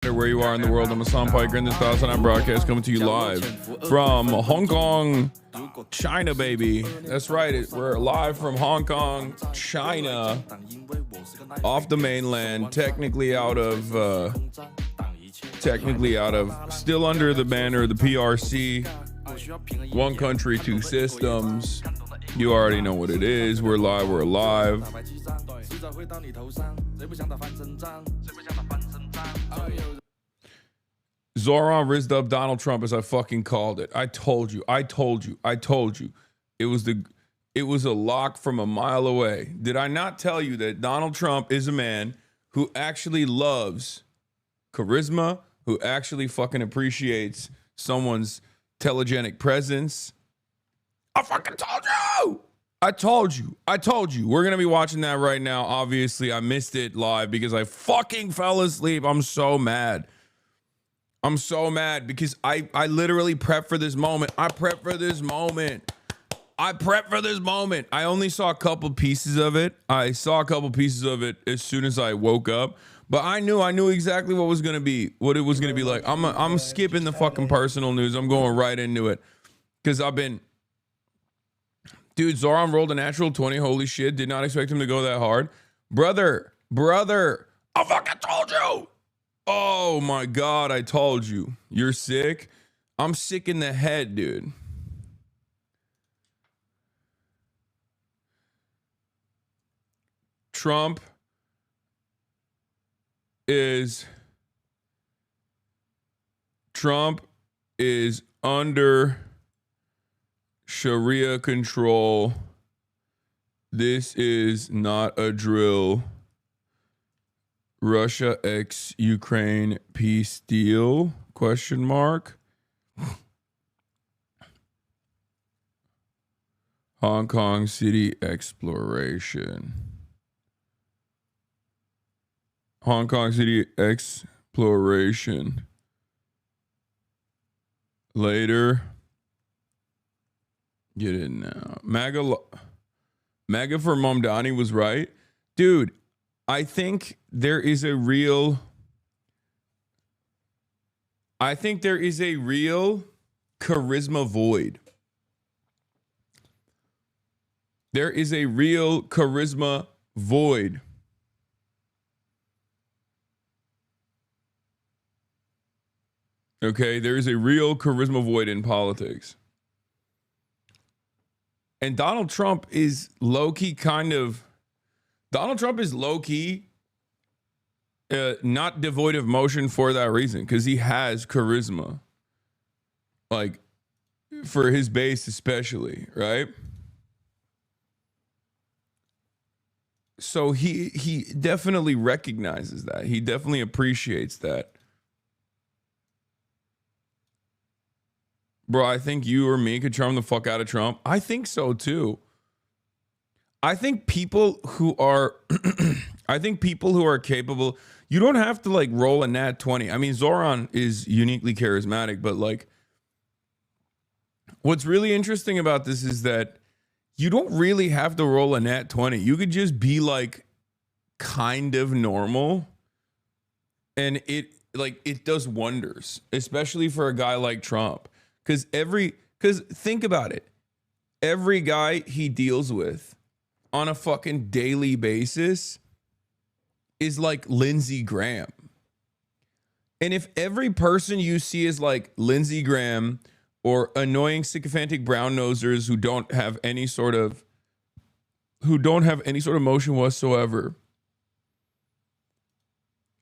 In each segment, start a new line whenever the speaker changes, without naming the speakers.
Where you are in the world, I'm Hasan Piker, and this HasanAbi broadcast coming to you live from Hong Kong, China, baby. That's right, we're live from Hong Kong, China, off the mainland, technically out of, still under the banner of the PRC, one country, two systems. You already know what it is. We're live, we're alive. Zohran rizzed up Donald Trump as I fucking called it. I told you. It was a lock from a mile away. Did I not tell you that Donald Trump is a man who actually loves charisma, who actually fucking appreciates someone's telegenic presence? I fucking told you. I told you. We're going to be watching that right now. Obviously, I missed it live because I fucking fell asleep. I'm so mad. Because I literally prepped for this moment. I only saw a couple pieces of it. as soon as I woke up. But I knew exactly what it was going to be like. I'm skipping the fucking personal news. I'm going right into it. Because dude, Zohran rolled a natural 20. Holy shit. Did not expect him to go that hard. Brother. I fucking told you. Oh my God, I told you. You're sick? I'm sick in the head, dude. Trump is under Sharia control. This is not a drill. Russia x Ukraine peace deal? Question mark. Hong Kong city exploration. Later. Get it now. MAGA for Mamdani was right. Dude, I think there is a real charisma void. There is a real charisma void. Okay, there is a real charisma void in politics. And Donald Trump is low-key not devoid of motion for that reason, because he has charisma, like for his base especially, right? So he definitely recognizes that. He definitely appreciates that. Bro, I think you or me could charm the fuck out of Trump. I think so too. I think people who are capable, you don't have to like roll a nat 20. I mean, Zohran is uniquely charismatic, but like what's really interesting about this is that you don't really have to roll a nat 20. You could just be like kind of normal and it does wonders, especially for a guy like Trump. Because think about it. Every guy he deals with on a fucking daily basis is like Lindsey Graham. And if every person you see is like Lindsey Graham or annoying sycophantic brown nosers who don't have any sort of motion whatsoever,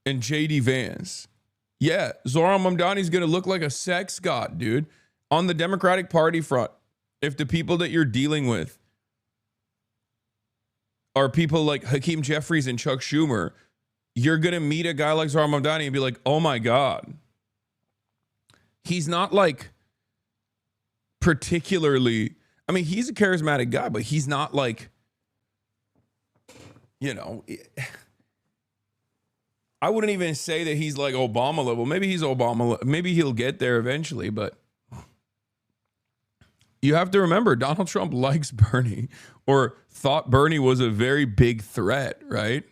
and JD Vance, yeah, Zohran Mamdani's gonna look like a sex god, dude. On the Democratic Party front, if the people that you're dealing with are people like Hakeem Jeffries and Chuck Schumer, you're going to meet a guy like Zohran Mamdani and be like, oh my God. He's not like particularly, I mean, he's a charismatic guy, but he's not like, you know, I wouldn't even say that he's like Obama level. Maybe he's Obama. Maybe he'll get there eventually, but you have to remember, Donald Trump likes Bernie, or thought Bernie was a very big threat, right?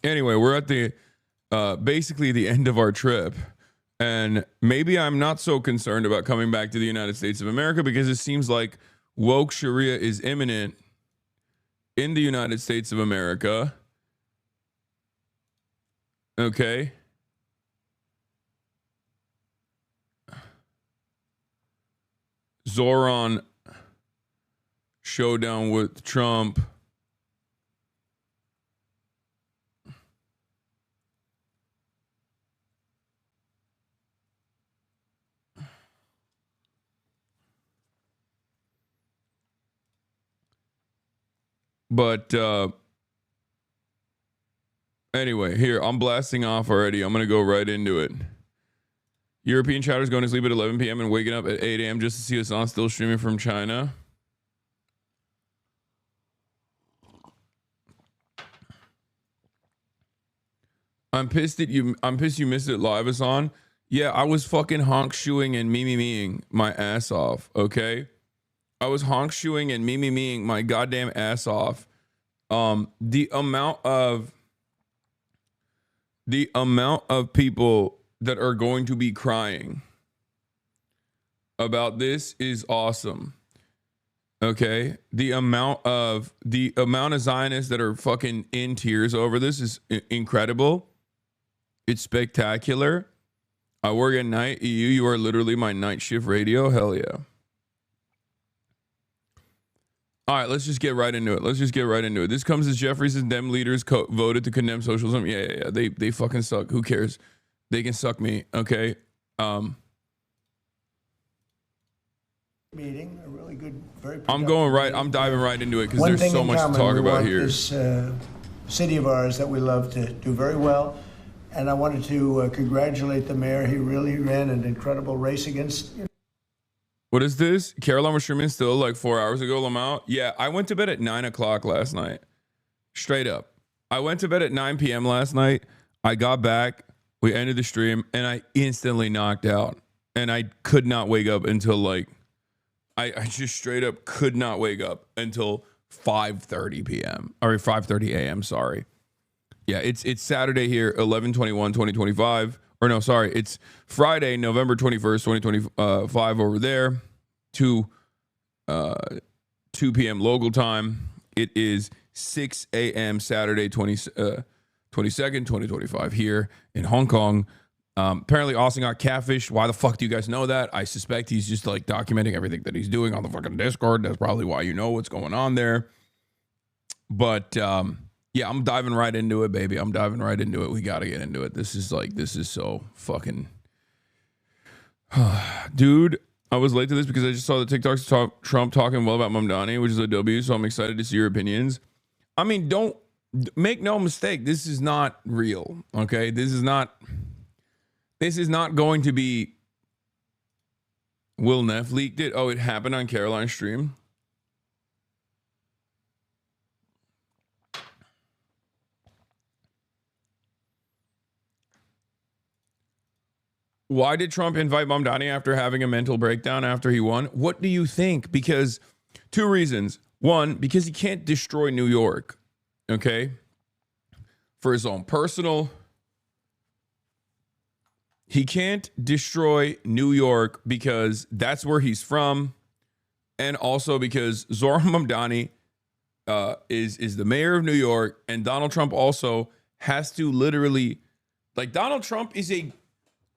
Anyway, we're at the basically the end of our trip. And maybe I'm not so concerned about coming back to the United States of America because it seems like woke Sharia is imminent in the United States of America. Okay. Zohran showdown with Trump. But anyway, here, I'm blasting off already. I'm going to go right into it. European chatters going to sleep at 11 p.m. and waking up at 8 a.m. just to see Hasan still streaming from China. I'm pissed that you missed it live, Hasan. Yeah, I was fucking honk shoeing and meing my ass off, okay? I was honk shoeing and meing my goddamn ass off. The amount of people that are going to be crying about this is awesome. Okay, the amount of Zionists that are fucking in tears over this is incredible. It's spectacular. I work at night. You are literally my night shift radio. Hell yeah. All right, let's just get right into it. This comes as Jeffries and Dem leaders voted to condemn socialism. Yeah. They fucking suck. Who cares? They can suck me. Okay.
Meeting, a really good, very.
I'm diving right into it because there's so much to talk about here.
This city of ours that we love to do very well, and I wanted to congratulate the mayor. He really ran an incredible race against.
What is this? Caroline was streaming still like 4 hours ago, Lamau. Yeah, I went to bed at 9 o'clock last night. Straight up. I went to bed at 9 p.m. last night. I got back. We ended the stream and I instantly knocked out. And I could not wake up until like, I just straight up could not wake up until 5:30 p.m. or 5:30 a.m. Sorry. Yeah, it's Saturday here, 11/21/2025. Or no, sorry, it's Friday, November 21st, 2025 over there, 2 p.m. local time. It is 6 a.m. Saturday, 22nd, 2025 here in Hong Kong. Apparently Austin got catfished. Why the fuck do you guys know that? I suspect he's just like documenting everything that he's doing on the fucking Discord. That's probably why you know what's going on there. But yeah, I'm diving right into it, baby. I'm diving right into it. We got to get into it. This is so fucking... Dude, I was late to this because I just saw the TikToks Trump talking well about Mamdani, which is a W, so I'm excited to see your opinions. I mean, don't... Make no mistake, this is not real, okay? This is not going to be... Will Neff leaked it. Oh, it happened on Caroline's stream. Why did Trump invite Mamdani after having a mental breakdown after he won? What do you think? Because 2 reasons. 1, because he can't destroy New York, okay? For his own personal... He can't destroy New York because that's where he's from. And also because Zohran Mamdani is the mayor of New York. And Donald Trump also has to literally... Like, Donald Trump is a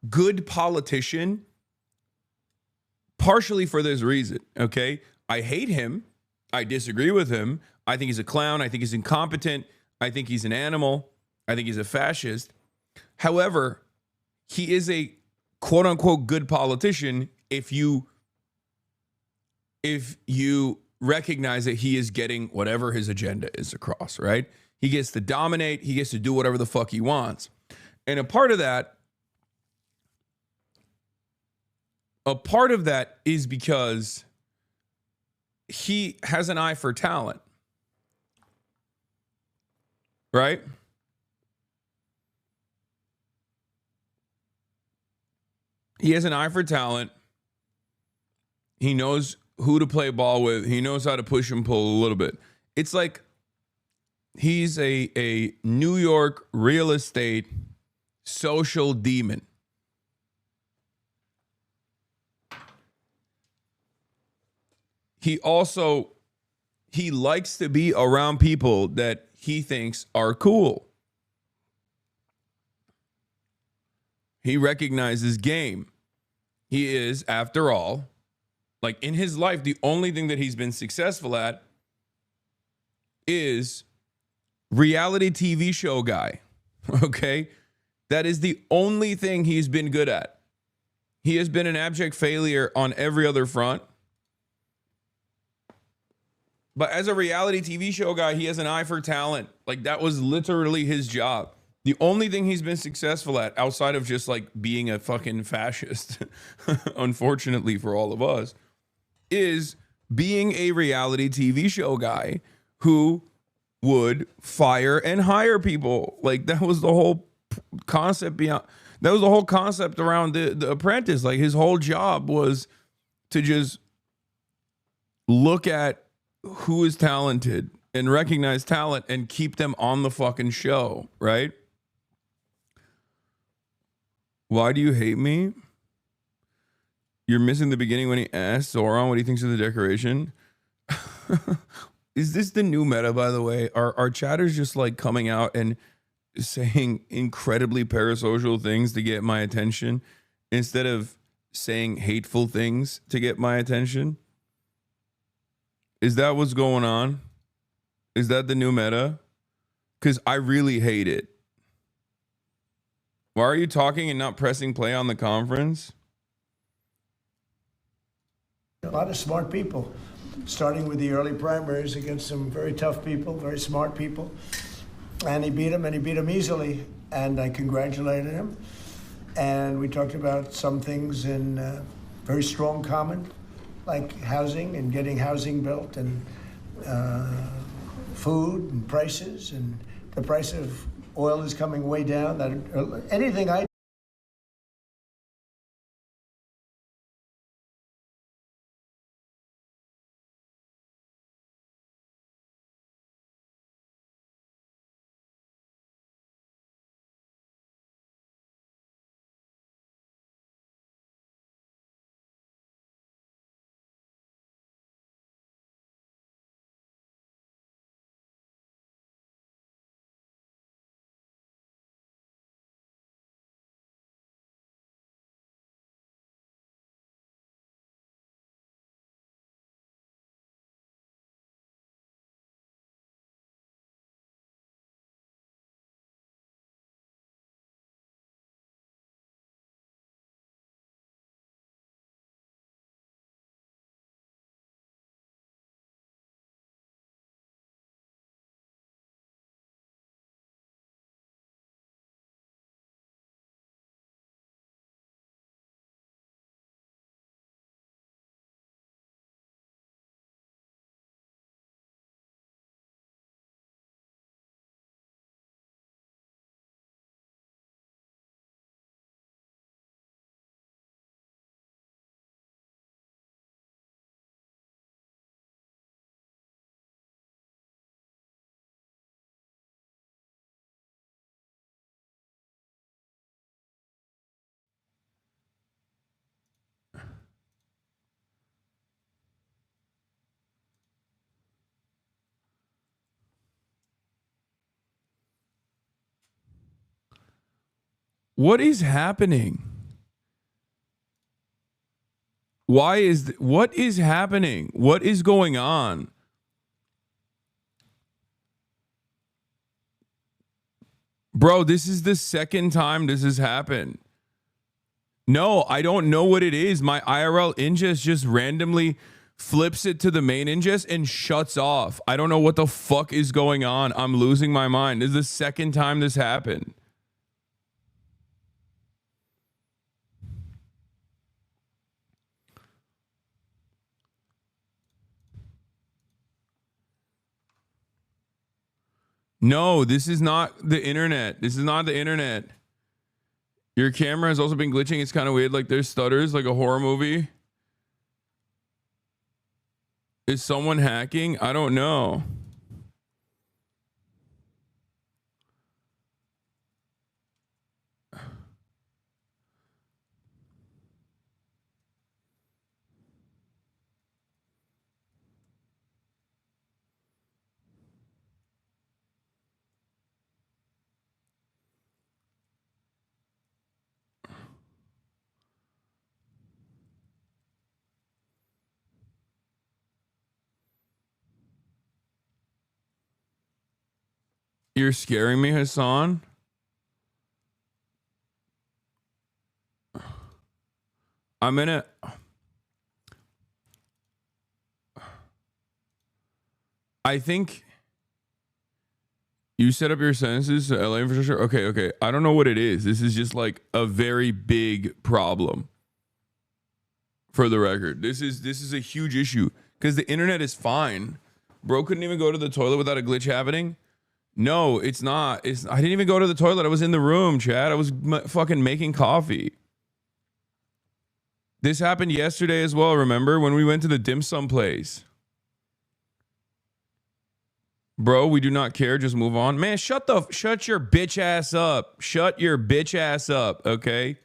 good politician partially for this reason, okay? I hate him. I disagree with him. I think he's a clown. I think he's incompetent. I think he's an animal. I think he's a fascist. However, he is a quote-unquote good politician if you recognize that he is getting whatever his agenda is across, right? He gets to dominate. He gets to do whatever the fuck he wants. And a part of that is because he has an eye for talent, right? He has an eye for talent. He knows who to play ball with. He knows how to push and pull a little bit. It's like He's a New York real estate social demon. He likes to be around people that he thinks are cool. He recognizes game. He is, after all, like in his life, the only thing that he's been successful at is reality TV show guy. Okay? That is the only thing he's been good at. He has been an abject failure on every other front. But as a reality TV show guy, he has an eye for talent. Like that was literally his job. The only thing he's been successful at outside of just like being a fucking fascist, unfortunately for all of us, is being a reality TV show guy who would fire and hire people. Like that was the whole concept around the Apprentice. Like his whole job was to just look at who is talented and recognize talent and keep them on the fucking show, right? Why do you hate me? You're missing the beginning when he asked Zohran what he thinks of the decoration. Is this the new meta, by the way? Are chatters just like coming out and saying incredibly parasocial things to get my attention instead of saying hateful things to get my attention? Is that what's going on? Is that the new meta? Because I really hate it. Why are you talking and not pressing play on the conference?
A lot of smart people, starting with the early primaries against some very tough people, very smart people. And he beat them easily. And I congratulated him. And we talked about some things in very strong common, like housing and getting housing built and food and prices, and the price of oil is coming way down. That anything I
What is happening? What is happening? What is going on? Bro, this is the second time this has happened. No, I don't know what it is. My IRL ingest just randomly flips it to the main ingest and shuts off. I don't know what the fuck is going on. I'm losing my mind. This is the second time this happened. No, this is not the internet. This is not the internet. Your camera has also been glitching. It's kind of weird. Like there's stutters, like a horror movie. Is someone hacking? I don't know. You're scaring me, Hasan. I'm gonna. I think you set up your sentences to LA infrastructure. Okay. I don't know what it is. This is just like a very big problem. For the record, this is a huge issue because the internet is fine. Bro couldn't even go to the toilet without a glitch happening. No, it's not. I didn't even go to the toilet. I was in the room, Chad. I was fucking making coffee. This happened yesterday as well. Remember when we went to the dim sum place? Bro, we do not care. Just move on. Man, shut your bitch ass up. Shut your bitch ass up, okay?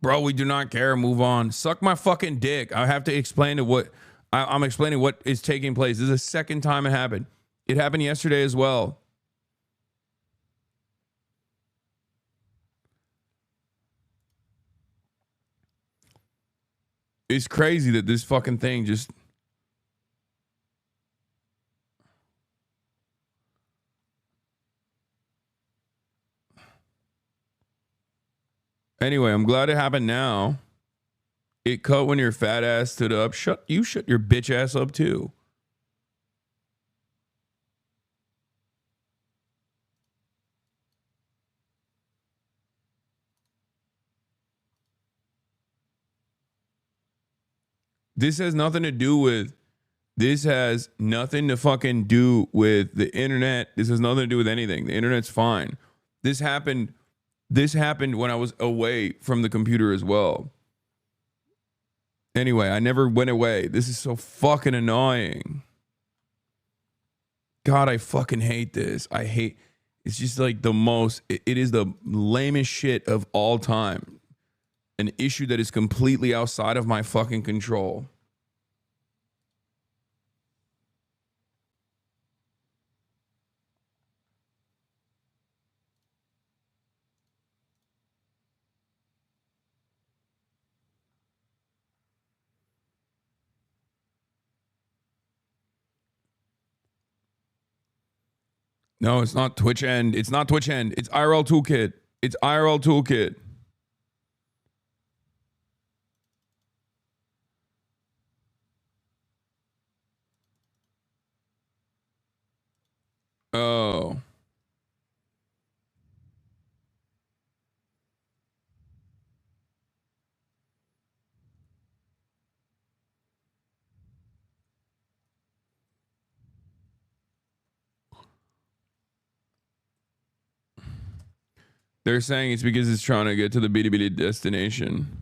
Bro, we do not care. Move on. Suck my fucking dick. I have to explain to what I'm explaining what is taking place. This is the second time it happened. It happened yesterday as well. It's crazy that this fucking thing just... Anyway, I'm glad it happened now. It cut when your fat ass stood up. Shut your bitch ass up too. This has nothing to do with... This has nothing to fucking do with the internet. This has nothing to do with anything. The internet's fine. This happened when I was away from the computer as well. Anyway, I never went away. This is so fucking annoying. God, I fucking hate this. It's just like the most, it is the lamest shit of all time. An issue that is completely outside of my fucking control. No, it's not Twitch End. It's not Twitch End. It's IRL Toolkit. It's IRL Toolkit. Oh. They're saying it's because it's trying to get to the BDB destination.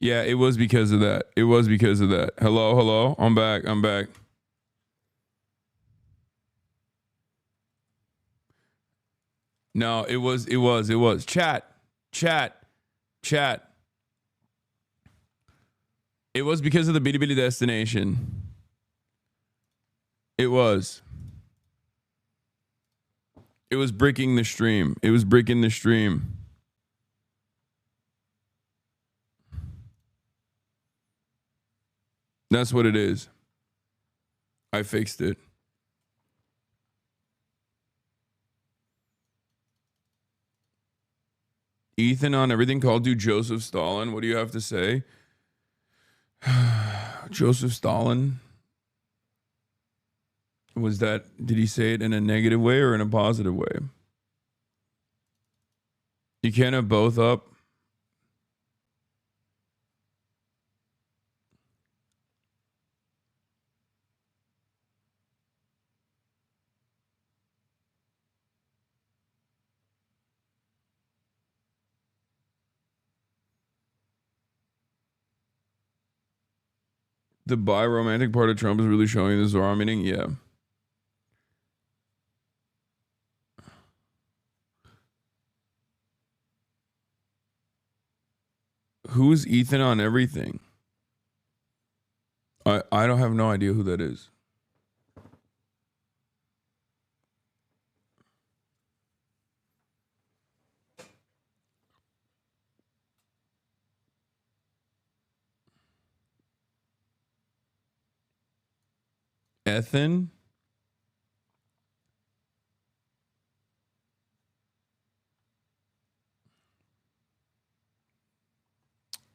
Yeah, it was because of that. It was because of that. Hello. I'm back. No, it was. Chat. It was because of the BDB destination. It was. It was breaking the stream. That's what it is. I fixed it. Ethan on everything called you Joseph Stalin. What do you have to say? Joseph Stalin. Did he say it in a negative way or in a positive way? You can't have both up. The bi-romantic part of Trump is really showing the Zohran meaning. Yeah. Who's Ethan on everything? I don't have no idea who that is. Ethan?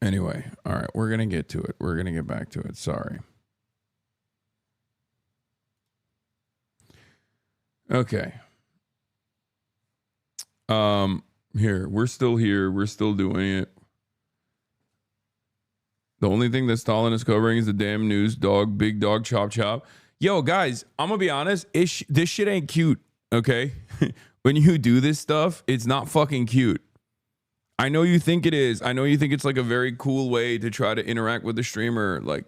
Anyway, all right, we're going to get to it. We're going to get back to it. Sorry. Okay. Here, we're still here. We're still doing it. The only thing that Stalin is covering is the damn news dog, big dog, chop chop. Yo, guys, I'm going to be honest. This shit ain't cute, okay? When you do this stuff, it's not fucking cute. I know you think it is. I know you think it's like a very cool way to try to interact with the streamer. Like,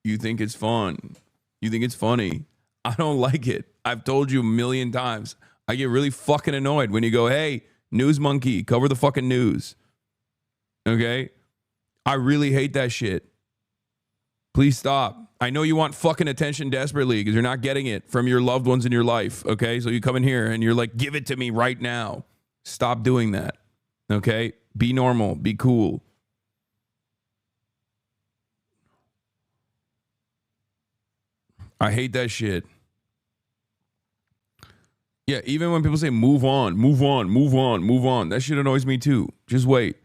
you think it's fun. You think it's funny. I don't like it. I've told you a million times. I get really fucking annoyed when you go, hey, news monkey, cover the fucking news. Okay? I really hate that shit. Please stop. I know you want fucking attention desperately because you're not getting it from your loved ones in your life. Okay? So you come in here and you're like, give it to me right now. Stop doing that. Okay? Be normal. Be cool. I hate that shit. Yeah, even when people say move on, move on, move on, move on. That shit annoys me too. Just wait.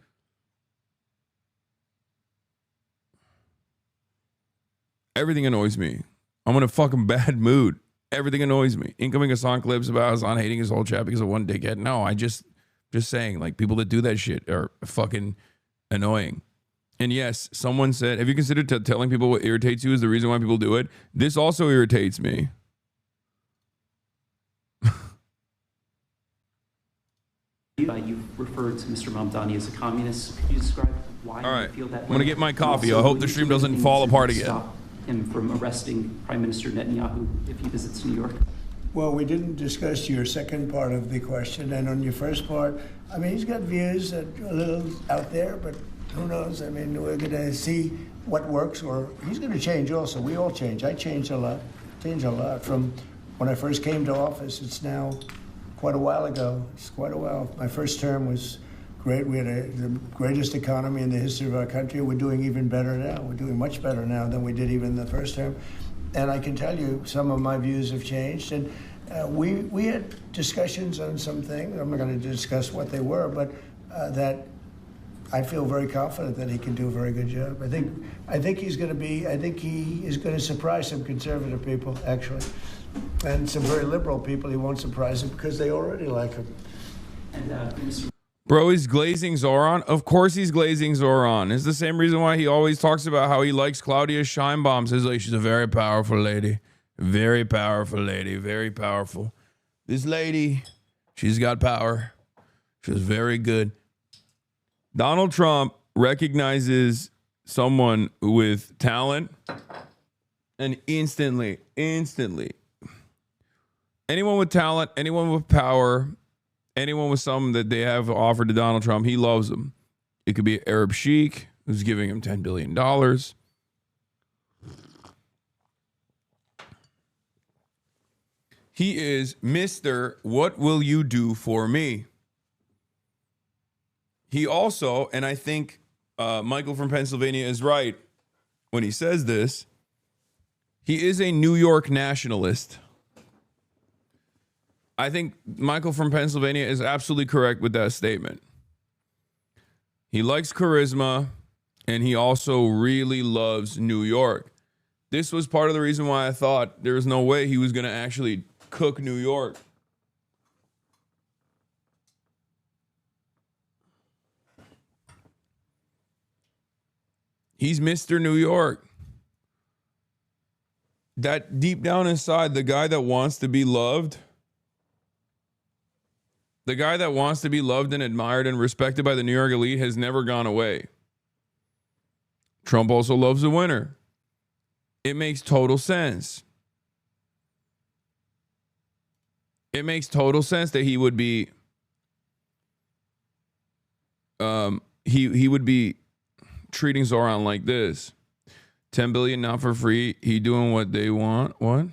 Everything annoys me. I'm in a fucking bad mood. Everything annoys me. Incoming Hasan clips about Hasan hating his whole chat because of one dickhead. No, I just saying, like, people that do that shit are fucking annoying. And yes, someone said, have you considered telling people what irritates you is the reason why people do it? This also irritates me.
You referred to Mr. Mamdani as a communist. Could you describe why
All right.
you feel that way?
I'm going to get my coffee. I hope the stream doesn't fall apart again.
Stop him from arresting Prime Minister Netanyahu if he visits New York?
Well, we didn't discuss your second part of the question. And on your first part, I mean, he's got views that are a little out there, but who knows? I mean, we're going to see what works, or he's going to change also. We all change. I changed a lot. From when I first came to office. It's now quite a while ago. It's quite a while. My first term was great. We had the greatest economy in the history of our country. We're doing even better now. We're doing much better now than we did even the first term. And I can tell you some of my views have changed. And we had discussions on some things. I'm not going to discuss what they were, but that I feel very confident that he can do a very good job. I think he's going to be. I think he is going to surprise some conservative people, actually, and some very liberal people. He won't surprise them because they already like him.
And
Bro, he's glazing Zohran. Of course he's glazing Zohran. It's the same reason why he always talks about how he likes Claudia Scheinbaum. Says like she's a very powerful lady. Very powerful lady. Very powerful. This lady, she's got power. She's very good. Donald Trump recognizes someone with talent and instantly, anyone with talent, anyone with power, anyone with something that they have offered to Donald Trump, he loves them. It could be an Arab sheik who's giving him $10 billion. He is Mr. What will you do for me? He also, and I think Michael from Pennsylvania is right when he says this, he is a New York nationalist. I think Michael from Pennsylvania is absolutely correct with that statement. He likes charisma, and he also really loves New York. This was part of the reason why I thought there was no way he was going to actually cook New York. He's Mr. New York. That deep down inside, the guy that wants to be loved, the guy that wants to be loved and admired and respected by the New York elite has never gone away. Trump also loves a winner. It makes total sense. It makes total sense that he would be he would be treating Zohran like this. 10 billion not for free. He doing what they want. What?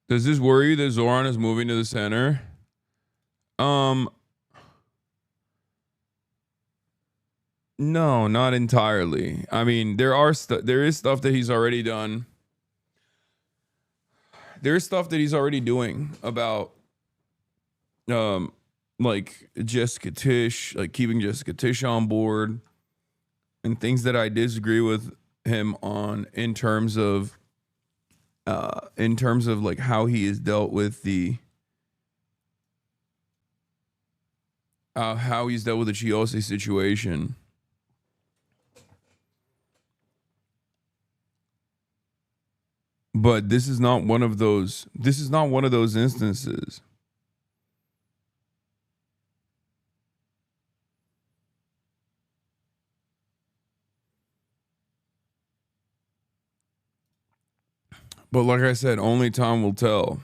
Does this worry you that Zohran is moving to the center? No, not entirely. I mean, there is stuff that he's already done. There is stuff that he's already doing about like Jessica Tisch, like keeping Jessica Tisch on board, and things that I disagree with him on in terms of like how he has dealt with the Chiose situation. But this is not one of those. This is not one of those instances. But like I said, only time will tell.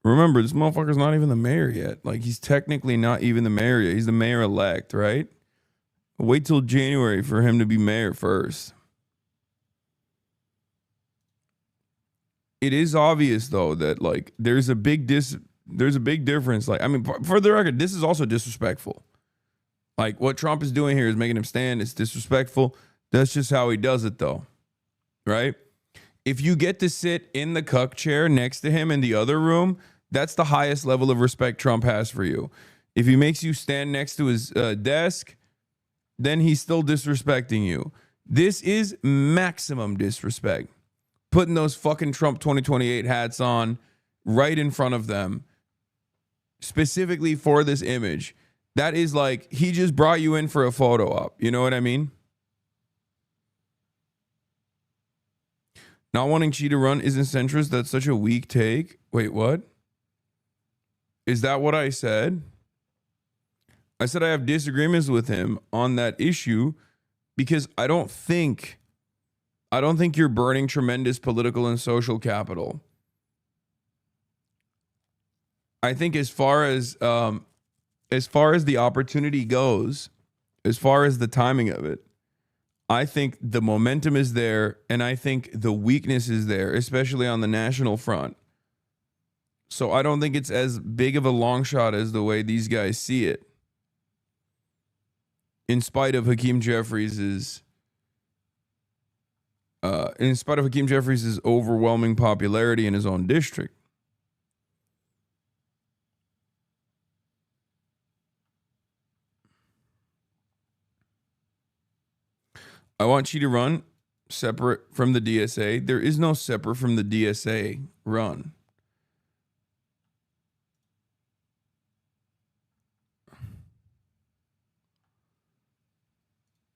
Remember, this motherfucker's not even the mayor yet. Like, he's technically not even the mayor yet. He's the mayor-elect, right? Wait till January for him to be mayor first. It is obvious, though, that, like, there's a big difference. Like, I mean, for the record, this is also disrespectful. Like, what Trump is doing here is making him stand. It's disrespectful. That's just how he does it, though. Right? If you get to sit in the cuck chair next to him in the other room, that's the highest level of respect Trump has for you. If he makes you stand next to his desk, then he's still disrespecting you. This is maximum disrespect. Putting those fucking Trump 2028 hats on right in front of them, specifically for this image. That is like, he just brought you in for a photo op. You know what I mean? Not wanting Xi to run isn't centrist. That's such a weak take. Wait, what? Is that what I said? I said I have disagreements with him on that issue because I don't think you're burning tremendous political and social capital. I think as far as the opportunity goes, as far as the timing of it, I think the momentum is there, and I think the weakness is there, especially on the national front. So I don't think it's as big of a long shot as the way these guys see it. In spite of Hakeem Jeffries' overwhelming popularity in his own district. I want Xi to run separate from the DSA. There is no separate from the DSA run.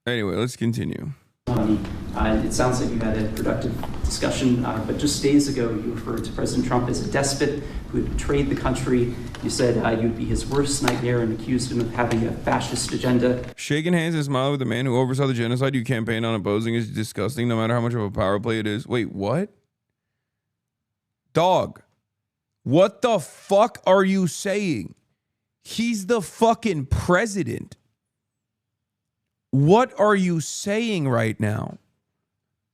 Anyway, let's continue.
It sounds like you had a productive discussion, but just days ago you referred to President Trump as a despot who had betrayed the country. You said you'd be his worst nightmare and accused him of having a fascist agenda.
Shaking hands and smiling with the man who oversaw the genocide you campaigned on opposing is disgusting, no matter how much of a power play it is. Wait, what? Dog, what the fuck are you saying? He's the fucking president. What are you saying right now?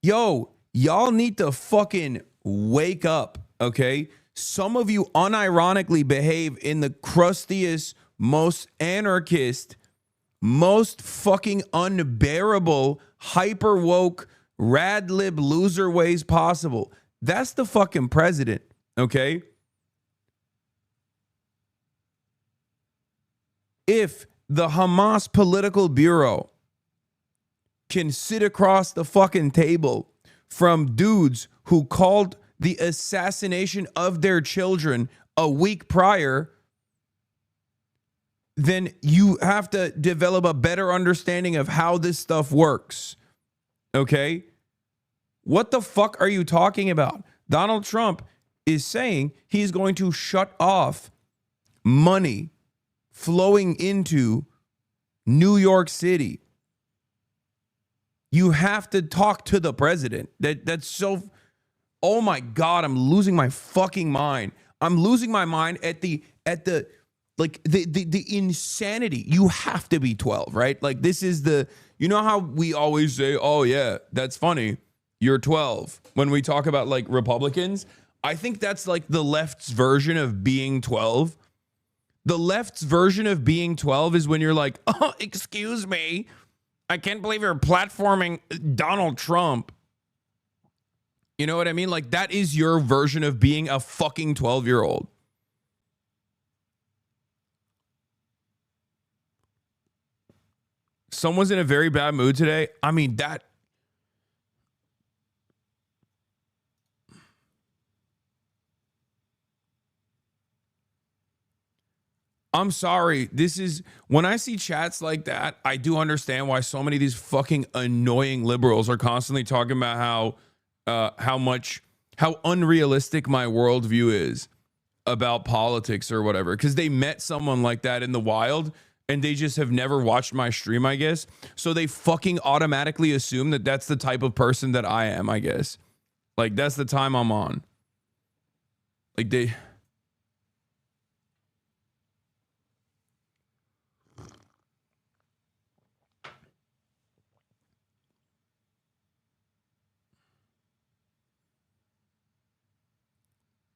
Yo, y'all need to fucking wake up, okay? Some of you unironically behave in the crustiest, most anarchist, most fucking unbearable, hyper woke, rad lib loser ways possible. That's the fucking president, okay? If the Hamas political bureau can sit across the fucking table from dudes who called the assassination of their children a week prior, then you have to develop a better understanding of how this stuff works. Okay? What the fuck are you talking about? Donald Trump is saying he's going to shut off money flowing into New York City. You have to talk to the president. That's so, oh my God, I'm losing my fucking mind. I'm losing my mind at the insanity. You have to be 12, right? Like, this is the, you know how we always say, oh yeah, that's funny, you're 12, when we talk about like Republicans. I think that's like the left's version of being 12. The left's version of being 12 is when you're like, oh, excuse me, I can't believe you're platforming Donald Trump. You know what I mean? Like, that is your version of being a fucking 12-year-old. Someone's in a very bad mood today. I mean, that. I'm sorry. This is, when I see chats like that, I do understand why so many of these fucking annoying liberals are constantly talking about how unrealistic my worldview is about politics or whatever, because they met someone like that in the wild and they just have never watched my stream, I guess. So they fucking automatically assume that that's the type of person that I am, I guess. Like, that's the time I'm on. Like, they...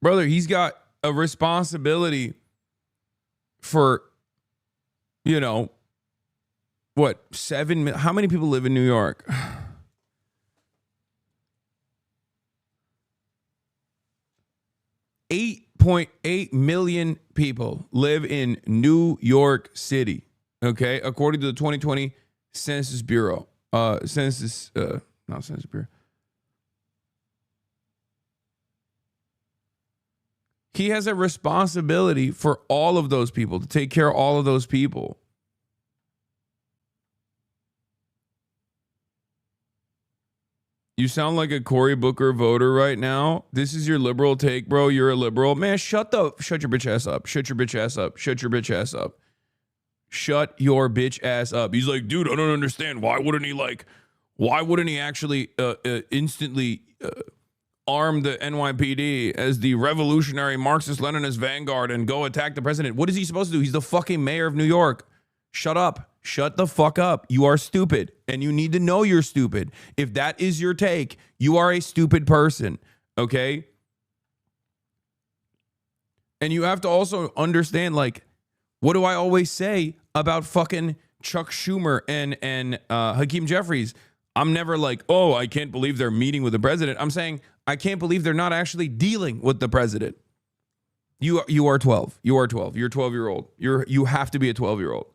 Brother, he's got a responsibility for, you know, what, 7 million? How many people live in New York? 8.8 million people live in New York City, okay? According to the 2020 Census Bureau. Not Census Bureau. He has a responsibility for all of those people, to take care of all of those people. You sound like a Cory Booker voter right now. This is your liberal take, bro. You're a liberal. Man, shut your bitch ass up. Shut your bitch ass up. Shut your bitch ass up. Shut your bitch ass up. He's like, dude, I don't understand. Why wouldn't he actually instantly arm the NYPD as the revolutionary Marxist-Leninist vanguard and go attack the president? What is he supposed to do? He's the fucking mayor of New York. Shut up. Shut the fuck up. You are stupid, and you need to know you're stupid. If that is your take, you are a stupid person, okay? And you have to also understand, like, what do I always say about fucking Chuck Schumer and Hakeem Jeffries? I'm never like, oh, I can't believe they're meeting with the president. I'm saying, I can't believe they're not actually dealing with the president. You are 12. You are 12. You're a 12-year-old. You have to be a 12-year-old.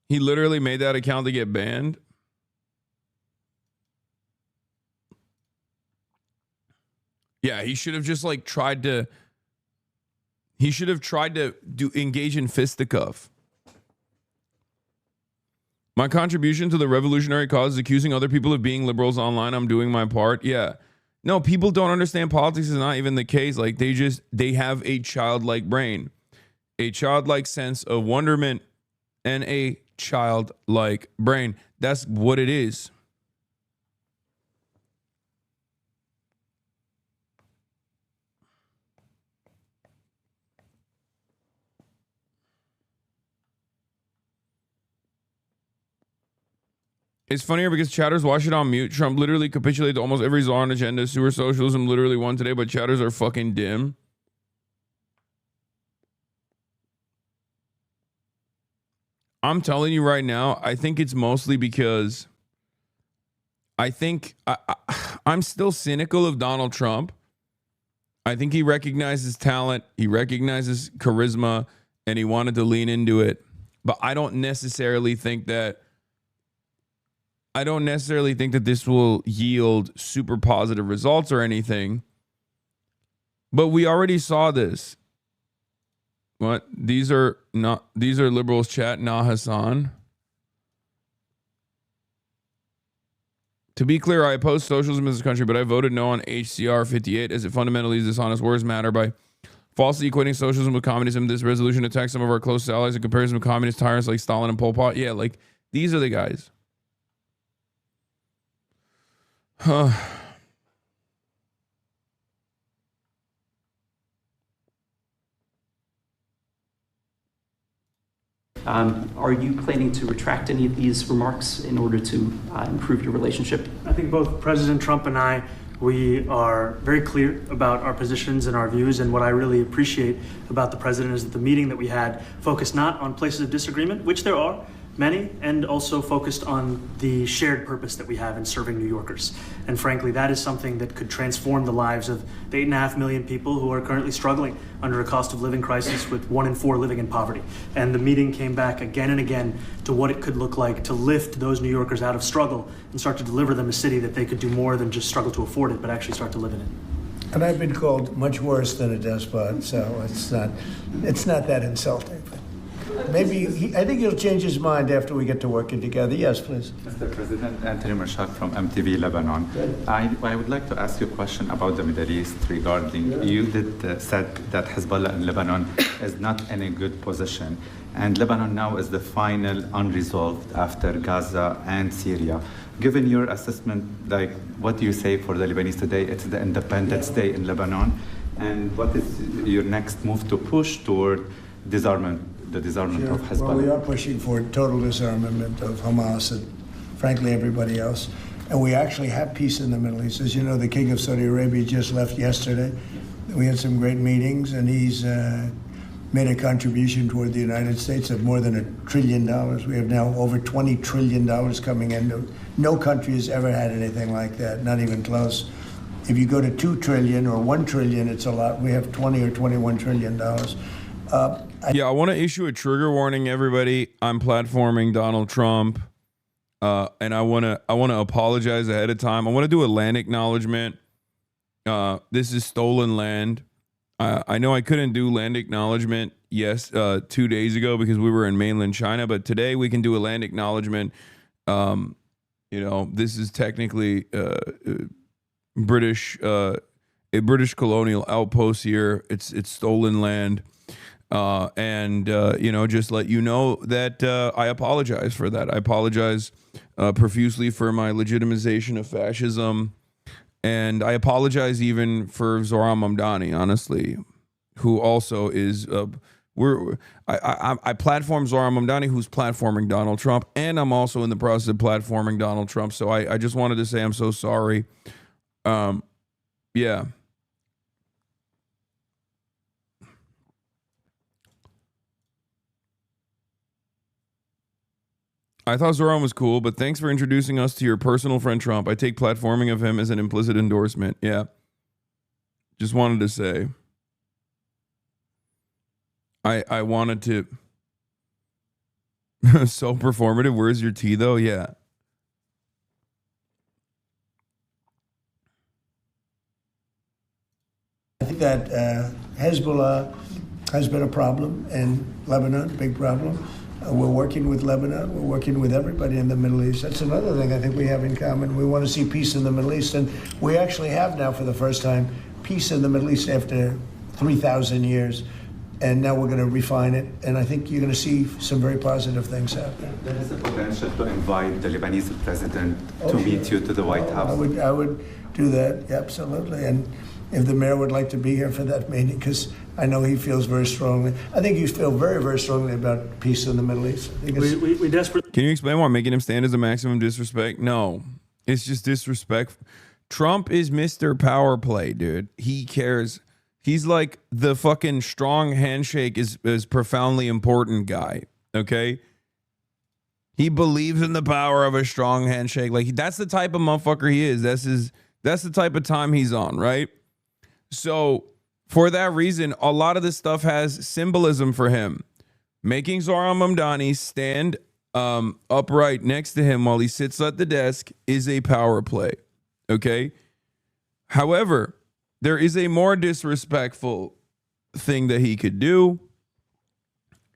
He literally made that account to get banned. Yeah, he should have just like tried to. He should have tried to engage in fisticuff. My contribution to the revolutionary cause is accusing other people of being liberals online. I'm doing my part. Yeah. No, people don't understand politics is not even the case. Like, they have a childlike brain, a childlike sense of wonderment, and a childlike brain. That's what it is. It's funnier because chatters watch it on mute. Trump literally capitulated to almost every Zohran agenda. Sewer socialism literally won today, but chatters are fucking dim. I'm telling you right now, I think it's mostly because I think I'm still cynical of Donald Trump. I think he recognizes talent, he recognizes charisma, and he wanted to lean into it. But I don't necessarily think that this will yield super positive results or anything. But we already saw this. What? These are liberals chat, nah, Hasan. To be clear, I oppose socialism in this country, but I voted no on HCR 58 as it fundamentally is dishonest. Words matter by falsely equating socialism with communism. This resolution attacks some of our closest allies in comparison with communist tyrants like Stalin and Pol Pot. Yeah, like these are the guys.
Are you planning to retract any of these remarks in order to improve your relationship?
I think both President Trump and I, we are very clear about our positions and our views, and what I really appreciate about the president is that the meeting that we had focused not on places of disagreement, which there are many, and also focused on the shared purpose that we have in serving New Yorkers. And frankly, that is something that could transform the lives of the 8.5 million people who are currently struggling under a cost of living crisis, with 1 in 4 living in poverty. And the meeting came back again and again to what it could look like to lift those New Yorkers out of struggle and start to deliver them a city that they could do more than just struggle to afford it, but actually start to live in it.
And I've been called much worse than a despot, so it's not that insulting. Maybe I think he'll change his mind after we get to working together. Yes, please.
Mr. President, Anthony Marshak from MTV Lebanon. I would like to ask you a question about the Middle East regarding, you did said that Hezbollah in Lebanon is not in a good position, and Lebanon now is the final unresolved after Gaza and Syria. Given your assessment, like, what do you say for the Lebanese today? It's the Independence Day in Lebanon, and what is your next move to push toward disarmament? The disarmament of Hezbollah.
Well, we are pushing for total disarmament of Hamas and, frankly, everybody else. And we actually have peace in the Middle East. As you know, the King of Saudi Arabia just left yesterday. We had some great meetings, and he's made a contribution toward the United States of more than $1 trillion. We have now over $20 trillion coming in. No country has ever had anything like that, not even close. If you go to 2 trillion or 1 trillion, it's a lot. We have 20 or $21 trillion.
Yeah, I want to issue a trigger warning, everybody. I'm platforming Donald Trump, and I want to apologize ahead of time. I want to do a land acknowledgement. This is stolen land. I know I couldn't do land acknowledgement 2 days ago because we were in mainland China, but today we can do a land acknowledgement. You know, this is technically a British colonial outpost here. It's stolen land. You know, just let you know that I apologize for that. I apologize profusely for my legitimization of fascism. And I apologize even for Zohran Mamdani, honestly, who also is, I platform Zohran Mamdani, who's platforming Donald Trump. And I'm also in the process of platforming Donald Trump. So I just wanted to say I'm so sorry. Yeah. I thought Zohran was cool, but thanks for introducing us to your personal friend Trump. I take platforming of him as an implicit endorsement. Yeah. Just wanted to say. I wanted to. So performative. Where's your tea, though? Yeah.
I think that Hezbollah has been a problem in Lebanon, big problem. We're working with Lebanon. We're working with everybody in the Middle East. That's another thing I think we have in common. We want to see peace in the Middle East. And we actually have now, for the first time, peace in the Middle East after 3,000 years. And now we're going to refine it. And I think you're going to see some very positive things happen.
There is a potential to invite the Lebanese president to meet you to the White House.
I would do that, absolutely. And if the mayor would like to be here for that meeting, because I know he feels very strongly. I think you feel very, very strongly about peace in the Middle East.
We desperately.
Can you explain why making him stand is a maximum disrespect? No, it's just disrespect. Trump is Mr. Power Play, dude. He cares. He's like the fucking strong handshake is profoundly important guy. Okay. He believes in the power of a strong handshake. Like, that's the type of motherfucker he is. That's the type of time he's on, right? So for that reason, a lot of this stuff has symbolism for him. Making Zohran Mamdani stand upright next to him while he sits at the desk is a power play. Okay. However, there is a more disrespectful thing that he could do.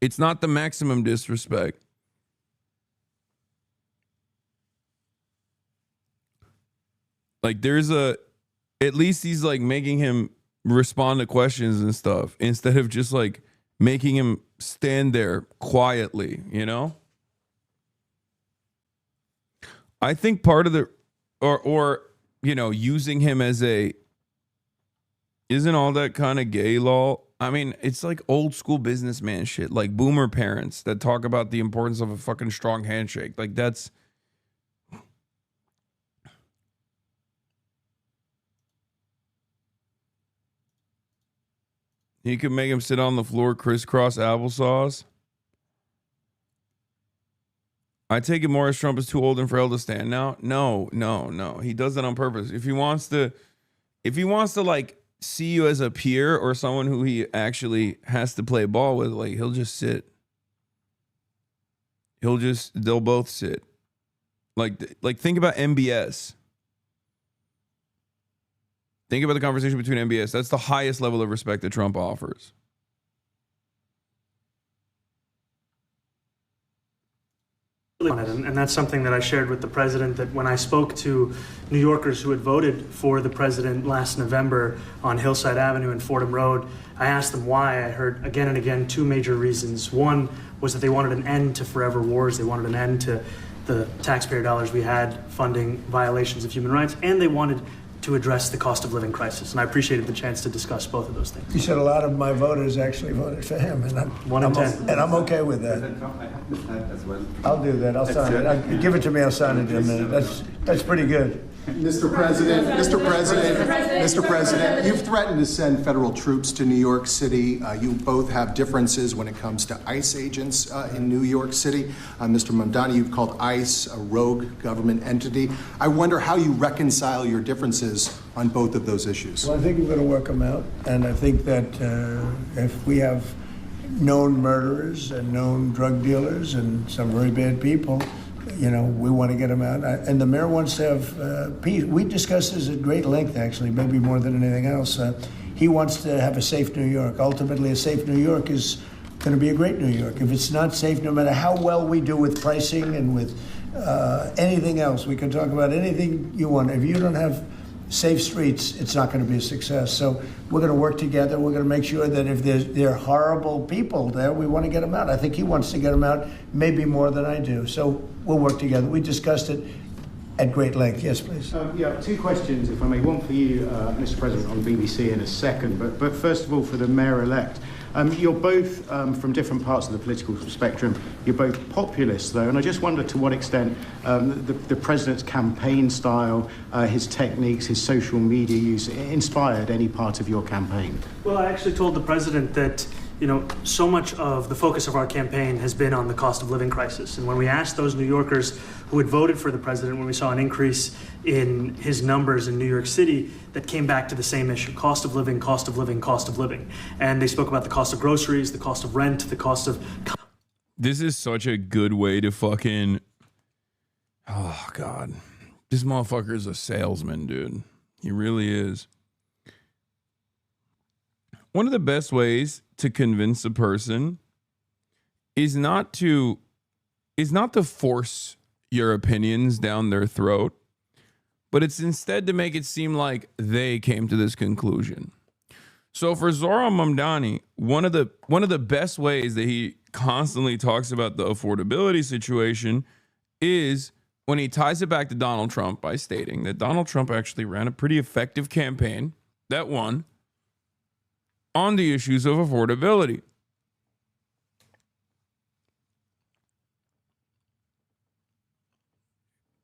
It's not the maximum disrespect. Like at least he's like making him respond to questions and stuff instead of just like making him stand there quietly, you know? I think part of the, or you know, using him as isn't all that kind of gay law? I mean, it's like old school businessman shit, like boomer parents that talk about the importance of a fucking strong handshake. Like that's, he could make him sit on the floor, crisscross applesauce. I take it Morris Trump is too old and frail to stand now. No. He does that on purpose. If he wants to like see you as a peer or someone who he actually has to play ball with, like he'll just sit. They'll both sit. Like think about MBS. Think about the conversation between MBS. That's the highest level of respect that Trump offers.
And that's something that I shared with the president, that when I spoke to New Yorkers who had voted for the president last November on Hillside Avenue and Fordham Road, I asked them why. I heard again and again two major reasons. One was that they wanted an end to forever wars. They wanted an end to the taxpayer dollars we had funding violations of human rights, and they wanted to address the cost of living crisis. And I appreciated the chance to discuss both of those things.
You said a lot of my voters actually voted for him, and I'm okay with that.
I have this hat as well.
I'll do that. I'll sign it. Give it to me. I'll sign it in a minute. That's pretty good.
Mr. President, you've threatened to send federal troops to New York City. You both have differences when it comes to ICE agents in New York City. Mr. Mamdani, you've called ICE a rogue government entity. I wonder how you reconcile your differences on both of those issues.
Well, I think we're going to work them out, and I think that if we have known murderers and known drug dealers and some very bad people, you know, we want to get them out. And the mayor wants to have peace. We discussed this at great length, actually, maybe more than anything else. He wants to have a safe New York. Ultimately, a safe New York is going to be a great New York. If it's not safe, no matter how well we do with pricing and with anything else, we can talk about anything you want. If you don't have safe streets, it's not going to be a success. So we're going to work together. We're going to make sure that if there are horrible people there, we want to get them out. I think he wants to get them out maybe more than I do. So we'll work together. We discussed it at great length. Yes, please.
Yeah, two questions, if I may. One for you, Mr. President, on BBC in a second. But first of all, for the mayor-elect. You're both from different parts of the political spectrum. You're both populists, though, and I just wonder to what extent the president's campaign style, his techniques, his social media use inspired any part of your campaign.
Well, I actually told the president that, you know, so much of the focus of our campaign has been on the cost of living crisis. And when we asked those New Yorkers who had voted for the president, when we saw an increase in his numbers in New York City, that came back to the same issue: cost of living, cost of living, cost of living. And they spoke about the cost of groceries, the cost of rent, the cost of...
This is such a good way to fucking... Oh, God. This motherfucker is a salesman, dude. He really is. One of the best ways to convince a person is not to force your opinions down their throat, but it's instead to make it seem like they came to this conclusion. So for Zohran Mamdani, one of the best ways that he constantly talks about the affordability situation is when he ties it back to Donald Trump by stating that Donald Trump actually ran a pretty effective campaign that won on the issues of affordability.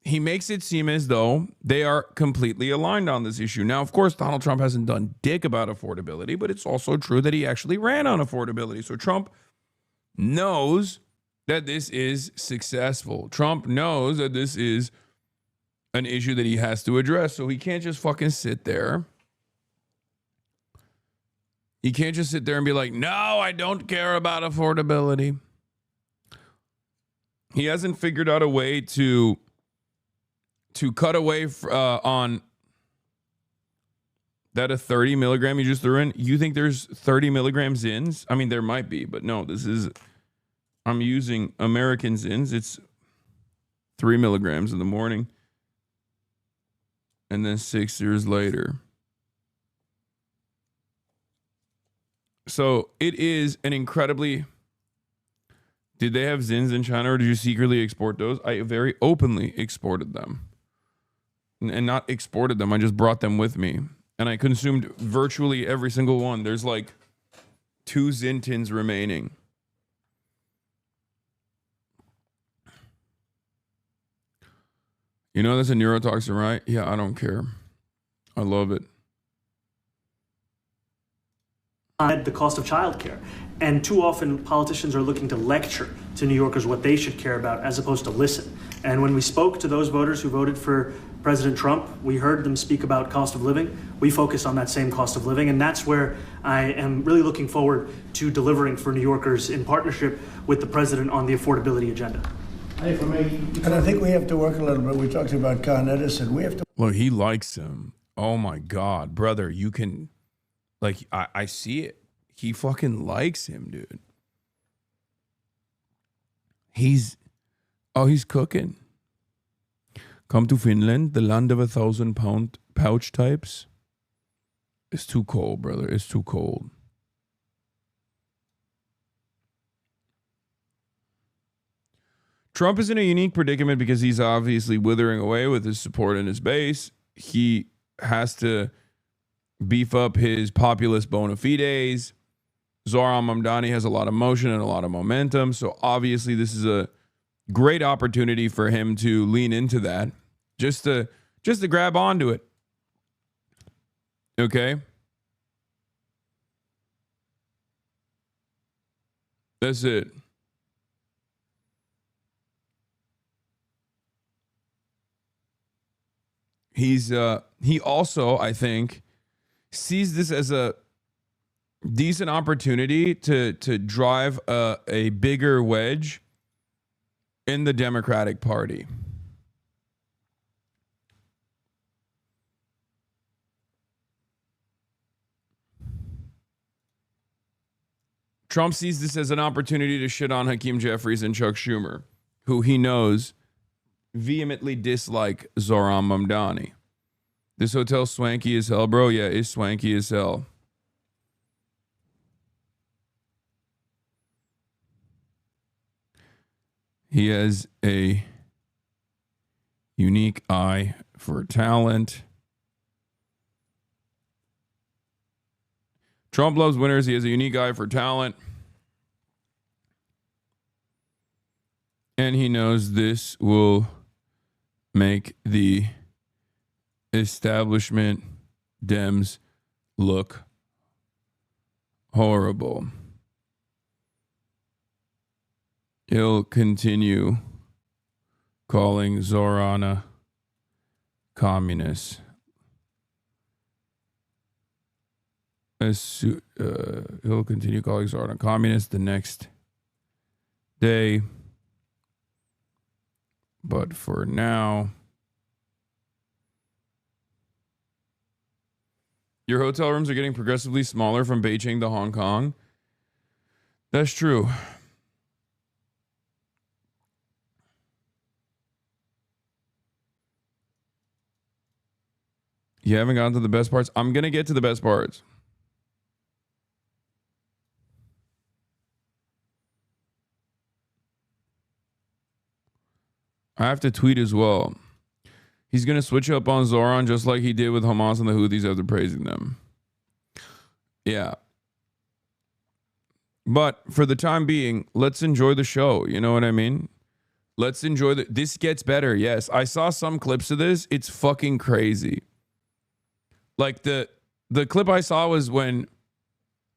He makes it seem as though they are completely aligned on this issue. Now, of course, Donald Trump hasn't done dick about affordability, but it's also true that he actually ran on affordability. So Trump knows that this is successful. Trump knows that this is an issue that he has to address. So he can't just fucking sit there. He can't just sit there and be like, no, I don't care about affordability. He hasn't figured out a way to cut away on that a 30 milligram you just threw in. You think there's 30 milligrams Zins? I mean, there might be, but no, I'm using American Zins. It's 3 milligrams in the morning And then 6 years later. So it is an incredibly... Did they have Zins in China, or did you secretly export those? I very openly exported them. And not exported them, I just brought them with me. And I consumed virtually every single one. There's like 2 Zin tins remaining. You know that's a neurotoxin, right? Yeah, I don't care. I love it.
The cost of childcare. And too often politicians are looking to lecture to New Yorkers what they should care about as opposed to listen. And when we spoke to those voters who voted for President Trump, we heard them speak about cost of living. We focus on that same cost of living. And that's where I am really looking forward to delivering for New Yorkers in partnership with the president on the affordability agenda.
And I think we have to work a little bit. We talked about Con Edison. We have to.
Look, he likes him. Oh my God, brother, you can, like, I see it. He fucking likes him, dude. He's cooking. Come to Finland, the land of 1,000-pound pouch types. It's too cold, brother. It's too cold. Trump is in a unique predicament because he's obviously withering away with his support in his base. He has to beef up his populist bona fides. Zohran Mamdani has a lot of motion and a lot of momentum. So obviously this is a great opportunity for him to lean into that. Just to grab onto it. Okay? That's it. He also, I think, sees this as a decent opportunity to drive a bigger wedge in the Democratic Party. Trump sees this as an opportunity to shit on Hakeem Jeffries and Chuck Schumer, who he knows vehemently dislike Zohran Mamdani. This hotel's swanky as hell, bro. Yeah, it's swanky as hell. He has a unique eye for talent. Trump loves winners. He has a unique eye for talent. And he knows this will make the establishment Dems look horrible. He'll continue calling Zohran a communist. He'll continue calling Zohran a communist the next day. But for now, your hotel rooms are getting progressively smaller from Beijing to Hong Kong. That's true. You haven't gotten to the best parts? I'm going to get to the best parts. I have to tweet as well. He's going to switch up on Zohran just like he did with Hamas and the Houthis after praising them. Yeah. But for the time being, let's enjoy the show. You know what I mean? Let's enjoy this gets better. Yes. I saw some clips of this. It's fucking crazy. Like the clip I saw was when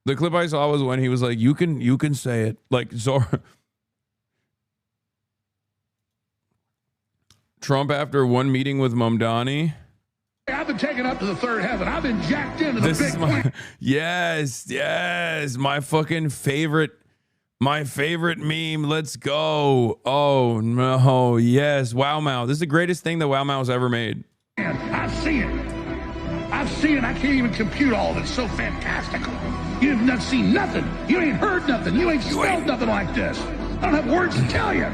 he was like, you can say it. Like Zohran. Trump, after one meeting with Mamdani.
I've been taken up to the third heaven. I've been jacked into the big point.
Yes. My fucking favorite meme. Let's go. Oh, no. Yes. Wow Mao. This is the greatest thing that Wow Mao's ever made.
I've seen it. I can't even compute all of it. It's so fantastical. You've not seen nothing. You ain't heard nothing. You ain't smelled nothing like this. I don't have words to tell you.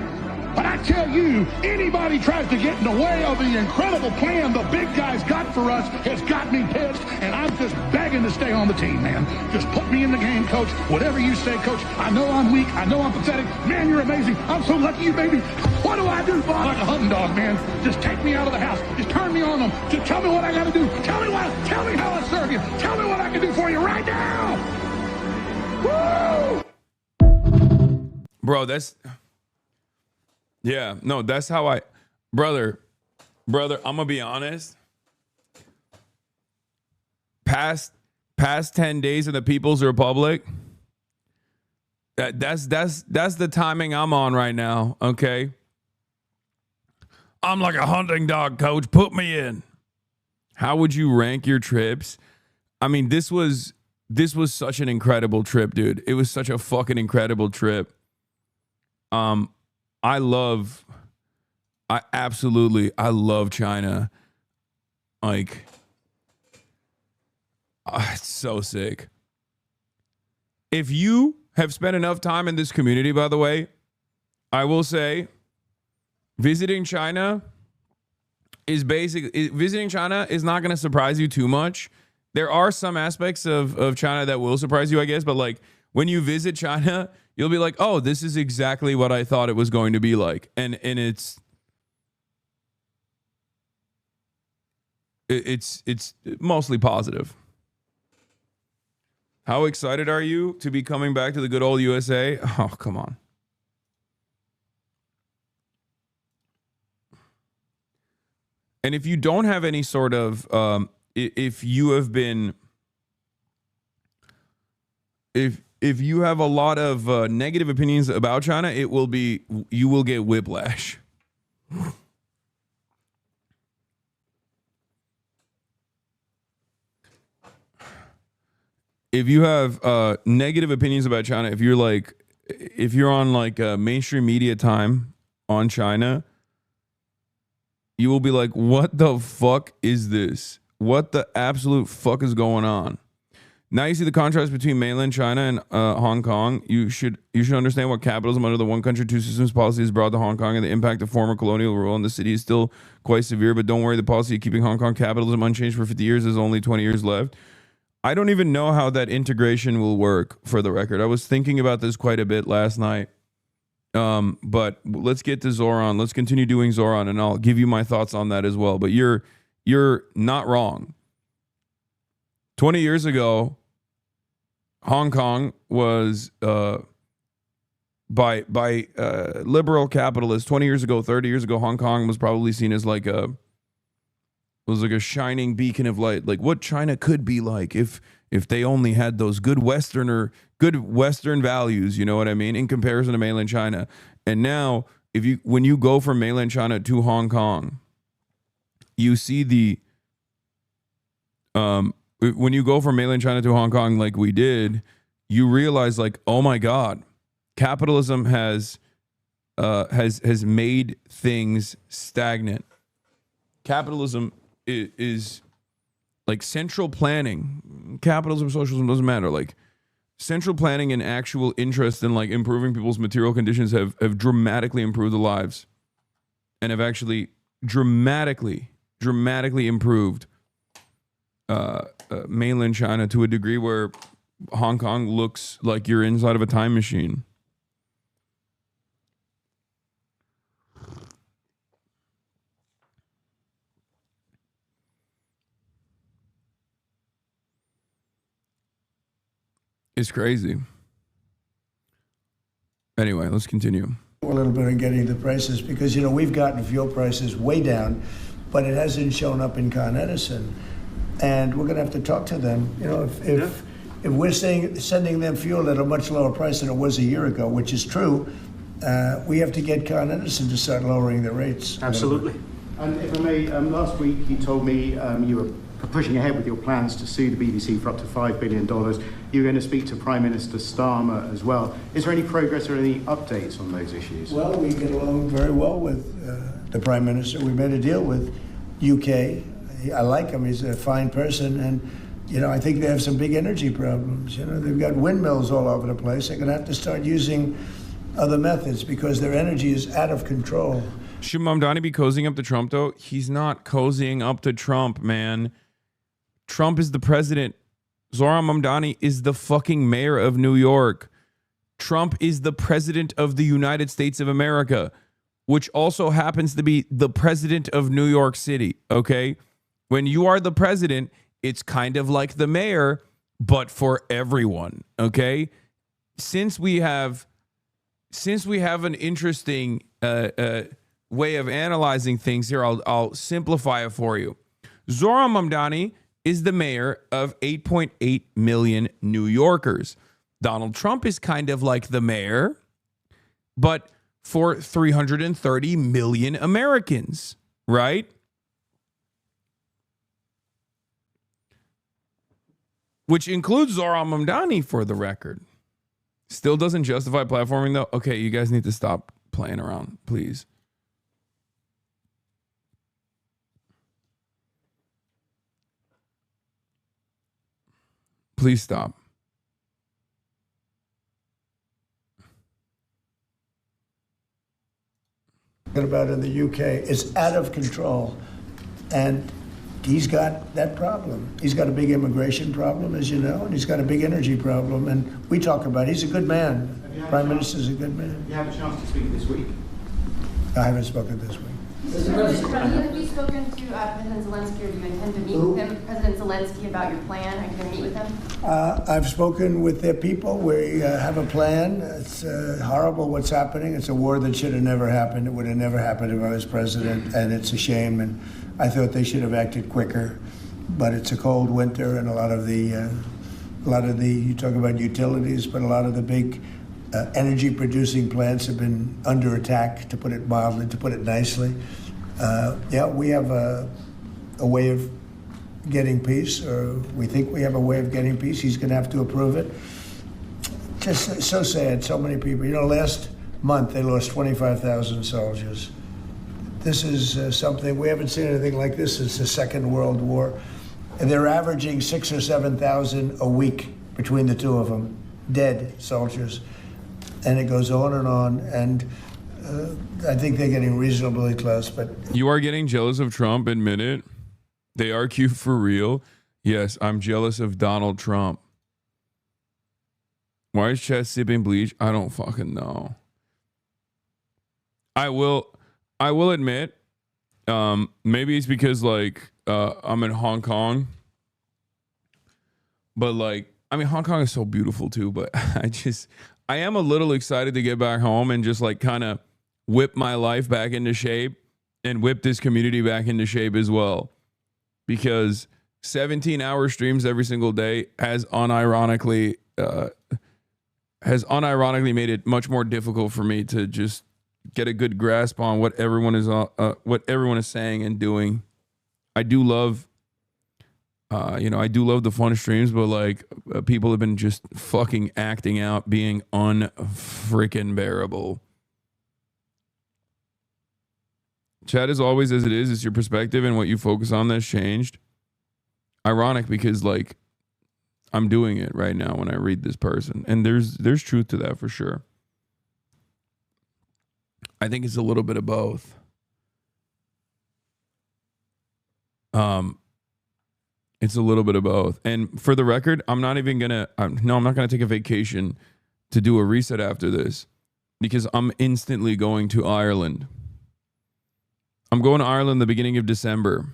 But I tell you, anybody tries to get in the way of the incredible plan the big guys got for us has got me pissed, and I'm just begging to stay on the team, man. Just put me in the game, Coach. Whatever you say, Coach. I know I'm weak. I know I'm pathetic. Man, you're amazing. I'm so lucky you made me. What do I do, Bob? Like a hunting dog, man. Just take me out of the house. Just turn me on them. Just tell me what I got to do. Tell me how I serve you. Tell me what I can do for you right now. Woo!
Bro, that's... Yeah, no, that's how I... Brother, I'm going to be honest. Past 10 days in the People's Republic, that's the timing I'm on right now, okay? I'm like a hunting dog, Coach. Put me in. How would you rank your trips? I mean, this was such an incredible trip, dude. It was such a fucking incredible trip. I love China. Like, it's so sick. If you have spent enough time in this community, by the way, I will say visiting China is not going to surprise you too much. There are some aspects of China that will surprise you, I guess, but like when you visit China, you'll be like, oh, this is exactly what I thought it was going to be like. And it's mostly positive. How excited are you to be coming back to the good old USA? Oh, come on. And if you don't have any sort of, if you have been, if you have a lot of negative opinions about China, you will get whiplash. If you have negative opinions about China, if you're on like mainstream media time on China, you will be like, what the fuck is this? What the absolute fuck is going on? Now you see the contrast between mainland China and Hong Kong. You should understand what capitalism under the one country, two systems policy has brought to Hong Kong, and the impact of former colonial rule in the city is still quite severe. But don't worry, the policy of keeping Hong Kong capitalism unchanged for 50 years is only 20 years left. I don't even know how that integration will work, for the record. I was thinking about this quite a bit last night. But let's get to Zohran. Let's continue doing Zohran, and I'll give you my thoughts on that as well. But you're not wrong. 20 years ago, Hong Kong was by liberal capitalists. 20 years ago, 30 years ago, Hong Kong was probably seen as like a shining beacon of light, like what China could be like if they only had those good Western values, you know what I mean, in comparison to mainland China. And now, when you go from mainland China to Hong Kong, you see when you go from mainland China to Hong Kong, like we did, you realize like, oh my God, capitalism has made things stagnant. Capitalism is like central planning. Capitalism, socialism, doesn't matter. Like central planning and actual interest in like improving people's material conditions have dramatically improved the lives, and have actually dramatically improved mainland China to a degree where Hong Kong looks like you're inside of a time machine. It's crazy. Anyway, let's continue.
A little bit on getting the prices, because, we've gotten fuel prices way down, but it hasn't shown up in Con Edison. And we're going to have to talk to them. If we're sending them fuel at a much lower price than it was a year ago, which is true, we have to get Con Edison to start lowering the rates.
Absolutely.
And if I may, last week you told me you were pushing ahead with your plans to sue the BBC for up to $5 billion. You're going to speak to Prime Minister Starmer as well. Is there any progress or any updates on those issues?
Well, we get along very well with the Prime Minister. We made a deal with UK. I like him. He's a fine person. And, I think they have some big energy problems. They've got windmills all over the place. They're going to have to start using other methods because their energy is out of control.
Should Mamdani be cozying up to Trump, though? He's not cozying up to Trump, man. Trump is the president. Zohran Mamdani is the fucking mayor of New York. Trump is the president of the United States of America, which also happens to be the president of New York City, okay? When you are the president, it's kind of like the mayor, but for everyone, okay? Since we have an interesting way of analyzing things here, I'll simplify it for you. Zohran Mamdani is the mayor of 8.8 million New Yorkers. Donald Trump is kind of like the mayor, but for 330 million Americans, right? Which includes Zohran Mamdani, for the record. Still doesn't justify platforming, though. Okay, you guys need to stop playing around, please. Please stop.
About in the UK, it's out of control, and he's got that problem. He's got a big immigration problem, as you know, and he's got a big energy problem. And we talk about he's a good man. Prime Minister's a good man.
You have a chance to speak this week.
I haven't spoken this week.
Mr. President, have you spoken to President Zelensky, or do you intend to meet with him, President Zelensky, about your plan? Are you going to meet with him?
I've spoken with their people. We have a plan. It's horrible what's happening. It's a war that should have never happened. It would have never happened if I was president, and it's a shame. And I thought they should have acted quicker. But it's a cold winter, and a lot of the you talk about utilities, but a lot of the big energy-producing plants have been under attack, to put it mildly, to put it nicely. Yeah, we have a way of getting peace, or we think we have a way of getting peace. He's going to have to approve it. Just so sad, so many people. You know, last month they lost 25,000 soldiers. This is something, we haven't seen anything like this since the Second World War. And they're averaging 6,000 or 7,000 a week between the two of them, dead soldiers. And it goes on, and I think they're getting reasonably close. But
you are getting jealous of Trump, admit it. They are cute for real. Yes, I'm jealous of Donald Trump. Why is Chess sipping bleach? I don't fucking know. I will admit, maybe it's because like I'm in Hong Kong. But like, I mean, Hong Kong is so beautiful too, but I am a little excited to get back home and just like kind of whip my life back into shape and whip this community back into shape as well. Because 17-hour streams every single day has unironically made it much more difficult for me to just get a good grasp on what everyone is saying and doing. I do love I do love the fun streams, but like people have been just fucking acting out, being unfreaking bearable. Chat is always as it is. It's your perspective and what you focus on that's changed. Ironic because like I'm doing it right now when I read this person, and there's truth to that for sure. I think it's a little bit of both. It's a little bit of both. And for the record, I'm not going to take a vacation to do a reset after this because I'm instantly going to Ireland. I'm going to Ireland the beginning of December.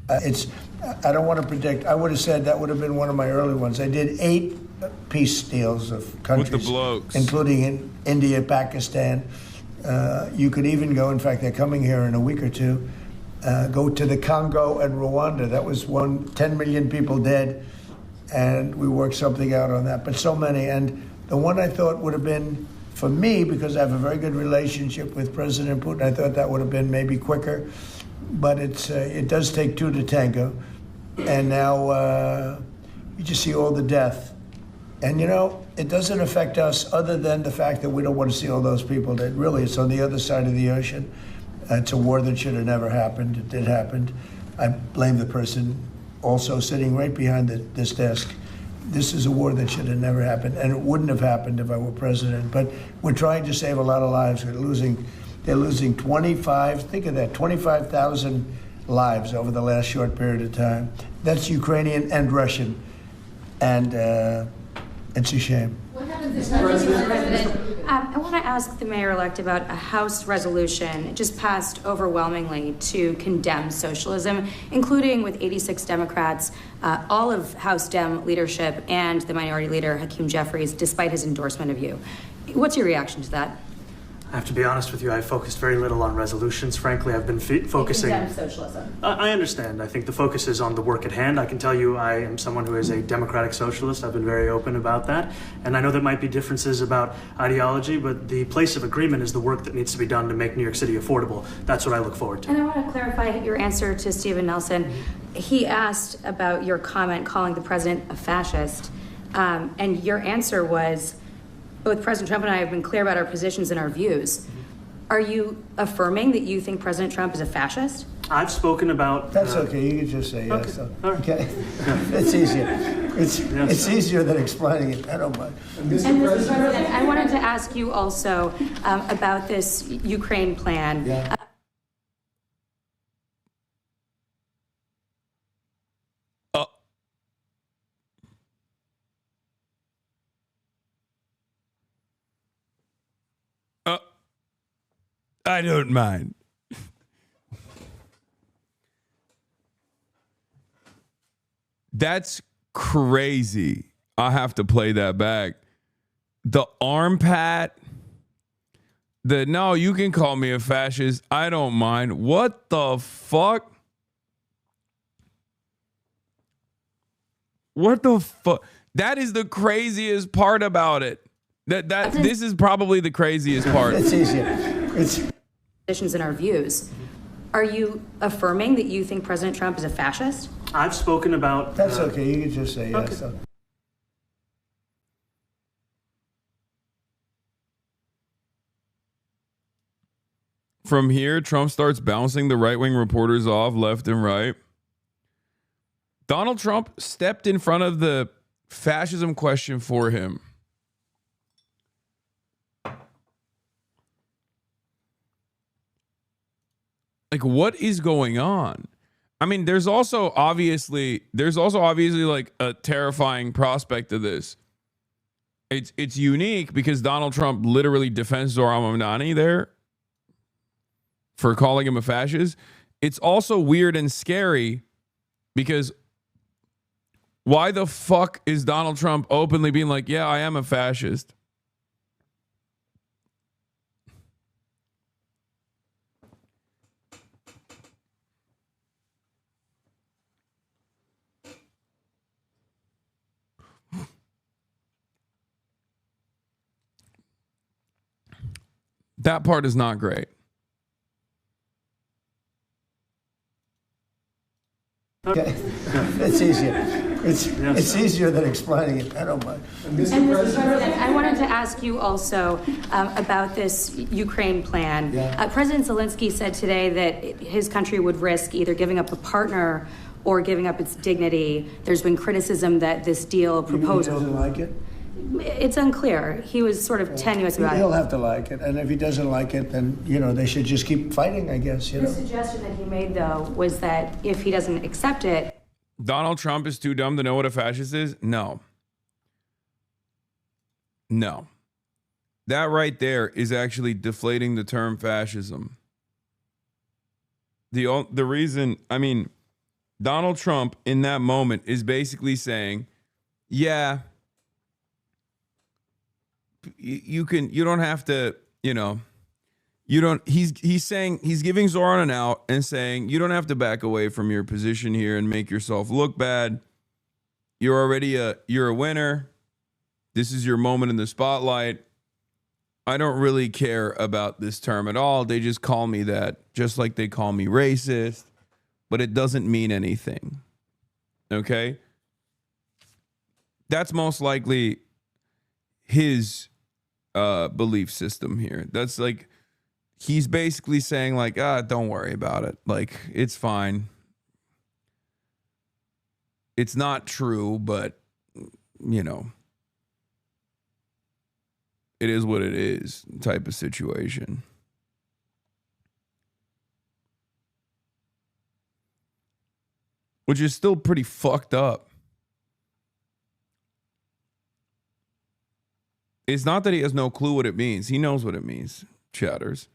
I don't want to predict. I would have said that would have been one of my early ones. I did 8 peace deals of countries,
with the blokes,
including in India, Pakistan. You could even go. In fact, they're coming here in a week or two. Go to the Congo and Rwanda. That was 10 million people dead, and we worked something out on that. But so many, and the one I thought would have been for me, because I have a very good relationship with President Putin. I thought that would have been maybe quicker. But it does take 2 to tango, and now you just see all the death. And you know, it doesn't affect us other than the fact that we don't want to see all those people that really, it's on the other side of the ocean. It's a war that should have never happened. It did happen. I blame the person also sitting right behind this desk. This is a war that should have never happened, and it wouldn't have happened if I were president. But we're trying to save a lot of lives. They're losing 25, think of that, 25,000 lives over the last short period of time. That's Ukrainian and Russian, and it's a shame.
What happens if President?
I want to ask the mayor-elect about a House resolution just passed overwhelmingly to condemn socialism, including with 86 Democrats, all of House Dem leadership, and the minority leader, Hakeem Jeffries, despite his endorsement of you. What's your reaction to that?
I have to be honest with you, I focused very little on resolutions. Frankly, I've been focusing...
Condemn socialism.
I understand. I think the focus is on the work at hand. I can tell you I am someone who is a democratic socialist. I've been very open about that. And I know there might be differences about ideology, but the place of agreement is the work that needs to be done to make New York City affordable. That's what I look forward to.
And I want to clarify your answer to Stephen Nelson. He asked about your comment calling the president a fascist, and your answer was, both President Trump and I have been clear about our positions and our views. Are you affirming that you think President Trump is a fascist?
I've spoken about...
That's okay, you can just say yes.
Okay.
It's easier. It's easier than explaining it. I don't mind.
And Mr. President, I wanted to ask you also about this Ukraine plan.
Yeah.
I don't mind. That's crazy. I have to play that back. The arm pat. No, you can call me a fascist. I don't mind. What the fuck? What the fuck? That is the craziest part about it. This is probably the craziest part.
It's easier.
Positions and our views. Are you affirming that you think President Trump is a fascist?
I've spoken about...
That's okay, you can just say yes.
Okay.
From here, Trump starts bouncing the right-wing reporters off left and right. Donald Trump stepped in front of the fascism question for him. Like, what is going on? I mean, there's also obviously like a terrifying prospect of this. It's unique because Donald Trump literally defends Zohran Mamdani there for calling him a fascist. It's also weird and scary because why the fuck is Donald Trump openly being like, yeah, I am a fascist? That part is not great.
Okay. It's easier. It's easier than explaining it. I don't mind.
And Mr. President, I wanted to ask you also about this Ukraine plan.
Yeah.
President Zelensky said today that his country would risk either giving up a partner or giving up its dignity. There's been criticism that this deal proposal...
He doesn't like it?
It's unclear. He was sort of tenuous about it.
He'll have to like it. And if he doesn't like it, then, they should just keep fighting, I guess.
The suggestion that he made, though, was that if he doesn't accept it...
Donald Trump is too dumb to know what a fascist is? No. No. That right there is actually deflating the term fascism. The reason, Donald Trump in that moment is basically saying, yeah, you don't have to, he's saying, he's giving Zohran an out and saying, you don't have to back away from your position here and make yourself look bad. You're a winner. This is your moment in the spotlight. I don't really care about this term at all. They just call me that, just like they call me racist, but it doesn't mean anything. Okay? That's most likely his belief system here. That's like, he's basically saying like, don't worry about it. Like, it's fine. It's not true, but you know, it is what it is type of situation. Which is still pretty fucked up. It's not that he has no clue what it means. He knows what it means, chatters.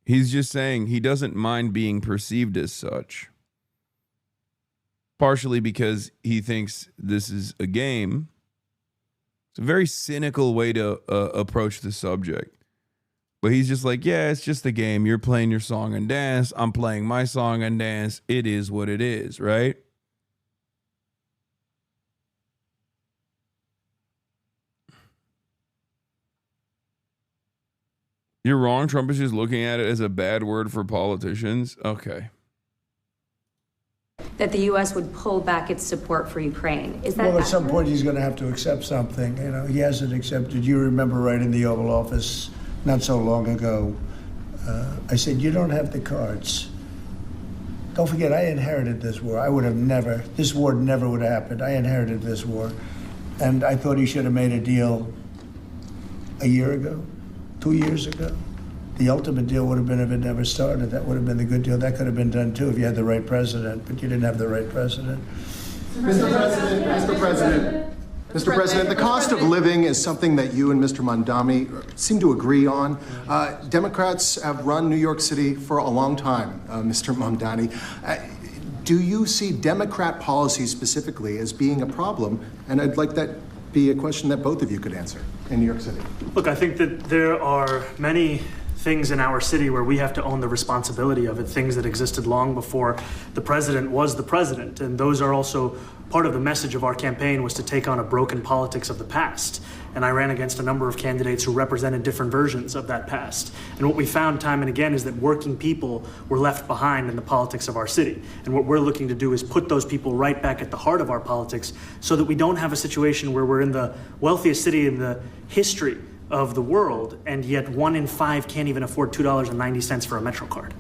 He's just saying he doesn't mind being perceived as such. Partially because he thinks this is a game. It's a very cynical way to approach the subject. But he's just like, yeah, it's just a game. You're playing your song and dance. I'm playing my song and dance. It is what it is, right? You're wrong. Trump is just looking at it as a bad word for politicians. Okay.
That the U.S. would pull back its support for Ukraine. Is that
well, at some
accurate?
point he's going to have to accept something. You know, he hasn't accepted. You remember right in the Oval Office not so long ago, I said, you don't have the cards. Don't forget, I inherited this war. I would have never, this war never would have happened. I inherited this war. And I thought he should have made a deal a year ago, 2 years ago. The ultimate deal would have been if it never started. That would have been the good deal. That could have been done too if you had the right president, but you didn't have the right president.
Mr. President, the cost of living is something that you and Mr. Mamdani seem to agree on. Democrats have run New York City for a long time, Mr. Mamdani. Do you see Democrat policy specifically as being a problem? And I'd like that be a question that both of you could answer in New York City.
Look, I think that there are many things in our city where we have to own the responsibility of it, things that existed long before the president was the president. And those are also part of the message of our campaign, was to take on a broken politics of the past. And I ran against a number of candidates who represented different versions of that past. And what we found time and again is that working people were left behind in the politics of our city. And what we're looking to do is put those people right back at the heart of our politics so that we don't have a situation where we're in the wealthiest city in the history of the world, and yet 1 in 5 can't even afford $2.90 for a Metro card.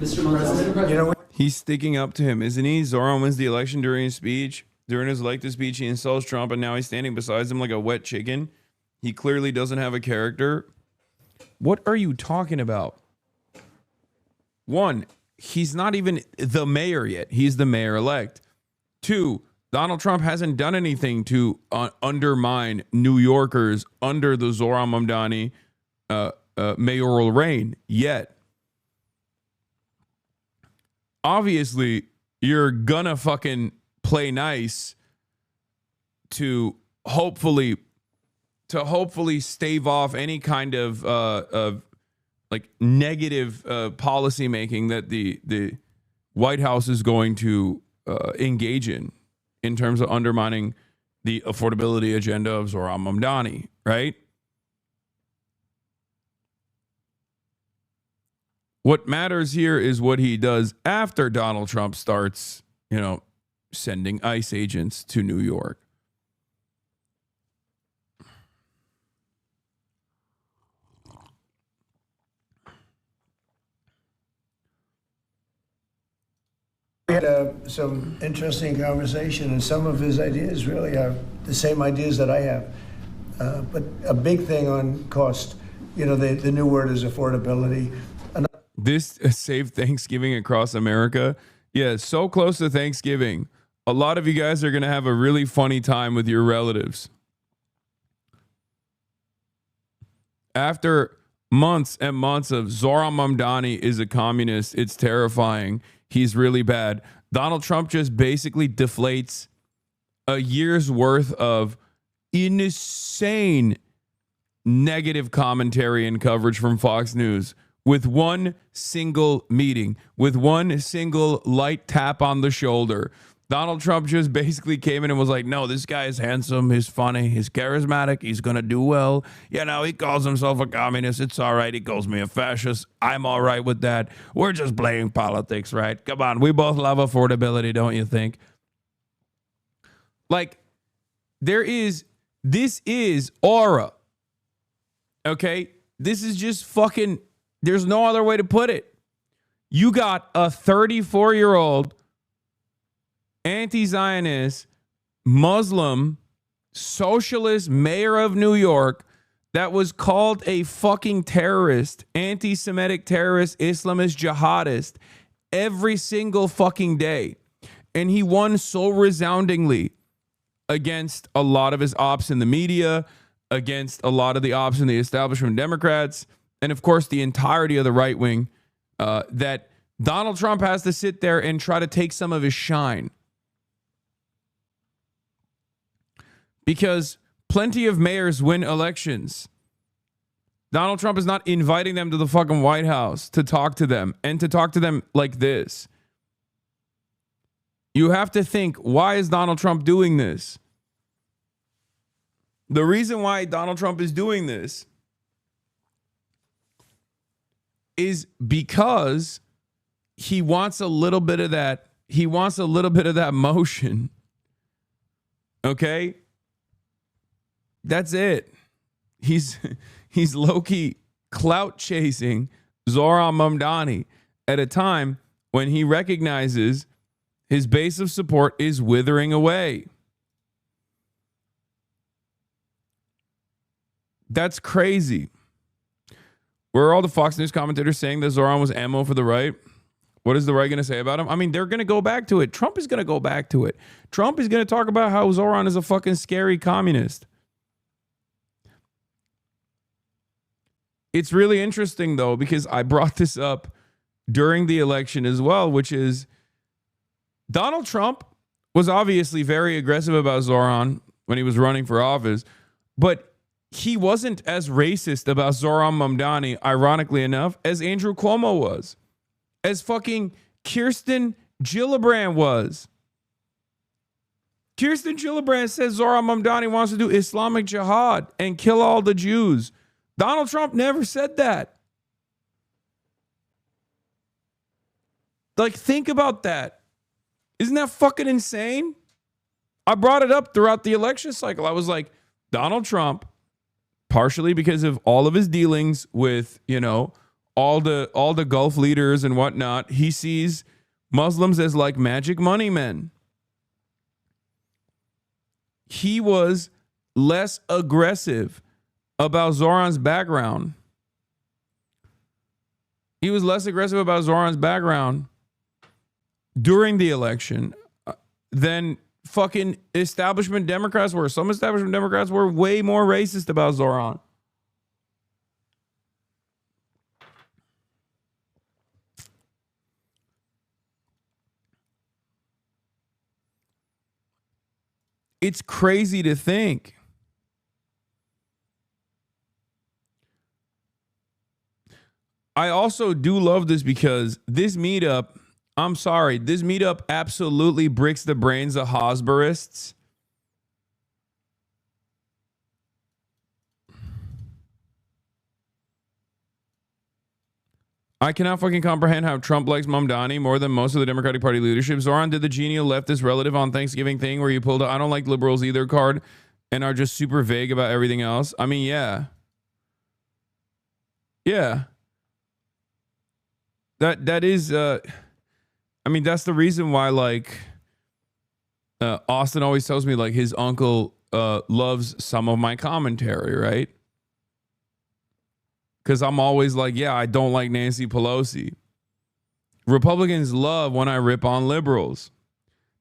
Mr. President,
He's sticking up to him, isn't he? Zoran wins the election during his speech. During his elected speech, he insults Trump, and now he's standing beside him like a wet chicken. He clearly doesn't have a character. What are you talking about? One, he's not even the mayor yet. He's the mayor-elect. Two, Donald Trump hasn't done anything to undermine New Yorkers under the Zohran Mamdani mayoral reign yet. Obviously, you're gonna fucking play nice to hopefully stave off any kind of like negative policy making that the White House is going to engage in terms of undermining the affordability agenda of Zohran Mamdani, right? What matters here is what he does after Donald Trump starts, sending ICE agents to New York.
We had some interesting conversation, and some of his ideas really are the same ideas that I have. But a big thing on cost, the new word is affordability.
This saved Thanksgiving across America. Yeah, so close to Thanksgiving. A lot of you guys are going to have a really funny time with your relatives. After months and months of Zohran Mamdani is a communist, it's terrifying. He's really bad. Donald Trump just basically deflates a year's worth of insane negative commentary and coverage from Fox News with one single meeting, with one single light tap on the shoulder. Donald Trump just basically came in and was like, no, this guy is handsome, he's funny, he's charismatic, he's going to do well. He calls himself a communist. It's all right. He calls me a fascist. I'm all right with that. We're just playing politics, right? Come on. We both love affordability, don't you think? Like, there is This is aura. Okay? This is just fucking, there's no other way to put it. You got a 34-year-old anti-Zionist, Muslim, socialist mayor of New York that was called a fucking terrorist, anti-Semitic terrorist, Islamist jihadist every single fucking day. And he won so resoundingly against a lot of his ops in the media, against a lot of the ops in the establishment Democrats, and of course the entirety of the right wing, that Donald Trump has to sit there and try to take some of his shine. Because plenty of mayors win elections. Donald Trump is not inviting them to the fucking White House to talk to them, and to talk to them like this. You have to think, why is Donald Trump doing this? The reason why Donald Trump is doing this is because he wants a little bit of that. He wants a little bit of that motion. Okay? That's it. He's low-key clout chasing Zohran Mamdani at a time when he recognizes his base of support is withering away. That's crazy. Where are all the Fox News commentators saying that Zohran was ammo for the right? What is the right going to say about him? I mean, they're going to go back to it. Trump is going to go back to it. Trump is going to talk about how Zohran is a fucking scary communist. It's really interesting, though, because I brought this up during the election as well, which is Donald Trump was obviously very aggressive about Zohran when he was running for office, but he wasn't as racist about Zohran Mamdani, ironically enough, as Andrew Cuomo was, as fucking Kirsten Gillibrand was. Kirsten Gillibrand says Zohran Mamdani wants to do Islamic jihad and kill all the Jews. Donald Trump never said that. Like, think about that. Isn't that fucking insane? I brought it up throughout the election cycle. I was like, Donald Trump, partially because of all of his dealings with, you know, all the Gulf leaders and whatnot, he sees Muslims as like magic money men. He was less aggressive about Zohran's background. He was less aggressive about Zohran's background during the election than fucking establishment Democrats were. Some establishment Democrats were way more racist about Zohran. It's crazy to think. I also do love this because this meetup, I'm sorry, this meetup absolutely bricks the brains of Hosberists. I cannot fucking comprehend how Trump likes Mamdani more than most of the Democratic Party leadership. Zohran did the genial leftist relative on Thanksgiving thing where you pulled a I don't like liberals either card and are just super vague about everything else. I mean, yeah. Yeah. That is, I mean, that's the reason why, like, Austin always tells me, like, his uncle loves some of my commentary, right? Because I'm always like, yeah, I don't like Nancy Pelosi. Republicans love when I rip on liberals.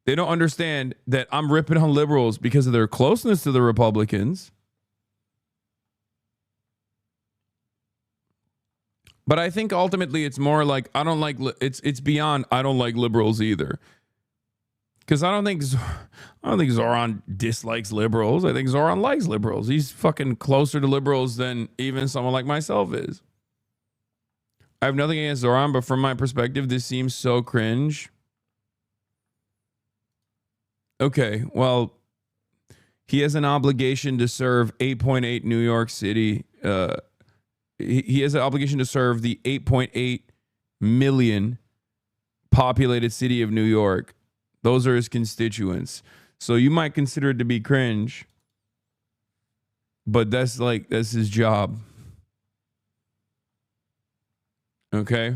They don't understand that I'm ripping on liberals because of their closeness to the Republicans. But I think ultimately it's more like I don't like it's beyond I don't like liberals either. Because I don't think Zohran dislikes liberals. I think Zohran likes liberals. He's fucking closer to liberals than even someone like myself is. I have nothing against Zohran, but from my perspective, this seems so cringe. Okay, well, he has an obligation to serve 8.8 New York City. He has an obligation to serve the 8.8 million populated city of New York. Those are his constituents. So you might consider it to be cringe. but that's his job. Okay.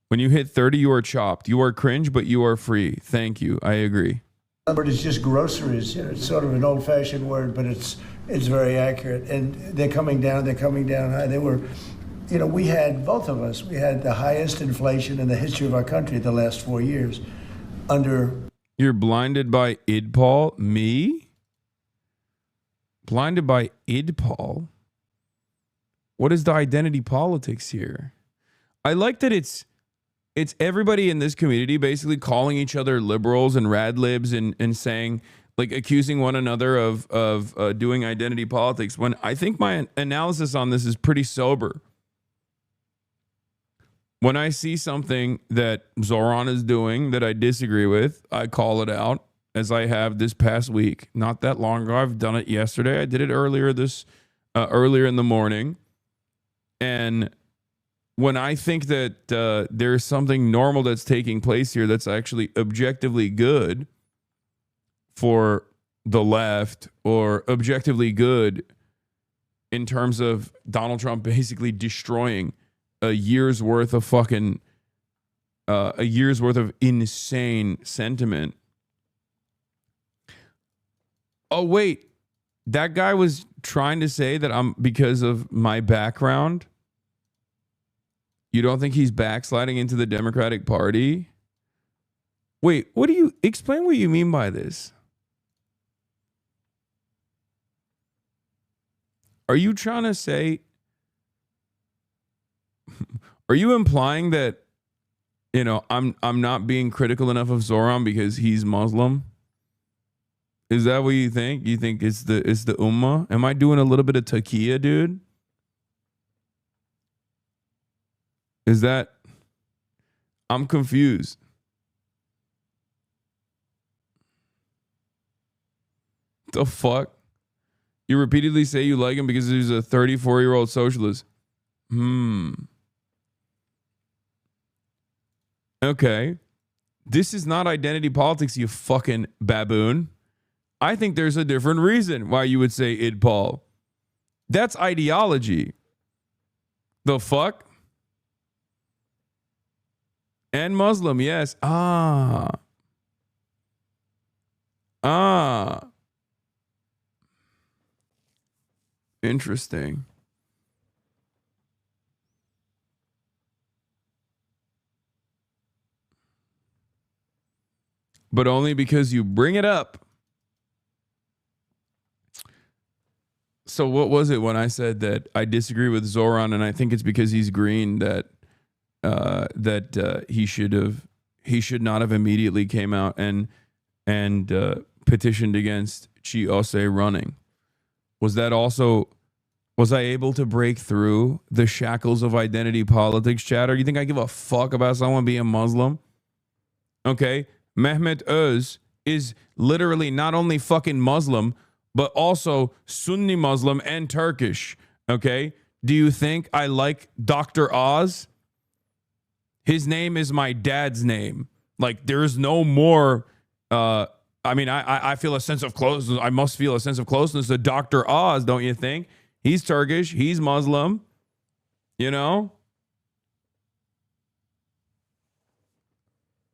When you hit 30, you are chopped. You are cringe, but you are free. Thank you. I agree.
But it's just groceries. You know, it's sort of an old-fashioned word, but it's very accurate. And they're coming down high. They were, you know, we had, both of us, we had the highest inflation in the history of our country the last 4 years under...
You're blinded by IDPOL? Me? Blinded by IDPOL? What is the identity politics here? I like that it's everybody in this community basically calling each other liberals and rad libs and saying, like, accusing one another of doing identity politics, when I think my analysis on this is pretty sober. When I see something that Zohran is doing that I disagree with, I call it out, as I have this past week. Not that long ago. I've done it yesterday. I did it earlier in the morning. And when I think that there's something normal that's taking place here that's actually objectively good for the left, or objectively good in terms of Donald Trump basically destroying a year's worth of insane sentiment. Oh, wait, that guy was trying to say that because of my background, you don't think he's backsliding into the Democratic Party? Wait, explain what you mean by this? Are you trying to say, are you implying that, you know, I'm not being critical enough of Zohran because he's Muslim? Is that what you think? You think it's the ummah? Am I doing a little bit of taqiyya, dude? Is that... I'm confused. The fuck? You repeatedly say you like him because he's a 34-year-old socialist. Okay. This is not identity politics, you fucking baboon. I think there's a different reason why you would say IDPOL. That's ideology. The fuck? And Muslim, yes. Interesting. But only because you bring it up. So what was it when I said that I disagree with Zohran, and I think it's because he's green that he should not have immediately came out and petitioned against Chi Ose running? Was I able to break through the shackles of identity politics, chatter? You think I give a fuck about someone being Muslim? Okay, Mehmet Öz is literally not only fucking Muslim, but also Sunni Muslim and Turkish. Okay, do you think I like Dr. Oz? His name is my dad's name. Like, there's no more... I mean, I feel a sense of closeness. I must feel a sense of closeness to Dr. Oz, don't you think? He's Turkish. He's Muslim. You know?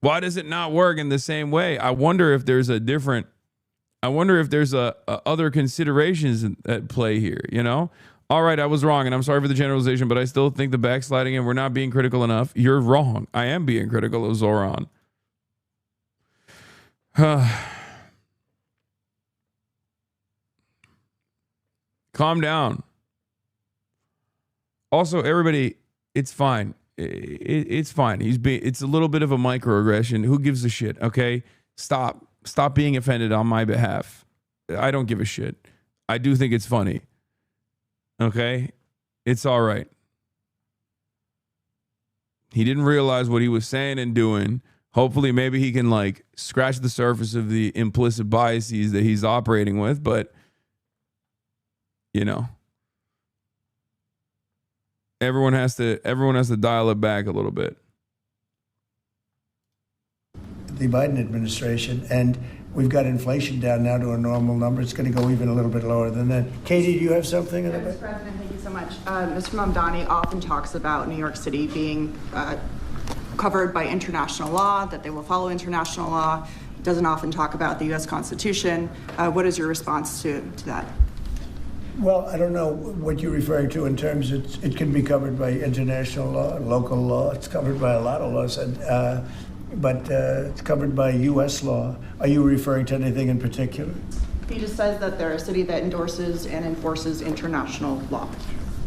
Why does it not work in the same way? I wonder if there's a different... I wonder if there's other considerations at play here, you know? All right, I was wrong, and I'm sorry for the generalization, but I still think the backsliding and we're not being critical enough. You're wrong. I am being critical of Zohran. Calm down. Also, everybody, it's fine. It's fine. It's a little bit of a microaggression. Who gives a shit? Okay, stop being offended on my behalf. I don't give a shit. I do think it's funny. Okay, it's all right. He didn't realize what he was saying and doing. Hopefully, maybe he can like scratch the surface of the implicit biases that he's operating with, but you know, everyone has to dial it back a little bit.
the Biden administration, and we've got inflation down now to a normal number. It's going to go even a little bit lower than that. Katie, do you have something in the back?
Mr. President, thank you so much. Mr. Mamdani often talks about New York City being covered by international law, that they will follow international law. Doesn't often talk about the U.S. Constitution. What is your response to that?
Well, I don't know what you're referring to in terms of it can be covered by international law, local law. It's covered by a lot of laws, but it's covered by U.S. law. Are you referring to anything in particular?
He just says that they're a city that endorses and enforces international law.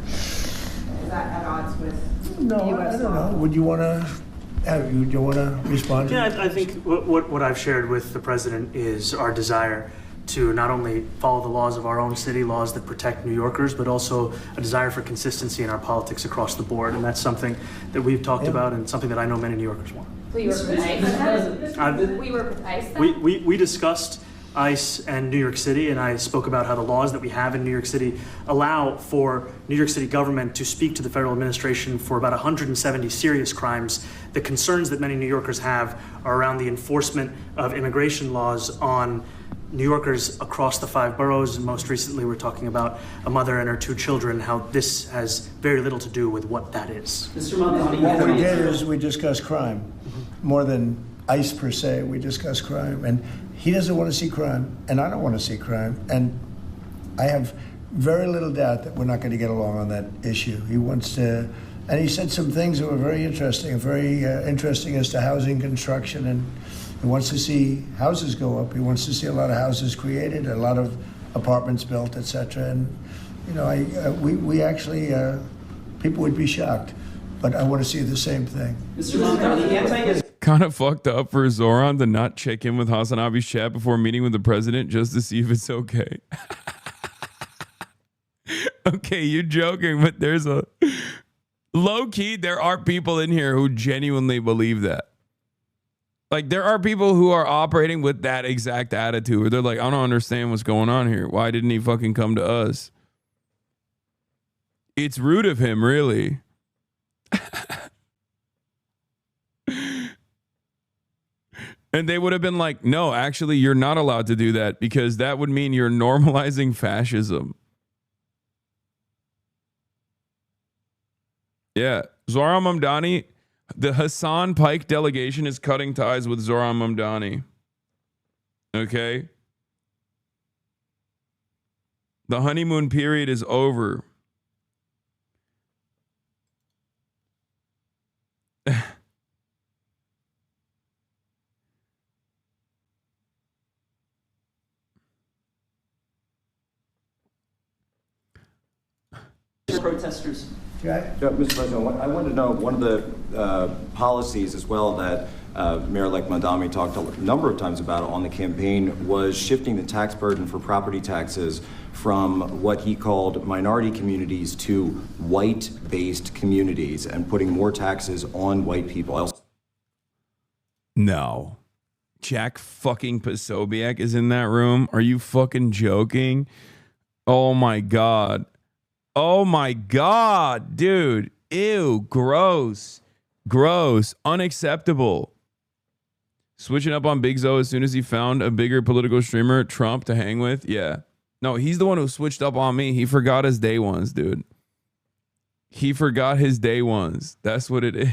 Is that at odds with U.S.
I don't
law?
know. Would you want to? Do you want to respond to that?
Yeah, I think what I've shared with the president is our desire to not only follow the laws of our own city, laws that protect New Yorkers, but also a desire for consistency in our politics across the board. And that's something that we've talked about and something that I know many New Yorkers want.
So you work with ICE? We work with ICE then?
We discussed ICE and New York City, and I spoke about how the laws that we have in New York City allow for New York City government to speak to the federal administration for about 170 serious crimes. The concerns that many New Yorkers have are around the enforcement of immigration laws on New Yorkers across the 5 boroughs, and most recently we're talking about a mother and her 2 children, how this has very little to do with what that is.
Mr. Mamdani,
What we did is we discussed crime. More than ICE per se, we discussed crime. And he doesn't want to see crime, and I don't want to see crime. And I have very little doubt that we're not going to get along on that issue. He wants to, and he said some things that were very interesting as to housing construction, and he wants to see houses go up. He wants to see a lot of houses created, a lot of apartments built, etc. And you know, we actually people would be shocked, but I want to see the same thing.
Mr. Mamdani,
Kind of fucked up for Zohran to not check in with HasanAbi's chat before meeting with the president just to see if it's okay. Okay, you're joking, but there's a low key. There are people in here who genuinely believe that. Like, there are people who are operating with that exact attitude where they're like, I don't understand what's going on here. Why didn't he fucking come to us? It's rude of him, really. And they would have been like, no, actually, you're not allowed to do that because that would mean you're normalizing fascism. Yeah. Zohran Mamdani, the Hasan Pike delegation is cutting ties with Zohran Mamdani. Okay? The honeymoon period is over.
protesters.
Jack?
Yeah, Mr. President, I wanted to know one of the policies as well that Mayor-elect Mamdani talked a number of times about on the campaign was shifting the tax burden for property taxes from what he called minority communities to white-based communities and putting more taxes on white people.
No. Jack fucking Posobiec is in that room. Are you fucking joking? Oh my God. Oh my God, dude. Ew, gross. Gross. Unacceptable. Switching up on Big Zo as soon as he found a bigger political streamer, Trump, to hang with. Yeah. No, he's the one who switched up on me. He forgot his day ones, dude. He forgot his day ones. That's what it is.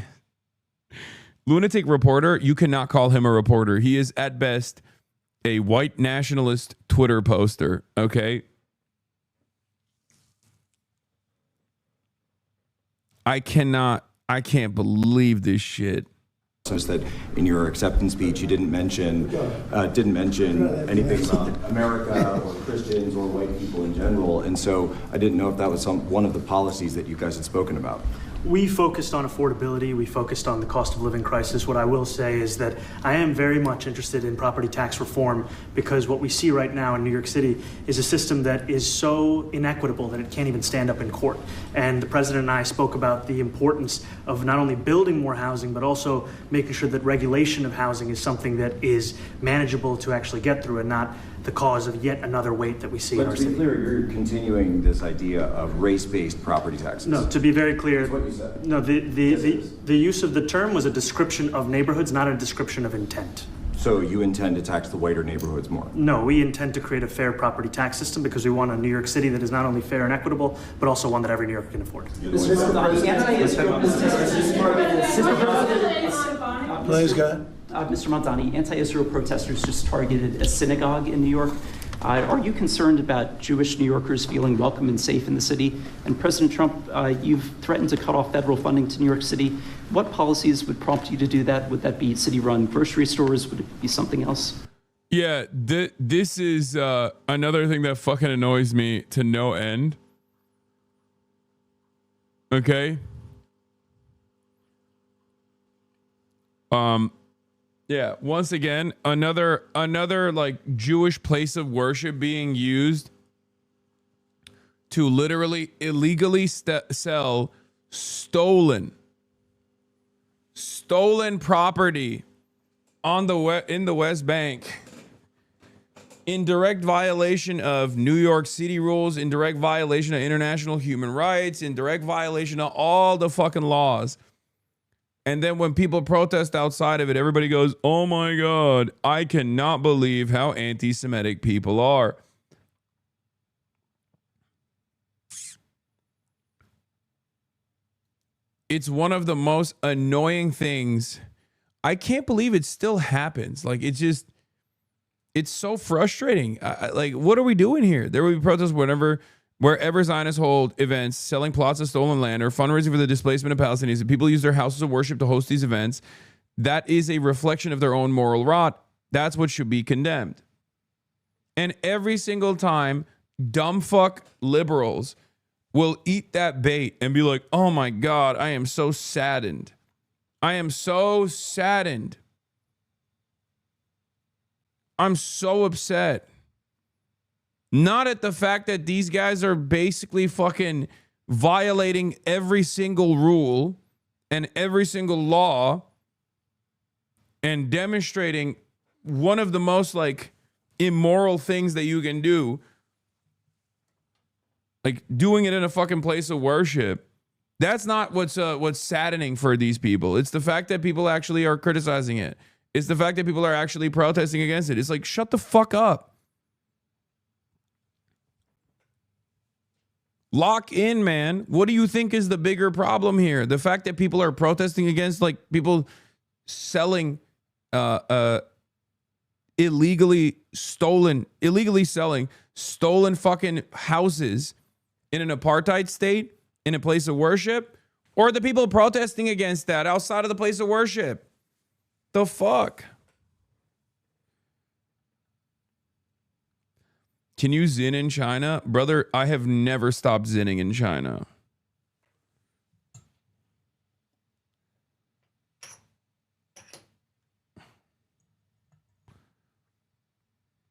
Lunatic reporter, you cannot call him a reporter. He is at best a white nationalist Twitter poster, okay? I can't believe this shit.
That in your acceptance speech you didn't mention anything about America or Christians or white people in general, and so I didn't know if that was one of the policies that you guys had spoken about.
We focused on affordability. We focused on the cost of living crisis. What I will say is that I am very much interested in property tax reform because what we see right now in New York City is a system that is so inequitable that it can't even stand up in court. And the president and I spoke about the importance of not only building more housing, but also making sure that regulation of housing is something that is manageable to actually get through and not the cause of yet another weight that we see in our city.
But to be clear, you're continuing this idea of race-based property taxes.
No, to be very clear,
that's what you said.
No, the use of the term was a description of neighborhoods, not a description of intent.
So you intend to tax the whiter neighborhoods more?
No, we intend to create a fair property tax system because we want a New York City that is not only fair and equitable, but also one that every New Yorker can afford.
Please
go ahead.
Mr. Mamdani, anti-Israel protesters just targeted a synagogue in New York. Are you concerned about Jewish New Yorkers feeling welcome and safe in the city? And President Trump, you've threatened to cut off federal funding to New York City. What policies would prompt you to do that? Would that be city-run grocery stores? Would it be something else?
Yeah, this is another thing that fucking annoys me to no end. Okay. Yeah, once again, another like Jewish place of worship being used to literally illegally sell stolen property on in the West Bank, in direct violation of New York City rules, in direct violation of international human rights, in direct violation of all the fucking laws. And then when people protest outside of it, everybody goes, oh my God, I cannot believe how anti-Semitic people are. It's one of the most annoying things. I can't believe it still happens. Like, it's so frustrating. Like, what are we doing here? There will be protests wherever Zionists hold events, selling plots of stolen land or fundraising for the displacement of Palestinians. If people use their houses of worship to host these events, that is a reflection of their own moral rot. That's what should be condemned. And every single time, dumb fuck liberals will eat that bait and be like, oh my God, I am so saddened. I am so saddened. I'm so upset. Not at the fact that these guys are basically fucking violating every single rule and every single law and demonstrating one of the most like immoral things that you can do, like doing it in a fucking place of worship. That's not what's saddening for these people. It's the fact that people actually are criticizing it. It's the fact that people are actually protesting against it. It's like, shut the fuck up. Lock in, man. What do you think is the bigger problem here? The fact that people are protesting against like people selling illegally selling stolen fucking houses in an apartheid state, in a place of worship, or the people protesting against that outside of the place of worship? The fuck? Can you zin in China? Brother, I have never stopped zinning in China.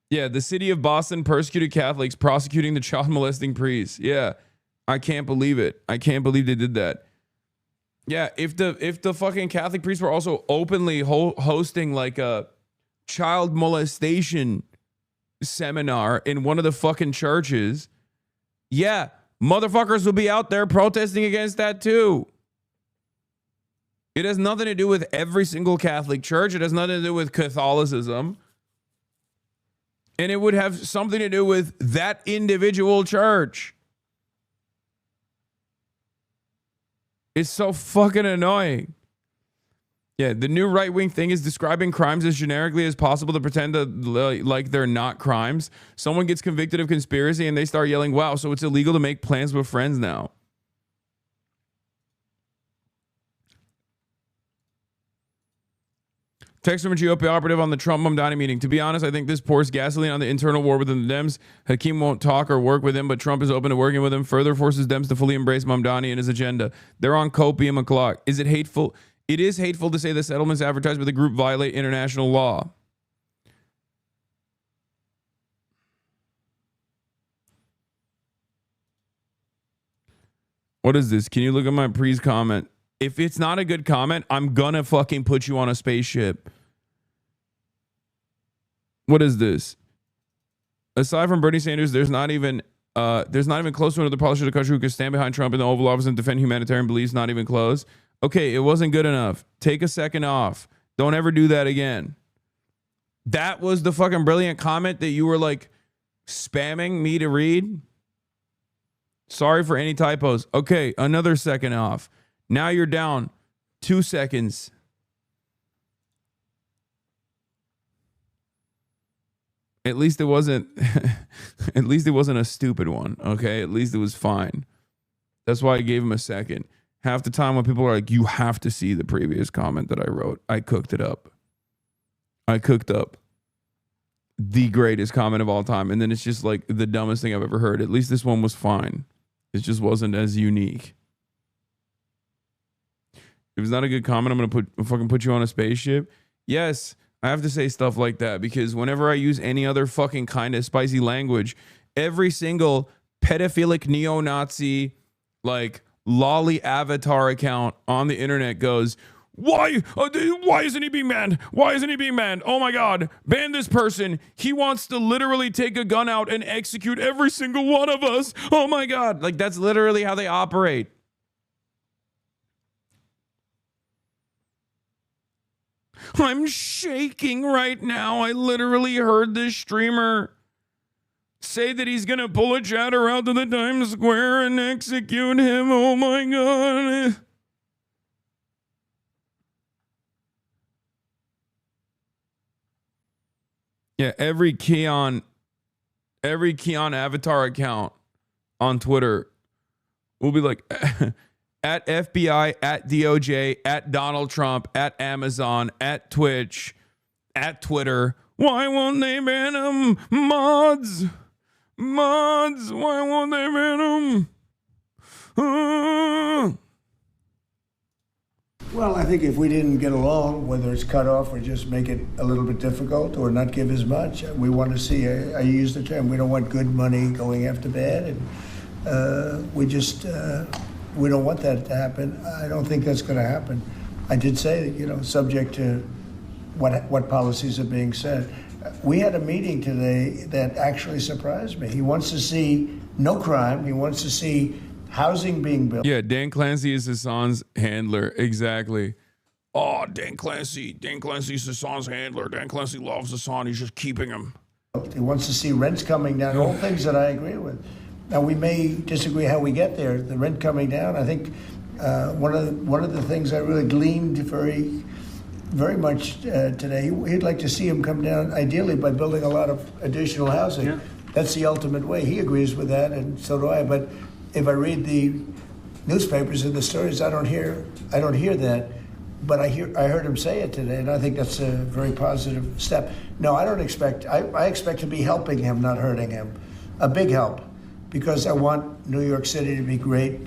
Yeah, the city of Boston persecuted Catholics, prosecuting the child molesting priest. Yeah, I can't believe it. I can't believe they did that. Yeah, if the fucking Catholic priests were also openly hosting like a child molestation seminar in one of the fucking churches, yeah, motherfuckers will be out there protesting against that too. It has nothing to do with every single Catholic church. It has nothing to do with Catholicism. And it would have something to do with that individual church. It's so fucking annoying. Yeah, the new right-wing thing is describing crimes as generically as possible to pretend that, like they're not crimes. Someone gets convicted of conspiracy and they start yelling, wow, so it's illegal to make plans with friends now. Text from a GOP operative on the Trump Mamdani meeting. To be honest, I think this pours gasoline on the internal war within the Dems. Hakeem won't talk or work with him, but Trump is open to working with him. Further forces Dems to fully embrace Mamdani and his agenda. They're on copium o'clock. Is it hateful? It is hateful to say the settlements advertised by the group violate international law. What is this? Can you look at my pre's comment? If it's not a good comment, I'm gonna fucking put you on a spaceship. What is this? Aside from Bernie Sanders, there's not even close to another politician in the country who could stand behind Trump in the Oval Office and defend humanitarian beliefs. Not even close. Okay, it wasn't good enough. Take a second off. Don't ever do that again. That was the fucking brilliant comment that you were like spamming me to read. Sorry for any typos. Okay, another second off. Now you're down 2 seconds. At least it wasn't at least it wasn't a stupid one. Okay, at least it was fine. That's why I gave him a second. Half the time when people are like, you have to see the previous comment that I wrote, I cooked it up. I cooked up the greatest comment of all time. And then it's just like the dumbest thing I've ever heard. At least this one was fine. It just wasn't as unique. If it's not a good comment, I'm going to fucking put you on a spaceship. Yes, I have to say stuff like that because whenever I use any other fucking kind of spicy language, every single pedophilic neo-Nazi, like lolly avatar account on the internet goes, why isn't he being banned? Why isn't he being banned? Oh my God, ban this person. He wants to literally take a gun out and execute every single one of us. Oh my God. Like that's literally how they operate. I'm shaking right now. I literally heard this streamer say that he's going to pull a chatter out to the Times Square and execute him. Oh my God. Yeah, every Keon avatar account on Twitter will be like at FBI, at DOJ, at Donald Trump, at Amazon, at Twitch, at Twitter. Why won't they ban them? Mods, why won't they ban them?
Well, I think if we didn't get along, whether it's cut off or just make it a little bit difficult or not give as much, we want to see, I use the term, we don't want good money going after bad, and we don't want that to happen. I don't think that's going to happen. I did say, subject to what policies are being set. We had a meeting today that actually surprised me. He wants to see no crime. He wants to see housing being built.
Yeah, Dan Clancy is Hasan's handler. Exactly. Oh, Dan Clancy's Hasan's handler. Dan Clancy loves Hasan. He's just keeping him.
He wants to see rents coming down, all things that I agree with. Now, we may disagree how we get there. The rent coming down, I think one of the things I really gleaned very much today, he'd like to see him come down, ideally, by building a lot of additional housing. Yeah. That's the ultimate way. He agrees with that, and so do I. But if I read the newspapers and the stories, I don't hear that. But I heard him say it today, and I think that's a very positive step. No, I don't expect. I expect to be helping him, not hurting him. A big help, because I want New York City to be great.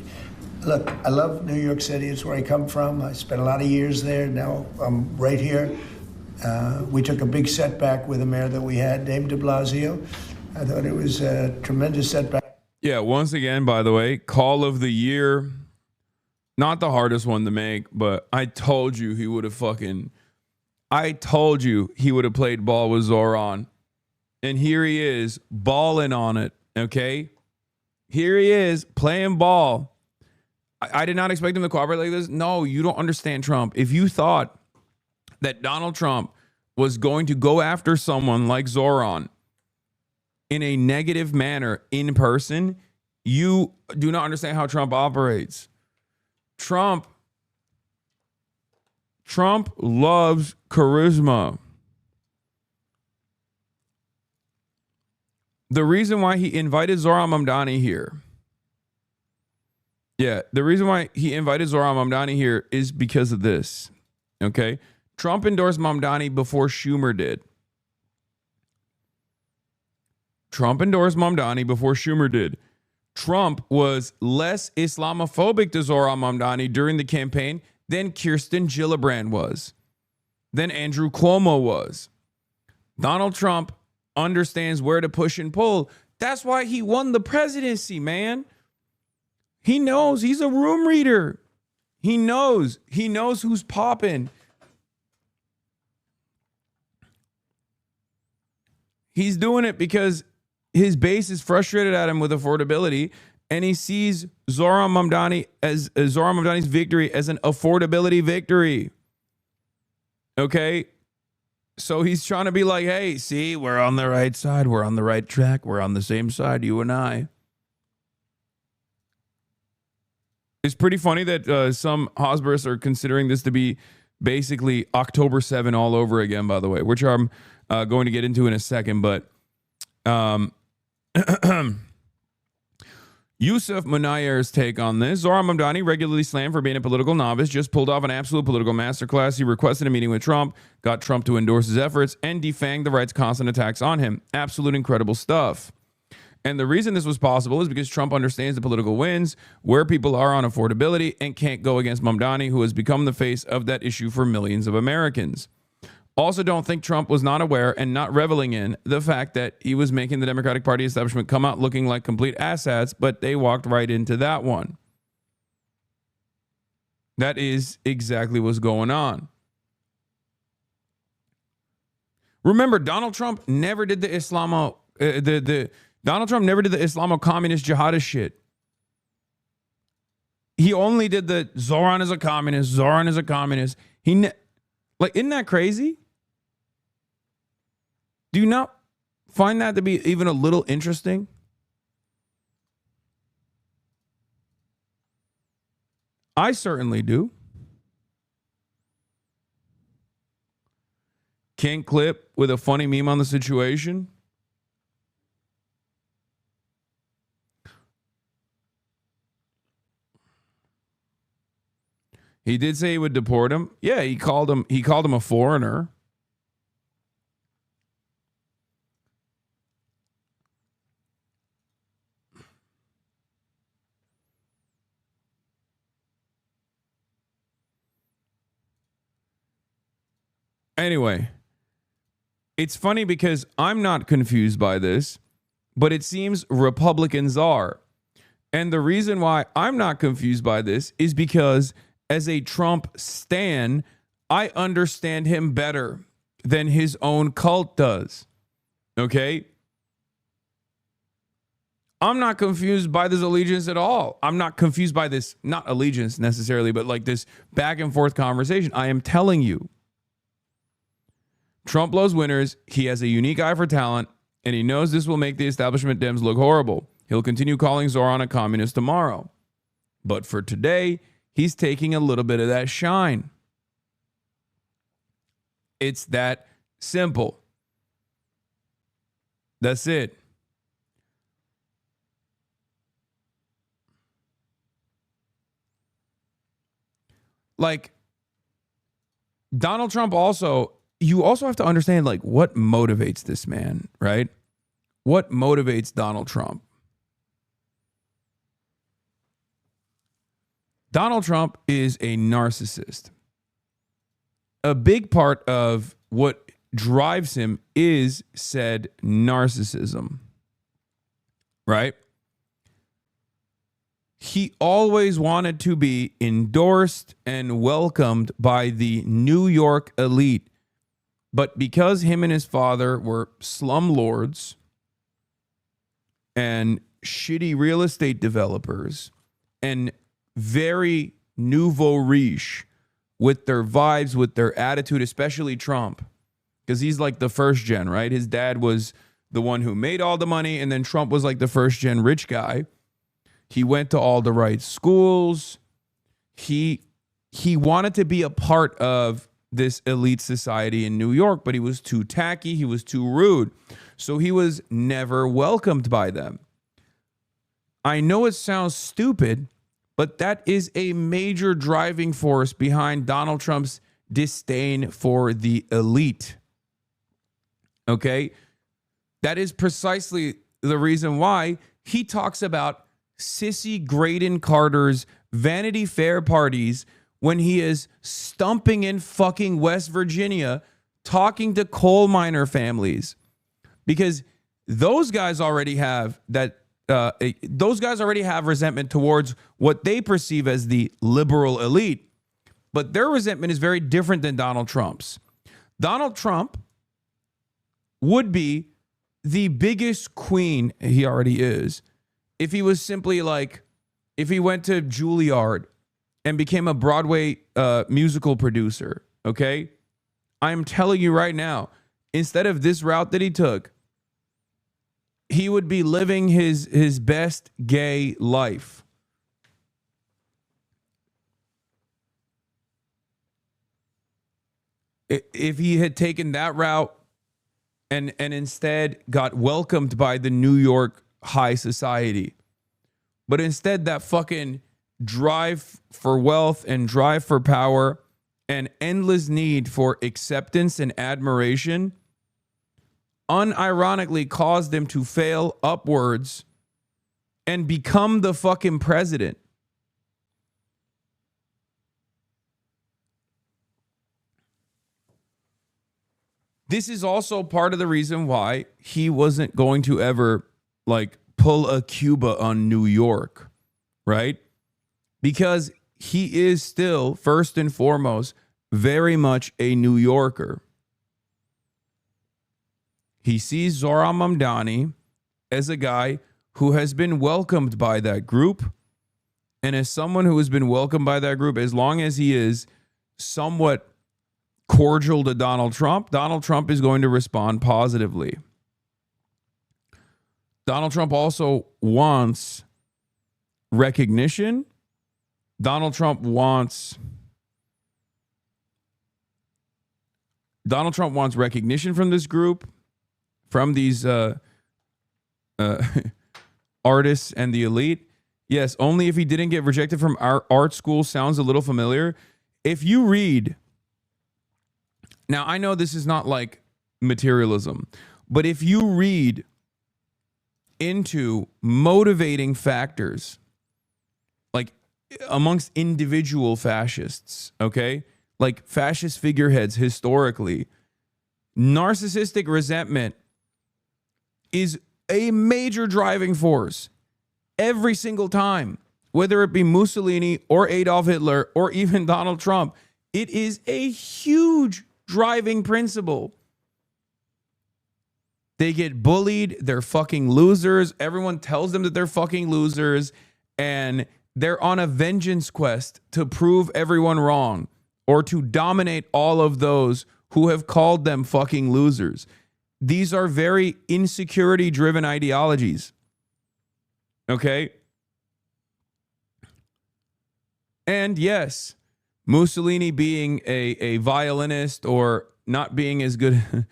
Look, I love New York City. It's where I come from. I spent a lot of years there. Now I'm right here. We took a big setback with the mayor that we had, Dave de Blasio. I thought it was a tremendous setback.
Yeah, once again, by the way, call of the year. Not the hardest one to make, but I told you he would have played ball with Zohran. And here he is, balling on it, okay? Here he is, playing ball. I did not expect him to cooperate like this. No, you don't understand Trump. If you thought that Donald Trump was going to go after someone like Zohran in a negative manner in person, you do not understand how Trump operates. Trump loves charisma. The reason why he invited Zohran Mamdani here. Yeah, the reason why he invited Zohran Mamdani here is because of this. Okay? Trump endorsed Mamdani before Schumer did. Trump was less Islamophobic to Zohran Mamdani during the campaign than Kirsten Gillibrand was, than Andrew Cuomo was. Donald Trump understands where to push and pull. That's why he won the presidency, man. He knows. He's a room reader. He knows who's popping. He's doing it because his base is frustrated at him with affordability, and he sees Zohran Mamdani's victory as an affordability victory. Okay? So he's trying to be like, hey, see, we're on the right side. We're on the right track. We're on the same side, you and I. It's pretty funny that some Hosburists are considering this to be basically October 7 all over again, by the way, which I'm going to get into in a second. But Yusuf Munayer's take on this. Zohran Mamdani, regularly slammed for being a political novice, just pulled off an absolute political masterclass. He requested a meeting with Trump, got Trump to endorse his efforts, and defanged the right's constant attacks on him. Absolute incredible stuff. And the reason this was possible is because Trump understands the political winds, where people are on affordability, and can't go against Mamdani, who has become the face of that issue for millions of Americans. Also, don't think Trump was not aware and not reveling in the fact that he was making the Democratic Party establishment come out looking like complete asshats, but they walked right into that one. That is exactly what's going on. Remember, Donald Trump never did the Donald Trump never did the Islamo-communist jihadist shit. He only did the Zohran is a communist, Zohran is a communist. Like, isn't that crazy? Do you not find that to be even a little interesting? I certainly do. King clip with a funny meme on the situation. He did say he would deport him. Yeah, he called him a foreigner. Anyway, it's funny because I'm not confused by this, but it seems Republicans are. And the reason why I'm not confused by this is because as a Trump stan, I understand him better than his own cult does. Okay? I'm not confused by this allegiance at all. I'm not confused by this, not allegiance necessarily, but like this back and forth conversation. I am telling you, Trump loves winners. He has a unique eye for talent, and he knows this will make the establishment Dems look horrible. He'll continue calling Zohran a communist tomorrow. But for today, he's taking a little bit of that shine. It's that simple. That's it. Like, Donald Trump also, you also have to understand, like, what motivates this man, right? What motivates Donald Trump? Donald Trump is a narcissist. A big part of what drives him is said narcissism, right? He always wanted to be endorsed and welcomed by the New York elite. But because him and his father were slumlords and shitty real estate developers and very nouveau riche with their vibes, with their attitude, especially Trump, because he's like the first gen, right? His dad was the one who made all the money, and then Trump was like the first gen rich guy. He went to all the right schools. He wanted to be a part of this elite society in New York, but he was too tacky. He was too rude. So he was never welcomed by them. I know it sounds stupid, but that is a major driving force behind Donald Trump's disdain for the elite. Okay? That is precisely the reason why he talks about Sissy Graydon Carter's Vanity Fair parties when he is stumping in fucking West Virginia talking to coal miner families. Because those guys already have that resentment towards what they perceive as the liberal elite. But their resentment is very different than Donald Trump's. Donald Trump would be the biggest queen, he already is, if he was simply like, if he went to Juilliard and became a Broadway musical producer, okay? I'm telling you right now, instead of this route that he took, he would be living his best gay life. If he had taken that route and instead got welcomed by the New York high society, but instead that fucking drive for wealth and drive for power and endless need for acceptance and admiration unironically caused him to fail upwards and become the fucking president. This is also part of the reason why he wasn't going to ever like pull a Cuba on New York, right? Because he is still, first and foremost, very much a New Yorker. He sees Zohran Mamdani as a guy who has been welcomed by that group. And as someone who has been welcomed by that group, as long as he is somewhat cordial to Donald Trump is going to respond positively. Donald Trump also wants recognition. Donald Trump wants recognition from this group, from these artists and the elite. Yes, only if he didn't get rejected from our art school sounds a little familiar. If you read, now I know this is not like materialism, but if you read into motivating factors, like amongst individual fascists, okay? Like fascist figureheads historically, narcissistic resentment is a major driving force every single time, whether it be Mussolini or Adolf Hitler or even Donald Trump. It is a huge driving principle. They get bullied, they're fucking losers. Everyone tells them that they're fucking losers, and they're on a vengeance quest to prove everyone wrong or to dominate all of those who have called them fucking losers. These are very insecurity-driven ideologies. Okay? And yes, Mussolini being a violinist or not being as good,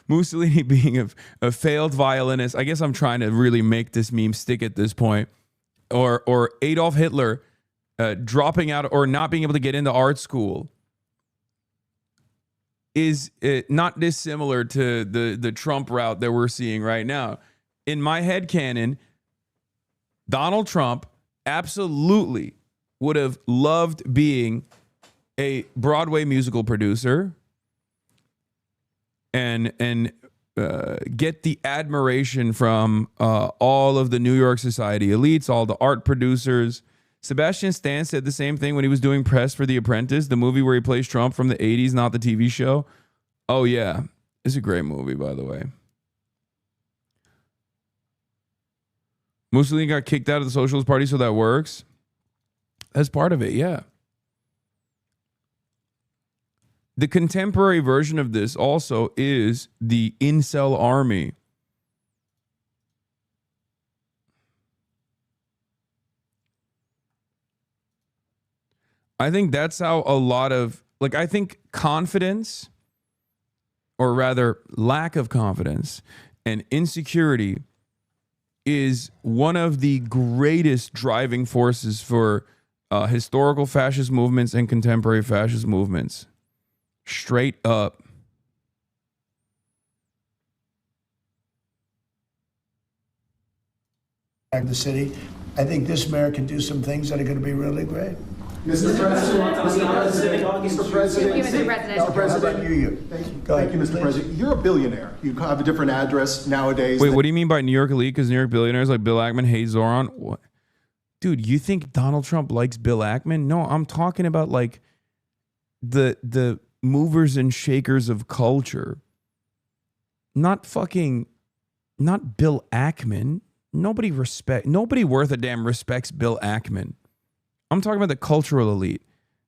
Mussolini being a failed violinist, I guess I'm trying to really make this meme stick at this point, or Adolf Hitler dropping out or not being able to get into art school is not dissimilar to the Trump route that we're seeing right now. In my headcanon, Donald Trump absolutely would have loved being a Broadway musical producer and get the admiration from all of the New York society elites, all the art producers. Sebastian Stan said the same thing when he was doing press for The Apprentice, the movie where he plays Trump from the 80s, not the TV show. Oh, yeah. It's a great movie, by the way. Mussolini got kicked out of the Socialist Party, so that works. That's part of it, yeah. The contemporary version of this also is the incel army. I think that's how a lot of, like, I think confidence, or rather lack of confidence and insecurity, is one of the greatest driving forces for historical fascist movements and contemporary fascist movements. Straight up.
The city. I think this mayor can do some things that are going to be really great.
Mr. President, Mr. President,
Mr. President, you.
Thank you, Mr. President. You're a billionaire. You have a different address nowadays.
Wait, what do you mean by New York elite? Because New York billionaires like Bill Ackman hate Zohran? What? Dude, you think Donald Trump likes Bill Ackman? No, I'm talking about like the movers and shakers of culture. Not Bill Ackman. Nobody worth a damn respects Bill Ackman. I'm talking about the cultural elite.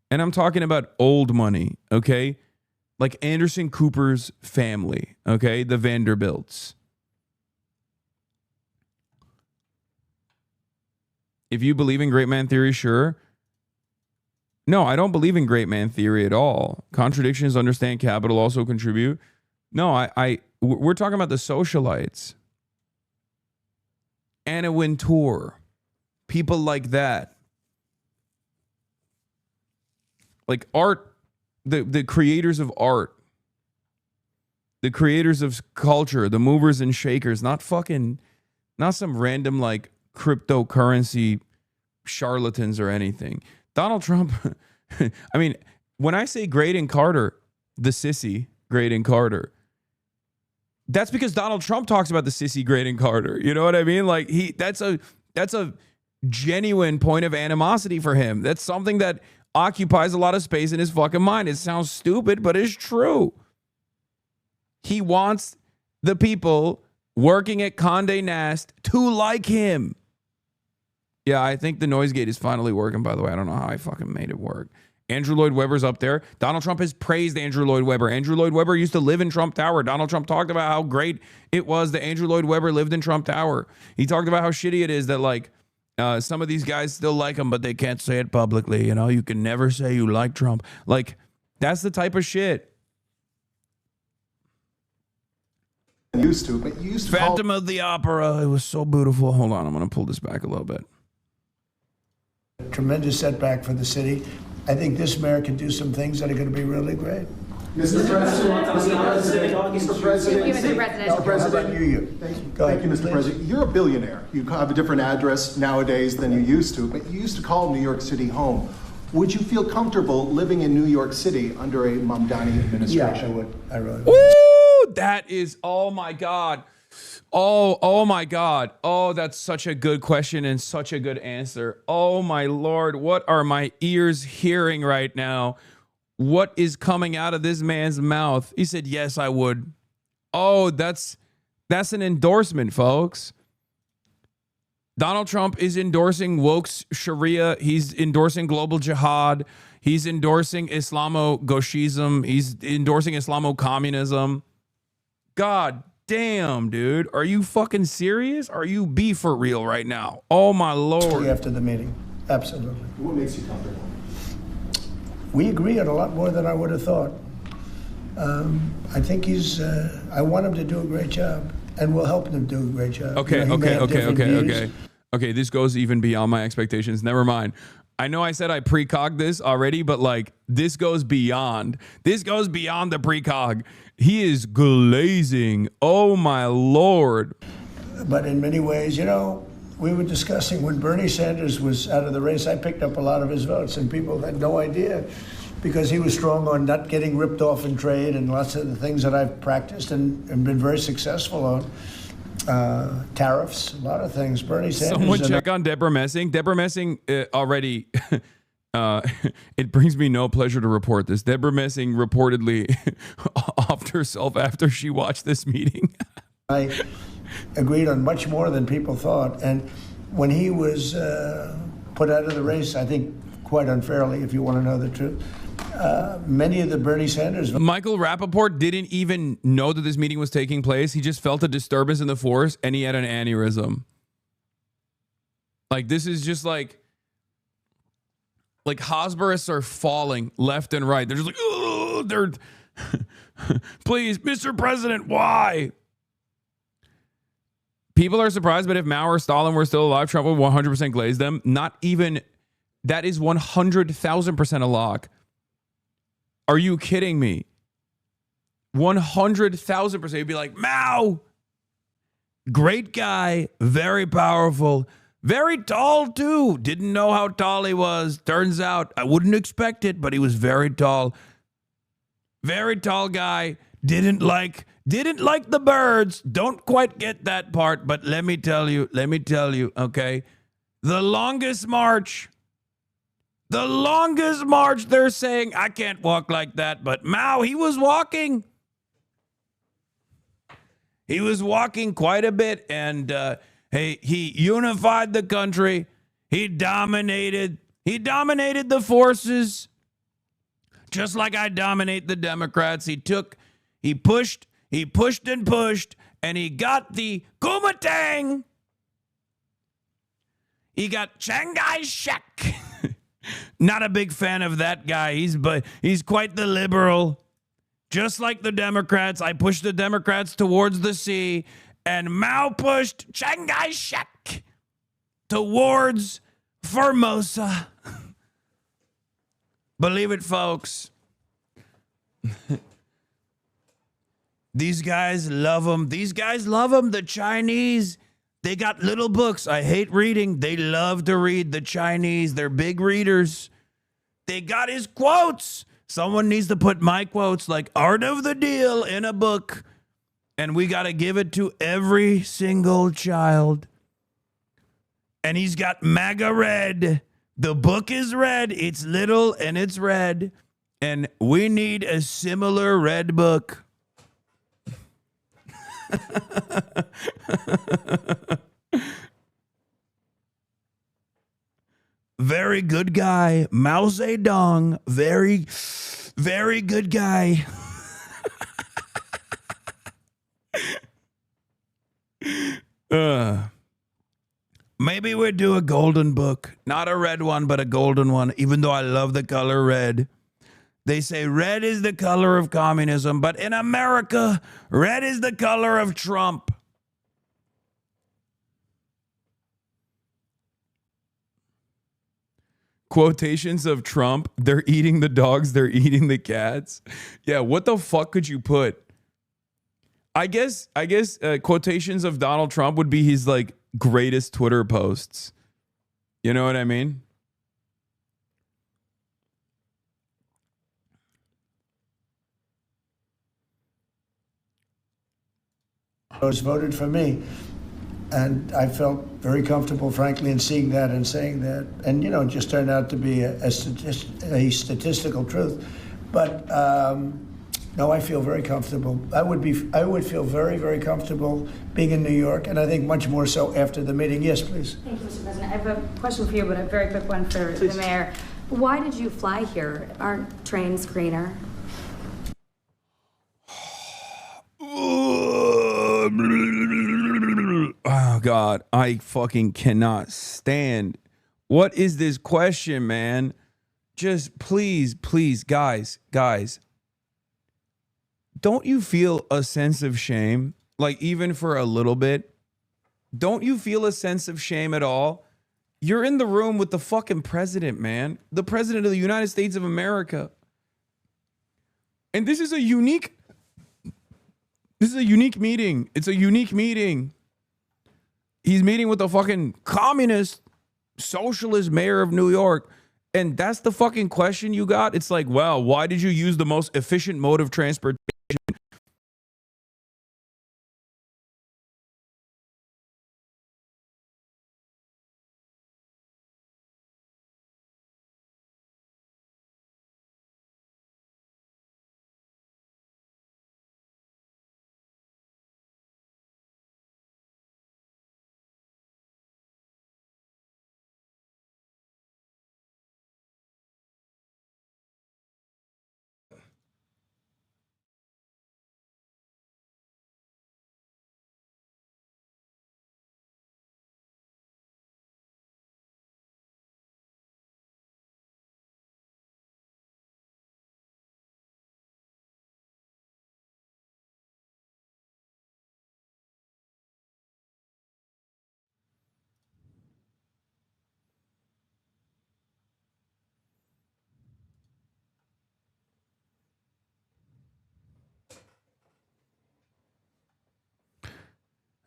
And I'm talking about old money, okay? like Anderson Cooper's family, okay? The Vanderbilts. If you believe in great man theory, sure. No, I don't believe in great man theory at all. Contradictions understand capital also contribute. No, we're talking about the socialites. Anna Wintour. People like that. Like art, the creators of art. The creators of culture, the movers and shakers, not some random like cryptocurrency charlatans or anything. Donald Trump, I mean, when I say Graydon Carter, the sissy Graydon Carter, that's because Donald Trump talks about the sissy Graydon Carter. You know what I mean? Like that's a genuine point of animosity for him. That's something that occupies a lot of space in his fucking mind. It sounds stupid, but it's true. He wants the people working at Condé Nast to like him. Yeah, I think the noise gate is finally working, by the way. I don't know how I fucking made it work. Andrew Lloyd Webber's up there. Donald Trump has praised Andrew Lloyd Webber. Andrew Lloyd Webber used to live in Trump Tower. Donald Trump talked about how great it was that Andrew Lloyd Webber lived in Trump Tower. He talked about how shitty it is that, like, some of these guys still like him, but they can't say it publicly. You know, you can never say you like Trump. Like, that's the type of shit.
Used to, but you used to
Phantom of the Opera. It was so beautiful. Hold on, I'm going to pull this back a little bit.
Tremendous setback for the city. I think this mayor can do some things that are going to be really great.
Mr. President, Mr. President,
How about you?
Thank you, Mr. President. You're a billionaire. You have a different address nowadays than you used to, but you used to call New York City home. Would you feel comfortable living in New York City under a Mamdani administration?
Yeah, I would. I really would.
Woo! That is, oh my God. Oh my God. Oh, that's such a good question and such a good answer. Oh my Lord, what are my ears hearing right now? What is coming out of this man's mouth? He said, yes, I would. Oh, that's an endorsement, folks. Donald Trump is endorsing woke Sharia. He's endorsing global jihad. He's endorsing Islamo-Gauchism. He's endorsing Islamo-communism. God damn, dude. Are you fucking serious? Are you be for real right now? Oh, my Lord.
After the meeting. Absolutely.
What makes you comfortable?
We agree on a lot more than I would have thought. I think I want him to do a great job, and we'll help him do a great job.
Okay, Okay, this goes even beyond my expectations. Never mind. I know I said I precog this already, but like this goes beyond. This goes beyond the precog. He is glazing. Oh my Lord.
But in many ways, you know, we were discussing when Bernie Sanders was out of the race, I picked up a lot of his votes, and people had no idea because he was strong on not getting ripped off in trade and lots of the things that I've practiced and been very successful on. Tariffs, a lot of things. Bernie Sanders.
Someone check on Deborah Messing. Deborah Messing already, it brings me no pleasure to report this. Deborah Messing reportedly offed herself after she watched this meeting.
I agreed on much more than people thought. And when he was put out of the race, I think quite unfairly, if you want to know the truth, many of the Bernie Sanders...
Michael Rappaport didn't even know that this meeting was taking place. He just felt a disturbance in the force and he had an aneurysm. Like, this is just like Hosburists are falling left and right. They're just like, oh, they're... Please, Mr. President, why? People are surprised, but if Mao or Stalin were still alive, Trump would 100% glaze them. Not even... That is 100,000% a lock. Are you kidding me? 100,000%. You'd be like, Mao, great guy, very powerful, very tall too. Didn't know how tall he was. Turns out I wouldn't expect it, but he was very tall. Very tall guy. Didn't like the birds. Don't quite get that part, but let me tell you, okay? The longest march, they're saying, I can't walk like that, but Mao, he was walking. He was walking quite a bit, and hey, he unified the country. He dominated the forces. Just like I dominate the Democrats, he pushed, and pushed, and he got the Kuomintang. He got Chiang Kai-shek. Not a big fan of that guy. He's quite the liberal. Just like the Democrats, I pushed the Democrats towards the sea, and Mao pushed Chiang Kai-shek towards Formosa. Believe it, folks. These guys love them. These guys love them. The Chinese, they got little books. I hate reading. They love to read. The Chinese, they're big readers. They got his quotes. Someone needs to put my quotes like Art of the Deal in a book. And we got to give it to every single child. And he's got MAGA red. The book is red. It's little and it's red. And we need a similar red book. Very good guy. Mao Zedong. Very, very good guy. Maybe we'd do a golden book. Not a red one, but a golden one, even though I love the color red. They say red is the color of communism, but in America, red is the color of Trump. Quotations of Trump, they're eating the dogs, they're eating the cats. Yeah, what the fuck could you put? I guess quotations of Donald Trump would be his like greatest Twitter posts. You know what I mean?
Those voted for me. And I felt very comfortable, frankly, in seeing that and saying that. And, you know, it just turned out to be a statistical truth. But, no, I feel very comfortable. I would feel very, very comfortable being in New York, and I think much more so after the meeting. Yes, please.
Thank you, Mr. President. I have a question for you, but a very quick one for the mayor. Why did you fly here? Aren't trains greener?
Oh, God, I fucking cannot stand. What is this question, man? Just please, guys, don't you feel a sense of shame? Like, even for a little bit? Don't you feel a sense of shame at all? You're in the room with the fucking president, man. The president of the United States of America. And this is a unique meeting. It's a unique meeting. He's meeting with the fucking communist, socialist mayor of New York. And that's the fucking question you got? It's like, wow, why did you use the most efficient mode of transportation?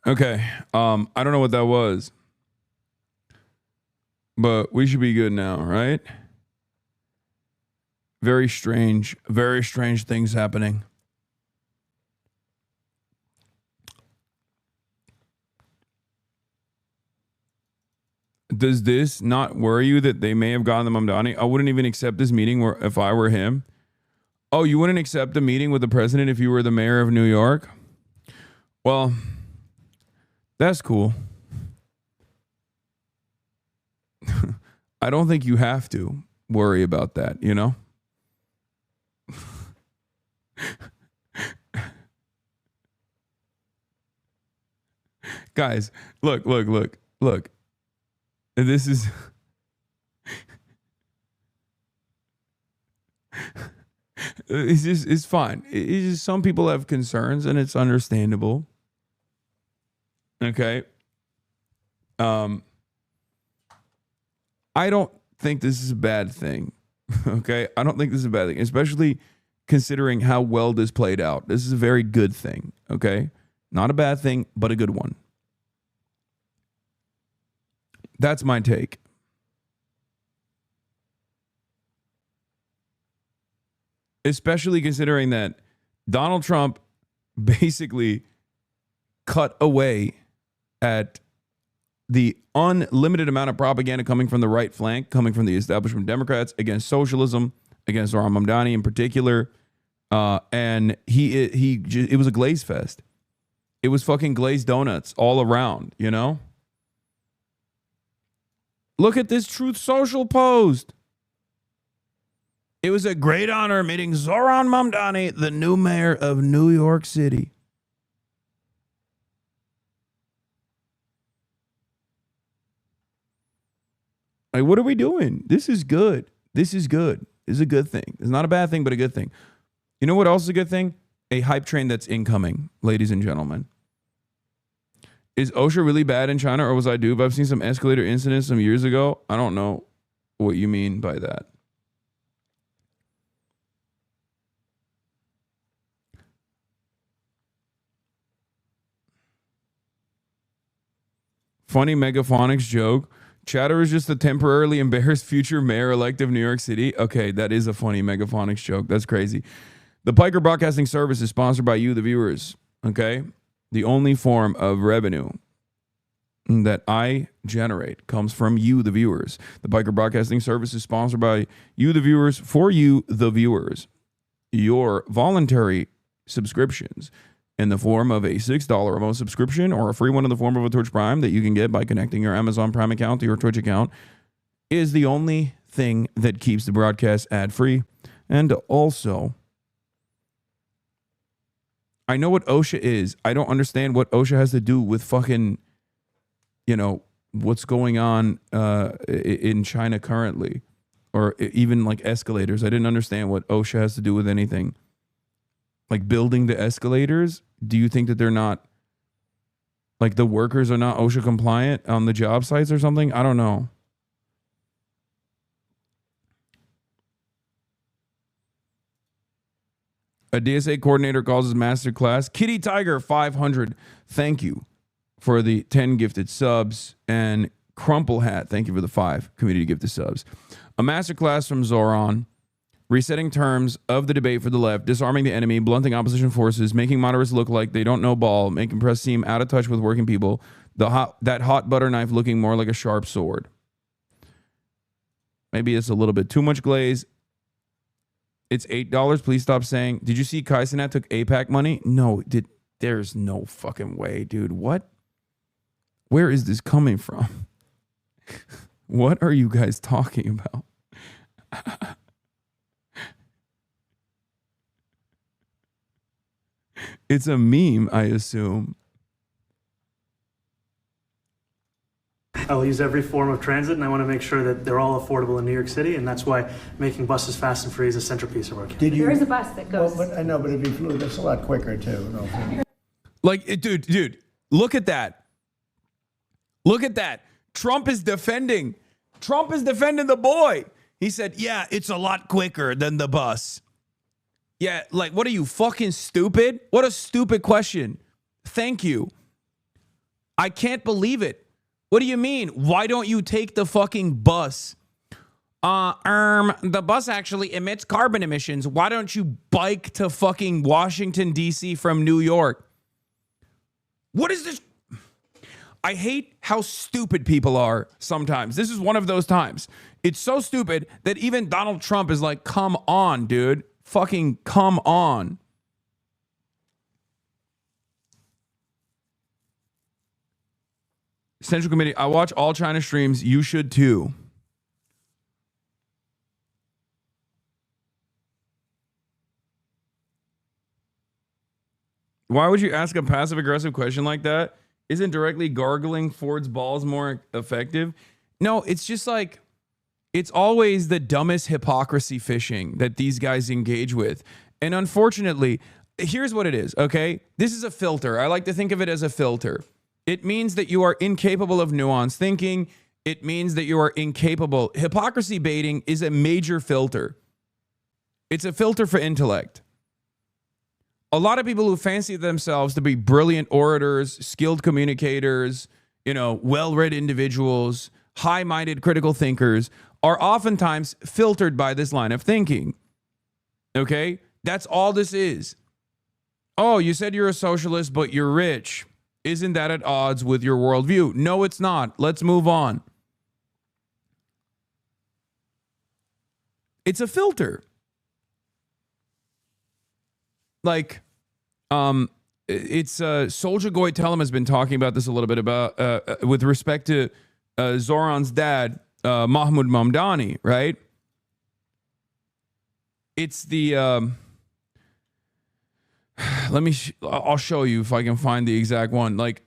Okay, I don't know what that was, but we should be good now, right? Very strange things happening. Does this not worry you that they may have gotten the Mamdani? I wouldn't even accept this meeting if I were him. Oh, you wouldn't accept a meeting with the president if you were the mayor of New York? Well, that's cool. I don't think you have to worry about that, you know? Guys, look. This is it's fine. It's just some people have concerns and it's understandable. Okay. I don't think this is a bad thing. Okay. I don't think this is a bad thing, especially considering how well this played out. This is a very good thing. Okay. Not a bad thing, but a good one. That's my take. Especially considering that Donald Trump basically cut away at the unlimited amount of propaganda coming from the right flank, coming from the establishment Democrats against socialism, against Zohran Mamdani in particular. And it was a glaze fest. It was fucking glazed donuts all around, you know? Look at this Truth Social post. It was a great honor meeting Zohran Mamdani, the new mayor of New York City. Like, what are we doing? This is good. This is good. This is a good thing. It's not a bad thing, but a good thing. You know what else is a good thing? A hype train that's incoming, ladies and gentlemen. Is OSHA really bad in China, or was I duped? I've seen some escalator incidents some years ago. I don't know what you mean by that. Funny megaphonics joke. Chatter is just a temporarily embarrassed future mayor-elect of New York City. Okay, that is a funny megaphonics joke. That's crazy. The Piker Broadcasting Service is sponsored by you, the viewers. Okay? The only form of revenue that I generate comes from you, the viewers. The Piker Broadcasting Service is sponsored by you, the viewers, for you, the viewers. Your voluntary subscriptions in the form of a $6 a month subscription or a free one in the form of a Twitch Prime that you can get by connecting your Amazon Prime account to your Twitch account is the only thing that keeps the broadcast ad-free. And also, I know what OSHA is. I don't understand what OSHA has to do with fucking, you know, what's going on in China currently, or even like escalators. I didn't understand what OSHA has to do with anything. Like building the escalators, do you think that they're not, like the workers are not OSHA compliant on the job sites or something? I don't know. A DSA coordinator calls his master class. Kitty Tiger 500, thank you for the 10 gifted subs. And Crumple Hat, thank you for the 5 community gifted subs. A masterclass from Zohran. Resetting terms of the debate for the left, disarming the enemy, blunting opposition forces, making moderates look like they don't know ball, making press seem out of touch with working people, that hot butter knife looking more like a sharp sword. Maybe it's a little bit too much glaze. It's $8. Please stop saying. Did you see Kai Cenat took APAC money? No, there's no fucking way, dude. What? Where is this coming from? What are you guys talking about? It's a meme, I assume.
I'll use every form of transit, and I want to make sure that they're all affordable in New York City, and that's why making buses fast and free is a centerpiece of our campaign.
There is a bus that goes.
Well, but I know, but if you flew, that's a lot quicker too. No.
Like, dude, look at that. Look at that. Trump is defending the boy. He said, yeah, it's a lot quicker than the bus. Yeah, like, what are you, fucking stupid? What a stupid question. Thank you. I can't believe it. What do you mean? Why don't you take the fucking bus? The bus actually emits carbon emissions. Why don't you bike to fucking Washington, D.C. from New York? What is this? I hate how stupid people are sometimes. This is one of those times. It's so stupid that even Donald Trump is like, come on, dude. Fucking come on. Central Committee, I watch all China streams. You should too. Why would you ask a passive aggressive question like that? Isn't directly gargling Ford's balls more effective? No, it's just like, it's always the dumbest hypocrisy fishing that these guys engage with. And unfortunately, here's what it is, okay? This is a filter. I like to think of it as a filter. It means that you are incapable of nuanced thinking. It means that you are incapable. Hypocrisy baiting is a major filter. It's a filter for intellect. A lot of people who fancy themselves to be brilliant orators, skilled communicators, well-read individuals, high-minded critical thinkers are oftentimes filtered by this line of thinking. Okay? That's all this is. Oh, you said you're a socialist, but you're rich. Isn't that at odds with your worldview? No, it's not. Let's move on. It's a filter. Like, it's Soldier Goy Tellem has been talking about this a little bit about with respect to Zohran's dad, Mahmoud Mamdani, right? It's the I'll show you if I can find the exact one. Like,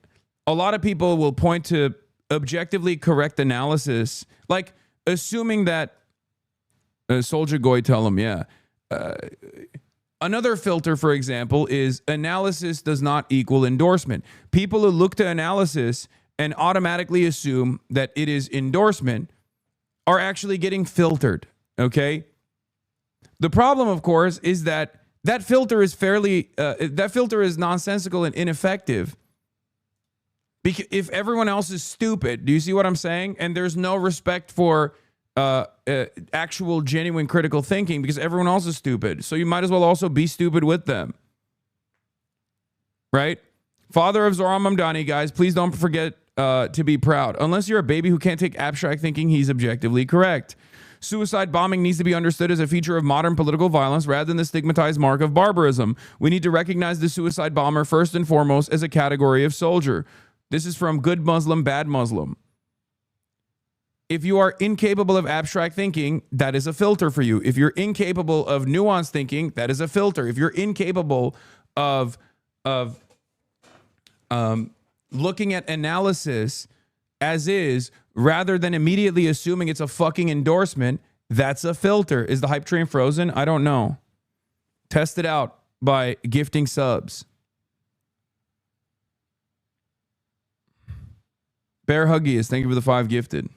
a lot of people will point to objectively correct analysis, like assuming that Soldier Goy Tellem, yeah. Another filter, for example, is analysis does not equal endorsement. People who look to analysis and automatically assume that it is endorsement are actually getting filtered, okay? The problem, of course, is that filter is nonsensical and ineffective. Because if everyone else is stupid, do you see what I'm saying? And there's no respect for actual genuine critical thinking because everyone else is stupid. So you might as well also be stupid with them. Right? Father of Zohran Mamdani, guys, please don't forget to be proud. Unless you're a baby who can't take abstract thinking, he's objectively correct. Suicide bombing needs to be understood as a feature of modern political violence rather than the stigmatized mark of barbarism. We need to recognize the suicide bomber first and foremost as a category of soldier. This is from Good Muslim, Bad Muslim. If you are incapable of abstract thinking, that is a filter for you. If you're incapable of nuanced thinking, that is a filter. If you're incapable of looking at analysis as is, rather than immediately assuming it's a fucking endorsement, that's a filter. Is the hype train frozen? I don't know. Test it out by gifting subs. Bear Huggies, thank you for the 5 gifted.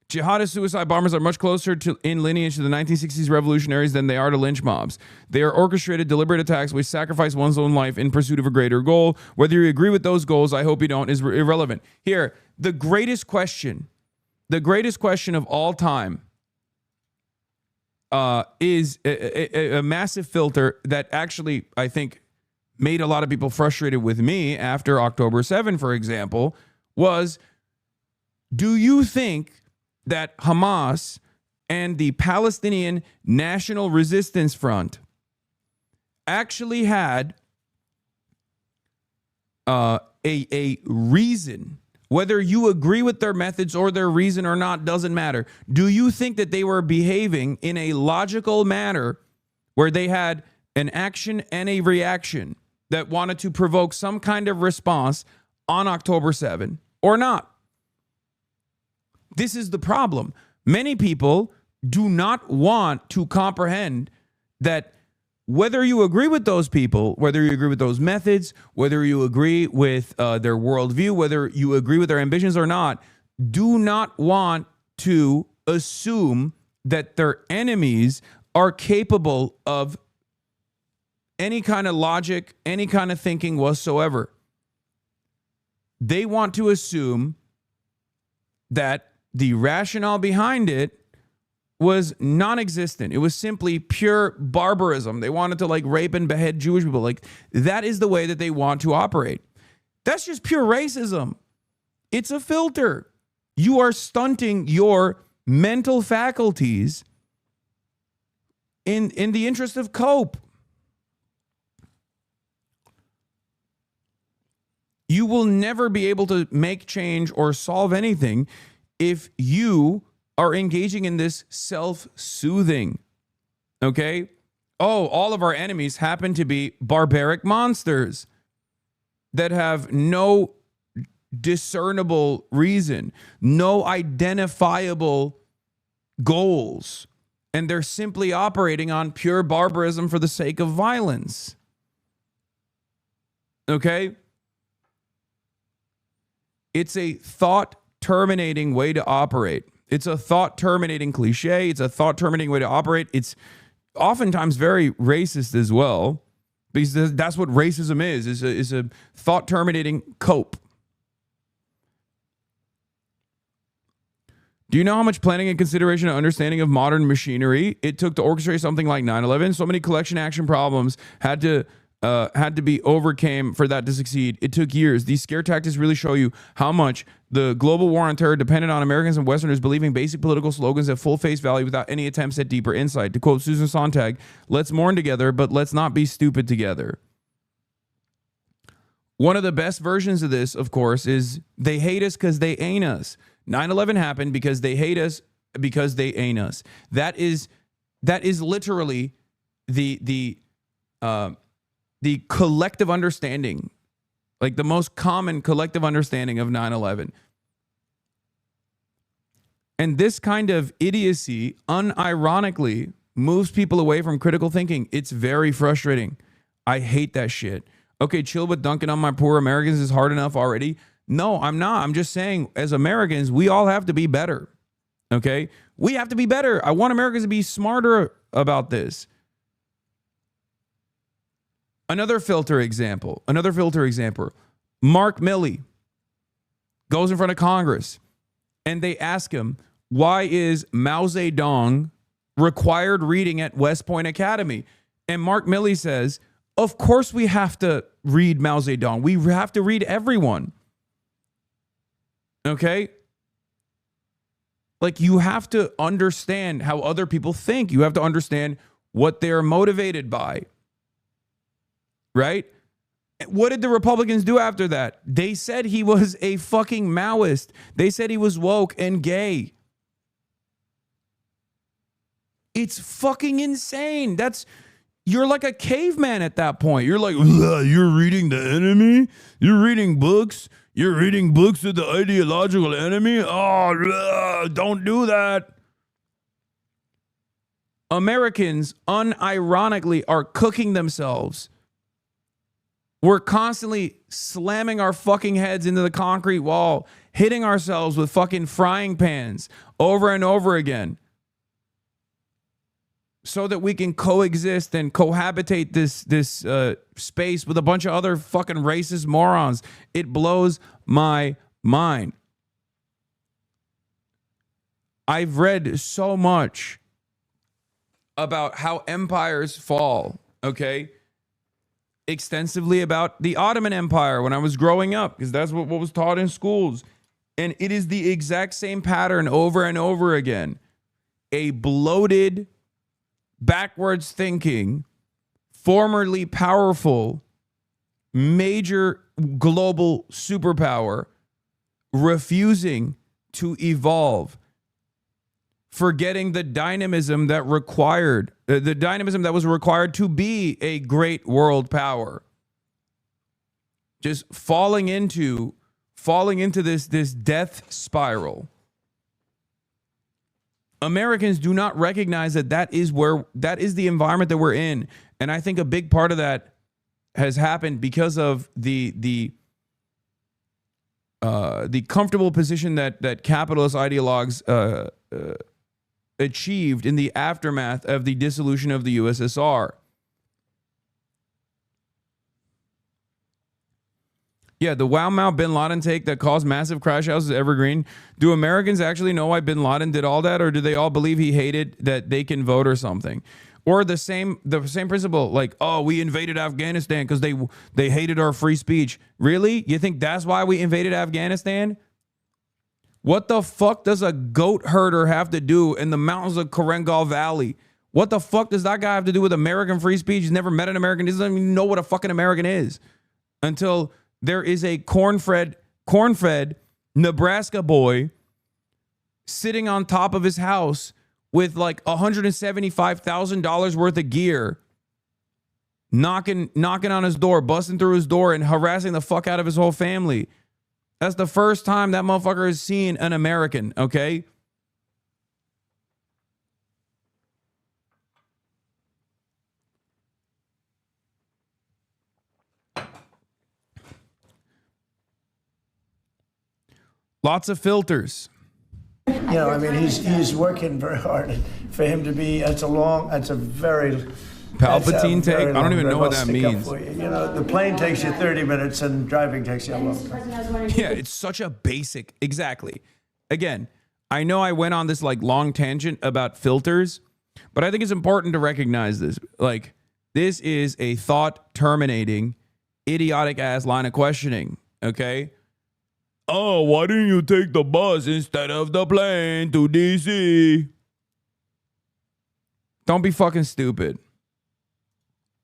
Jihadist suicide bombers are much closer in lineage to the 1960s revolutionaries than they are to lynch mobs. They are orchestrated, deliberate attacks which sacrifice one's own life in pursuit of a greater goal. Whether you agree with those goals, I hope you don't, is irrelevant. Here, the greatest question of all time is a massive filter that actually, I think, made a lot of people frustrated with me after October 7, for example, was, do you think that Hamas and the Palestinian National Resistance Front actually had a reason? Whether you agree with their methods or their reason or not doesn't matter. Do you think that they were behaving in a logical manner where they had an action and a reaction that wanted to provoke some kind of response on October 7 or not? This is the problem. Many people do not want to comprehend that whether you agree with those people, whether you agree with those methods, whether you agree with their worldview, whether you agree with their ambitions or not, do not want to assume that their enemies are capable of any kind of logic, any kind of thinking whatsoever. They want to assume that the rationale behind it was non-existent. It was simply pure barbarism. They wanted to rape and behead Jewish people. That is the way that they want to operate. That's just pure racism. It's a filter. You are stunting your mental faculties in the interest of cope. You will never be able to make change or solve anything if you are engaging in this self-soothing, okay? oh, all of our enemies happen to be barbaric monsters that have no discernible reason, no identifiable goals, and they're simply operating on pure barbarism for the sake of violence. Okay? It's a thought-terminating way to operate. It's a thought-terminating cliche. It's a thought-terminating way to operate. It's oftentimes very racist as well, because that's what racism is a thought-terminating cope. Do you know how much planning and consideration and understanding of modern machinery it took to orchestrate something like 9/11? So many collection action problems had to be overcame for that to succeed. It took years. These scare tactics really show you how much the global war on terror depended on Americans and Westerners believing basic political slogans at full face value without any attempts at deeper insight. To quote Susan Sontag, let's mourn together, but let's not be stupid together. One of the best versions of this, of course, is they hate us because they ain't us. 9/11 happened because they hate us because they ain't us. That is literally the collective understanding, like the most common collective understanding of 9/11. And this kind of idiocy unironically moves people away from critical thinking. It's very frustrating. I hate that shit. Okay, chill with dunking on my poor Americans is hard enough already. No, I'm not. I'm just saying, as Americans, we all have to be better. Okay? We have to be better. I want Americans to be smarter about this. Another filter example. Mark Milley goes in front of Congress and they ask him, why is Mao Zedong required reading at West Point Academy? And Mark Milley says, of course we have to read Mao Zedong. We have to read everyone. Okay? Like, you have to understand how other people think. You have to understand what they're motivated by. Right? What did the Republicans do after that? They said he was a fucking Maoist. They said he was woke and gay. It's fucking insane. You're like a caveman at that point. You're like, you're reading the enemy? You're reading books? You're reading books of the ideological enemy? Oh, don't do that. Americans unironically are cooking themselves. We're constantly slamming our fucking heads into the concrete wall, hitting ourselves with fucking frying pans over and over again, so that we can coexist and cohabitate this space with a bunch of other fucking racist morons. It blows my mind. I've read so much about how empires fall, okay? Extensively about the Ottoman Empire when I was growing up, because that's what was taught in schools. And it is the exact same pattern over and over again. A bloated, backwards thinking, formerly powerful, major global superpower refusing to evolve, forgetting the dynamism that was required to be a great world power. Just falling into this death spiral. Americans do not recognize that is the environment that we're in. And I think a big part of that has happened because of the comfortable position that capitalist ideologues achieved in the aftermath of the dissolution of the USSR. Yeah, the Wow Mao bin Laden take that caused massive crash houses evergreen. Do Americans actually know why bin Laden did all that, or do they all believe he hated that they can vote or something? Or the same principle, like, oh, we invaded Afghanistan because they hated our free speech. Really? You think that's why we invaded Afghanistan? What the fuck does a goat herder have to do in the mountains of Korengal Valley? What the fuck does that guy have to do with American free speech? He's never met an American. He doesn't even know what a fucking American is until there is a corn-fed Nebraska boy sitting on top of his house with like $175,000 worth of gear knocking on his door, busting through his door and harassing the fuck out of his whole family. That's the first time that motherfucker has seen an American, okay? Lots of filters.
You know, I mean, he's working very hard. For him to be, that's a very
Palpatine take? I don't even know what that means.
You know, the plane takes you 30 minutes and driving takes you a long time.
Yeah, it's such a basic, exactly. Again, I know I went on this like long tangent about filters, but I think it's important to recognize this. Like, this is a thought terminating, idiotic ass line of questioning, okay? Oh, why didn't you take the bus instead of the plane to DC? Don't be fucking stupid.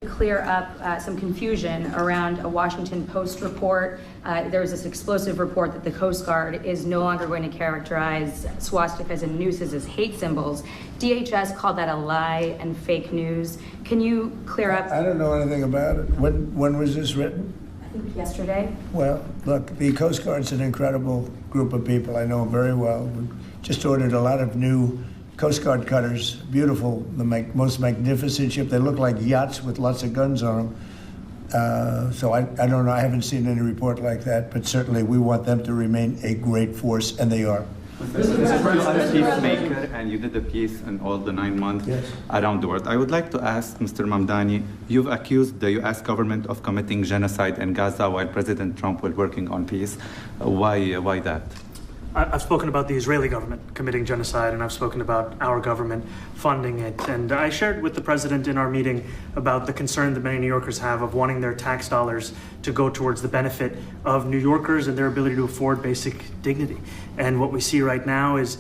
Clear up some confusion around a Washington Post report. There was this explosive report that the Coast Guard is no longer going to characterize swastikas and nooses as hate symbols. DHS called that a lie and fake news. Can you clear up?
I don't know anything about it. When was this written?
I think yesterday.
Well, look, the Coast Guard's an incredible group of people. I know them very well. We just ordered a lot of new Coast Guard cutters, beautiful, the most magnificent ship. They look like yachts with lots of guns on them. So I don't know. I haven't seen any report like that, but certainly we want them to remain a great force, and they are.
Mr. President, peacemaker, and you did the peace in all the 9 months around the world. I would like to ask Mr. Mamdani, you've accused the U.S. government of committing genocide in Gaza while President Trump was working on peace. Why that?
I've spoken about the Israeli government committing genocide, and I've spoken about our government funding it. And I shared with the president in our meeting about the concern that many New Yorkers have of wanting their tax dollars to go towards the benefit of New Yorkers and their ability to afford basic dignity. And what we see right now is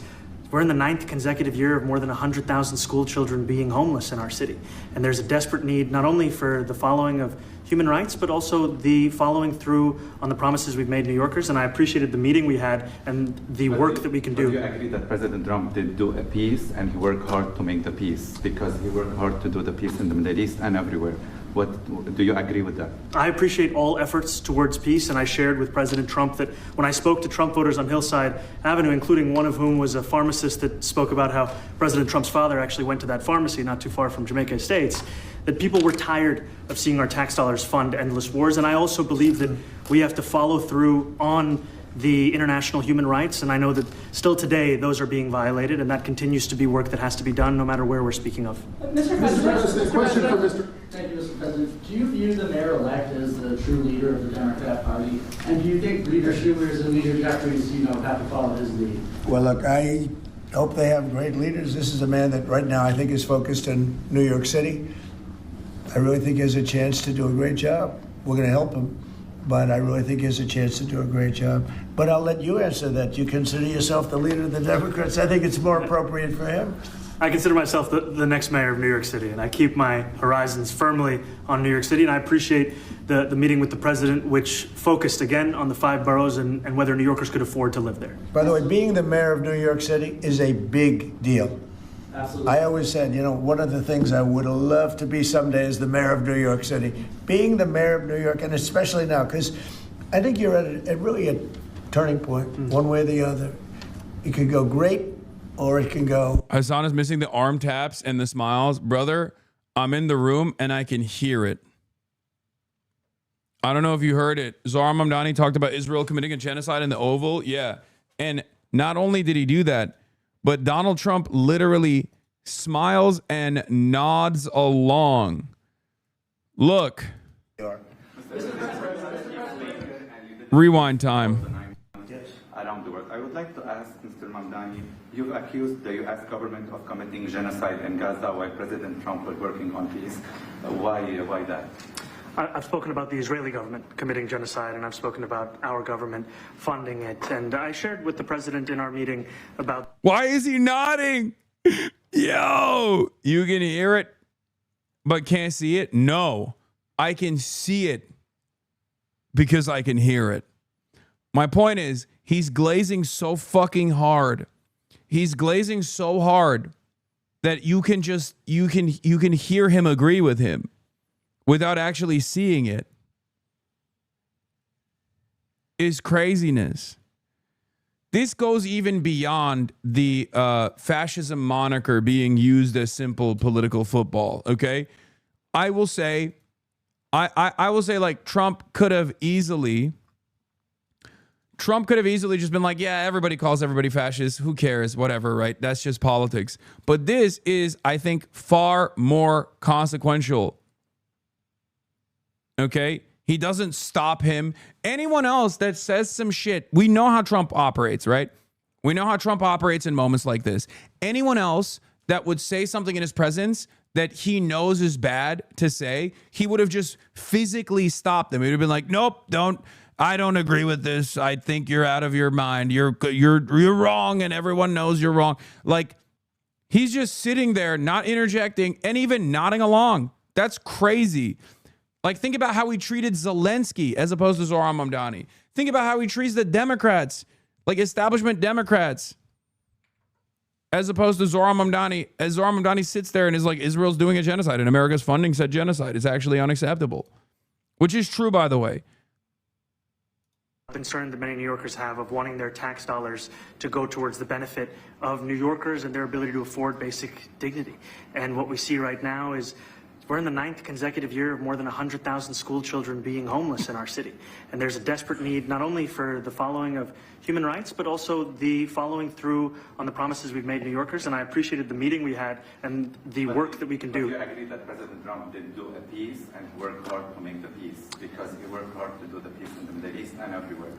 we're in the 9th consecutive year of more than 100,000 school children being homeless in our city. And there's a desperate need not only for the following of human rights, but also the following through on the promises we've made New Yorkers. And I appreciated the meeting we had and the work that we can do.
Do you agree that President Trump did do a peace and he worked hard to make the peace? Because he worked hard to do the peace in the Middle East and everywhere. Do you agree with that?
I appreciate all efforts towards peace, and I shared with President Trump that when I spoke to Trump voters on Hillside Avenue, including one of whom was a pharmacist that spoke about how President Trump's father actually went to that pharmacy not too far from Jamaica Estates, that people were tired of seeing our tax dollars fund endless wars. And I also believe that we have to follow through on the international human rights, and I know that still today those are being violated, and that continues to be work that has to be done no matter where we're speaking of.
Mr. President, question for Mr. Thank you, Mr. President. Do you view the mayor-elect as the true leader of the Democrat Party? And do you think Leader Schumer's and Leader Jeffries, have to follow his lead?
Well, look, I hope they have great leaders. This is a man that right now I think is focused in New York City. I really think he has a chance to do a great job. We're going to help him, but I really think he has a chance to do a great job. But I'll let you answer that. You consider yourself the leader of the Democrats? I think it's more appropriate for him.
I consider myself the next mayor of New York City, and I keep my horizons firmly on New York City, and I appreciate the meeting with the president, which focused again on the 5 boroughs and whether New Yorkers could afford to live there.
By the way, being the mayor of New York City is a big deal.
Absolutely.
I always said, one of the things I would love to be someday is the mayor of New York City. Being the mayor of New York, and especially now, because I think you're at really a turning point, one way or the other. It could go great, or it can go.
Hasan is missing the arm taps and the smiles. Brother, I'm in the room and I can hear it. I don't know if you heard it. Zohran Mamdani talked about Israel committing a genocide in the Oval. Yeah. And not only did he do that, but Donald Trump literally smiles and nods along. Look. Rewind time.
Around the world. I would like to ask Mr. Mamdani, you've accused the U.S. government of committing genocide in Gaza while President Trump was working on peace. Why that?
I've spoken about the Israeli government committing genocide, and I've spoken about our government funding it. And I shared with the president in our meeting about...
Why is he nodding? Yo, you can hear it, but can't see it? No, I can see it because I can hear it. My point is, he's glazing so fucking hard. He's glazing so hard that you can hear him agree with him. without actually seeing it is craziness. This goes even beyond the fascism moniker being used as simple political football, okay? I will say like Trump could have easily just been like, yeah, everybody calls everybody fascist. Who cares? Whatever, right? That's just politics. But this is, I think, far more consequential. Okay? He doesn't stop him. Anyone else that says some shit, we know how Trump operates, right? We know how Trump operates in moments like this. Anyone else that would say something in his presence that he knows is bad to say, he would have just physically stopped them. He would have been like, nope, I don't agree with this. I think you're out of your mind. You're wrong, and everyone knows you're wrong. Like, he's just sitting there, not interjecting, and even nodding along. That's crazy. Like, think about how he treated Zelensky as opposed to Zohran Mamdani. Think about how he treats the Democrats, like establishment Democrats, as opposed to Zohran Mamdani. As Zohran Mamdani sits there and is like, Israel's doing a genocide, and America's funding said genocide. It's actually unacceptable, which is true, by the way.
Concern that many New Yorkers have of wanting their tax dollars to go towards the benefit of New Yorkers and their ability to afford basic dignity. And what we see right now is we're in the 9th consecutive year of more than 100,000 school children being homeless in our city. And there's a desperate need not only for the following of human rights, but also the following through on the promises we've made New Yorkers. And I appreciated the meeting we had and the work that we can do.
Do you agree that President Trump did do a peace and work hard to make the peace? Because he worked hard to do the peace in the Middle East and everywhere.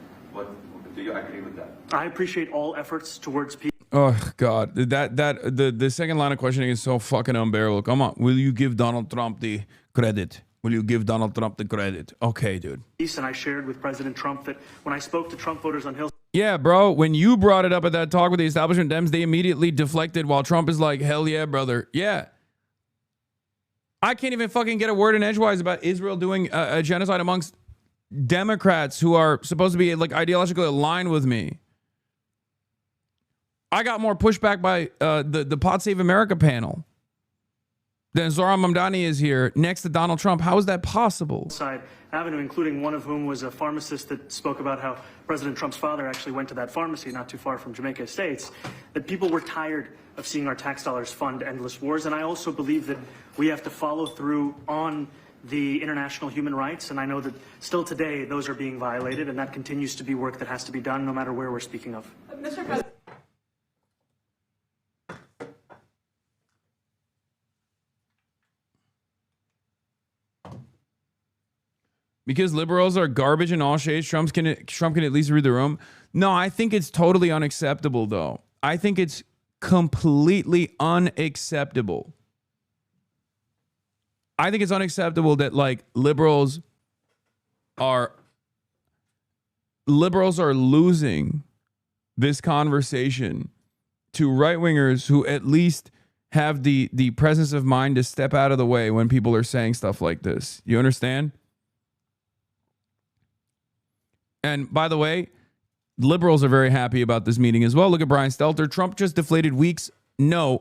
Do you agree with that?
I appreciate all efforts towards peace.
Oh God, the second line of questioning is so fucking unbearable. Come on, will you give Donald Trump the credit? Will you give Donald Trump the credit? Okay, dude.
And I shared with President Trump that when I spoke to Trump voters on Hill.
Yeah, bro. When you brought it up at that talk with the establishment Dems, they immediately deflected while Trump is like, hell yeah, brother. Yeah. I can't even fucking get a word in edgewise about Israel doing a genocide amongst Democrats who are supposed to be like ideologically aligned with me. I got more pushback by the Pod Save America panel than Zohran Mamdani is here next to Donald Trump. How is that possible?
Side Avenue, including one of whom was a pharmacist that spoke about how President Trump's father actually went to that pharmacy not too far from Jamaica Estates, that people were tired of seeing our tax dollars fund endless wars. And I also believe that we have to follow through on the international human rights. And I know that still today those are being violated, and that continues to be work that has to be done no matter where we're speaking of.
Mr. President.
Because liberals are garbage in all shades, Trump can at least read the room. No, I think it's totally unacceptable, though. I think it's completely unacceptable. I think it's unacceptable that like liberals are losing this conversation to right-wingers who at least have the presence of mind to step out of the way when people are saying stuff like this. You understand? And by the way, liberals are very happy about this meeting as well. Look at Brian Stelter. Trump just deflated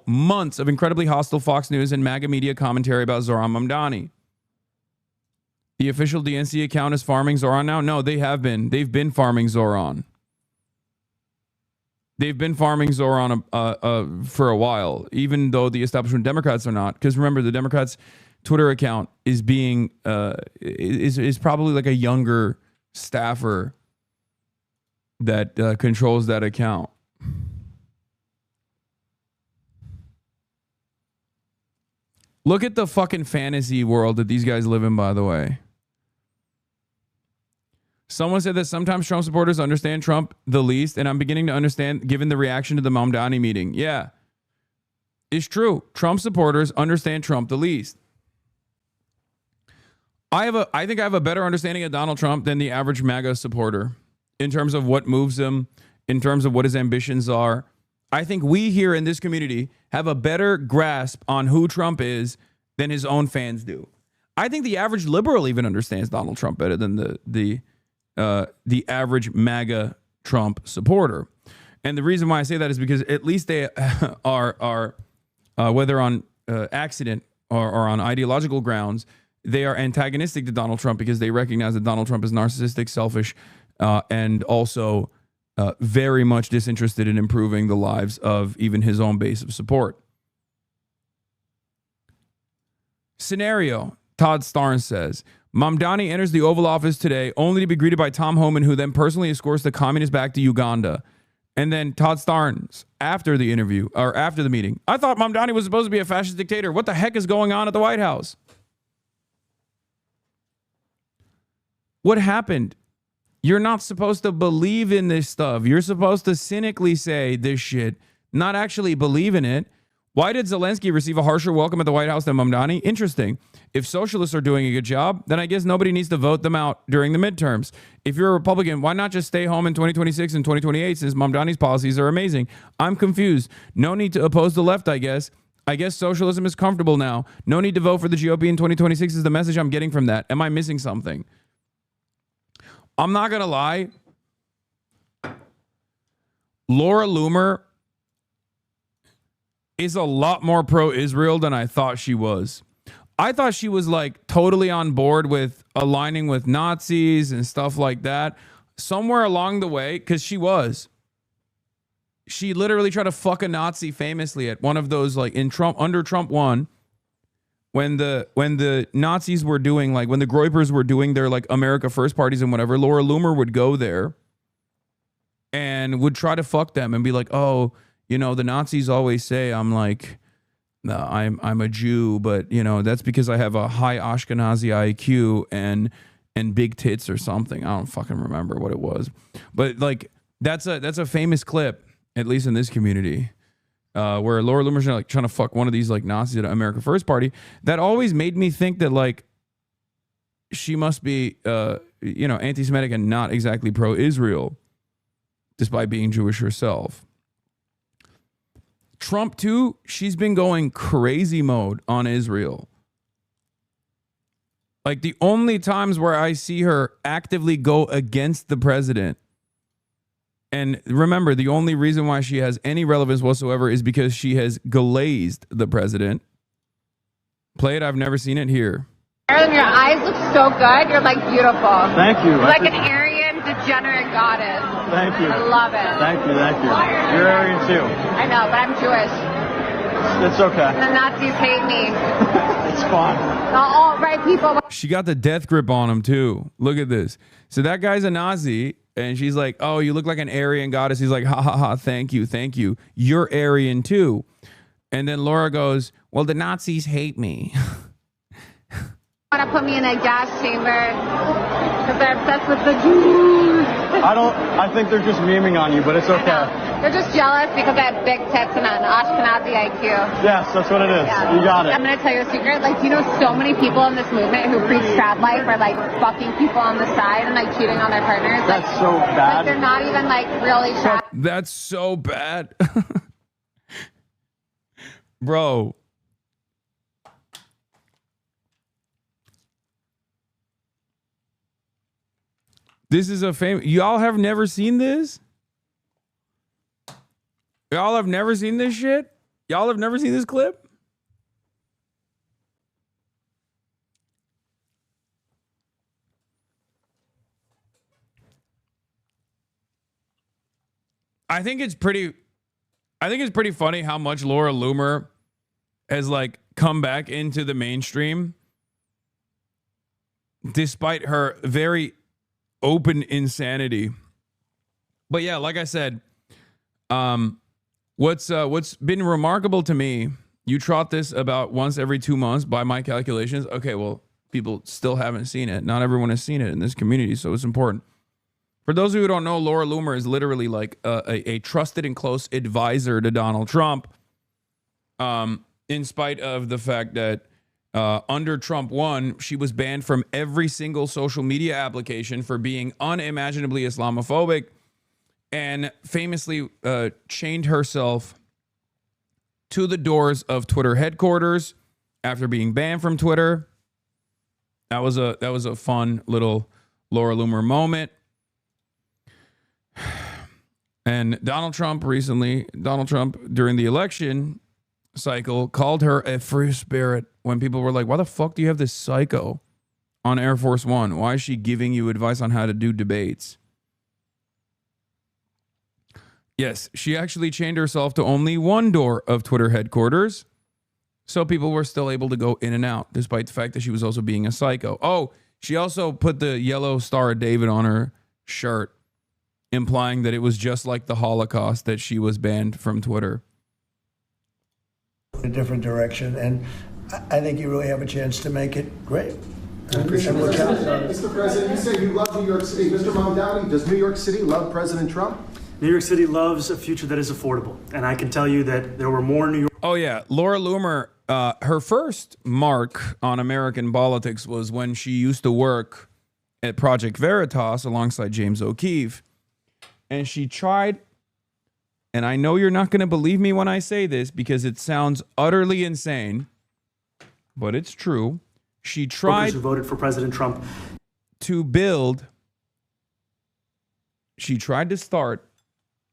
months of incredibly hostile Fox News and MAGA media commentary about Zohran Mamdani. The official DNC account is farming Zohran now? No, they have been. They've been farming Zohran. They've been farming Zohran for a while, even though the establishment Democrats are not. Because remember, the Democrats' Twitter account is being is probably like a younger staffer that controls that account. Look at the fucking fantasy world that these guys live in, by the way. Someone said that sometimes Trump supporters understand Trump the least, and I'm beginning to understand given the reaction to the Mamdani meeting. Yeah, it's true. Trump supporters understand Trump the least. I think I have a better understanding of Donald Trump than the average MAGA supporter in terms of what moves him, in terms of what his ambitions are. I think we here in this community have a better grasp on who Trump is than his own fans do. I think the average liberal even understands Donald Trump better than the average MAGA Trump supporter. And the reason why I say that is because at least they are whether on accident or on ideological grounds, they are antagonistic to Donald Trump because they recognize that Donald Trump is narcissistic, selfish, and also very much disinterested in improving the lives of even his own base of support. Scenario, Todd Starnes says, Mamdani enters the Oval Office today only to be greeted by Tom Homan, who then personally escorts the communist back to Uganda. And then Todd Starnes, after the interview, or after the meeting, I thought Mamdani was supposed to be a fascist dictator. What the heck is going on at the White House? What happened? You're not supposed to believe in this stuff. You're supposed to cynically say this shit, not actually believe in it. Why did Zelensky receive a harsher welcome at the White House than Mamdani? Interesting. If socialists are doing a good job, then I guess nobody needs to vote them out during the midterms. If you're a Republican, why not just stay home in 2026 and 2028 since Mamdani's policies are amazing? I'm confused. No need to oppose the left, I guess. I guess socialism is comfortable now. No need to vote for the GOP in 2026 is the message I'm getting from that. Am I missing something? I'm not going to lie. Laura Loomer is a lot more pro-Israel than I thought she was. I thought she was like totally on board with aligning with Nazis and stuff like that. Somewhere along the way, because she literally tried to fuck a Nazi famously at one of those, like in Trump, under Trump 1, when the Nazis were doing, like when the Groypers were doing their like America First parties and whatever, Laura Loomer would go there and would try to fuck them and be like, oh, you know, the Nazis always say I'm like, no, I'm a Jew, but you know, that's because I have a high Ashkenazi IQ and big tits or something. I don't fucking remember what it was. But like that's a famous clip, at least in this community, where Laura Loomer's like trying to fuck one of these like Nazis at an America First party. That always made me think that like she must be you know, anti-Semitic and not exactly pro-Israel, despite being Jewish herself. Trump, too, she's been going crazy mode on Israel. Like, the only times where I see her actively go against the president, and remember, the only reason why she has any relevance whatsoever is because she has glazed the president. Play it. I've never seen it here.
Your eyes look so good. You're, like, beautiful.
Thank you.
You're like an Aryan degenerate goddess.
Thank you.
I love it.
Thank you. You're Aryan too.
I know, but I'm Jewish.
It's okay.
The Nazis hate me.
It's fine.
All right people.
She got the death grip on him too. Look at this. So that guy's a Nazi, and she's like, oh, you look like an Aryan goddess. He's like, ha ha ha, thank you. You're Aryan too. And then Laura goes, well, the Nazis hate me.
Want to put me in a gas chamber because they're obsessed with the Jews.
I think they're just memeing on you, but it's okay.
They're just jealous because I have big tits and an Ashkenazi IQ.
Yes, that's what it is. Yeah. You got it.
I'm going to tell you a secret. Like, you know, so many people in this movement who preach trad life are like fucking people on the side and like cheating on their partners.
That's like, so bad.
Like, they're not even like really trad.
That's so bad. Bro. This is a famous. Y'all have never seen this? Y'all have never seen this shit? Y'all have never seen this clip? I think it's pretty funny how much Laura Loomer has like come back into the mainstream despite her very open insanity. But yeah, like I said, what's been remarkable to me, you trot this about once every 2 months by my calculations. Okay, well, people still haven't seen it. Not everyone has seen it in this community, so it's important. For those of you who don't know, Laura Loomer is literally like a trusted and close advisor to Donald Trump, in spite of the fact that under Trump 1, she was banned from every single social media application for being unimaginably Islamophobic, and famously chained herself to the doors of Twitter headquarters after being banned from Twitter. That was a fun little Laura Loomer moment. And Donald Trump during the election, cycle, called her a free spirit when people were like, why the fuck do you have this psycho on Air Force One? Why is she giving you advice on how to do debates? Yes, she actually chained herself to only one door of Twitter headquarters, so people were still able to go in and out, despite the fact that she was also being a psycho. Oh, she also put the yellow Star of David on her shirt, implying that it was just like the Holocaust that she was banned from Twitter.
A different direction, and I think you really have a chance to make it great.
Mr. President, you say you love New York City. Mr. Mamdani, does New York City love President Trump?
New York City loves a future that is affordable, and I can tell you that there were more New York.
Oh yeah, Laura Loomer, her first mark on American politics was when she used to work at Project Veritas alongside James O'Keefe, and she tried, and I know you're not going to believe me when I say this because it sounds utterly insane, but it's true. She tried
who voted for President Trump
to build. She tried to start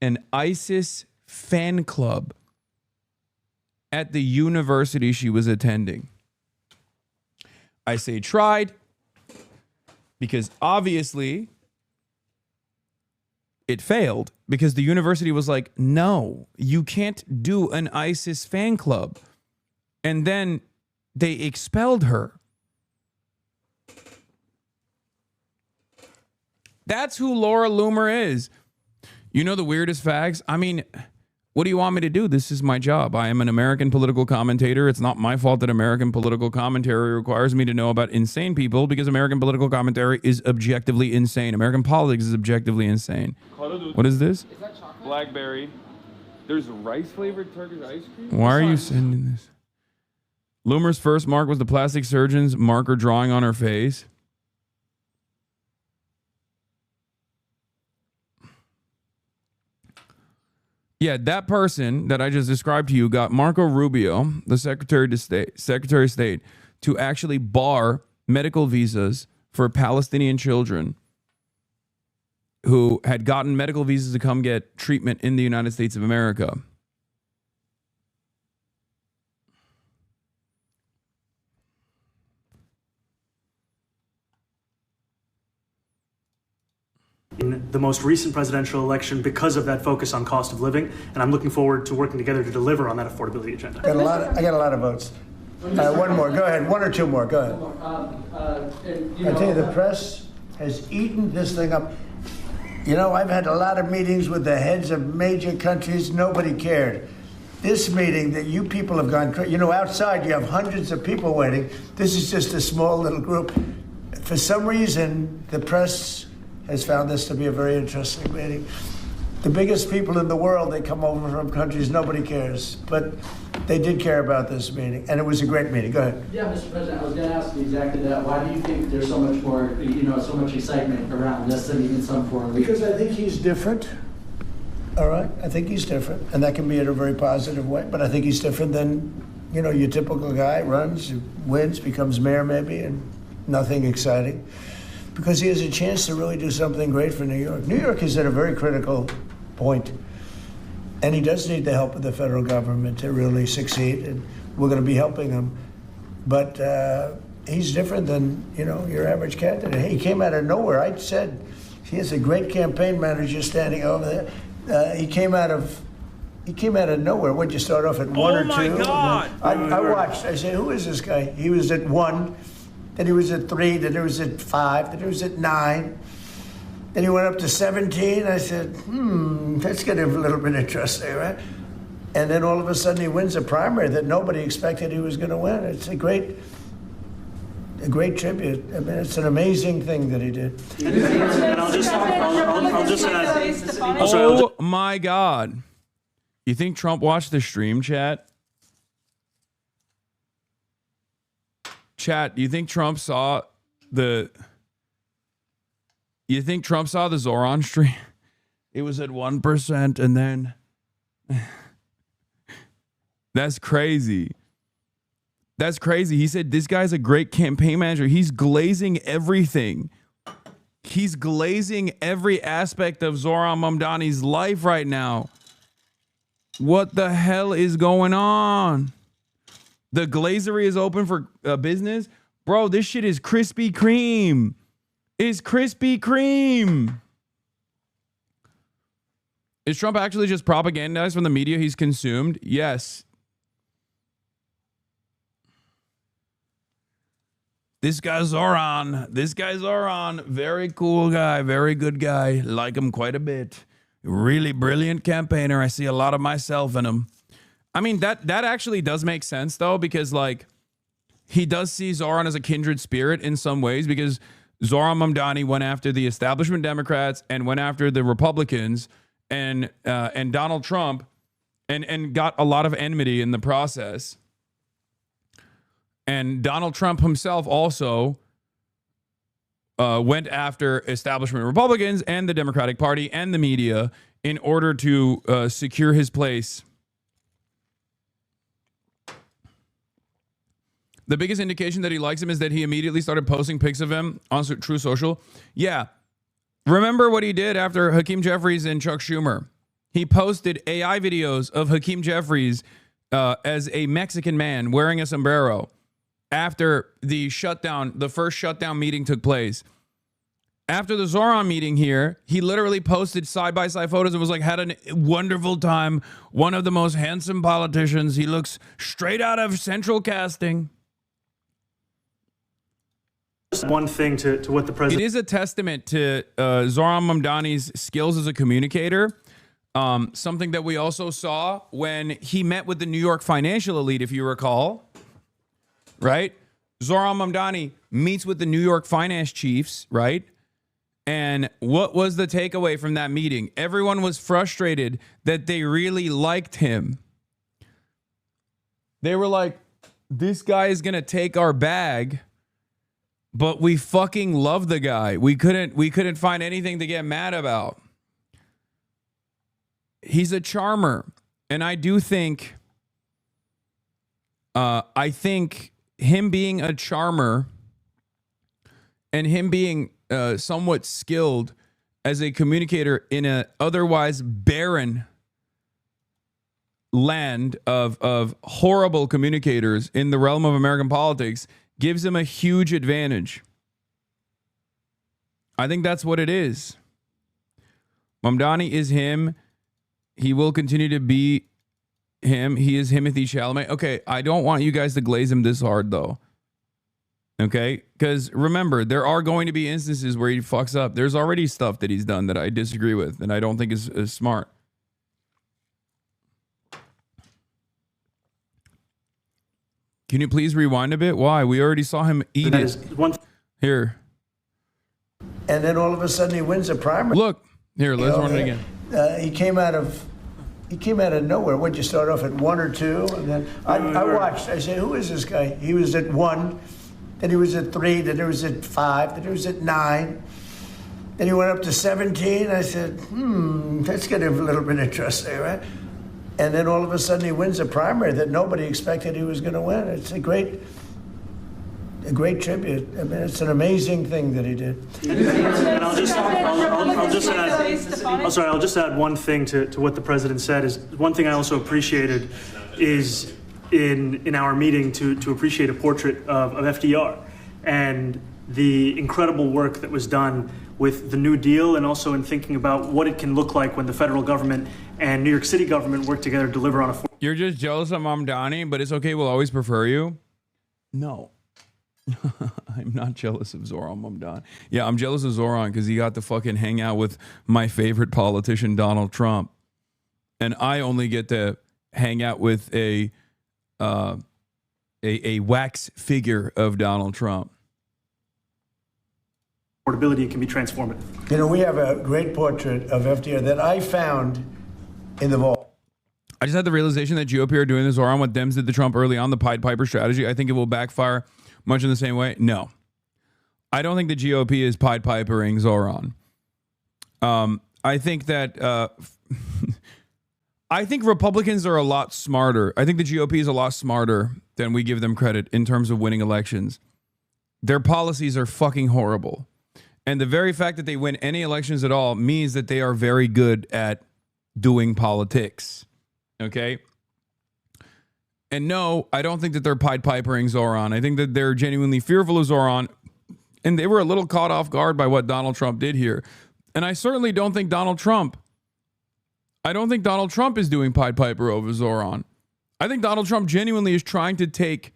an ISIS fan club at the university she was attending. I say tried because obviously it failed because the university was like, no, you can't do an ISIS fan club. And then they expelled her. That's who Laura Loomer is. You know the weirdest facts? I mean, what do you want me to do? This is my job. I am an American political commentator. It's not my fault that American political commentary requires me to know about insane people because American political commentary is objectively insane. American politics is objectively insane. What is this?
Is that chocolate?
Blackberry. There's rice-flavored Turkish ice cream? Why are you sending this? Loomer's first mark was the plastic surgeon's marker drawing on her face. Yeah, that person that I just described to you got Marco Rubio, the Secretary of State, to actually bar medical visas for Palestinian children who had gotten medical visas to come get treatment in the United States of America.
In the most recent presidential election because of that focus on cost of living, and I'm looking forward to working together to deliver on that affordability agenda.
I got a lot of votes. One more, go ahead. One or two more, go ahead. I tell you, the press has eaten this thing up. You know, I've had a lot of meetings with the heads of major countries. Nobody cared. This meeting that you people have gone, you know, outside you have hundreds of people waiting. This is just a small little group. For some reason, the press has found this to be a very interesting meeting. The biggest people in the world, they come over from countries nobody cares, but they did care about this meeting, and it was a great meeting. Go ahead.
Yeah, Mr. President, I was going to ask you exactly that. Why do you think there's so much more, so much excitement around this than even some foreign leaders?
Because I think he's different. All right, I think he's different, and that can be in a very positive way, but I think he's different than, your typical guy, runs, wins, becomes mayor maybe, and nothing exciting. Because he has a chance to really do something great for New York. New York is at a very critical point, and he does need the help of the federal government to really succeed, and we're going to be helping him. But he's different than, your average candidate. He came out of nowhere. I said he has a great campaign manager standing over there. He came out of nowhere. Would you start off at one or two?
Oh my God!
I watched. I said, who is this guy? He was at 1. Then he was at 3, then he was at 5, then he was at 9. Then he went up to 17. I said, that's getting a little bit interesting, right? And then all of a sudden he wins a primary that nobody expected he was going to win. It's a great tribute. I mean, it's an amazing thing that he did.
Oh my God. You think Trump watched the stream, chat? Chat, do you think Trump saw the Zohran stream? It was at 1%, and then that's crazy. That's crazy. He said this guy's a great campaign manager. He's glazing everything. He's glazing every aspect of Zohran Mamdani's life right now. What the hell is going on? The glazery is open for business? Bro, this shit is Krispy Kreme. It's Krispy Kreme. Is Trump actually just propagandized from the media he's consumed? Yes. This guy Zohran. This guy Zohran. Very cool guy. Very good guy. Like him quite a bit. Really brilliant campaigner. I see a lot of myself in him. I mean, that actually does make sense, though, because, like, he does see Zohran as a kindred spirit in some ways, because Zohran Mamdani went after the establishment Democrats and went after the Republicans and Donald Trump and got a lot of enmity in the process. And Donald Trump himself also went after establishment Republicans and the Democratic Party and the media in order to secure his place. The biggest indication that he likes him is that he immediately started posting pics of him on True Social. Yeah. Remember what he did after Hakeem Jeffries and Chuck Schumer. He posted AI videos of Hakeem Jeffries as a Mexican man wearing a sombrero after the shutdown, the first shutdown meeting took place. After the Zohran meeting here, he literally posted side-by-side photos and was like, had a wonderful time. One of the most handsome politicians. He looks straight out of Central Casting.
One thing to what the president...
It is a testament to Zohran Mamdani's skills as a communicator. Something that we also saw when he met with the New York financial elite, if you recall. Right? Zohran Mamdani meets with the New York finance chiefs, right? And what was the takeaway from that meeting? Everyone was frustrated that they really liked him. They were like, this guy is going to take our bag, but we fucking love the guy. We couldn't find anything to get mad about. He's a charmer. And I do think, I think him being a charmer and him being somewhat skilled as a communicator in a otherwise barren land of horrible communicators in the realm of American politics gives him a huge advantage. I think that's what it is. Mamdani is him. He will continue to be him. He is Timothy Chalamet. Okay, I don't want you guys to glaze him this hard, though. Okay? Because remember, there are going to be instances where he fucks up. There's already stuff that he's done that I disagree with and I don't think is smart. Can you please rewind a bit? Why? We already saw him eat it. Here.
And then all of a sudden he wins a primary.
Look. Here, let's run it again.
He came out of nowhere. Would you start off at 1 or 2? And then I watched. I said, who is this guy? He was at 1, then he was at 3, then he was at 5, then he was at 9. Then he went up to 17. I said, that's getting a little bit interesting, right? And then all of a sudden he wins a primary that nobody expected he was going to win. It's a great tribute. I mean, it's an amazing thing that he did.
And I'll just add one thing to what the president said. Is one thing I also appreciated is in our meeting to appreciate a portrait of FDR and the incredible work that was done with the New Deal, and also in thinking about what it can look like when the federal government and New York City government work together to deliver on a...
You're just jealous of Mamdani, but it's okay. We'll always prefer you. No. I'm not jealous of Zohran Mamdani. Yeah, I'm jealous of Zohran because he got to fucking hang out with my favorite politician, Donald Trump. And I only get to hang out with a wax figure of Donald Trump.
Portability can be transformative.
You know, we have a great portrait of FDR that I found in the vault.
I just had the realization that GOP are doing this Zohran what Dems did to Trump early on, the Pied Piper strategy. I think it will backfire much in the same way. No. I don't think the GOP is Pied Pipering Zohran. I think that... I think Republicans are a lot smarter. I think the GOP is a lot smarter than we give them credit in terms of winning elections. Their policies are fucking horrible. And the very fact that they win any elections at all means that they are very good at doing politics. Okay? And no, I don't think that they're Pied Pipering Zohran. I think that they're genuinely fearful of Zohran, and they were a little caught off guard by what Donald Trump did here. And I certainly don't think Donald Trump is doing Pied Piper over Zohran. I think Donald Trump genuinely is trying to take...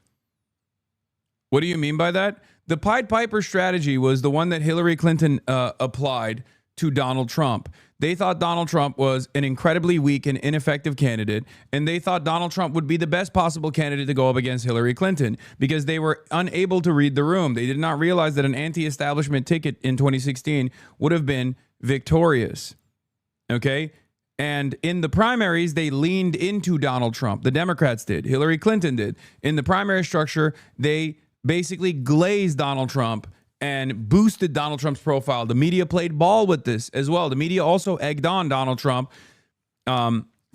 What do you mean by that? The Pied Piper strategy was the one that Hillary Clinton applied to Donald Trump. They thought Donald Trump was an incredibly weak and ineffective candidate, and they thought Donald Trump would be the best possible candidate to go up against Hillary Clinton because they were unable to read the room. They did not realize that an anti-establishment ticket in 2016 would have been victorious. Okay? And in the primaries, they leaned into Donald Trump. The Democrats did. Hillary Clinton did. In the primary structure, they basically glazed Donald Trump and boosted Donald Trump's profile. The media played ball with this as well. The media also egged on Donald Trump,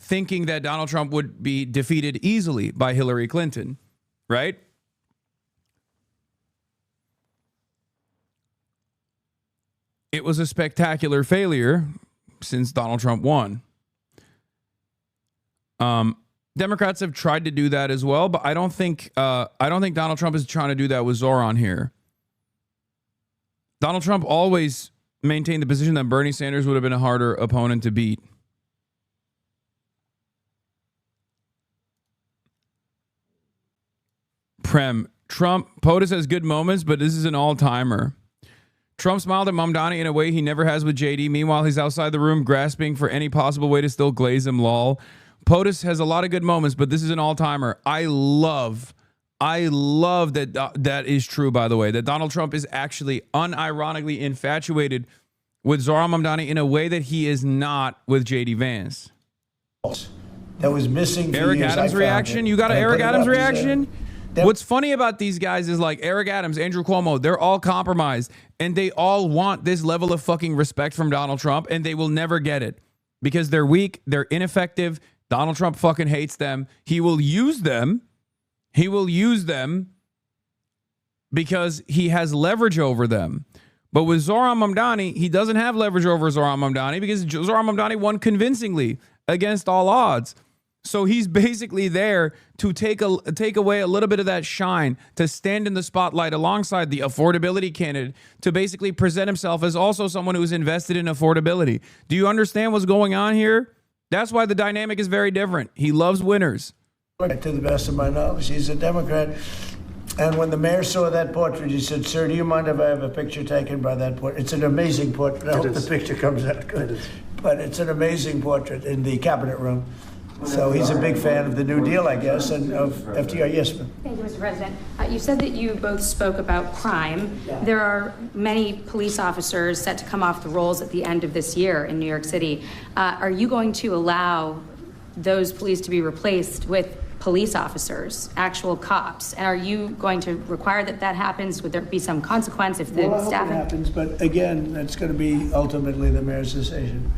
thinking that Donald Trump would be defeated easily by Hillary Clinton, right? It was a spectacular failure since Donald Trump won. Democrats have tried to do that as well, but I don't think Donald Trump is trying to do that with Zohran here. Donald Trump always maintained the position that Bernie Sanders would have been a harder opponent to beat. Prem, POTUS has good moments, but this is an all-timer. Trump smiled at Mamdani in a way he never has with JD. Meanwhile, he's outside the room grasping for any possible way to still glaze him, lol. POTUS has a lot of good moments, but this is an all-timer. I love that that is true, by the way, that Donald Trump is actually unironically infatuated with Zohran Mamdani in a way that he is not with J.D. Vance.
That was missing.
Eric Adams reaction? You got an Eric Adams reaction? What's funny about these guys is like Eric Adams, Andrew Cuomo, they're all compromised, and they all want this level of fucking respect from Donald Trump, and they will never get it because they're weak, they're ineffective. Donald Trump fucking hates them. He will use them. He will use them because he has leverage over them. But with Zohran Mamdani, he doesn't have leverage over Zohran Mamdani because Zohran Mamdani won convincingly against all odds. So he's basically there to take away a little bit of that shine, to stand in the spotlight alongside the affordability candidate, to basically present himself as also someone who's invested in affordability. Do you understand what's going on here? That's why the dynamic is very different. He loves winners.
To the best of my knowledge, he's a Democrat. And when the mayor saw that portrait, he said, "Sir, do you mind if I have a picture taken by that portrait?" It's an amazing portrait. I hope the picture comes out good. But it's an amazing portrait in the cabinet room. So he's a big fan of the New Deal, I guess, and of FDR. Yes, ma'am.
Thank you, Mr. President. You said that you both spoke about crime. There are many police officers set to come off the rolls at the end of this year in New York City. Are you going to allow those police to be replaced with police officers, actual cops? And are you going to require that that happens? Would there be some consequence if the staff...
Well, I hope it happens, but again, that's going to be ultimately the mayor's decision.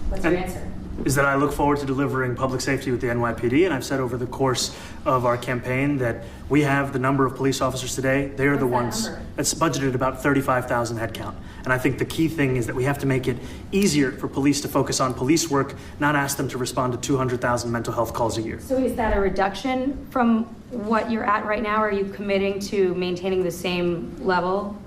What's your answer?
Is that I look forward to delivering public safety with the NYPD, and I've said over the course of our campaign that we have the number of police officers today. They are the ones that's budgeted about 35,000 headcount. And I think the key thing is that we have to make it easier for police to focus on police work, not ask them to respond to 200,000 mental health calls a year.
So is that a reduction from what you're at right now? Are you committing to maintaining the same level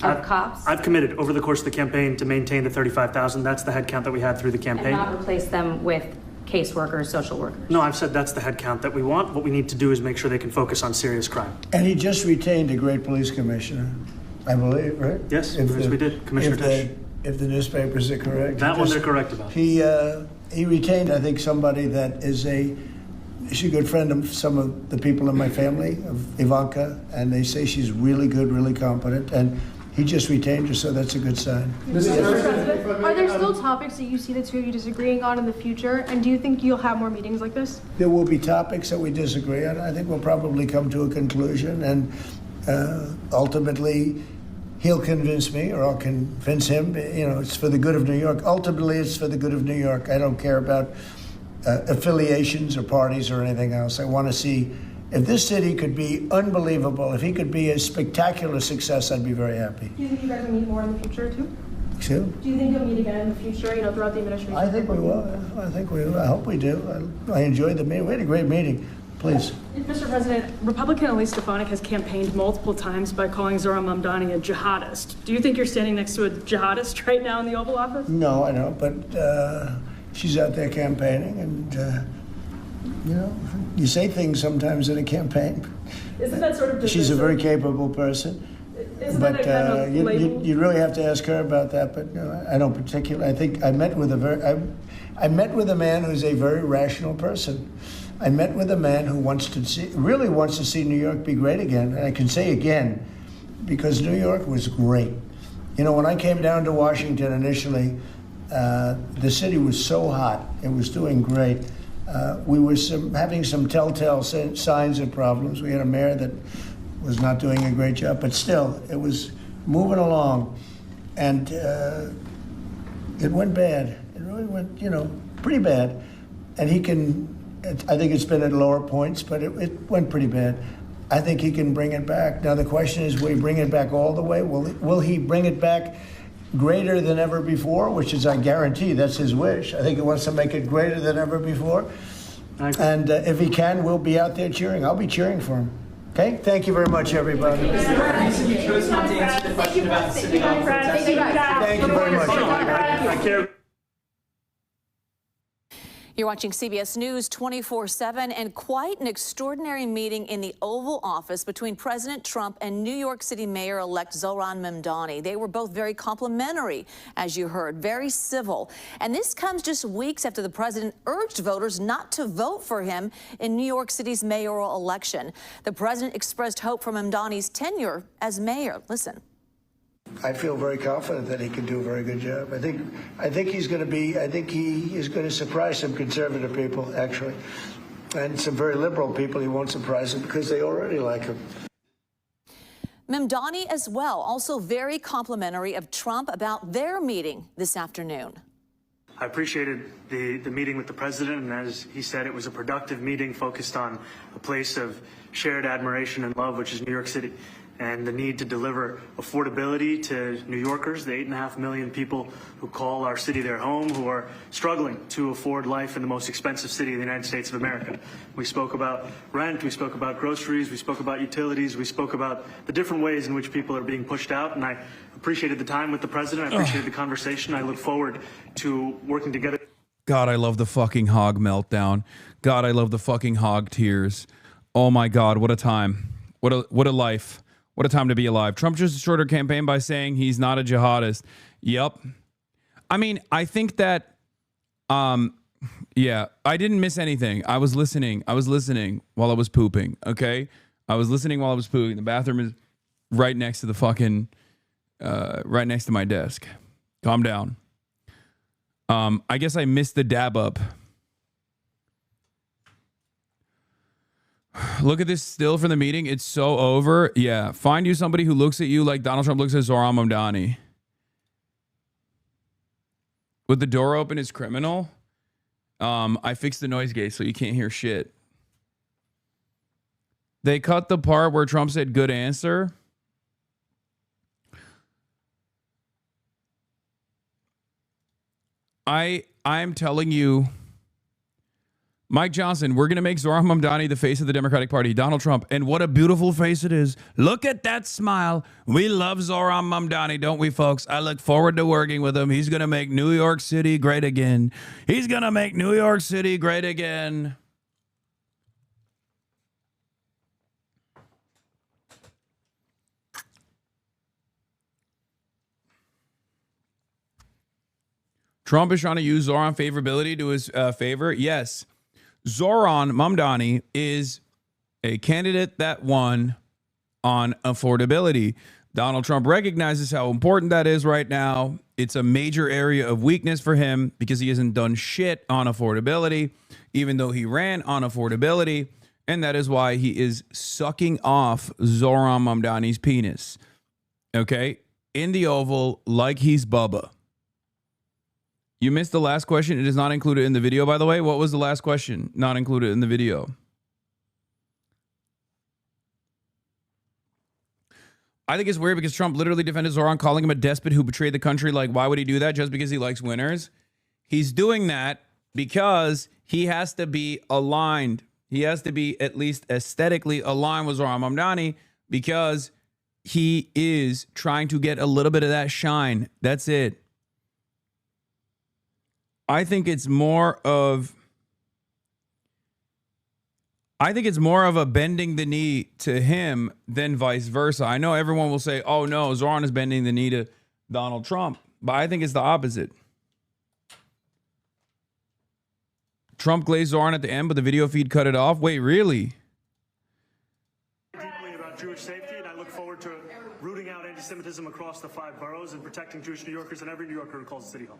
of cops?
I've committed over the course of the campaign to maintain the 35,000. That's the headcount that we had through the campaign.
And not replace them with caseworkers, social workers?
No, I've said that's the headcount that we want. What we need to do is make sure they can focus on serious crime.
And he just retained a great police commissioner, I believe, right?
Yes, we did. Commissioner Tisch.
If the newspapers are correct.
That one they're correct about.
He retained, I think, somebody that is she's a good friend of some of the people in my family, of Ivanka, and they say she's really good, really competent, and he just retained her, so that's a good sign.
Mr. President, are there still topics that you see the two of you disagreeing on in the future? And do you think you'll have more meetings like this?
There will be topics that we disagree on. I think we'll probably come to a conclusion, and ultimately he'll convince me, or I'll convince him. You know, it's for the good of New York. Ultimately, it's for the good of New York. I don't care about affiliations or parties or anything else. I want to see if this city could be unbelievable, if he could be a spectacular success, I'd be very happy.
Do you think you guys will meet more in the future, too?
Sue?
Do you think you'll meet again in the future, throughout the administration?
I think we will. I think we will. I hope we do. I enjoyed the meeting. We had a great meeting. Please.
Mr. President, Republican Elise Stefanik has campaigned multiple times by calling Zohran Mamdani a jihadist. Do you think you're standing next to a jihadist right now in the Oval Office?
No, I don't. But she's out there campaigning, and you say things sometimes in a campaign.
Isn't that sort of divisive?
She's a very capable person.
Isn't
But
that a kind of label?
you really have to ask her about that. But I don't particularly. I think I met with I met with a man who's a very rational person. I met with a man who really wants to see New York be great again. And I can say again, because New York was great. When I came down to Washington initially, the city was so hot. It was doing great. We were having some telltale signs of problems. We had a mayor that was not doing a great job, but still, it was moving along. And it went bad. It really went, pretty bad. And I think it's been at lower points, but it went pretty bad. I think he can bring it back. Now, the question is, will he bring it back all the way? Will he bring it back greater than ever before, which is, I guarantee, that's his wish. I think he wants to make it greater than ever before. And if he can, we'll be out there cheering. I'll be cheering for him. Okay? Thank you very much, everybody.
You chose not to answer the question about the synagogue protest.
Thank you very much.
You're watching CBS News 24/7, and quite an extraordinary meeting in the Oval Office between President Trump and New York City Mayor-elect Zohran Mamdani. They were both very complimentary, as you heard, very civil. And this comes just weeks after the president urged voters not to vote for him in New York City's mayoral election. The president expressed hope for Mamdani's tenure as mayor. Listen.
I feel very confident that he can do a very good job. I think he is going to surprise some conservative people, actually. And some very liberal people he won't surprise them because they already like him.
Mamdani as well, also very complimentary of Trump about their meeting this afternoon.
I appreciated the meeting with the president, and as he said, it was a productive meeting focused on a place of shared admiration and love, which is New York City, and the need to deliver affordability to New Yorkers, the 8.5 million people who call our city their home, who are struggling to afford life in the most expensive city in the United States of America. We spoke about rent, we spoke about groceries, we spoke about utilities, we spoke about the different ways in which people are being pushed out, and I appreciated the time with the president, I appreciated the conversation, I look forward to working together.
God, I love the fucking hog meltdown. God, I love the fucking hog tears. Oh my God, what a time. What a life. What a time to be alive. Trump just shorter campaign by saying he's not a jihadist. Yep. I mean, I think that, yeah, I didn't miss anything. I was listening while I was pooping, okay? I was listening while I was pooping. The bathroom is right next to the fucking, right next to my desk. Calm down. I guess I missed the dab up. Look at this still from the meeting. It's so over. Yeah. Find you somebody who looks at you like Donald Trump looks at Zohran Mamdani. With the door open is criminal. I fixed the noise gate so you can't hear shit. They cut the part where Trump said good answer. I'm telling you, Mike Johnson, we're going to make Zohran Mamdani the face of the Democratic Party. Donald Trump. And what a beautiful face it is. Look at that smile. We love Zohran Mamdani, don't we, folks? I look forward to working with him. He's going to make New York City great again. He's going to make New York City great again. Trump is trying to use Zohran favorability to his favor. Yes. Zohran Mamdani is a candidate that won on affordability. Donald Trump recognizes how important that is right now. It's a major area of weakness for him because he hasn't done shit on affordability, even though he ran on affordability. And that is why he is sucking off Zohran Mamdani's penis. Okay? In the Oval, like he's Bubba. You missed the last question. It is not included in the video, by the way. What was the last question? Not included in the video. I think it's weird because Trump literally defended Zohran, calling him a despot who betrayed the country. Like, why would he do that? Just because he likes winners? He's doing that because he has to be aligned. He has to be at least aesthetically aligned with Zohran Mamdani because he is trying to get a little bit of that shine. That's it. I think it's more of a bending the knee to him than vice versa. I know everyone will say, oh no, Zohran is bending the knee to Donald Trump, but I think it's the opposite. Trump glazed Zohran at the end, but the video feed cut it off. Wait, really?
Deeply about Jewish safety, and I look forward to rooting out anti-Semitism across the 5 boroughs and protecting Jewish New Yorkers and every New Yorker who calls the city home.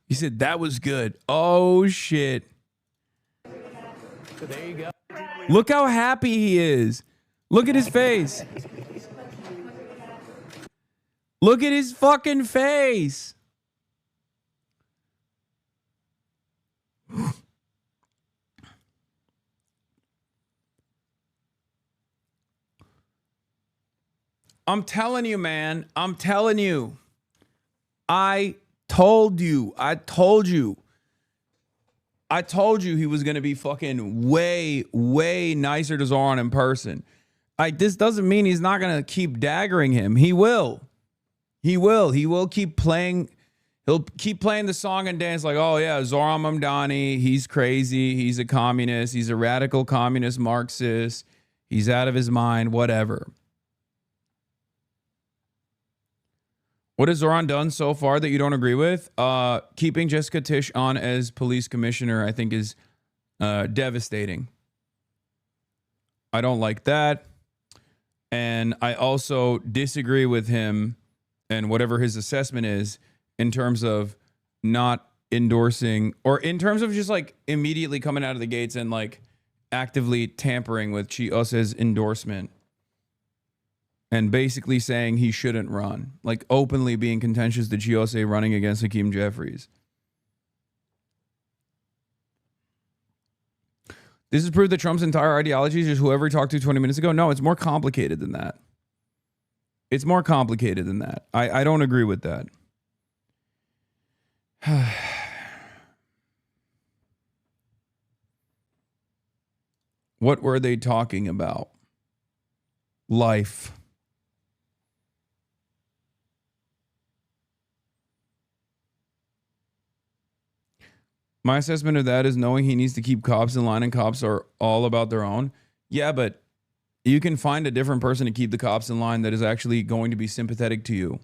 He said that was good. Oh shit.
So there you go.
Look how happy he is. Look at his face. Look at his fucking face. I'm telling you, man. I'm telling you. I told you he was going to be fucking way, way nicer to Zohran in person. Like, this doesn't mean he's not going to keep daggering him. He will. He will keep playing. He'll keep playing the song and dance like, oh yeah, Zohran Mamdani, he's crazy. He's a communist. He's a radical communist Marxist. He's out of his mind, whatever. What has Zohran done so far that you don't agree with? Keeping Jessica Tisch on as police commissioner, I think, is devastating. I don't like that. And I also disagree with him and whatever his assessment is in terms of not endorsing, or in terms of just like immediately coming out of the gates and like actively tampering with Chiose's endorsement. And basically saying he shouldn't run. Like openly being contentious to Chiose running against Hakeem Jeffries. This is proof that Trump's entire ideology is just whoever he talked to 20 minutes ago. No, it's more complicated than that. It's more complicated than that. I don't agree with that. What were they talking about? Life. My assessment of that is knowing he needs to keep cops in line, and cops are all about their own. Yeah, but you can find a different person to keep the cops in line that is actually going to be sympathetic to you.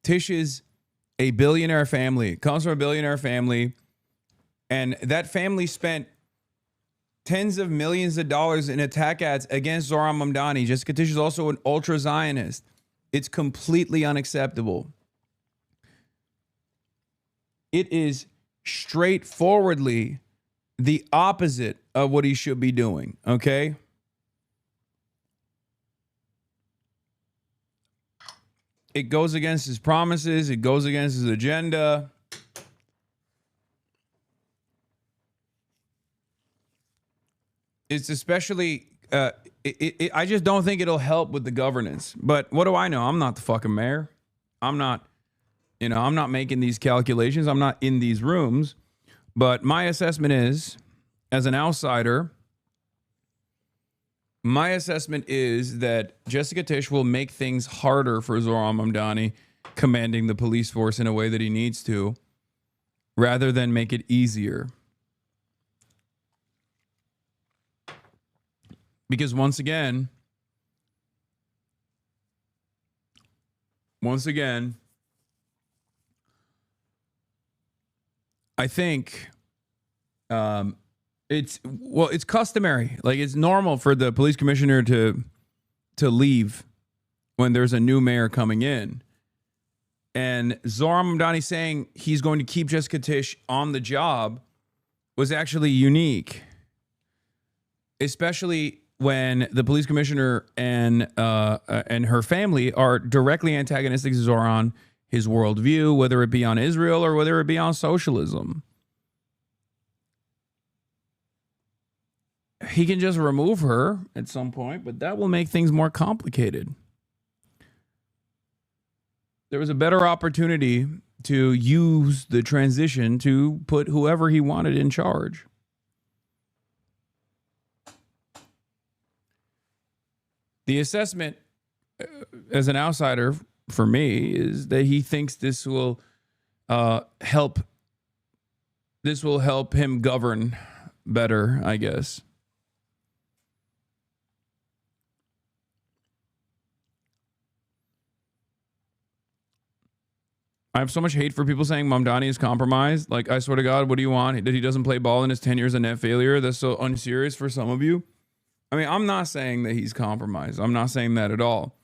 Tisch is a billionaire family. Comes from a billionaire family. And that family spent tens of millions of dollars in attack ads against Zohran Mamdani. Jessica Tisch is also an ultra-Zionist. It's completely unacceptable. It is straightforwardly the opposite of what he should be doing, okay? It goes against his promises. It goes against his agenda. It's especially... I just don't think it'll help with the governance. But what do I know? I'm not the fucking mayor. I'm not, I'm not making these calculations. I'm not in these rooms. But my assessment is, as an outsider, my assessment is that Jessica Tisch will make things harder for Zohran Mamdani commanding the police force in a way that he needs to, rather than make it easier. Because once again, I think it's customary. Like, it's normal for the police commissioner to leave when there's a new mayor coming in. And Zohran Mamdani saying he's going to keep Jessica Tisch on the job was actually unique. Especially when the police commissioner and her family are directly antagonistic to Zohran, his worldview, whether it be on Israel or whether it be on socialism. he can just remove her at some point, but that will make things more complicated. There was a better opportunity to use the transition to put whoever he wanted in charge. The assessment as an outsider for me is that he thinks this will help him govern better, I guess. I have so much hate for people saying Mamdani is compromised. Like, I swear to God, what do you want? That he doesn't play ball in his 10 years of net failure? That's so unserious for some of you. I mean, I'm not saying that he's compromised. I'm not saying that at all.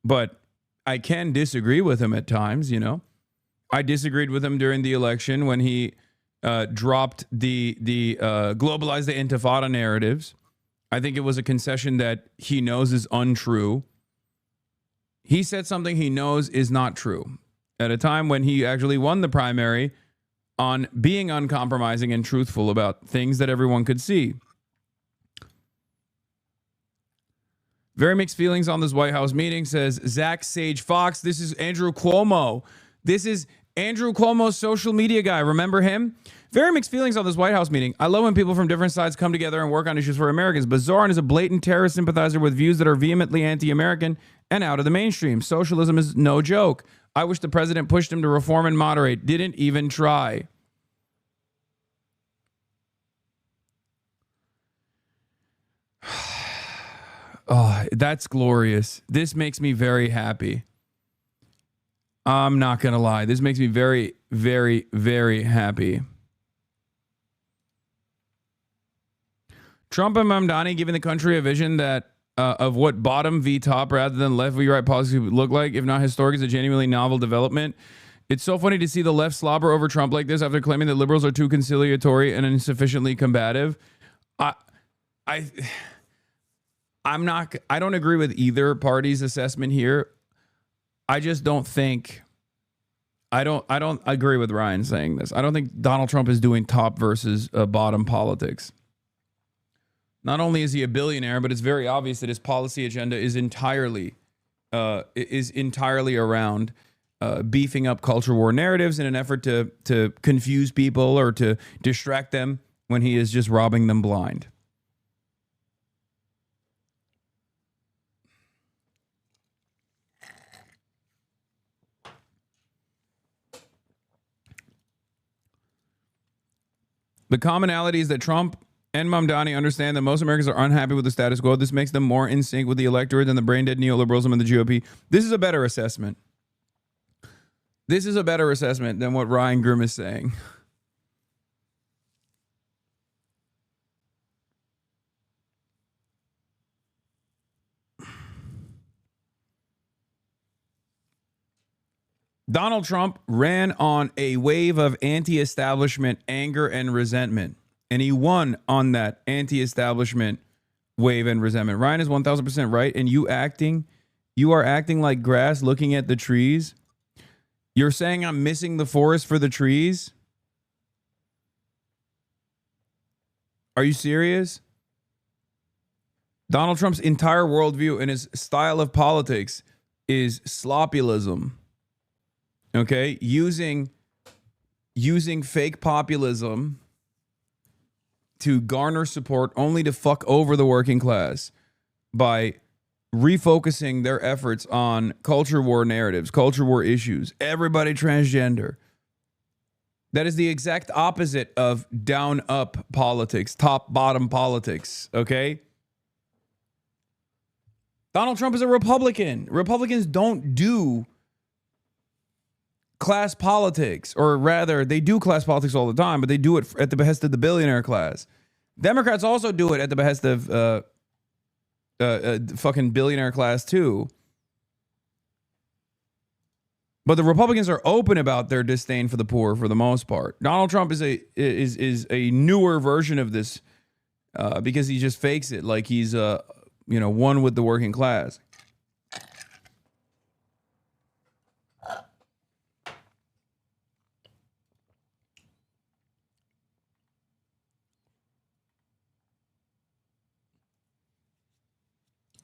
But I can disagree with him at times, you know. I disagreed with him during the election when he dropped the globalize the intifada narratives. I think it was a concession that he knows is untrue. He said something he knows is not true at a time when he actually won the primary on being uncompromising and truthful about things that everyone could see. Very mixed feelings on this White House meeting, says Zach Sage Fox. This is Andrew Cuomo. This is Andrew Cuomo's social media guy. Remember him? Very mixed feelings on this White House meeting. I love when people from different sides come together and work on issues for Americans, but Zohran is a blatant terrorist sympathizer with views that are vehemently anti-American and out of the mainstream. Socialism is no joke. I wish the president pushed him to reform and moderate. Didn't even try. Oh, that's glorious. This makes me very happy. I'm not going to lie. This makes me very, very, very happy. Trump and Mamdani giving the country a vision that of what bottom v top rather than left v right policy would look like, if not historic, is a genuinely novel development. It's so funny to see the left slobber over Trump like this after claiming that liberals are too conciliatory and insufficiently combative. I don't agree with either party's assessment here. I just don't think I don't agree with Ryan saying this. I don't think Donald Trump is doing top versus bottom politics. Not only is he a billionaire, but it's very obvious that his policy agenda is entirely around beefing up culture war narratives in an effort to confuse people or to distract them when he is just robbing them blind. The commonality is that Trump and Mamdani understand that most Americans are unhappy with the status quo. This makes them more in sync with the electorate than the brain-dead neoliberalism and the GOP. This is a better assessment. This is a better assessment than what Ryan Grimm is saying. Donald Trump ran on a wave of anti-establishment anger and resentment, and he won on that anti-establishment wave and resentment. Ryan is 1,000% right, and you are acting like grass looking at the trees. You're saying I'm missing the forest for the trees? Are you serious? Donald Trump's entire worldview and his style of politics is sloppyism. Okay, using fake populism to garner support only to fuck over the working class by refocusing their efforts on culture war narratives, culture war issues, everybody transgender. That is the exact opposite of down-up politics, top-bottom politics, okay? Donald Trump is a Republican. Republicans don't do class politics, or rather, they do class politics all the time, but they do it at the behest of the billionaire class. Democrats also do it at the behest of fucking billionaire class too. But the Republicans are open about their disdain for the poor for the most part. Donald Trump is a newer version of this because he just fakes it like he's one with the working class.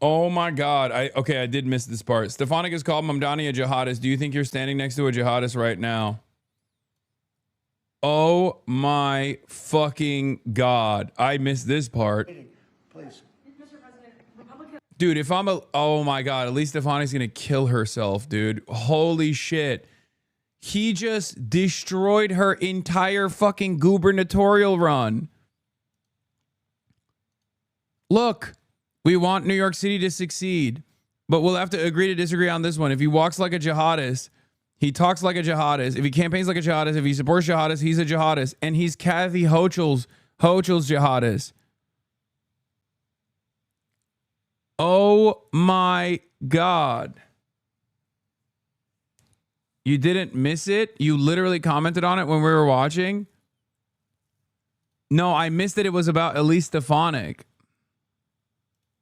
Oh my God. Okay, I did miss this part. Stefanik has called Mamdani a jihadist. Do you think you're standing next to a jihadist right now? Oh my fucking God. I missed this part.
Please.
Dude, if I'm a... Oh my God. At least Stefanik's going to kill herself, dude. Holy shit. He just destroyed her entire fucking gubernatorial run. Look, we want New York City to succeed, but we'll have to agree to disagree on this one. If he walks like a jihadist, he talks like a jihadist. If he campaigns like a jihadist, if he supports jihadists, he's a jihadist. And he's Kathy Hochul's jihadist. Oh my God. You didn't miss it? You literally commented on it when we were watching? No, I missed that it was about Elise Stefanik.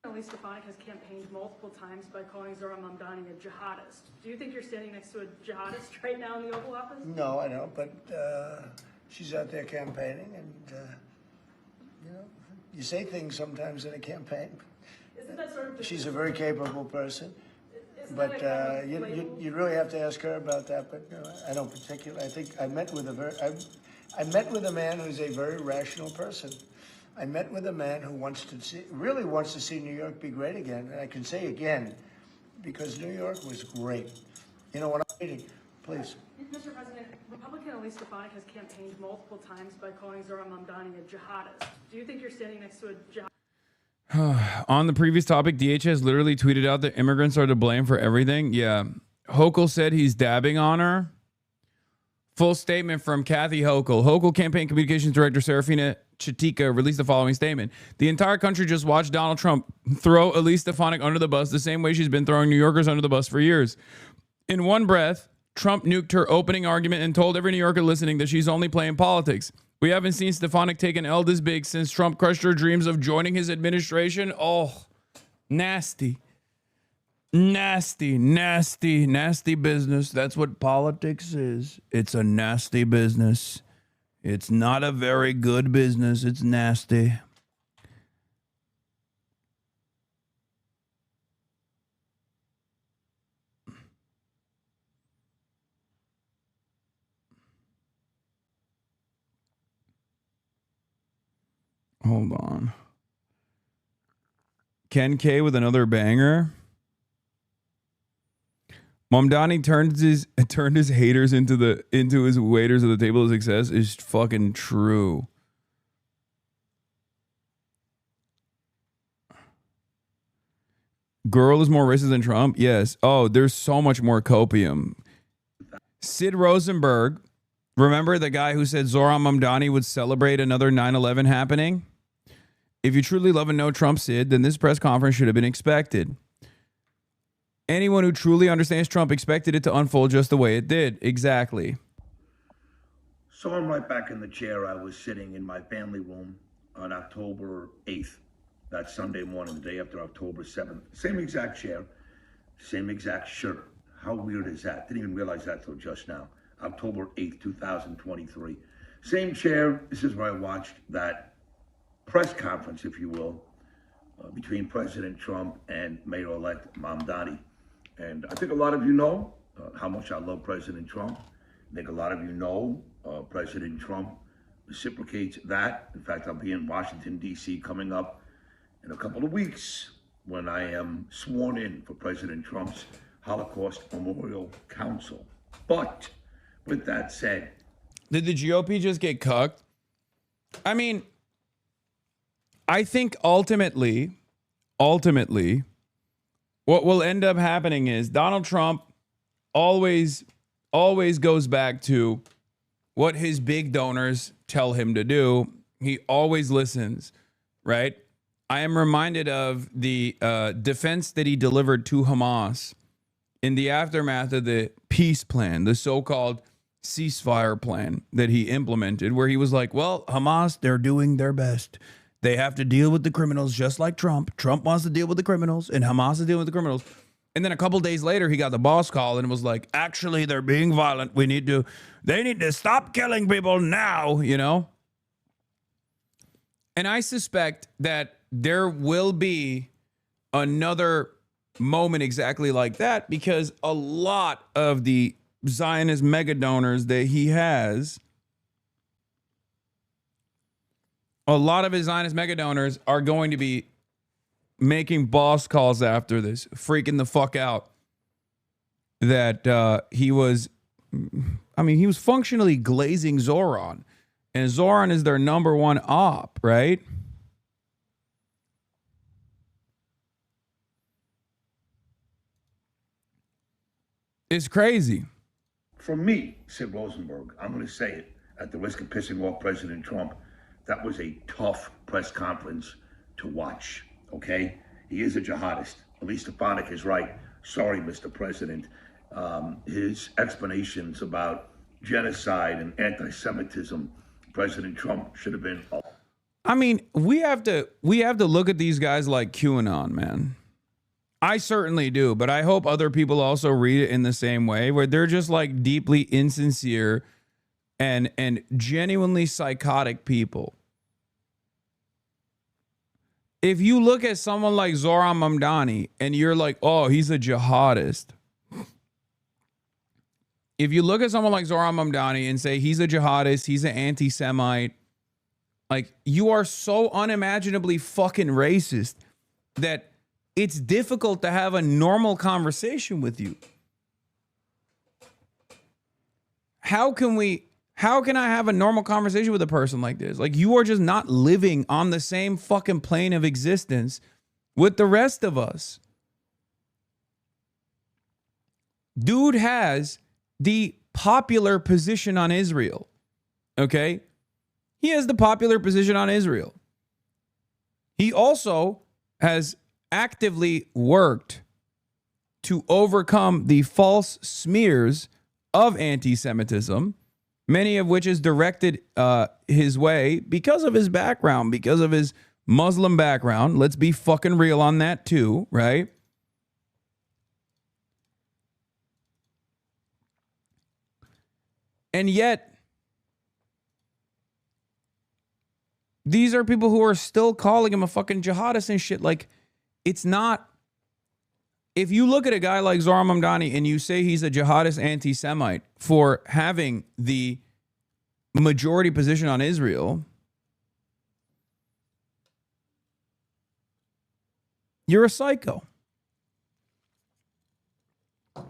Elise Stefanik has campaigned multiple times by calling Zohran Mamdani a jihadist. Do you think you're standing next to a jihadist right now in the Oval Office?
No, I don't, but she's out there campaigning, and, you know, you say things sometimes in a campaign.
Isn't that sort of
She's a very capable person,
Isn't
but
that a kind of
you really have to ask her about that, but I don't particularly. I think I met with I met with a man who's a very rational person. I met with a man who really wants to see New York be great again. And I can say again, because New York was great. You know, when I'm reading, please.
Mr. President, Republican Elise Stefanik has campaigned multiple times by calling Zohran Mamdani a jihadist. Do you think you're standing next to a jihadist?
On the previous topic, DHS literally tweeted out that immigrants are to blame for everything. Yeah. Hochul said he's dabbing on her. Full statement from Kathy Hochul. Hochul Campaign Communications Director Serafina Chitika released the following statement. The entire country just watched Donald Trump throw Elise Stefanik under the bus the same way she's been throwing New Yorkers under the bus for years. In one breath, Trump nuked her opening argument and told every New Yorker listening that she's only playing politics. We haven't seen Stefanik take an L this big since Trump crushed her dreams of joining his administration. Oh, nasty. Nasty, nasty, nasty business. That's what politics is. It's a nasty business. It's not a very good business. It's nasty. Hold on. Ken K with another banger. Mamdani turned his haters into his waiters at the table of success is fucking true. Girl is more racist than Trump? Yes. Oh, there's so much more copium. Sid Rosenberg, remember the guy who said Zohran Mamdani would celebrate another 9/11 happening? If you truly love and know Trump, Sid, then this press conference should have been expected. Anyone who truly understands Trump expected it to unfold just the way it did. Exactly.
So I'm right back in the chair I was sitting in my family room on October 8th. That Sunday morning, the day after October 7th. Same exact chair, same exact shirt. How weird is that? Didn't even realize that till just now. October 8th, 2023. Same chair. This is where I watched that press conference, if you will, between President Trump and Mayor-elect Mamdani. And I think a lot of you know how much I love President Trump. I think a lot of you know President Trump reciprocates that. In fact, I'll be in Washington, D.C. coming up in a couple of weeks when I am sworn in for President Trump's Holocaust Memorial Council. But with that said,
did the GOP just get cucked? I mean, I think ultimately, what will end up happening is Donald Trump always goes back to what his big donors tell him to do. He always listens, right? I am reminded of the defense that he delivered to Hamas in the aftermath of the peace plan, the so-called ceasefire plan that he implemented, where he was like, well, Hamas, they're doing their best. They have to deal with the criminals just like Trump. Trump wants to deal with the criminals and Hamas is dealing with the criminals. And then a couple days later, he got the boss call and was like, actually, they're being violent. They need to stop killing people now, you know? And I suspect that there will be another moment exactly like that, because a lot of the Zionist mega donors that he has, a lot of his Zionist mega donors are going to be making boss calls after this, freaking the fuck out that he was, I mean, he was functionally glazing Zohran, and Zohran is their #1 op, right? It's crazy.
For me, Sid Rosenberg, I'm going to say it at the risk of pissing off President Trump, that was a tough press conference to watch, okay? He is a jihadist. Elise Stefanik is right. Sorry, Mr. President. His explanations about genocide and anti-Semitism, President Trump should have been...
I mean, we have to look at these guys like QAnon, man. I certainly do, but I hope other people also read it in the same way, where they're just like deeply insincere and genuinely psychotic people. If you look at someone like Zohran Mamdani and you're like, oh, he's a jihadist. If you look at someone like Zohran Mamdani and say he's a jihadist, he's an anti-Semite, like, you are so unimaginably fucking racist that it's difficult to have a normal conversation with you. How can I have a normal conversation with a person like this? Like, you are just not living on the same fucking plane of existence with the rest of us. Dude has the popular position on Israel. Okay? He has the popular position on Israel. He also has actively worked to overcome the false smears of anti-Semitism, many of which is directed his way because of his background, because of his Muslim background. Let's be fucking real on that too, right? And yet, these are people who are still calling him a fucking jihadist and shit. Like, it's not... If you look at a guy like Zohran Mamdani and you say he's a jihadist anti-Semite for having the majority position on Israel, you're a psycho.
A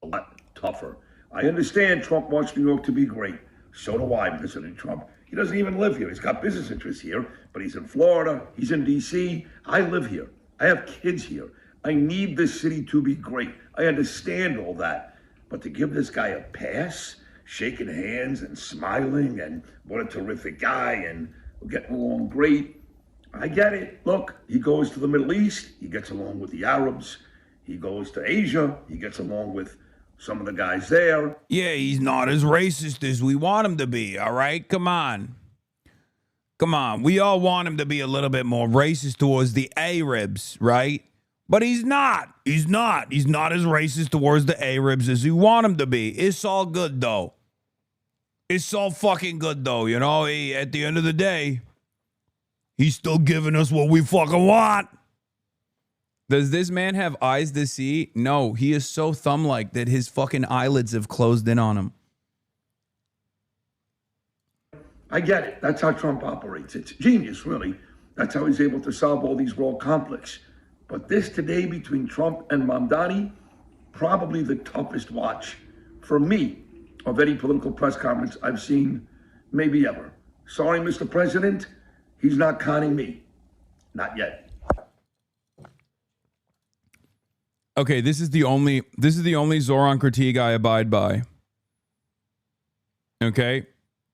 lot tougher. I understand Trump wants New York to be great. So do I, President Trump. He doesn't even live here. He's got business interests here, but he's in Florida. He's in D.C. I live here. I have kids here. I need this city to be great. I understand all that. But to give this guy a pass, shaking hands and smiling and what a terrific guy and we're getting along great, I get it. Look, he goes to the Middle East. He gets along with the Arabs. He goes to Asia. He gets along with some of the guys there.
Yeah, he's not as racist as we want him to be, all right? Come on. Come on. We all want him to be a little bit more racist towards the Arabs, right? But he's not. He's not. He's not as racist towards the Arabs as we want him to be. It's all good, though. It's all fucking good, though. You know, at the end of the day, he's still giving us what we fucking want. Does this man have eyes to see? No, he is so thumb-like that his fucking eyelids have closed in on him.
I get it. That's how Trump operates. It's genius, really. That's how he's able to solve all these world conflicts. But this today between Trump and Mamdani, probably the toughest watch for me of any political press conference I've seen, maybe ever. Sorry, Mr. President, he's not conning me. Not yet.
Okay, this is the only Zohran critique I abide by. Okay?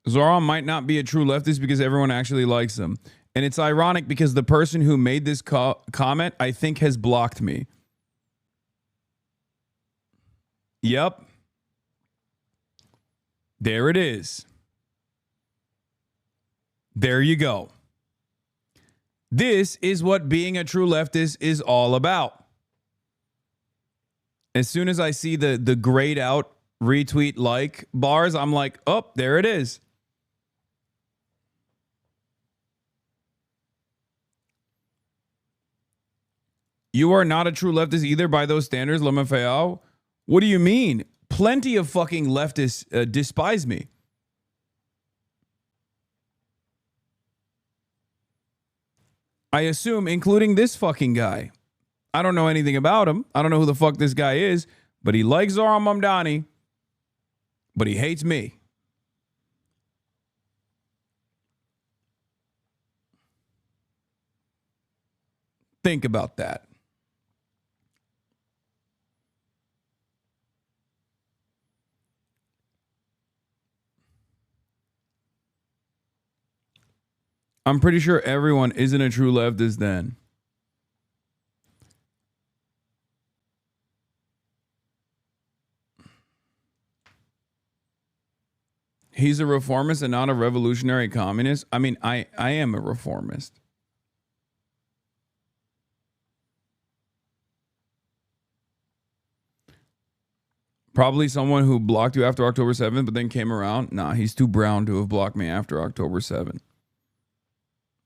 Zohran might not be a true leftist because everyone actually likes him. And it's ironic because the person who made this comment, I think, has blocked me. Yep. There it is. There you go. This is what being a true leftist is all about. As soon as I see the grayed out retweet like bars, I'm like, oh, there it is. You are not a true leftist either by those standards, Lemafayao. What do you mean? Plenty of fucking leftists despise me. I assume, including this fucking guy. I don't know anything about him. I don't know who the fuck this guy is, but he likes Zohran Mamdani, but he hates me. Think about that. I'm pretty sure everyone isn't a true leftist then. He's a reformist and not a revolutionary communist. I mean, I am a reformist. Probably someone who blocked you after October 7th, but then came around. Nah, he's too brown to have blocked me after October 7th.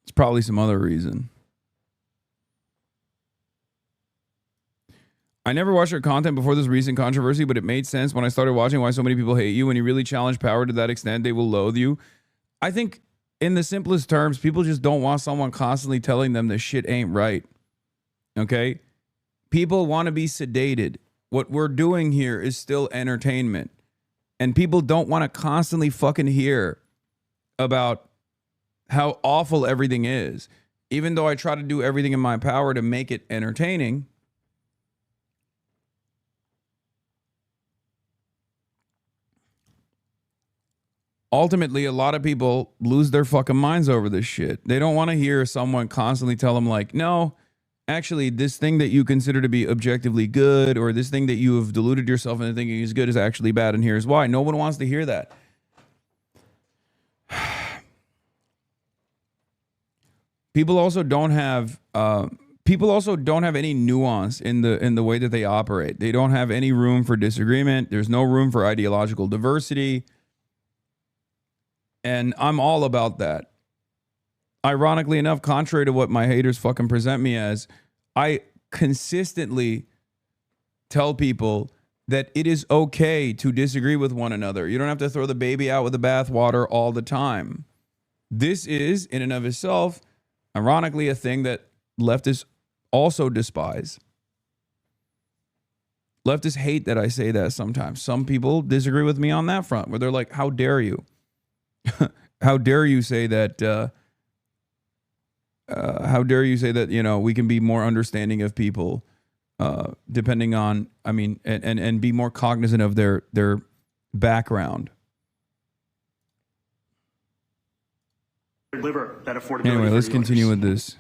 It's probably some other reason. I never watched your content before this recent controversy, but it made sense when I started watching why so many people hate you. When you really challenge power to that extent, they will loathe you. I think in the simplest terms, people just don't want someone constantly telling them the shit ain't right. Okay? People want to be sedated. What we're doing here is still entertainment. And people don't want to constantly fucking hear about how awful everything is. Even though I try to do everything in my power to make it entertaining, ultimately, a lot of people lose their fucking minds over this shit. They don't want to hear someone constantly tell them like, no, actually, this thing that you consider to be objectively good, or this thing that you have deluded yourself into thinking is good, is actually bad, and here's why. No one wants to hear that. People also don't have any nuance in the way that they operate. They don't have any room for disagreement. There's no room for ideological diversity. And I'm all about that. Ironically enough, contrary to what my haters fucking present me as, I consistently tell people that it is okay to disagree with one another. You don't have to throw the baby out with the bathwater all the time. This is, in and of itself, ironically, a thing that leftists also despise. Leftists hate that I say that sometimes. Some people disagree with me on that front, where they're like, how dare you? How dare you say that, you know, we can be more understanding of people, depending on, I mean, and be more cognizant of their background.
Deliver that affordability.
Anyway, let's continue with this.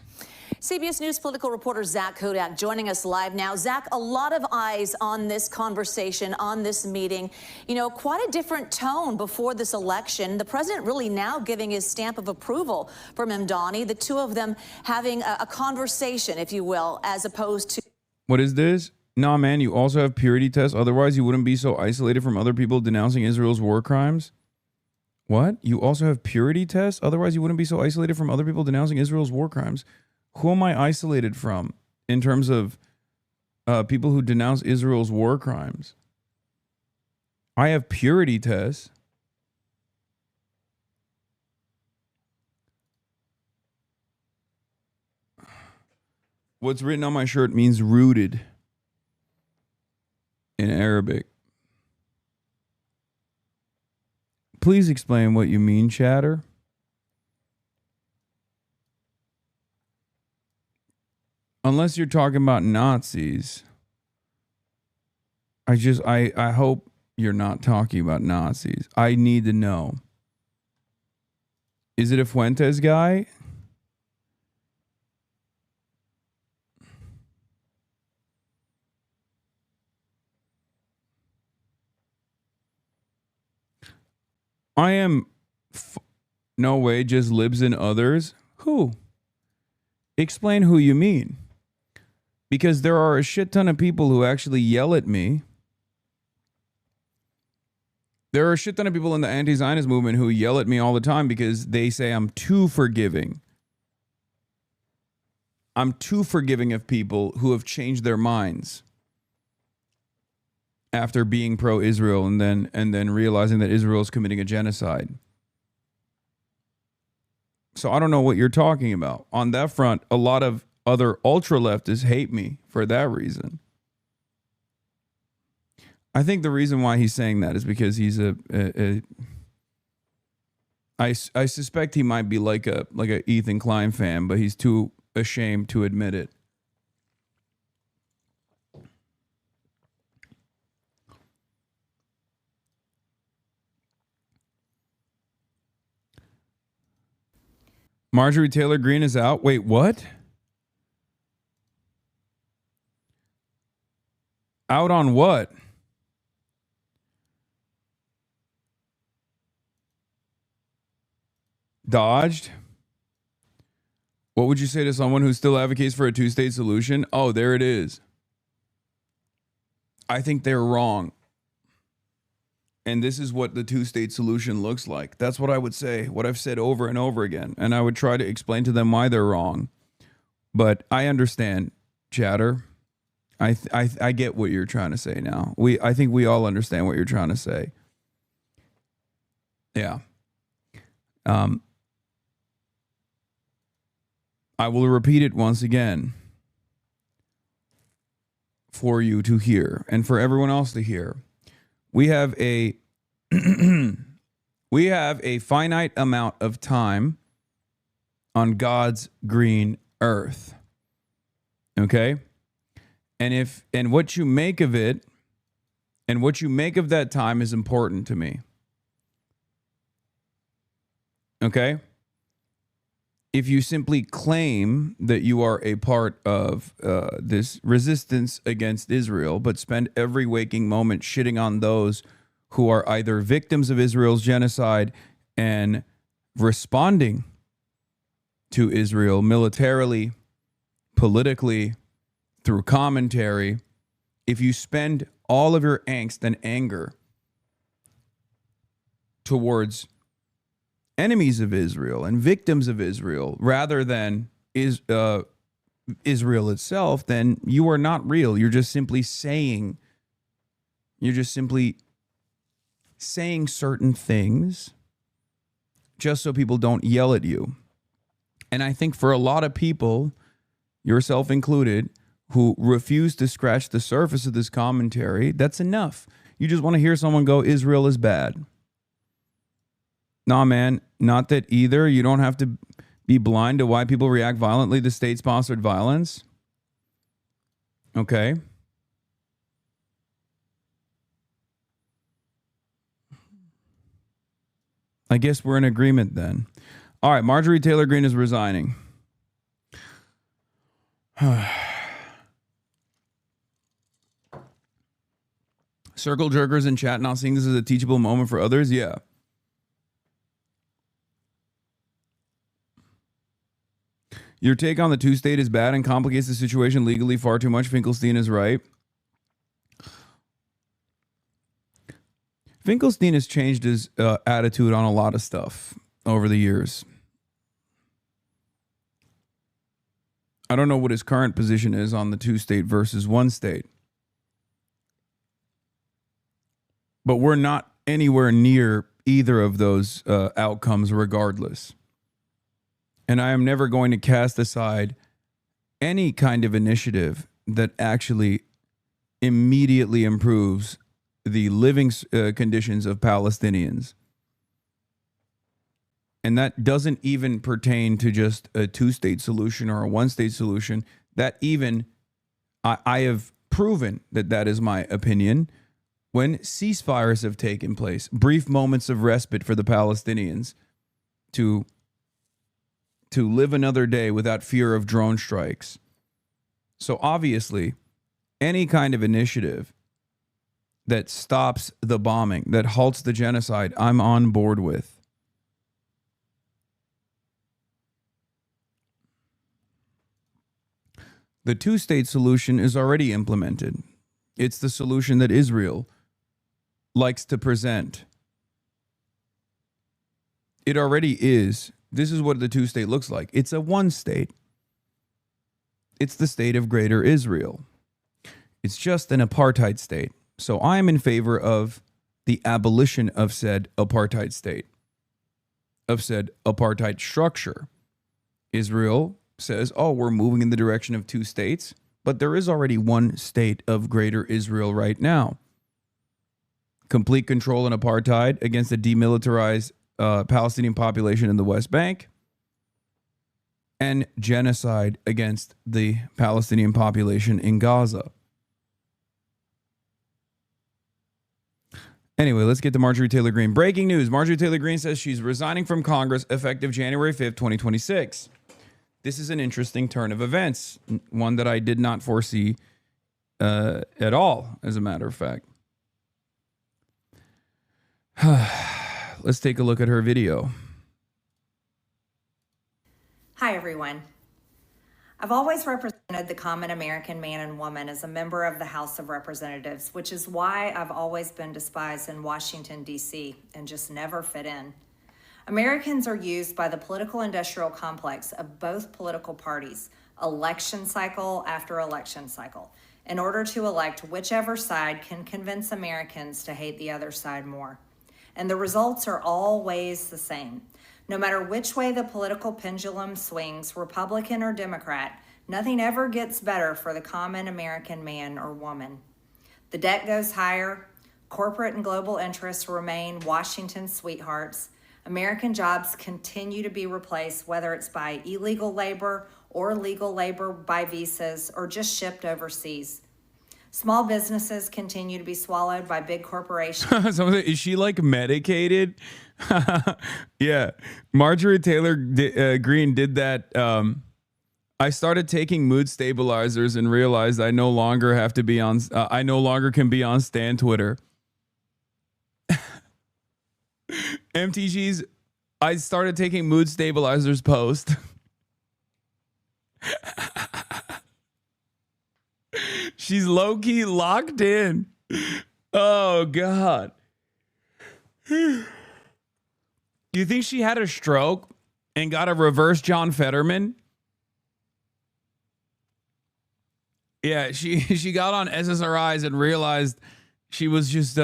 CBS News political reporter Zach Kodak joining us live now. Zach, a lot of eyes on this conversation, on this meeting. You know, quite a different tone before this election. The president really now giving his stamp of approval for Mamdani, the two of them having a conversation, if you will, as opposed to...
What is this? Nah, man, you also have purity tests. Otherwise, you wouldn't be so isolated from other people denouncing Israel's war crimes. What? You also have purity tests? Otherwise, you wouldn't be so isolated from other people denouncing Israel's war crimes. Who am I isolated from in terms of people who denounce Israel's war crimes? I have purity tests. What's written on my shirt means rooted in Arabic. Please explain what you mean, chatter. Unless you're talking about Nazis. I hope you're not talking about Nazis. I need to know. Is it a Fuentes guy? I am... no way, just libs and others. Who? Explain who you mean. Because there are a shit ton of people who actually yell at me. There are a shit ton of people in the anti-Zionist movement who yell at me all the time because they say I'm too forgiving. I'm too forgiving of people who have changed their minds after being pro-Israel and then realizing that Israel is committing a genocide. So I don't know what you're talking about. On that front, a lot of other ultra-leftists hate me for that reason. I think the reason why he's saying that is because he's I suspect he might be like a Ethan Klein fan, but he's too ashamed to admit it. Marjorie Taylor Greene is out. Wait, what? Out on what? Dodged? What would you say to someone who still advocates for a two-state solution? Oh, there it is. I think they're wrong. And this is what the two-state solution looks like. That's what I would say, what I've said over and over again. And I would try to explain to them why they're wrong. But I understand, chatter. I get what you're trying to say now. I think we all understand what you're trying to say. Yeah. I will repeat it once again for you to hear and for everyone else to hear. We have a finite amount of time on God's green earth. Okay? And what you make of it and what you make of that time is important to me. Okay? If you simply claim that you are a part of this resistance against Israel, but spend every waking moment shitting on those who are either victims of Israel's genocide and responding to Israel militarily, politically, through commentary, if you spend all of your angst and anger towards enemies of Israel and victims of Israel rather than Israel itself, then you are not real. You're just simply saying certain things just so people don't yell at you. And I think for a lot of people, yourself included, who refuse to scratch the surface of this commentary, that's enough. You just want to hear someone go, Israel is bad. Nah, man, not that either. You don't have to be blind to why people react violently to state-sponsored violence. Okay. I guess we're in agreement then. All right, Marjorie Taylor Greene is resigning. Circle jerkers in chat not seeing this as a teachable moment for others? Yeah. Your take on the two-state is bad and complicates the situation legally far too much. Finkelstein is right. Finkelstein has changed his attitude on a lot of stuff over the years. I don't know what his current position is on the two-state versus one-state. But we're not anywhere near either of those outcomes regardless. And I am never going to cast aside any kind of initiative that actually immediately improves the living conditions of Palestinians. And that doesn't even pertain to just a two-state solution or a one-state solution. That even, I have proven that that is my opinion when ceasefires have taken place, brief moments of respite for the Palestinians to live another day without fear of drone strikes. So obviously, any kind of initiative that stops the bombing, that halts the genocide, I'm on board with. The two-state solution is already implemented. It's the solution that Israel likes to present. It already is. This is what the two-state looks like. It's a one-state. It's the state of Greater Israel. It's just an apartheid state. So I am in favor of the abolition of said apartheid state, of said apartheid structure. Israel says, oh, we're moving in the direction of 2 states, but there is already 1 state of Greater Israel right now. Complete control and apartheid against a demilitarized Palestinian population in the West Bank, and genocide against the Palestinian population in Gaza. Anyway, let's get to Marjorie Taylor Greene. Breaking news. Marjorie Taylor Greene says she's resigning from Congress effective January 5th, 2026. This is an interesting turn of events, one that I did not foresee at all, as a matter of fact. Let's take a look at her video.
Hi, everyone. I've always represented the common American man and woman as a member of the House of Representatives, which is why I've always been despised in Washington, D.C., and just never fit in. Americans are used by the political industrial complex of both political parties, election cycle after election cycle, in order to elect whichever side can convince Americans to hate the other side more. And the results are always the same. No matter which way the political pendulum swings, Republican or Democrat, nothing ever gets better for the common American man or woman. The debt goes higher, corporate and global interests remain Washington's sweethearts, American jobs continue to be replaced, whether it's by illegal labor or legal labor by visas or just shipped overseas. Small businesses continue to be swallowed by big corporations.
Is she like medicated? Yeah. Marjorie Taylor Greene did that. I started taking mood stabilizers and realized I no longer have to be on. I no longer can be on Stan Twitter. MTG's. I started taking mood stabilizers post. She's low-key locked in. Oh, God. You think she had a stroke and got a reverse John Fetterman? Yeah, she got on SSRIs and realized she was just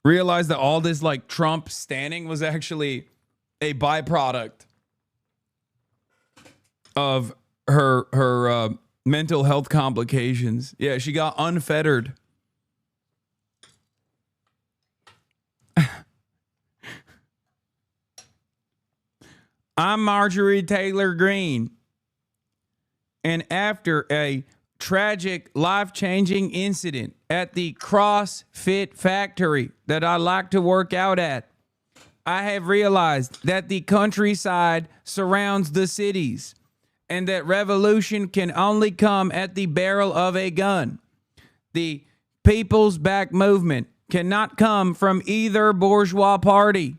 realized that all this like Trump standing was actually a byproduct of her mental health complications. Yeah, she got unfettered. I'm Marjorie Taylor Greene. And after a tragic, life-changing incident at the CrossFit factory that I like to work out at, I have realized that the countryside surrounds the cities and that revolution can only come at the barrel of a gun. The People's Back movement cannot come from either bourgeois party.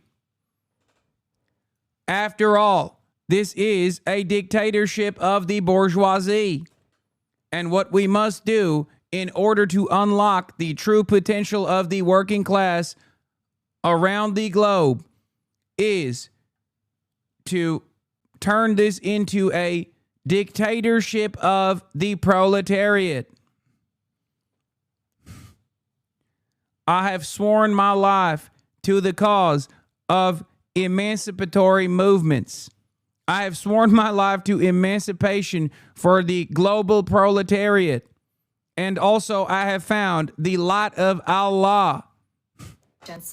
After all, this is a dictatorship of the bourgeoisie. And what we must do in order to unlock the true potential of the working class around the globe is to turn this into a dictatorship of the proletariat. I have sworn my life to the cause of emancipatory movements. I have sworn my life to emancipation for the global proletariat. And also I have found the light of Allah.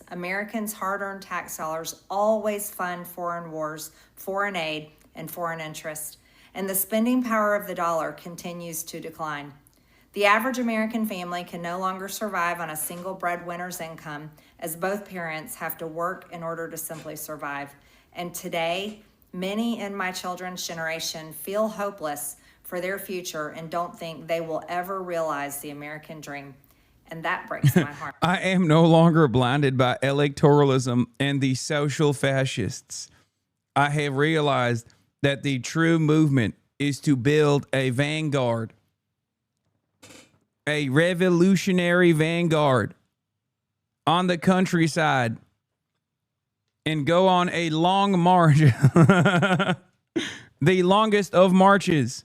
Americans' hard-earned tax dollars always fund foreign wars, foreign aid, and foreign interest. And the spending power of the dollar continues to decline. The average American family can no longer survive on a single breadwinner's income, as both parents have to work in order to simply survive. And today, many in my children's generation feel hopeless for their future and don't think they will ever realize the American dream. And that breaks my heart.
I am no longer blinded by electoralism and the social fascists. I have realized that the true movement is to build a vanguard, a revolutionary vanguard on the countryside and go on a long march, the longest of marches,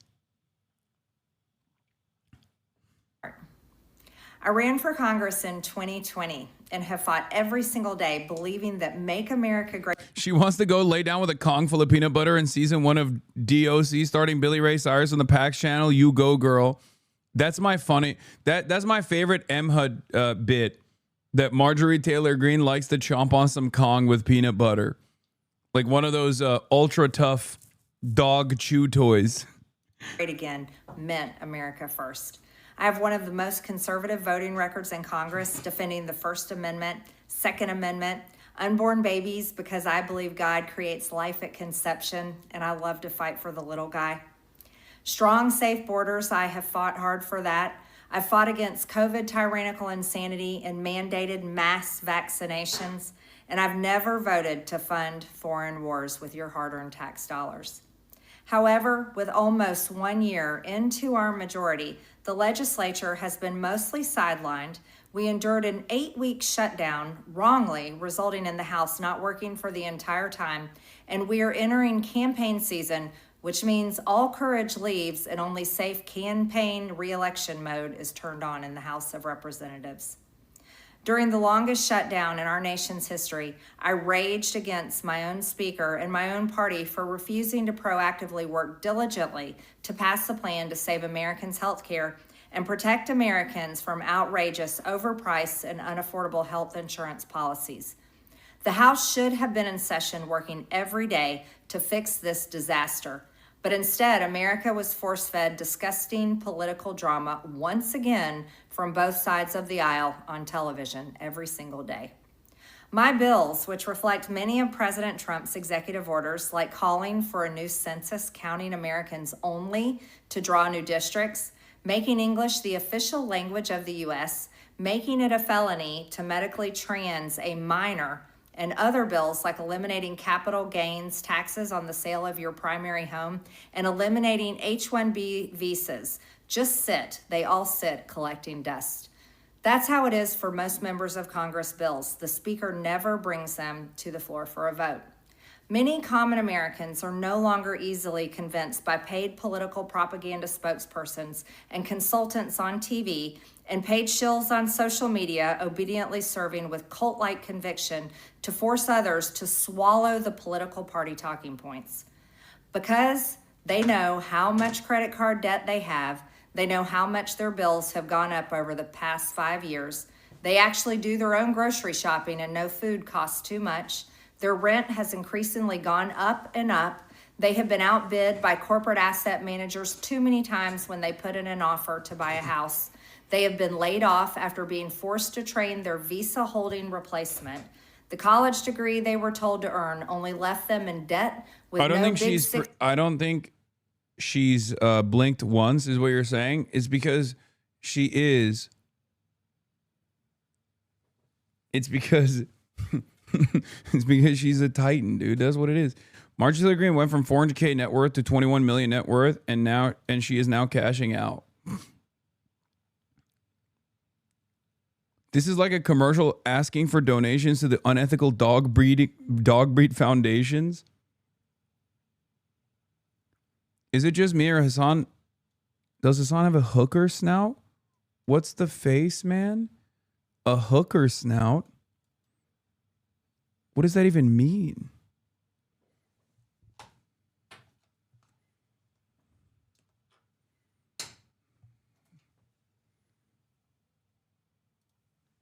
I ran for Congress in 2020 and have fought every single day believing that Make America Great.
She wants to go lay down with a Kong full of peanut butter in season 1 of DOC, starting Billy Ray Cyrus on the PAX channel. You go, girl. That's my funny. That's my favorite MHUD bit. That Marjorie Taylor Greene likes to chomp on some Kong with peanut butter, like one of those ultra tough dog chew toys.
Great again meant America first. I have one of the most conservative voting records in Congress, defending the First Amendment, Second Amendment, unborn babies, because I believe God creates life at conception, and I love to fight for the little guy. Strong, safe borders, I have fought hard for that. I've fought against COVID tyrannical insanity and mandated mass vaccinations, and I've never voted to fund foreign wars with your hard-earned tax dollars. However, with almost 1 year into our majority, the legislature has been mostly sidelined. We endured an 8-week shutdown, wrongly, resulting in the House not working for the entire time, and we are entering campaign season, which means all courage leaves and only safe campaign re-election mode is turned on in the House of Representatives. During the longest shutdown in our nation's history, I raged against my own speaker and my own party for refusing to proactively work diligently to pass a plan to save Americans' health care and protect Americans from outrageous, overpriced, and unaffordable health insurance policies. The House should have been in session working every day to fix this disaster. But instead, America was force-fed disgusting political drama once again from both sides of the aisle on television every single day. My bills, which reflect many of President Trump's executive orders, like calling for a new census counting Americans only to draw new districts, making English the official language of the U.S., making it a felony to medically trans a minor, and other bills like eliminating capital gains taxes on the sale of your primary home and eliminating H-1B visas, just sit. They all sit collecting dust. That's how it is for most members of Congress bills. The Speaker never brings them to the floor for a vote. Many common Americans are no longer easily convinced by paid political propaganda spokespersons and consultants on TV and paid shills on social media, obediently serving with cult-like conviction to force others to swallow the political party talking points. Because they know how much credit card debt they have, they know how much their bills have gone up over the past 5 years. They actually do their own grocery shopping and know food costs too much. Their rent has increasingly gone up and up. They have been outbid by corporate asset managers too many times when they put in an offer to buy a house. They have been laid off after being forced to train their visa holding replacement. The college degree they were told to earn only left them in debt with
I don't think she's blinked once, is what you're saying. It's because she is. It's because it's because she's a titan, dude. That's what it is. Marjorie Taylor Greene went from 400K net worth to 21 million net worth, and she is now cashing out. This is like a commercial asking for donations to the unethical dog breed foundations. Is it just me or Hasan? Does Hasan have a hooker snout? What's the face, man? A hooker snout? What does that even mean?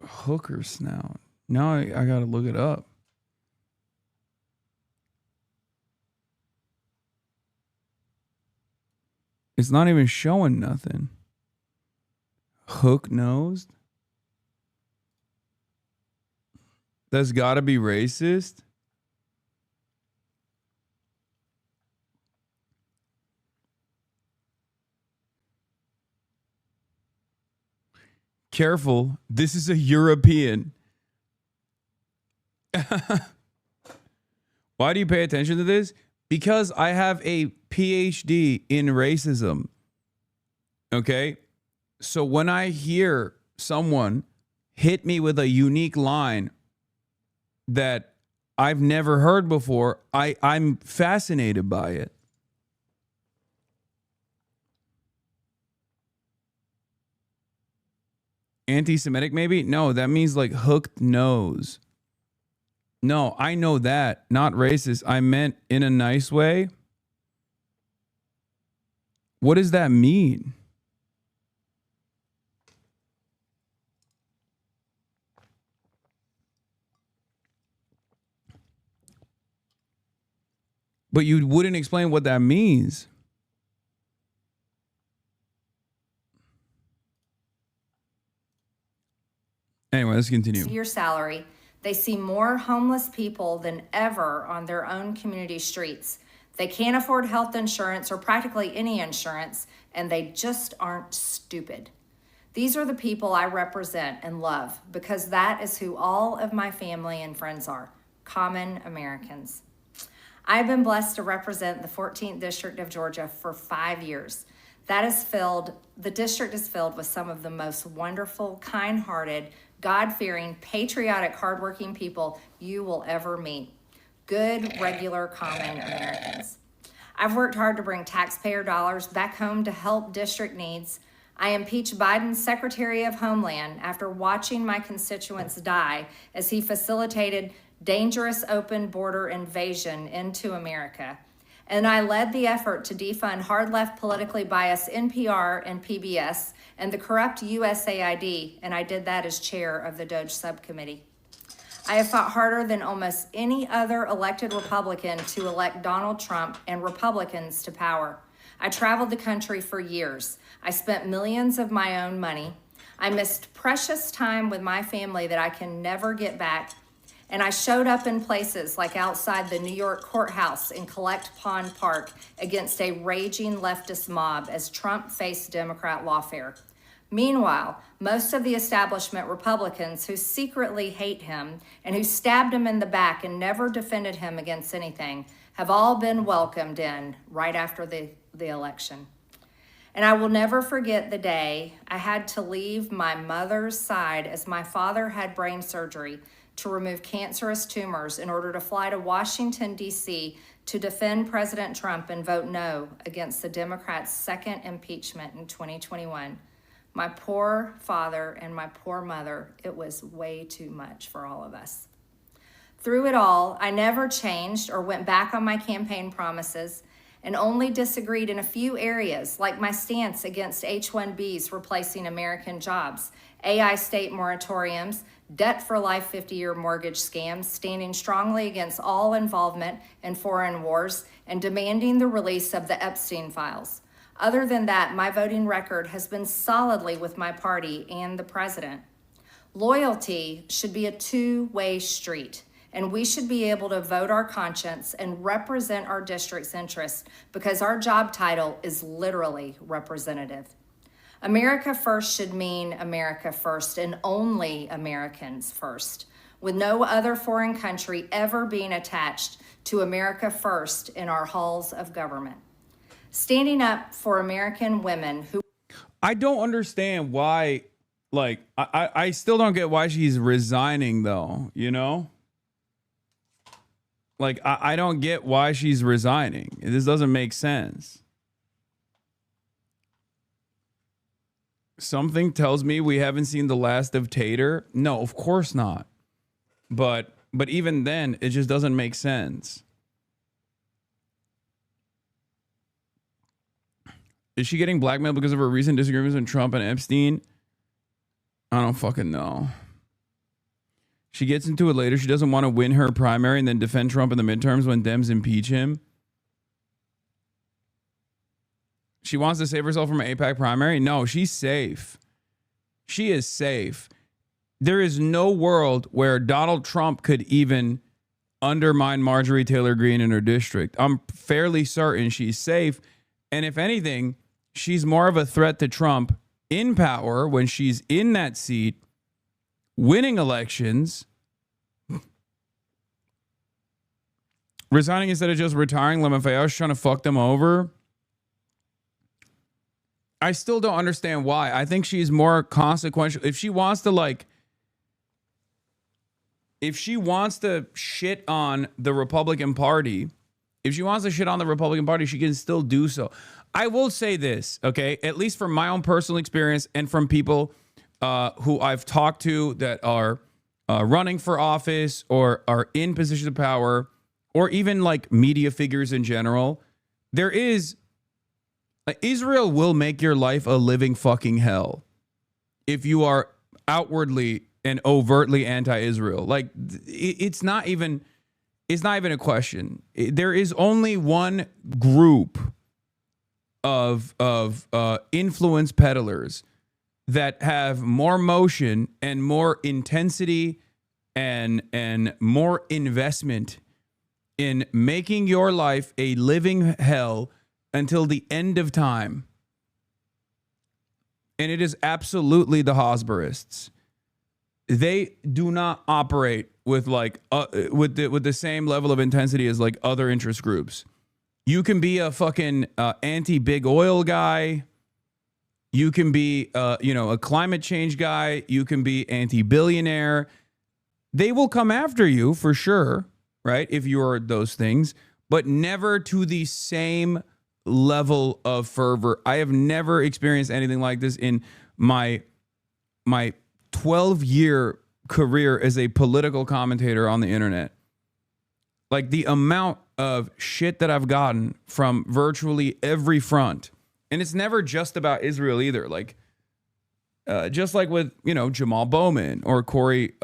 Hooker snout. Now I gotta look it up. It's not even showing nothing. Hook-nosed? That's gotta be racist. Careful, this is a European. Why do you pay attention to this? Because I have a PhD in racism. Okay? So when I hear someone hit me with a unique line that I've never heard before, I'm fascinated by it. Anti-Semitic maybe? No, that means like hooked nose. No, I know that. Not racist. I meant in a nice way. What does that mean? But you wouldn't explain what that means. Anyway, let's continue.
Your salary. They see more homeless people than ever on their own community streets. They can't afford health insurance or practically any insurance, and they just aren't stupid. These are the people I represent and love because that is who all of my family and friends are, common Americans. I've been blessed to represent the 14th District of Georgia for 5 years. The district is filled with some of the most wonderful, kind-hearted, God-fearing, patriotic, hardworking people you will ever meet. Good, regular, common Americans. I've worked hard to bring taxpayer dollars back home to help district needs. I impeached Biden's Secretary of Homeland after watching my constituents die as he facilitated dangerous open border invasion into America. And I led the effort to defund hard left politically biased NPR and PBS and the corrupt USAID, and I did that as chair of the DOJ subcommittee. I have fought harder than almost any other elected Republican to elect Donald Trump and Republicans to power. I traveled the country for years. I spent millions of my own money. I missed precious time with my family that I can never get back. And I showed up in places like outside the New York courthouse in Collect Pond Park against a raging leftist mob as Trump faced Democrat lawfare. Meanwhile, most of the establishment Republicans who secretly hate him and who stabbed him in the back and never defended him against anything have all been welcomed in right after the election. And I will never forget the day I had to leave my mother's side as my father had brain surgery to remove cancerous tumors in order to fly to Washington, D.C. to defend President Trump and vote no against the Democrats' second impeachment in 2021. My poor father and my poor mother, it was way too much for all of us. Through it all, I never changed or went back on my campaign promises and only disagreed in a few areas, like my stance against H-1Bs replacing American jobs, AI state moratoriums, debt for life 50-year mortgage scams, standing strongly against all involvement in foreign wars, and demanding the release of the Epstein files. Other than that, my voting record has been solidly with my party and the president. Loyalty should be a two-way street, and we should be able to vote our conscience and represent our district's interests because our job title is literally representative. America first should mean America first and only Americans first, with no other foreign country ever being attached to America first in our halls of government. Standing up for American women who...
I don't understand why, like, I still don't get why she's resigning though, you know? Like, I don't get why she's resigning. This doesn't make sense. Something tells me we haven't seen the last of Tater. No, of course not. But even then, it just doesn't make sense. Is she getting blackmailed because of her recent disagreements with Trump and Epstein? I don't fucking know. She gets into it later. She doesn't want to win her primary and then defend Trump in the midterms when Dems impeach him. She wants to save herself from an AIPAC primary. No, she's safe. She is safe. There is no world where Donald Trump could even undermine Marjorie Taylor Greene in her district. I'm fairly certain she's safe. And if anything, she's more of a threat to Trump in power when she's in that seat, winning elections, resigning instead of just retiring. LaMafayo's trying to fuck them over. I still don't understand why. I think she's more consequential. If she wants to shit on the Republican Party, she can still do so. I will say this, okay? At least from my own personal experience and from people who I've talked to that are running for office or are in positions of power, or even like media figures in general, there is Israel will make your life a living fucking hell if you are outwardly and overtly anti-Israel. Like it's not even a question. There is only one group of influence peddlers that have more motion and more intensity and more investment in making your life a living hell until the end of time. And it is absolutely the Hasbarists. They do not operate with like with the same level of intensity as like other interest groups. You can be a fucking anti-big oil guy. You can be a climate change guy. You can be anti-billionaire. They will come after you for sure, right? If you are those things, but never to the same level of fervor. I have never experienced anything like this in my 12-year career as a political commentator on the internet. Like the amount of shit that I've gotten from virtually every front. And it's never just about Israel either. Like just like with, Jamal Bowman or Cory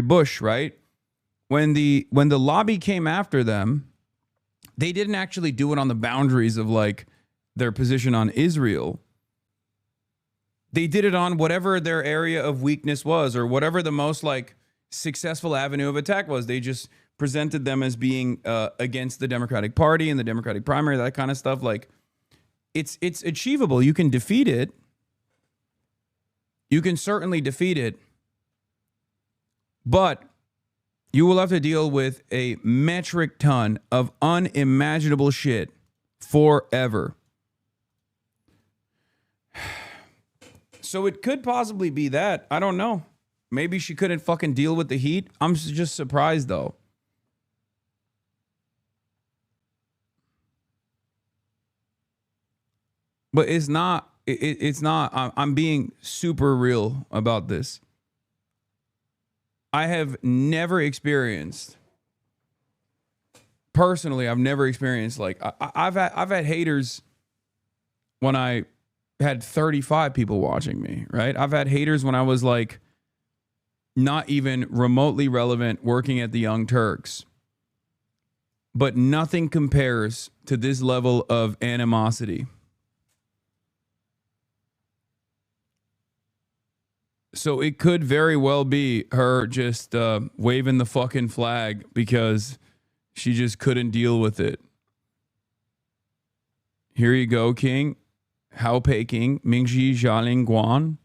Bush, right? When the lobby came after them, they didn't actually do it on the boundaries of like their position on Israel. They did it on whatever their area of weakness was, or whatever the most like successful avenue of attack was. They just presented them as being against the Democratic Party and the Democratic primary, that kind of stuff. Like it's achievable. You can defeat it. You can certainly defeat it, but you will have to deal with a metric ton of unimaginable shit forever. So it could possibly be that. I don't know. Maybe she couldn't fucking deal with the heat. I'm just surprised though. But it's not. It's not. I'm being super real about this. I have never experienced, personally, I've never experienced like I've had haters when I had 35 people watching me, right? I've had haters when I was like not even remotely relevant working at the Young Turks. But nothing compares to this level of animosity. So it could very well be her just waving the fucking flag because she just couldn't deal with it. Here you go, King. Hao Peking, Mingxi Jialing Guan.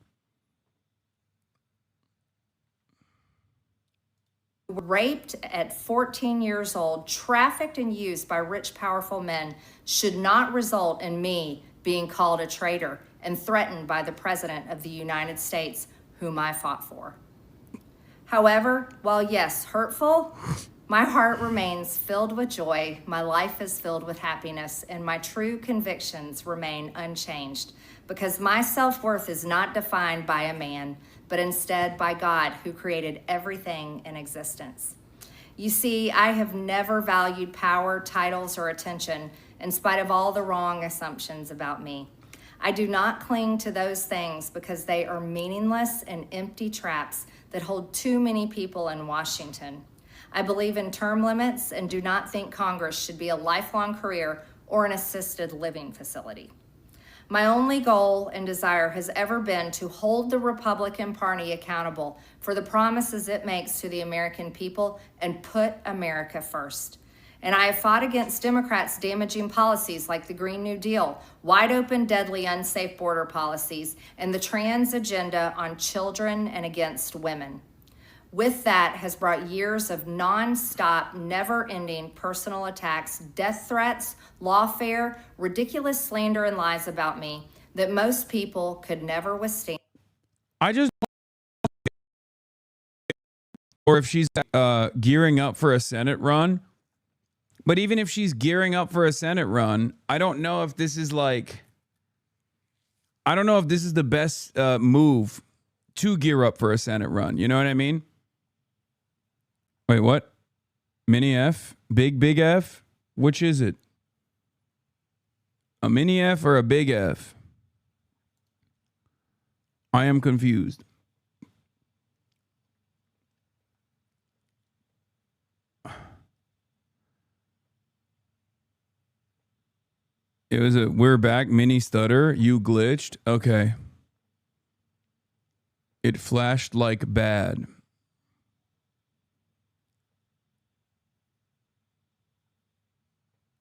Raped at 14 years old, trafficked and used by rich, powerful men should not result in me being called a traitor and threatened by the President of the United States, whom I fought for. However, while yes, hurtful, my heart remains filled with joy, my life is filled with happiness, and my true convictions remain unchanged, because my self-worth is not defined by a man, but instead by God, who created everything in existence. You see, I have never valued power, titles, or attention, in spite of all the wrong assumptions about me. I do not cling to those things because they are meaningless and empty traps that hold too many people in Washington. I believe in term limits and do not think Congress should be a lifelong career or an assisted living facility. My only goal and desire has ever been to hold the Republican Party accountable for the promises it makes to the American people and put America first. And I have fought against Democrats' damaging policies like the Green New Deal, wide open, deadly, unsafe border policies, and the trans agenda on children and against women. With that has brought years of nonstop, never-ending personal attacks, death threats, lawfare, ridiculous slander and lies about me that most people could never withstand.
Or if she's gearing up for a Senate run. But even if she's gearing up for a Senate run, I don't know if this is the best move to gear up for a Senate run. You know what I mean? Wait, what? Mini F? Big F? Which is it? A mini F or a big F? I am confused. It was a we're back mini stutter. You glitched. Okay. It flashed like bad.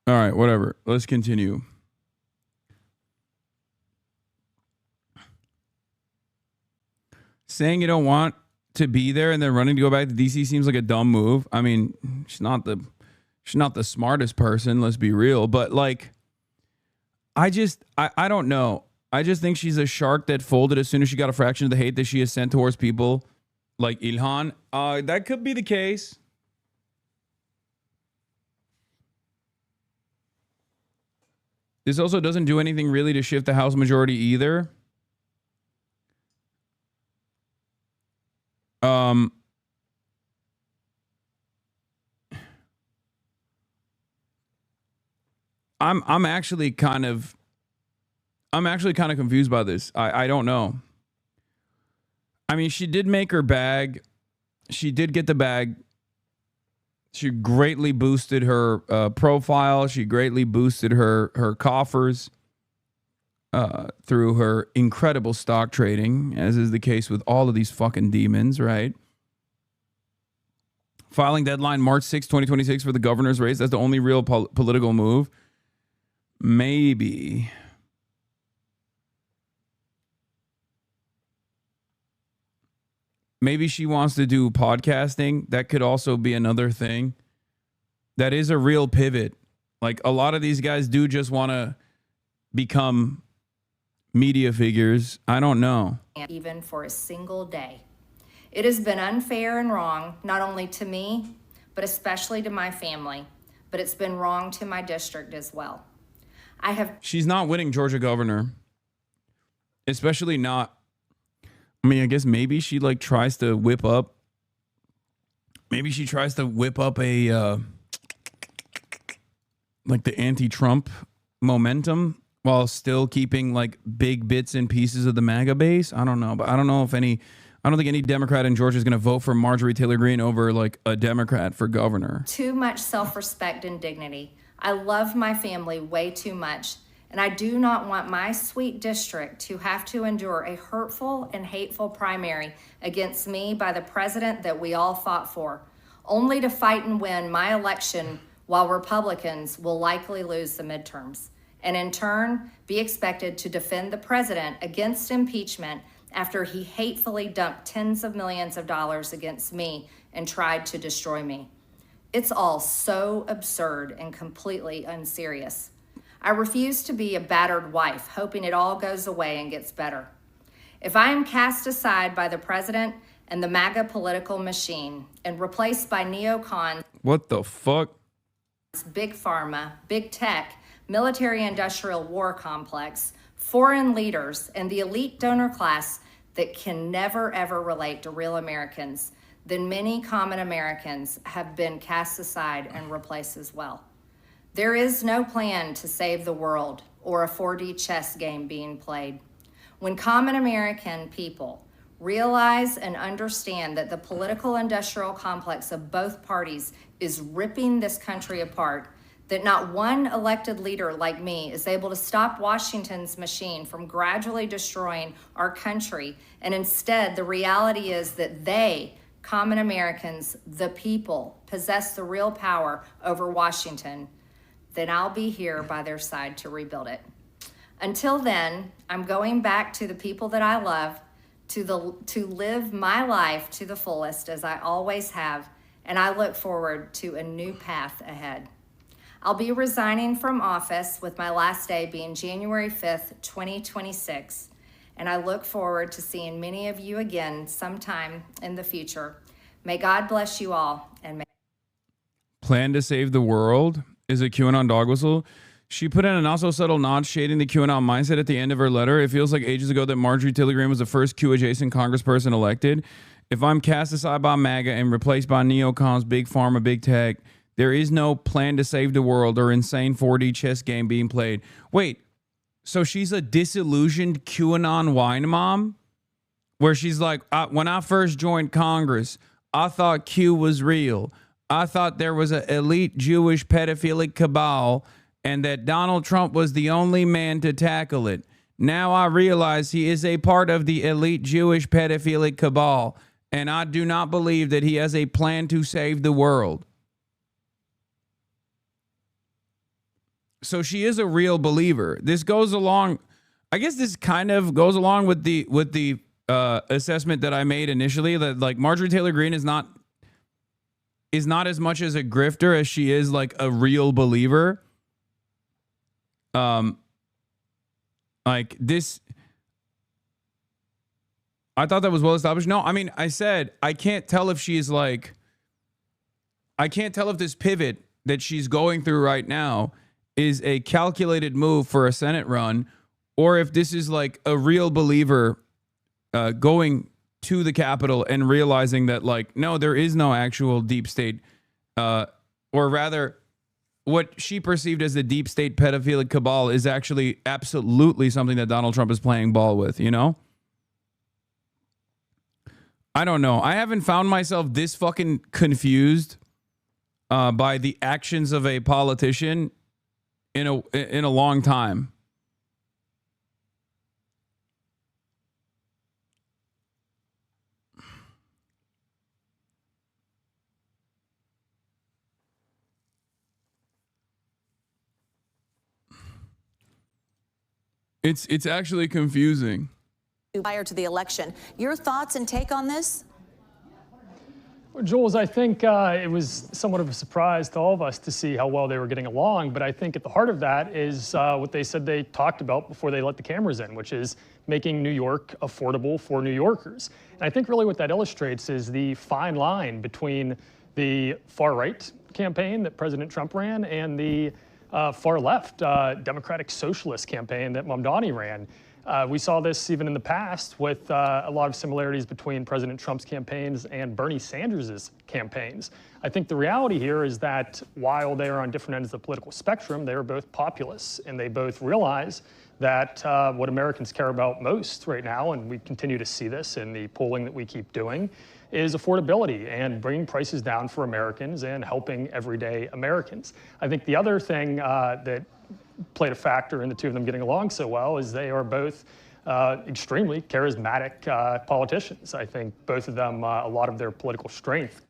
All right, whatever. Let's continue. Saying you don't want to be there and then running to go back to DC seems like a dumb move. I mean, she's not the smartest person, let's be real, but like I don't know. I just think she's a shark that folded as soon as she got a fraction of the hate that she has sent towards people like Ilhan. That could be the case. This also doesn't do anything really to shift the House majority either. I'm actually kind of confused by this. I don't know. I mean, she did make her bag. She did get the bag. She greatly boosted her profile. She greatly boosted her coffers through her incredible stock trading, as is the case with all of these fucking demons, right? Filing deadline March 6, 2026 for the governor's race. That's the only real political move. Maybe. Maybe she wants to do podcasting. That could also be another thing. That is a real pivot. Like a lot of these guys do just want to become media figures. I don't know.
Even for a single day. It has been unfair and wrong, not only to me, but especially to my family. But it's been wrong to my district as well.
She's not winning Georgia governor. Especially not. I mean, I guess maybe she like tries to whip up. Maybe she tries to whip up a like the anti-Trump momentum while still keeping like big bits and pieces of the MAGA base. I don't know, but I don't think any Democrat in Georgia is going to vote for Marjorie Taylor Greene over like a Democrat for governor.
Too much self-respect and dignity. I love my family way too much, and I do not want my sweet district to have to endure a hurtful and hateful primary against me by the president that we all fought for, only to fight and win my election while Republicans will likely lose the midterms, and in turn be expected to defend the president against impeachment after he hatefully dumped tens of millions of dollars against me and tried to destroy me. It's all so absurd and completely unserious. I refuse to be a battered wife, hoping it all goes away and gets better. If I am cast aside by the president and the MAGA political machine and replaced by neocons,
what the fuck?
big pharma, big tech, military-industrial war complex, foreign leaders, and the elite donor class that can never, ever relate to real Americans, then many common Americans have been cast aside and replaced as well. There is no plan to save the world or a 4D chess game being played. When common American people realize and understand that the political industrial complex of both parties is ripping this country apart, that not one elected leader like me is able to stop Washington's machine from gradually destroying our country, and instead the reality is that they, common Americans, the people, possess the real power over Washington, then I'll be here by their side to rebuild it. Until then, I'm going back to the people that I love, to live my life to the fullest as I always have, and I look forward to a new path ahead. I'll be resigning from office with my last day being January 5th, 2026, and I look forward to seeing many of you again sometime in the future. May God bless you all, and may
Plan to save the world is a QAnon dog whistle. She put in an also subtle nod shading the QAnon mindset at the end of her letter. It feels like ages ago that Marjorie Taylor Greene was the first Q-adjacent congressperson elected. If I'm cast aside by MAGA and replaced by neocons, big pharma, big tech, there is no plan to save the world or insane 4D chess game being played. Wait, so she's a disillusioned QAnon wine mom? Where she's like, when I first joined Congress, I thought Q was real. I thought there was an elite Jewish pedophilic cabal and that Donald Trump was the only man to tackle it. Now I realize he is a part of the elite Jewish pedophilic cabal, and I do not believe that he has a plan to save the world. So she is a real believer. This goes along, I guess this kind of goes along with the assessment that I made initially, that like Marjorie Taylor Greene is not as much as a grifter as she is like a real believer. Like this, I thought that was well established. No, I mean, I said, I can't tell if she's like, I can't tell if this pivot that she's going through right now is a calculated move for a Senate run, or if this is like a real believer going to the Capitol and realizing that like, no, there is no actual deep state, or rather, what she perceived as the deep state pedophilic cabal is actually absolutely something that Donald Trump is playing ball with, you know? I don't know. I haven't found myself this fucking confused by the actions of a politician in a long time. It's actually confusing.
Prior to the election, your thoughts and take on this?
Well, Jules, I think it was somewhat of a surprise to all of us to see how well they were getting along, but I think at the heart of that is what they said they talked about before they let the cameras in, which is making New York affordable for New Yorkers. And I think really what that illustrates is the fine line between the far-right campaign that President Trump ran and the far-left Democratic Socialist campaign that Mamdani ran. We saw this even in the past with a lot of similarities between President Trump's campaigns and Bernie Sanders' campaigns. I think the reality here is that while they are on different ends of the political spectrum, they are both populists, and they both realize that what Americans care about most right now, and we continue to see this in the polling that we keep doing, is affordability and bringing prices down for Americans and helping everyday Americans. I think the other thing that played a factor in the two of them getting along so well is they are both extremely charismatic politicians. I think both of them, a lot of their political strength.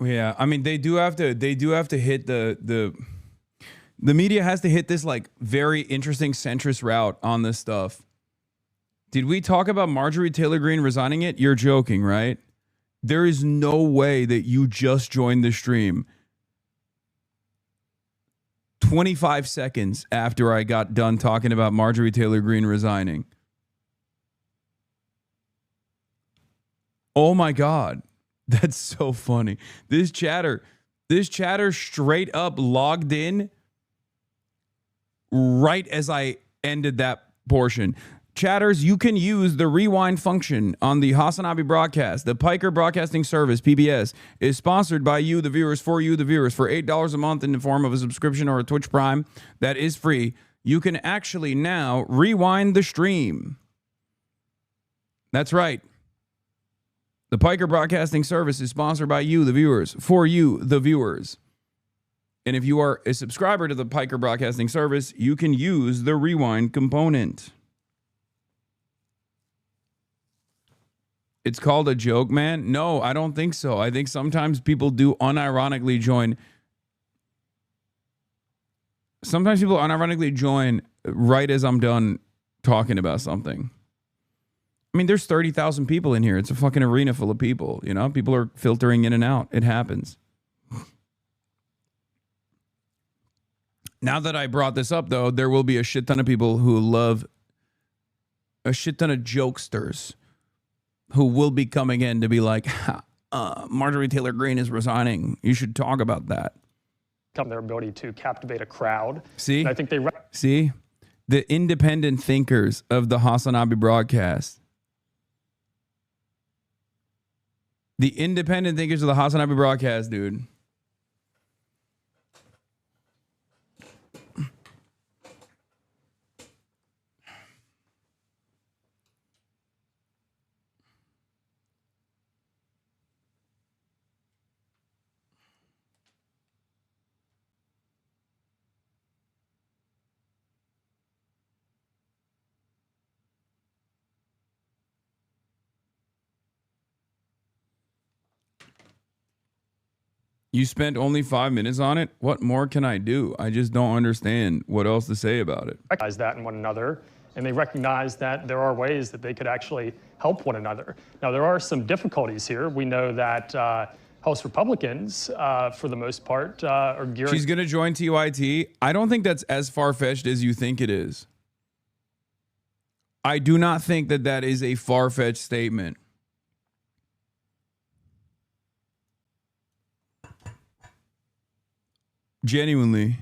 Yeah, I mean, they do have to hit the media has to hit this like very interesting centrist route on this stuff. Did we talk about Marjorie Taylor Greene resigning it? You're joking, right? There is no way that you just joined the stream 25 seconds after I got done talking about Marjorie Taylor Greene resigning. Oh my God. That's so funny. This chatter straight up logged in right as I ended that portion. Chatters, you can use the rewind function on the HasanAbi broadcast. The Piker Broadcasting Service, PBS, is sponsored by you, the viewers, for you, the viewers. For $8 a month in the form of a subscription or a Twitch Prime that is free, you can actually now rewind the stream. That's right. The Piker Broadcasting Service is sponsored by you, the viewers, for you, the viewers. And if you are a subscriber to the Piker Broadcasting Service, you can use the rewind component. It's called a joke, man? No, I don't think so. I think sometimes people do unironically join. Sometimes people unironically join right as I'm done talking about something. I mean, there's 30,000 people in here. It's a fucking arena full of people, you know? People are filtering in and out. It happens. Now that I brought this up, though, there will be a shit ton of people who love a shit ton of jokesters who will be coming in to be like, Marjorie Taylor Greene is resigning. You should talk about that.
their ability to captivate a crowd.
See,
and I think they
see the independent thinkers of the HasanAbi broadcast. The independent thinkers of the HasanAbi broadcast, dude. You spent only 5 minutes on it? What more can I do? I just don't understand what else to say about it.
recognize that in one another, and they recognize that there are ways that they could actually help one another. Now, there are some difficulties here. We know that House Republicans, for the most part, are gearing...
She's going to join TYT. I don't think that's as far-fetched as you think it is. I do not think that that is a far-fetched statement. Genuinely.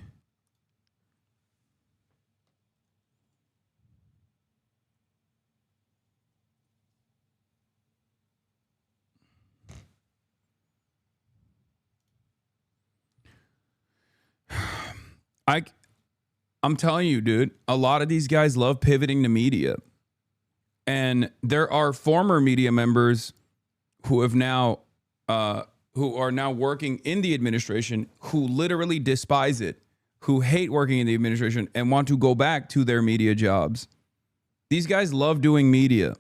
I'm telling you, dude, a lot of these guys love pivoting to media. And there are former media members who have now who are now working in the administration who literally despise it, who hate working in the administration and want to go back to their media jobs. These guys love doing media.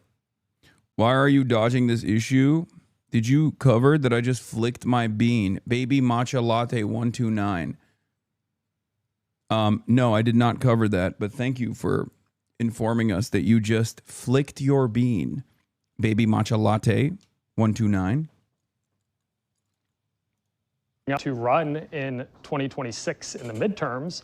Why are you dodging this issue? Did you cover that I just flicked my bean? Baby matcha latte 129. No, I did not cover that, but thank you for informing us that you just flicked your bean. Baby matcha latte 129.
To run in 2026 in the midterms,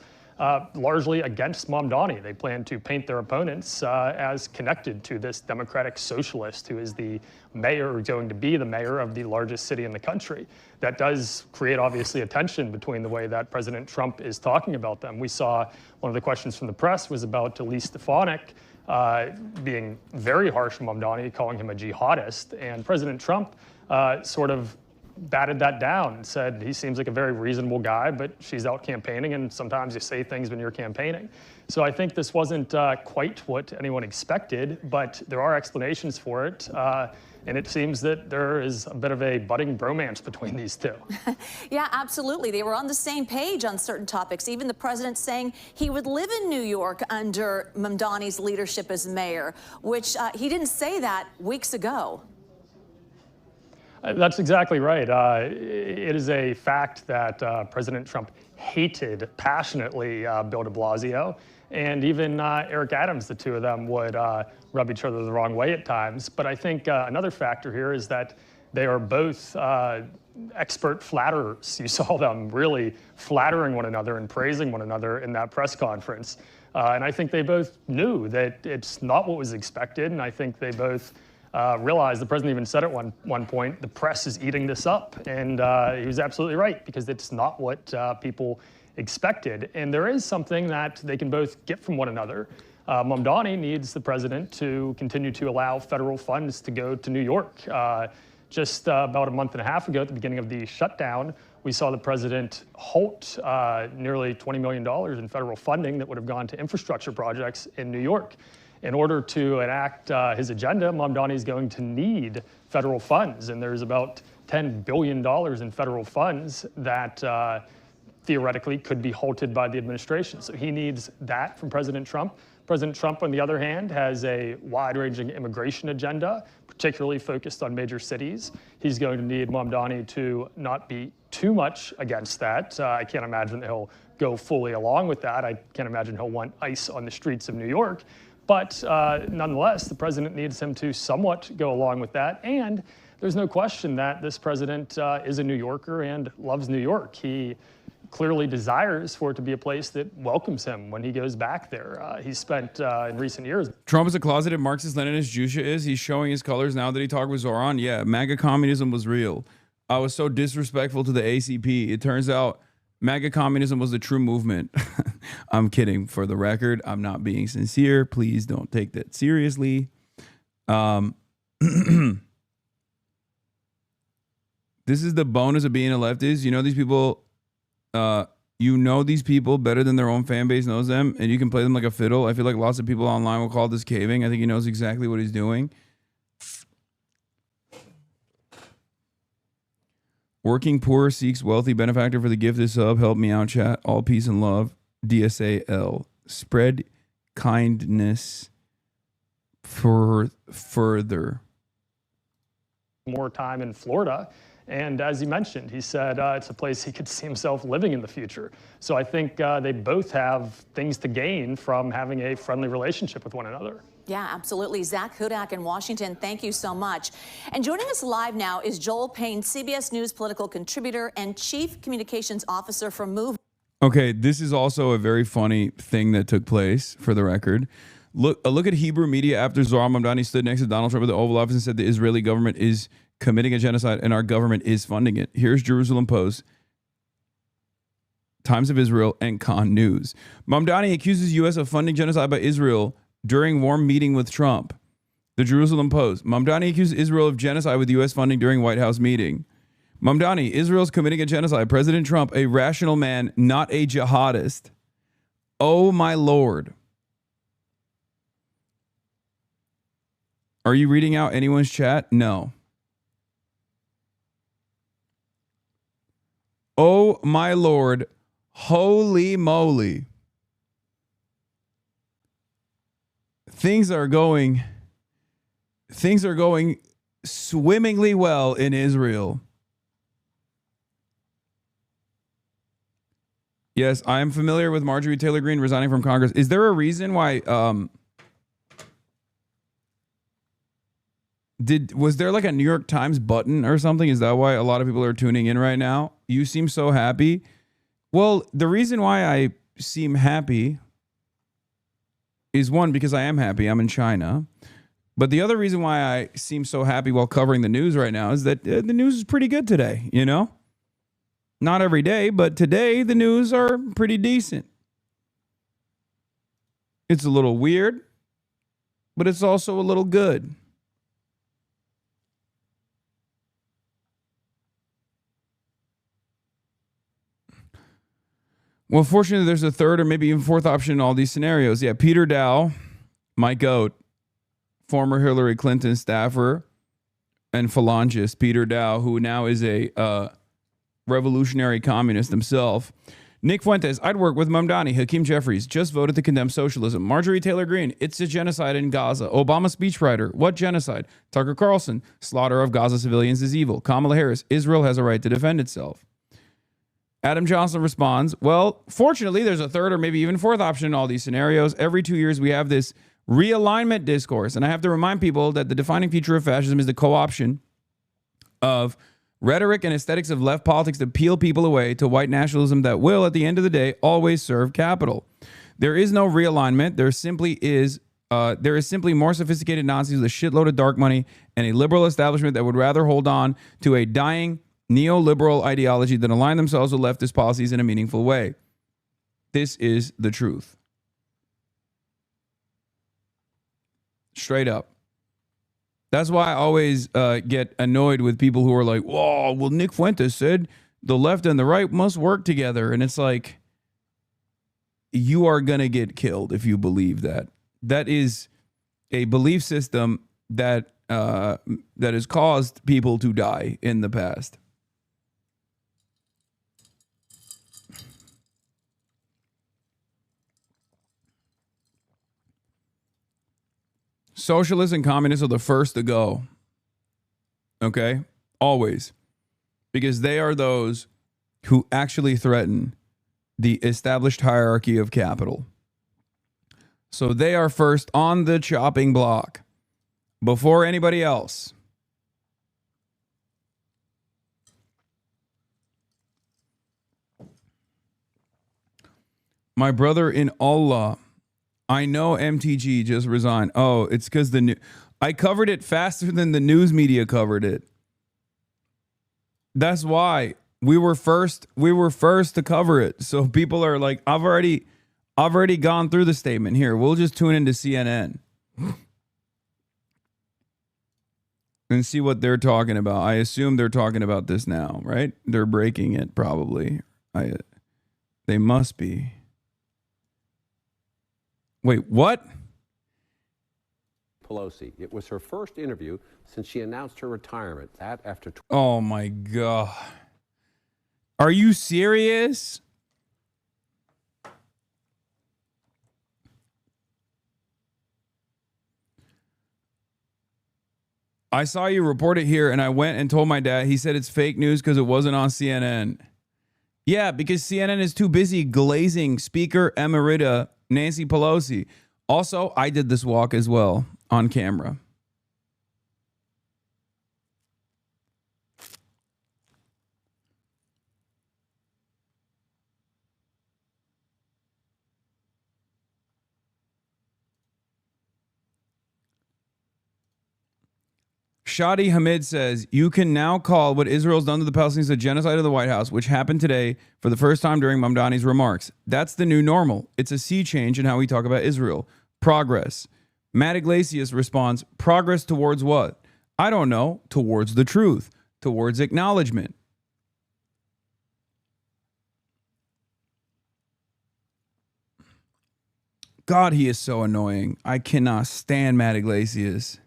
largely against Mamdani. They plan to paint their opponents as connected to this Democratic socialist who is the mayor, or going to be the mayor of the largest city in the country. That does create, obviously, a tension between the way that President Trump is talking about them. We saw one of the questions from the press was about Elise Stefanik being very harsh on Mamdani, calling him a jihadist, and President Trump sort of batted that down and said he seems like a very reasonable guy, but she's out campaigning, and sometimes you say things when you're campaigning. So I think this wasn't quite what anyone expected, but there are explanations for it. And it seems that there is a bit of a budding bromance between these two.
Yeah, absolutely. They were on the same page on certain topics. Even the president saying he would live in New York under Mamdani's leadership as mayor, which he didn't say that weeks ago.
That's exactly right. It is a fact that President Trump hated passionately Bill de Blasio, and even Eric Adams, the two of them would rub each other the wrong way at times. But I think another factor here is that they are both expert flatterers. You saw them really flattering one another and praising one another in that press conference. And I think they both knew that it's not what was expected, and I think they both realized, the president even said at one point, the press is eating this up. And he was absolutely right, because it's not what people expected. And there is something that they can both get from one another. Mamdani needs the president to continue to allow federal funds to go to New York. Just about a month and a half ago, at the beginning of the shutdown, we saw the president halt nearly $20 million in federal funding that would have gone to infrastructure projects in New York. In order to enact his agenda, Mamdani is going to need federal funds, and there's about $10 billion in federal funds that theoretically could be halted by the administration. So he needs that from President Trump. President Trump, on the other hand, has a wide-ranging immigration agenda, particularly focused on major cities. He's going to need Mamdani to not be too much against that. I can't imagine that he'll go fully along with that. I can't imagine he'll want ICE on the streets of New York. But nonetheless, the president needs him to somewhat go along with that. And there's no question that this president is a New Yorker and loves New York. He clearly desires for it to be a place that welcomes him when he goes back there. He's spent in recent years.
Trump is a closeted Marxist-Leninist. Jusha is. He's showing his colors now that he talked with Zohran. Yeah, MAGA communism was real. I was so disrespectful to the ACP. It turns out MAGA communism was the true movement. I'm kidding. For the record, I'm not being sincere. Please don't take that seriously. This is the bonus of being a leftist. You know these people. You know these people better than their own fan base knows them, and you can play them like a fiddle. I feel like lots of people online will call this caving. I think he knows exactly what he's doing. Working poor seeks wealthy benefactor for the gifted sub. Help me out, chat. All peace and love. DSAL. Spread kindness for further.
More time in Florida. And as he mentioned, he said it's a place he could see himself living in the future. So I think they both have things to gain from having a friendly relationship with one another.
Yeah, absolutely. Zach Hudak in Washington, thank you so much. And joining us live now is Joel Payne, CBS News political contributor and Chief Communications Officer for Move.
Okay, this is also a very funny thing that took place, for the record. Look at Hebrew media after Zohran Mamdani stood next to Donald Trump at the Oval Office and said the Israeli government is committing a genocide and our government is funding it. Here's Jerusalem Post, Times of Israel, and Khan News. Mamdani accuses U.S. of funding genocide by Israel during warm meeting with Trump. The Jerusalem Post. Mamdani accused Israel of genocide with U.S. funding during White House meeting. Mamdani, Israel's committing a genocide. President Trump, a rational man, not a jihadist. Oh, my Lord. Are you reading out anyone's chat? No. Oh, my Lord. Holy moly. Things are going swimmingly well in Israel. Yes, I am familiar with Marjorie Taylor Greene resigning from Congress. Is there a reason why was there like a New York Times button or something? Is that why a lot of people are tuning in right now? You seem so happy. Well, the reason why I seem happy is one, because I am happy. I'm in China. But the other reason why I seem so happy while covering the news right now is that the news is pretty good today, you know? Not every day, but today the news are pretty decent. It's a little weird, but it's also a little good. Well, fortunately, there's a third or maybe even fourth option in all these scenarios. Yeah, Peter Dow, my goat, former Hillary Clinton staffer and phalangist, Peter Dow, who now is a revolutionary communist himself. Nick Fuentes, I'd work with Mamdani. Hakeem Jeffries, just voted to condemn socialism. Marjorie Taylor Greene, it's a genocide in Gaza. Obama speechwriter, what genocide? Tucker Carlson, slaughter of Gaza civilians is evil. Kamala Harris, Israel has a right to defend itself. Adam Johnson responds, well, fortunately, there's a third or maybe even fourth option in all these scenarios. Every 2 years, we have this realignment discourse. And I have to remind people that the defining feature of fascism is the co-option of rhetoric and aesthetics of left politics to peel people away to white nationalism that will, at the end of the day, always serve capital. There is no realignment. There is simply more sophisticated Nazis with a shitload of dark money and a liberal establishment that would rather hold on to a dying neoliberal ideology than align themselves with leftist policies in a meaningful way. This is the truth. Straight up. That's why I always get annoyed with people who are like, whoa, well, Nick Fuentes said the left and the right must work together. And it's like, you are going to get killed if you believe that. That is a belief system that has caused people to die in the past. Socialists and communists are the first to go. Okay? Always. Because they are those who actually threaten the established hierarchy of capital. So they are first on the chopping block before anybody else. My brother in Allah, I know MTG just resigned. Oh, it's because I covered it faster than the news media covered it. That's why. We were first to cover it. So people are like, I've already gone through the statement. Here, we'll just tune into CNN and see what they're talking about. I assume they're talking about this now, right? They're breaking it probably. They must be. Wait, what?
Pelosi. It was her first interview since she announced her retirement. That after.
Oh my God. Are you serious? I saw you report it here and I went and told my dad. He said it's fake news because it wasn't on CNN. Yeah, because CNN is too busy glazing Speaker Emerita Nancy Pelosi. Also, I did this walk as well on camera. Shadi Hamid says, you can now call what Israel's done to the Palestinians a genocide of the White House, which happened today for the first time during Mamdani's remarks. That's the new normal. It's a sea change in how we talk about Israel. Progress. Matt Iglesias responds, progress towards what? I don't know. Towards the truth. Towards acknowledgement. God, he is so annoying. I cannot stand Matt Iglesias.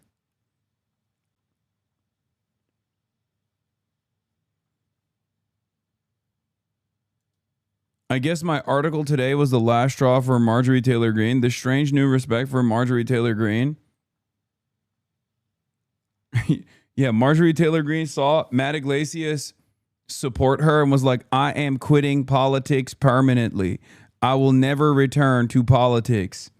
I guess my article today was the last straw for Marjorie Taylor Greene. The strange new respect for Marjorie Taylor Greene. Yeah, Marjorie Taylor Greene saw Matt Iglesias support her and was like, I am quitting politics permanently. I will never return to politics.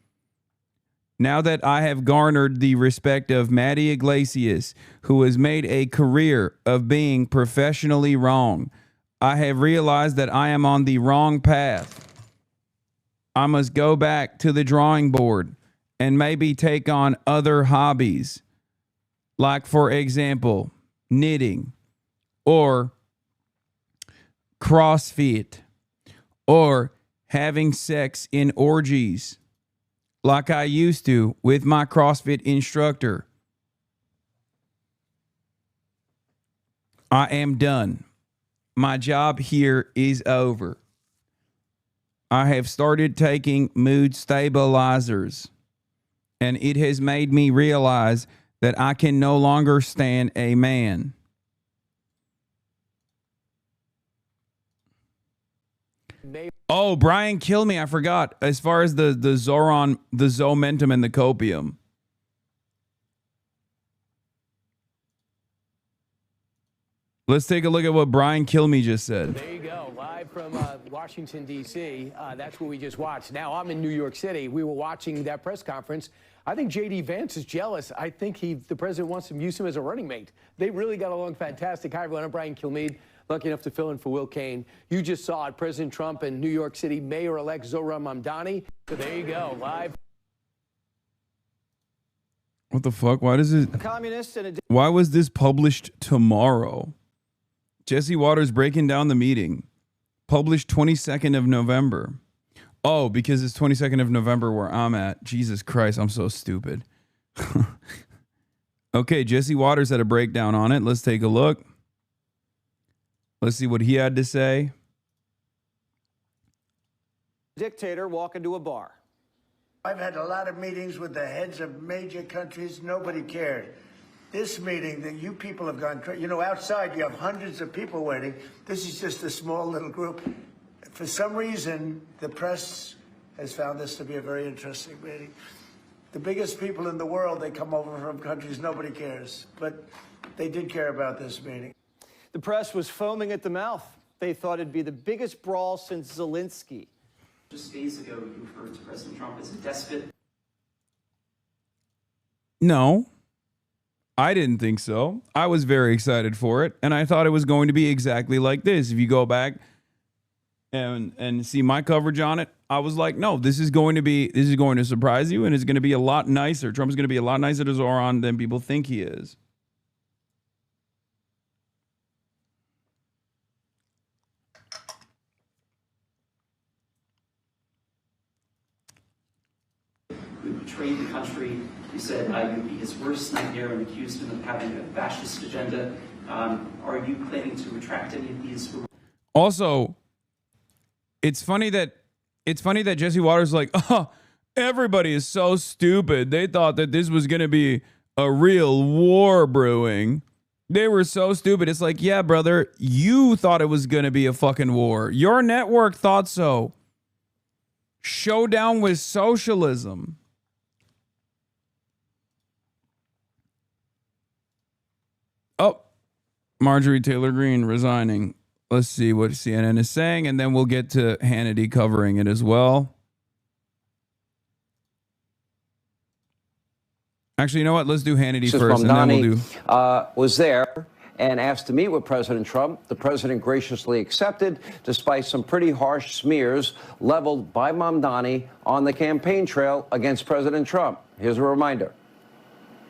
Now that I have garnered the respect of Matty Iglesias, who has made a career of being professionally wrong, I have realized that I am on the wrong path. I must go back to the drawing board and maybe take on other hobbies, like, for example, knitting or CrossFit or having sex in orgies like I used to with my CrossFit instructor. I am done. My job here is over. I have started taking mood stabilizers, and it has made me realize that I can no longer stand a man. Oh, Brian, kill me. I forgot. As far as the Zomentum and the copium. Let's take a look at what Brian Kilme just said.
There you go, live from Washington, D.C. That's what we just watched. Now I'm in New York City. We were watching that press conference. I think J.D. Vance is jealous. I think the president wants to use him as a running mate. They really got along fantastic. Hi, everyone. I'm Brian Kilmeade, lucky enough to fill in for Will Kane. You just saw it, President Trump and New York City Mayor-elect Zohran Mamdani. So there you go, live.
What the fuck? Why does it? Why was this published tomorrow? Jesse Waters breaking down the meeting. Published 22nd of November. Oh, because it's 22nd of November where I'm at. Jesus Christ, I'm so stupid. Okay, Jesse Waters had a breakdown on it. Let's take a look. Let's see what he had to say.
Dictator walk into a bar.
I've had a lot of meetings with the heads of major countries. Nobody cared. This meeting that you people have gone, you know, outside you have hundreds of people waiting. This is just a small little group. For some reason, the press has found this to be a very interesting meeting. The biggest people in the world, they come over from countries nobody cares, but they did care about this meeting.
The press was foaming at the mouth. They thought it'd be the biggest brawl since Zelensky.
Just days ago, you referred to President Trump as a despot.
No, I didn't think so. I was very excited for it, and I thought it was going to be exactly like this. If you go back and see my coverage on it, I was like, no, this is going to surprise you, and it's going to be a lot nicer. Trump is going to be a lot nicer to Zohran than people think he is.
betrayed the country. You said you'd be his worst nightmare and accused him of having a fascist agenda. Are you planning to retract any of these?
Also, it's funny that Jesse Waters is like, oh, everybody is so stupid. They thought that this was going to be a real war brewing. They were so stupid. It's like, yeah, brother, you thought it was going to be a fucking war. Your network thought so. Showdown with socialism. Oh, Marjorie Taylor Greene resigning. Let's see what CNN is saying, and then we'll get to Hannity covering it as well. Actually, you know what? Let's do Hannity first, and then we'll do...
was there and asked to meet with President Trump. The president graciously accepted, despite some pretty harsh smears leveled by Mamdani on the campaign trail against President Trump. Here's a reminder.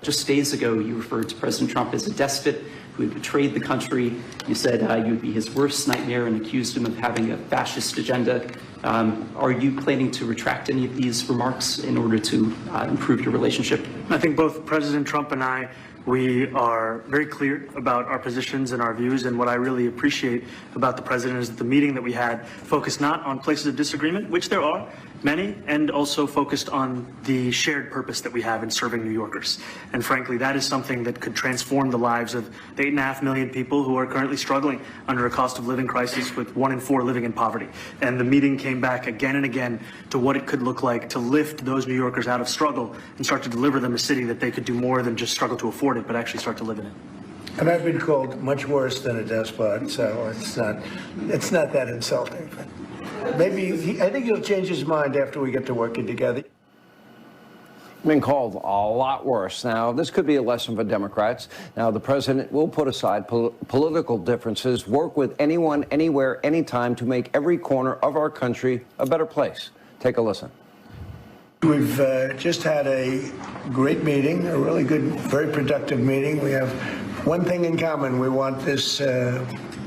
Just days ago, you referred to President Trump as a despot who had betrayed the country. You said you'd be his worst nightmare and accused him of having a fascist agenda. Are you planning to retract any of these remarks in order to improve your relationship?
I think both President Trump and I, we are very clear about our positions and our views, and what I really appreciate about the president is that the meeting that we had focused not on places of disagreement, which there are many, and also focused on the shared purpose that we have in serving New Yorkers. And frankly, that is something that could transform the lives of the 8.5 million people who are currently struggling under a cost of living crisis, with 1 in 4 living in poverty. And the meeting came back again and again to what it could look like to lift those New Yorkers out of struggle and start to deliver them a city that they could do more than just struggle to afford it, but actually start to live in it.
And I've been called much worse than a despot, so it's not that insulting. But maybe I think he'll change his mind after we get to working together.
Been called a lot worse. Now, this could be a lesson for Democrats. Now, the president will put aside political differences, work with anyone, anywhere, anytime to make every corner of our country a better place. Take a listen.
We've just had a great meeting, a really good, very productive meeting. We have one thing in common. We want this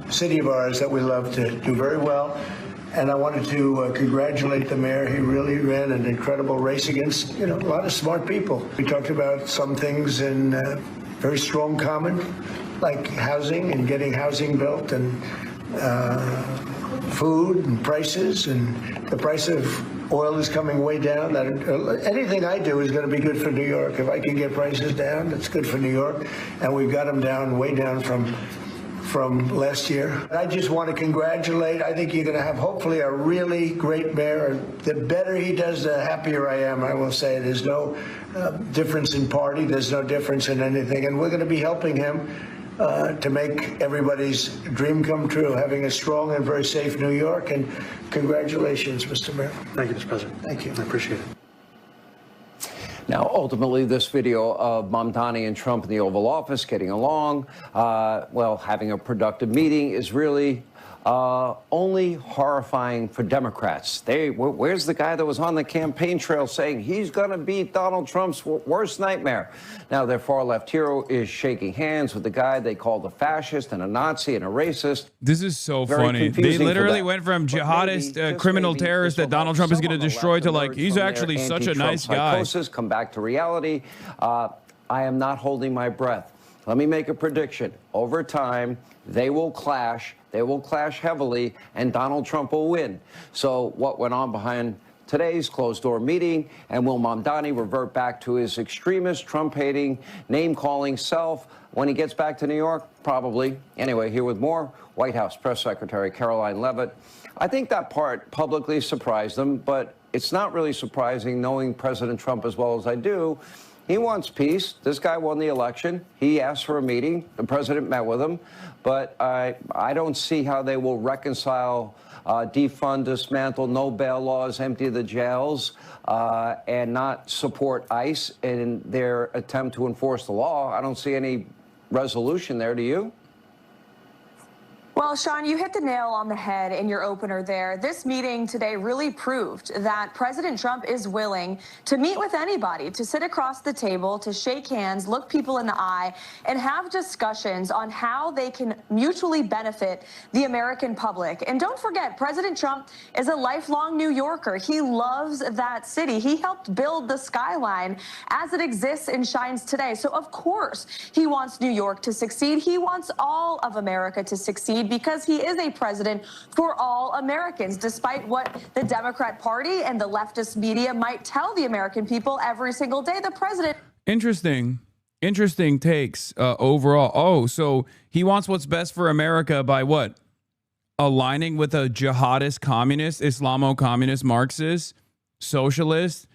city of ours that we love to do very well. And I wanted to congratulate the mayor. He really ran an incredible race against, a lot of smart people. We talked about some things in very strong common, like housing and getting housing built, and food and prices, and the price of oil is coming way down. Anything I do is going to be good for New York. If I can get prices down, it's good for New York. And we've got them down, way down from last year. I just want to congratulate. I think you're going to have hopefully a really great mayor. The better he does, the happier I am. I will say there's no difference in party. There's no difference in anything. And we're going to be helping him to make everybody's dream come true, having a strong and very safe New York. And congratulations, Mr. Mayor.
Thank you, Mr. President.
Thank you.
I appreciate it.
Now, ultimately, this video of Mamdani and Trump in the Oval Office getting along, having a productive meeting is really only horrifying for Democrats. Where's the guy that was on the campaign trail saying he's going to beat Donald Trump's worst nightmare? Now, their far-left hero is shaking hands with the guy they called a fascist and a Nazi and a racist.
This is so funny. They literally went from jihadist, criminal terrorist that Donald Trump is going to destroy to like, he's actually such a nice guy.
Come back to reality. I am not holding my breath. Let me make a prediction. Over time, they will clash. They will clash heavily, and Donald Trump will win. So what went on behind today's closed-door meeting, and will Mamdani revert back to his extremist, Trump-hating, name-calling self when he gets back to New York? Probably. Anyway, here with more, White House Press Secretary Caroline Leavitt. I think that part publicly surprised them, but it's not really surprising, knowing President Trump as well as I do. He wants peace. This guy won the election. He asked for a meeting. The president met with him. But I don't see how they will reconcile defund, dismantle, no bail laws, empty the jails, and not support ICE in their attempt to enforce the law. I don't see any resolution there, do you?
Well, Sean, you hit the nail on the head in your opener there. This meeting today really proved that President Trump is willing to meet with anybody, to sit across the table, to shake hands, look people in the eye, and have discussions on how they can mutually benefit the American public. And don't forget, President Trump is a lifelong New Yorker. He loves that city. He helped build the skyline as it exists and shines today. So, of course, he wants New York to succeed. He wants all of America to succeed, because he is a president for all Americans, despite what the Democrat Party and the leftist media might tell the American people every single day. The president... Interesting takes overall. Oh, so he wants what's best for America by what? Aligning with a jihadist, communist, Islamo-communist, Marxist, socialist.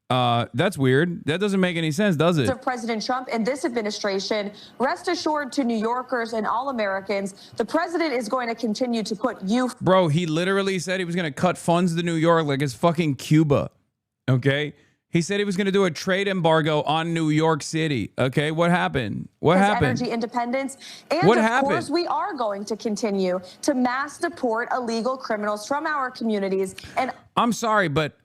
That's weird. That doesn't make any sense, does it? Of President Trump and this administration, rest assured to New Yorkers and all Americans, the president is going to continue to put you... Bro, he literally said he was going to cut funds to New York like it's fucking Cuba. Okay? He said he was going to do a trade embargo on New York City. Okay? What happened? What happened? Energy independence. And what happened? Of course, we are going to continue to mass deport illegal criminals from our communities. And I'm sorry, but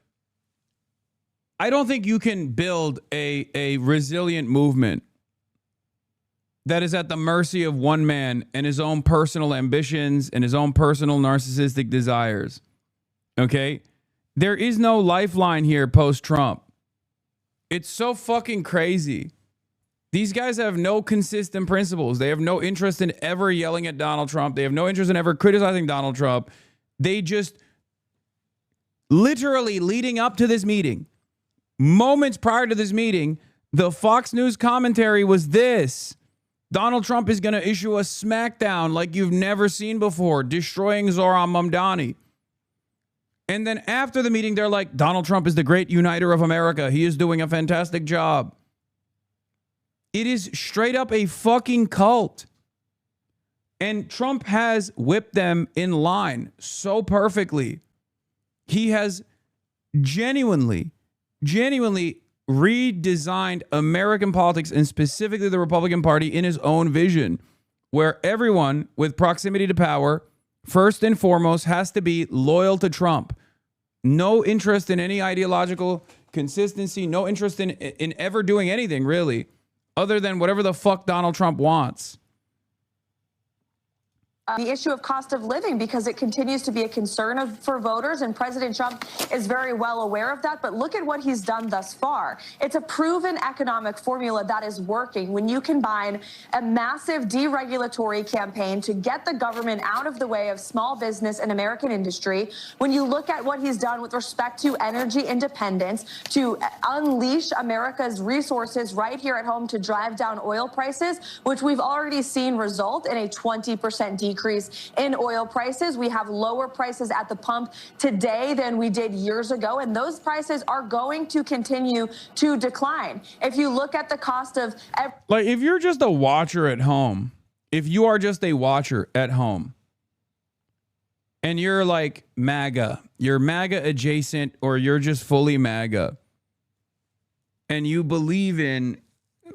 I don't think you can build a resilient movement that is at the mercy of one man and his own personal ambitions and his own personal narcissistic desires. Okay? There is no lifeline here post-Trump. It's so fucking crazy. These guys have no consistent principles. They have no interest in ever yelling at Donald Trump. They have no interest in ever criticizing Donald Trump. They just literally leading up to this meeting, moments prior to this meeting, the Fox News commentary was this: Donald Trump is going to issue a smackdown like you've never seen before, destroying Zohran Mamdani. And then after the meeting, they're like, Donald Trump is the great uniter of America. He is doing a fantastic job. It is straight up a fucking cult. And Trump has whipped them in line so perfectly. He has genuinely redesigned American politics, and specifically the Republican Party, in his own vision, where everyone with proximity to power, first and foremost, has to be loyal to Trump. No interest in any ideological consistency, no interest in ever doing anything, really, other than whatever the fuck Donald Trump wants. The issue of cost of living, because it continues to be a concern for voters, and President Trump is very well aware of that. But look at what he's done thus far. It's a proven economic formula that is working when you combine a massive deregulatory campaign to get the government out of the way of small business and American industry. When you look at what he's done with respect to energy independence, to unleash America's resources right here at home to drive down oil prices, which we've already seen result in a 20% decrease in oil prices. We have lower prices at the pump today than we did years ago, and those prices are going to continue to decline. If you look at the cost of... Like, if you're just a watcher at home, if you are just a watcher at home, and you're like MAGA, you're MAGA adjacent, or you're just fully MAGA, and you believe in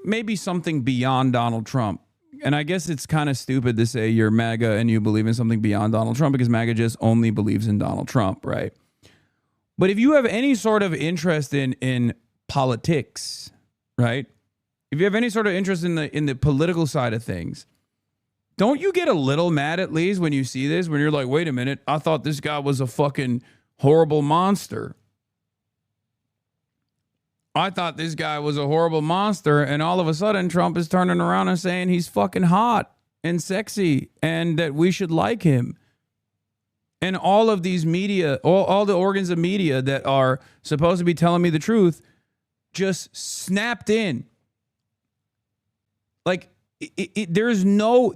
maybe something beyond Donald Trump. And I guess it's kind of stupid to say you're MAGA and you believe in something beyond Donald Trump, because MAGA just only believes in Donald Trump, right? But if you have any sort of interest in politics, right? If you have any sort of interest in the political side of things, don't you get a little mad at least when you see this, when you're like, wait a minute, I thought this guy was a fucking horrible monster. I thought this guy was a horrible monster, and all of a sudden Trump is turning around and saying he's fucking hot and sexy and that we should like him. And all of these media, all the organs of media that are supposed to be telling me the truth just snapped in. Like, there is not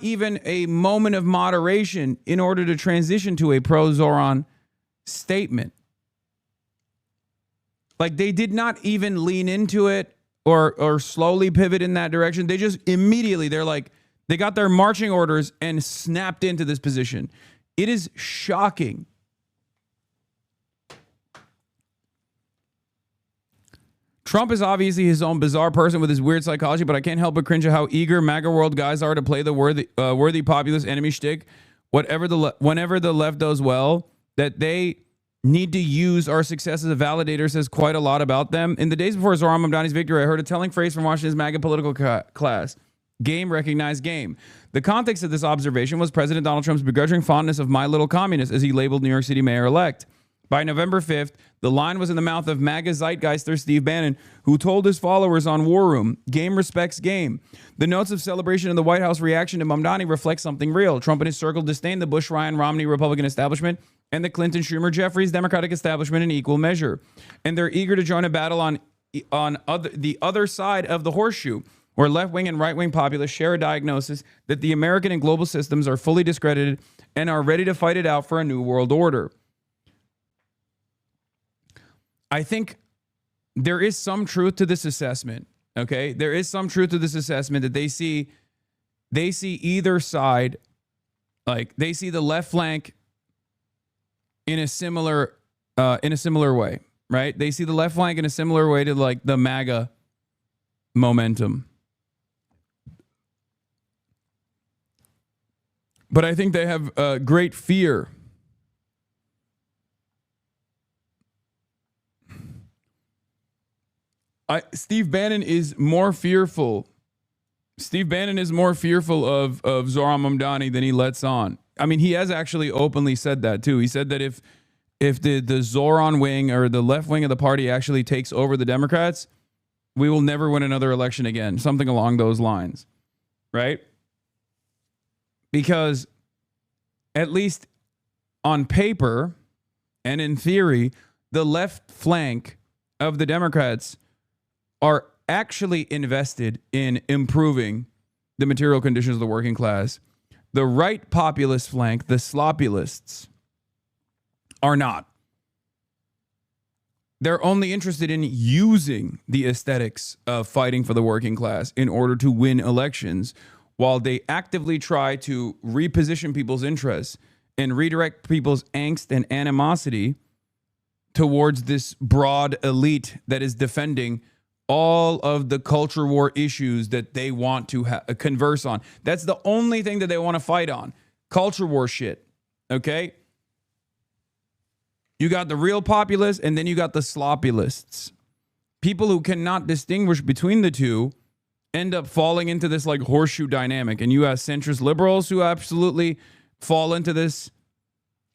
even a moment of moderation in order to transition to a pro-Zohran statement. Like, they did not even lean into it or slowly pivot in that direction. They just immediately, they're like, they got their marching orders and snapped into this position. It is shocking.
Trump is obviously his own bizarre person with his weird psychology, but I can't help but cringe at how eager MAGA world guys are to play the worthy populist enemy shtick. Whenever the left does well, that they need to use our success as a validator says quite a lot about them. In the days before Zohran Mamdani's victory, I heard a telling phrase from Washington's MAGA political class: game recognized game. The context of this observation was President Donald Trump's begrudging fondness of my little communist, as he labeled New York City mayor-elect. By November 5th, the line was in the mouth of MAGA zeitgeister Steve Bannon, who told his followers on War Room, game respects game. The notes of celebration in the White House reaction to Mamdani reflect something real. Trump and his circle disdain the Bush-Ryan-Romney Republican establishment and the Clinton-Schumer-Jeffries Democratic establishment in equal measure. And they're eager to join a battle on the other side of the horseshoe, where left-wing and right-wing populists share a diagnosis that the American and global systems are fully discredited and are ready to fight it out for a new world order. I think there is some truth to this assessment, okay? There is some truth to this assessment that they see either side, like they see the left flank in a similar way, right? They see the left flank in a similar way to like the MAGA momentum. But I think they have great fear. Steve Bannon is more fearful. Steve Bannon is more fearful of Zohran Mamdani than he lets on. I mean, he has actually openly said that too. He said that if the Zohran wing or the left wing of the party actually takes over the Democrats, we will never win another election again. Something along those lines, right? Because at least on paper and in theory, the left flank of the Democrats are actually invested in improving the material conditions of the working class. The right populist flank, the sloppulists, are not. They're only interested in using the aesthetics of fighting for the working class in order to win elections, while they actively try to reposition people's interests and redirect people's angst and animosity towards this broad elite that is defending all of the culture war issues that they want to converse on. That's the only thing that they want to fight on. Culture war shit. Okay? You got the real populists and then you got the sloppulists. People who cannot distinguish between the two end up falling into this like horseshoe dynamic. And you have centrist liberals who absolutely fall into this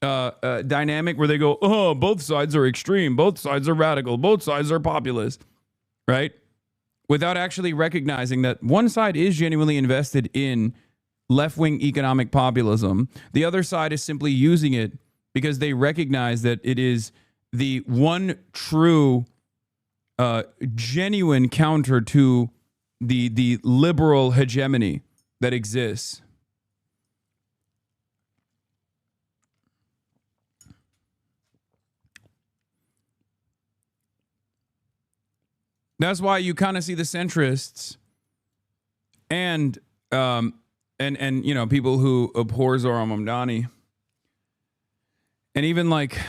dynamic where they go, oh, both sides are extreme. Both sides are radical. Both sides are populist. Right? Without actually recognizing that one side is genuinely invested in left-wing economic populism. The other side is simply using it because they recognize that it is the one true, genuine counter to the liberal hegemony that exists. That's why you kind of see the centrists and you know, people who abhor Zohran Mamdani, and even like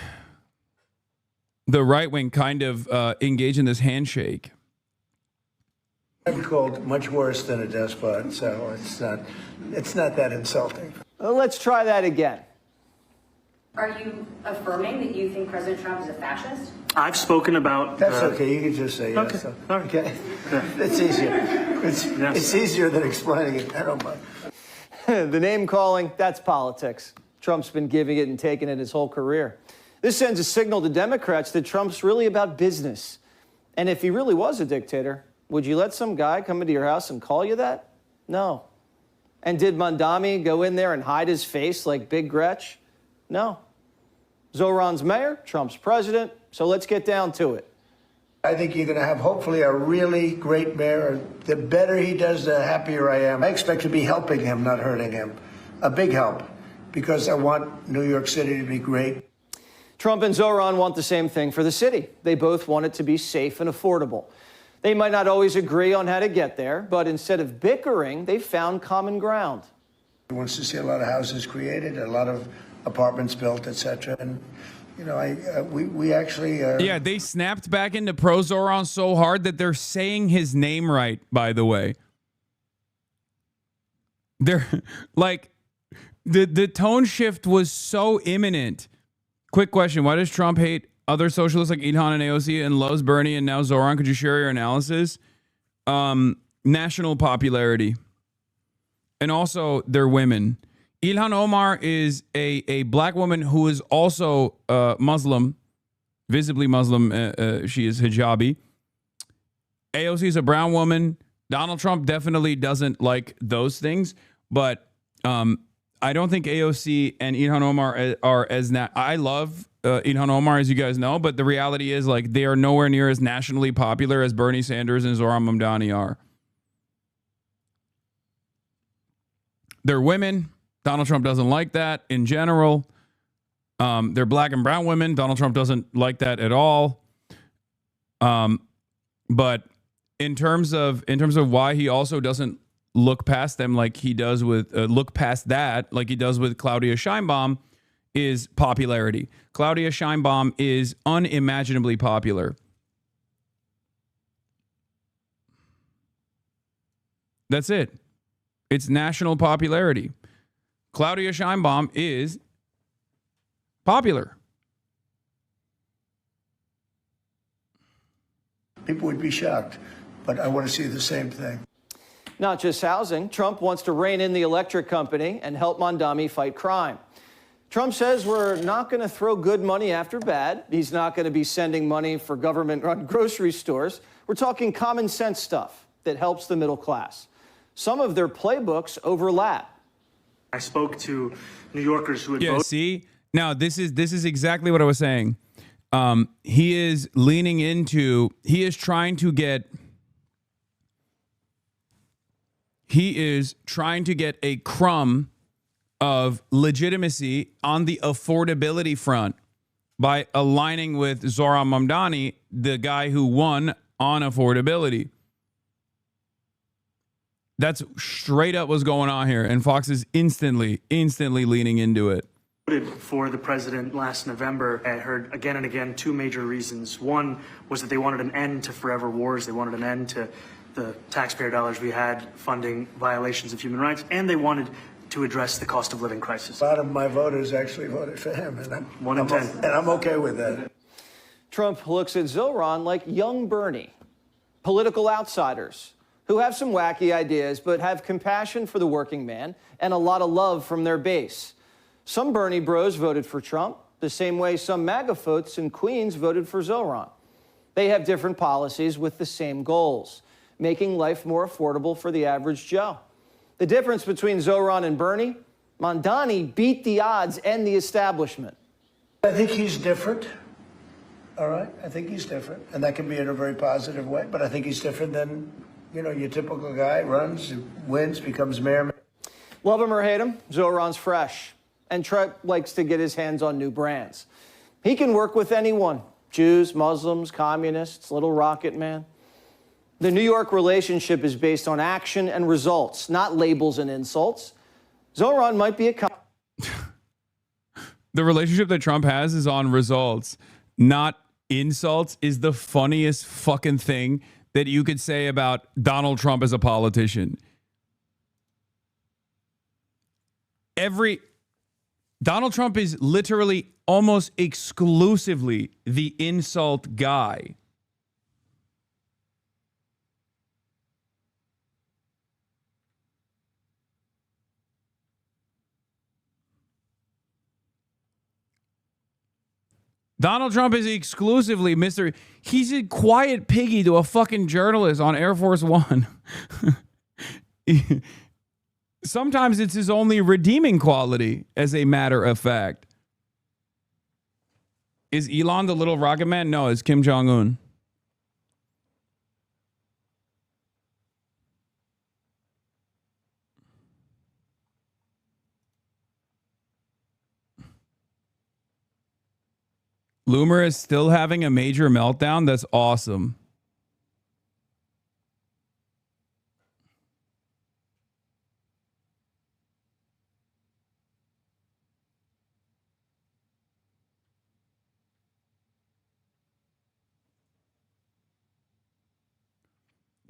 the right wing kind of engage in this handshake.
I'm called much worse than a despot, so it's not that insulting.
Well, let's try that again.
Are you affirming that you think President Trump is a fascist?
I've spoken about...
That's okay. You can just say yes. Okay. It's easier. It's easier than explaining it. I don't mind.
The name calling, that's politics. Trump's been giving it and taking it his whole career. This sends a signal to Democrats that Trump's really about business. And if he really was a dictator, would you let some guy come into your house and call you that? No. And did Mamdani go in there and hide his face like Big Gretch? No. Zohran's mayor, Trump's president, so let's get down to it.
I think you're going to have, hopefully, a really great mayor. The better he does, the happier I am. I expect to be helping him, not hurting him. A big help, because I want New York City to be great.
Trump and Zohran want the same thing for the city. They both want it to be safe and affordable. They might not always agree on how to get there, but instead of bickering, they've found common ground.
He wants to see a lot of houses created, a lot of apartments built, etc. And You know, we actually.
Yeah, they snapped back into pro Zohran so hard that they're saying his name right, by the way. They're like, the tone shift was so imminent. Quick question. Why does Trump hate other socialists like Ilhan and AOC and loves Bernie and now Zohran? Could you share your analysis? National popularity. And also, they're women. Ilhan Omar is a black woman who is also Muslim, visibly Muslim. She is hijabi. AOC is a brown woman. Donald Trump definitely doesn't like those things, but I don't think AOC and Ilhan Omar are as I love Ilhan Omar, as you guys know, but the reality is, like, they are nowhere near as nationally popular as Bernie Sanders and Zohran Mamdani are. They're women. Donald Trump doesn't like that in general. They're black and brown women. Donald Trump doesn't like that at all. But in terms of why he also doesn't look past them like he does with look past that like he does with Claudia Sheinbaum is popularity. Claudia Sheinbaum is unimaginably popular. That's it. It's national popularity. Claudia Sheinbaum is popular.
People would be shocked, but I want to see the same thing.
Not just housing. Trump wants to rein in the electric company and help Mamdani fight crime. Trump says we're not going to throw good money after bad. He's not going to be sending money for government-run grocery stores. We're talking common sense stuff that helps the middle class. Some of their playbooks overlap.
I spoke to New Yorkers who had voted.
See, now this is exactly what I was saying. He is leaning into. He is trying to get a crumb of legitimacy on the affordability front by aligning with Zohran Mamdani, the guy who won on affordability. That's straight up what's going on here, and Fox is instantly leaning into it.
For the president last November, I heard again and again two major reasons. One was that they wanted an end to forever wars. They wanted an end to the taxpayer dollars we had funding violations of human rights, and they wanted to address the cost of living crisis.
A lot of my voters actually voted for him, and I'm okay with that.
Trump looks at Zohran like young Bernie, political outsiders who have some wacky ideas but have compassion for the working man and a lot of love from their base. Some Bernie bros voted for Trump the same way some MAGA folks in Queens voted for Zohran. They have different policies with the same goals, making life more affordable for the average Joe. The difference between Zohran and Bernie, Mamdani beat the odds and the establishment.
I think he's different. All right, I think he's different, and that can be in a very positive way, but I think he's different than, you know, your typical guy, runs, wins, becomes mayor.
Love him or hate him, Zohran's fresh, and Trump likes to get his hands on new brands. He can work with anyone, Jews, Muslims, communists, little rocket man. The New York relationship is based on action and results, not labels and insults. Zohran might be a...
The relationship that Trump has is on results, not insults, is the funniest fucking thing that you could say about Donald Trump as a politician. Donald Trump is literally almost exclusively the insult guy. Donald Trump is exclusively Mr. He's a quiet piggy to a fucking journalist on Air Force One. Sometimes it's his only redeeming quality, as a matter of fact. Is Elon the little rocket man? No, it's Kim Jong-un. Loomer is still having a major meltdown. That's awesome.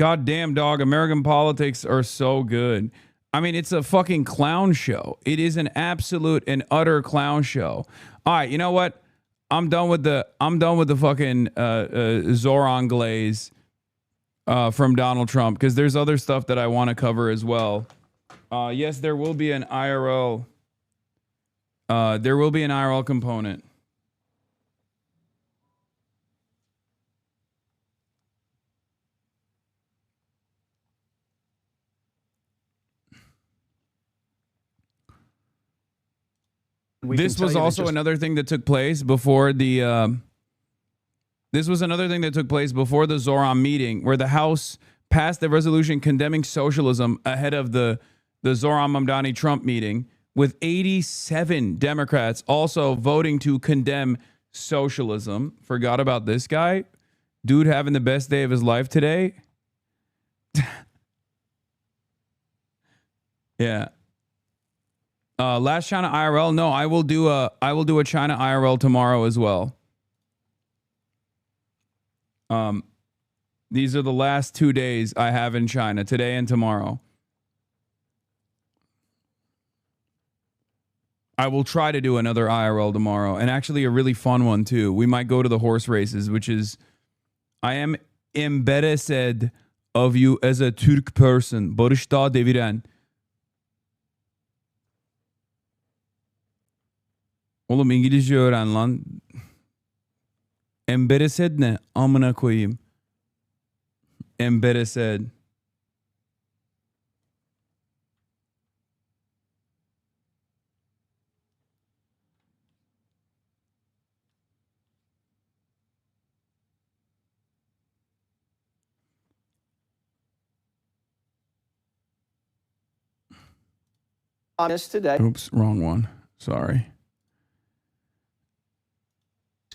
God damn, dog. American politics are so good. I mean, it's a fucking clown show. It is an absolute and utter clown show. All right, you know what? I'm done with the fucking Zohran glaze from Donald Trump, because there's other stuff that I want to cover as well. Yes, there will be an IRL. There will be an IRL component. This was also another thing that took place before the. This was another thing that took place before the Zohran meeting, where the House passed the resolution condemning socialism ahead of the Zohran Mamdani Trump meeting, with 87 Democrats also voting to condemn socialism. Forgot about this guy, dude, having the best day of his life today. Yeah. Last China IRL. No, I will do a China IRL tomorrow as well. These are the last 2 days I have in China, today and tomorrow. I will try to do another IRL tomorrow, and actually a really fun one too. We might go to the horse races, which is, I am embarrassed of you as a Türk person. Barış Dağ deviren. Oğlum İngilizce öğren lan. Embarrassed ne? Amına koyayım. Embarrassed.
Today.
Oops, wrong one. Sorry.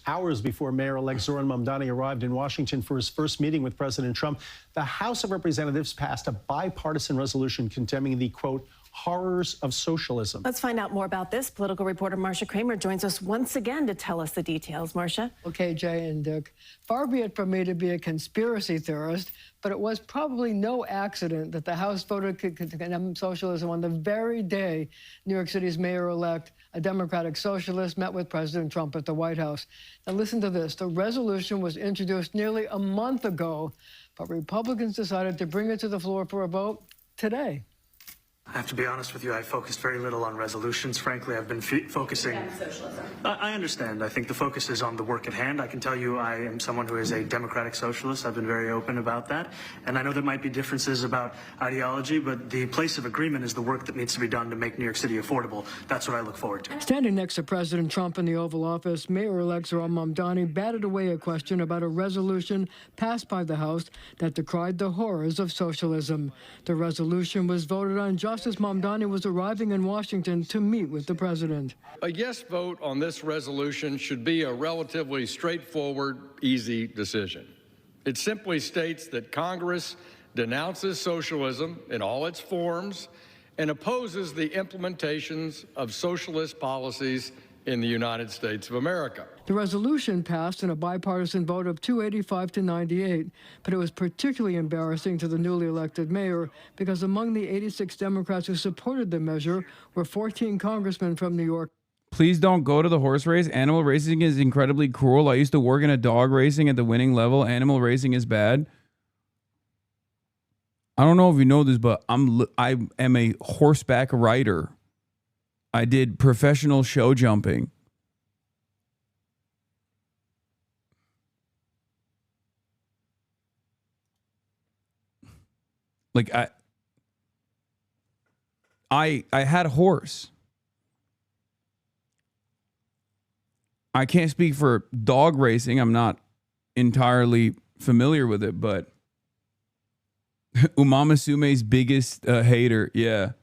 Hours before Mayor-elect Zohran Mamdani arrived in Washington for his first meeting with President Trump, the House of Representatives passed a bipartisan resolution condemning the, quote, horrors of socialism.
Let's find out more about this. Political reporter Marcia Kramer joins us once again to tell us the details. Marcia?
Okay, Jay and Dick. Far be it from me to be a conspiracy theorist, but it was probably no accident that the House voted to condemn socialism on the very day New York City's mayor-elect, a Democratic socialist, met with President Trump at the White House. Now listen to this. The resolution was introduced nearly a month ago, but Republicans decided to bring it to the floor for a vote today.
I have to be honest with you, I focused very little on resolutions. Frankly, I've been focusing...
Socialism.
I understand. I think the focus is on the work at hand. I can tell you I am someone who is a democratic socialist. I've been very open about that. And I know there might be differences about ideology, but the place of agreement is the work that needs to be done to make New York City affordable. That's what I look forward to.
Standing next to President Trump in the Oval Office, Mayor-elect Zohran Mamdani batted away a question about a resolution passed by the House that decried the horrors of socialism. The resolution was voted on just as Mamdani was arriving in Washington to meet with the president.
A yes vote on this resolution should be a relatively straightforward, easy decision. It simply states that Congress denounces socialism in all its forms and opposes the implementations of socialist policies in the United States of America.
The resolution passed in a bipartisan vote of 285 to 98, but it was particularly embarrassing to the newly elected mayor because among the 86 Democrats who supported the measure were 14 congressmen from New York.
Please don't go to the horse race. Animal racing is incredibly cruel. I used to work in a dog racing at the winning level. Animal racing is bad. I don't know if you know this, but I am a horseback rider. I did professional show jumping. Like I had a horse. I can't speak for dog racing. I'm not entirely familiar with it, but Umama Sume's biggest hater, yeah.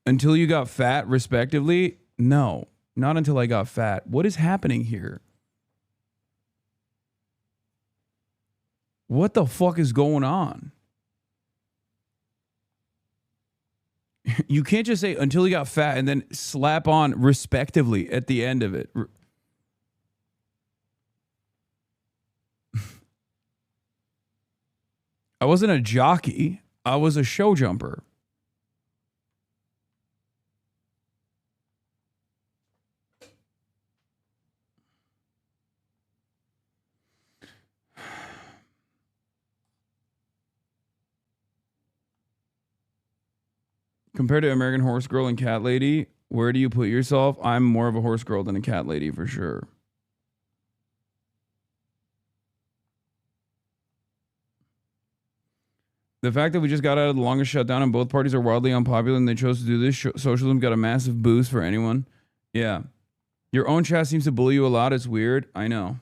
Until you got fat, respectively? No, not until I got fat. What is happening here? What the fuck is going on? You can't just say until you got fat and then slap on respectively at the end of it. I wasn't a jockey. I was a show jumper. Compared to American Horse Girl and Cat Lady, where do you put yourself? I'm more of a horse girl than a cat lady for sure. The fact that we just got out of the longest shutdown and both parties are wildly unpopular and they chose to do this, socialism got a massive boost for anyone. Yeah. Your own chat seems to bully you a lot. It's weird. I know.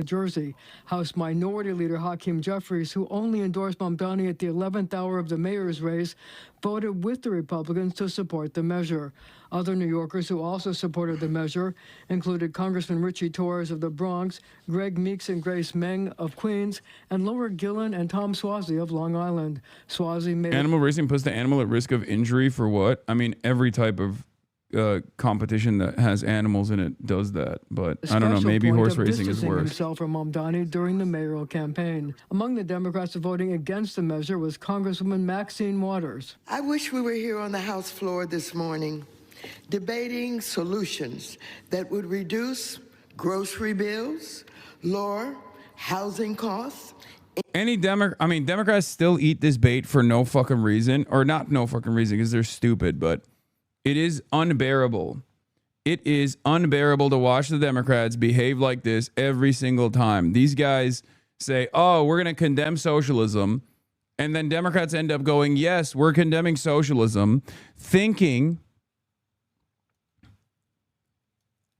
Jersey, House Minority Leader Hakeem Jeffries, who only endorsed Mamdani at the 11th hour of the mayor's race, voted with the Republicans to support the measure. Other New Yorkers who also supported the measure included Congressman Richie Torres of the Bronx, Greg Meeks and Grace Meng of Queens, and Laura Gillen and Tom Suozzi of Long Island. Suozzi made
animal racing puts the animal at risk of injury for what? I mean, every type of competition that has animals in it does that, but I don't know, maybe horse racing is worse.
Himself from Mamdani during the mayoral campaign. Among the Democrats voting against the measure was Congresswoman Maxine Waters.
I wish we were here on the House floor this morning debating solutions that would reduce grocery bills, lower housing costs.
Democrats still eat this bait for no fucking reason, or not no fucking reason because they're stupid, but it is unbearable. It is unbearable to watch the Democrats behave like this every single time. These guys say, oh, we're going to condemn socialism. And then Democrats end up going, yes, we're condemning socialism, thinking,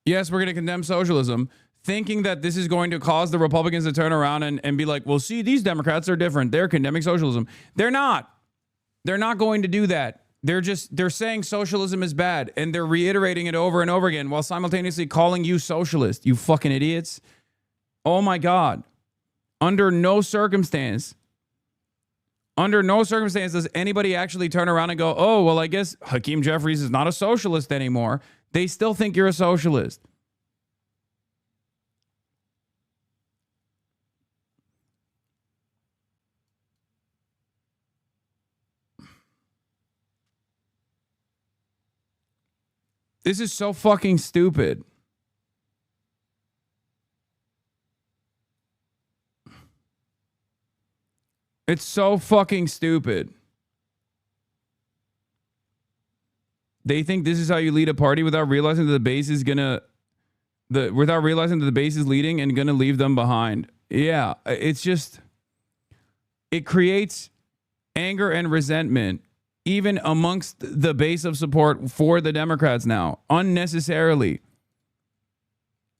yes, we're going to condemn socialism, thinking that this is going to cause the Republicans to turn around and be like, well, see, these Democrats are different. They're condemning socialism. They're not. They're not going to do that. They're saying socialism is bad, and they're reiterating it over and over again while simultaneously calling you socialist, you fucking idiots. Oh my God. Under no circumstance does anybody actually turn around and go, oh, well, I guess Hakeem Jeffries is not a socialist anymore. They still think you're a socialist. This is so fucking stupid. It's so fucking stupid. They think this is how you lead a party without realizing that the base is leading and gonna leave them behind. Yeah, it's just, it creates anger and resentment even amongst the base of support for the Democrats now, unnecessarily.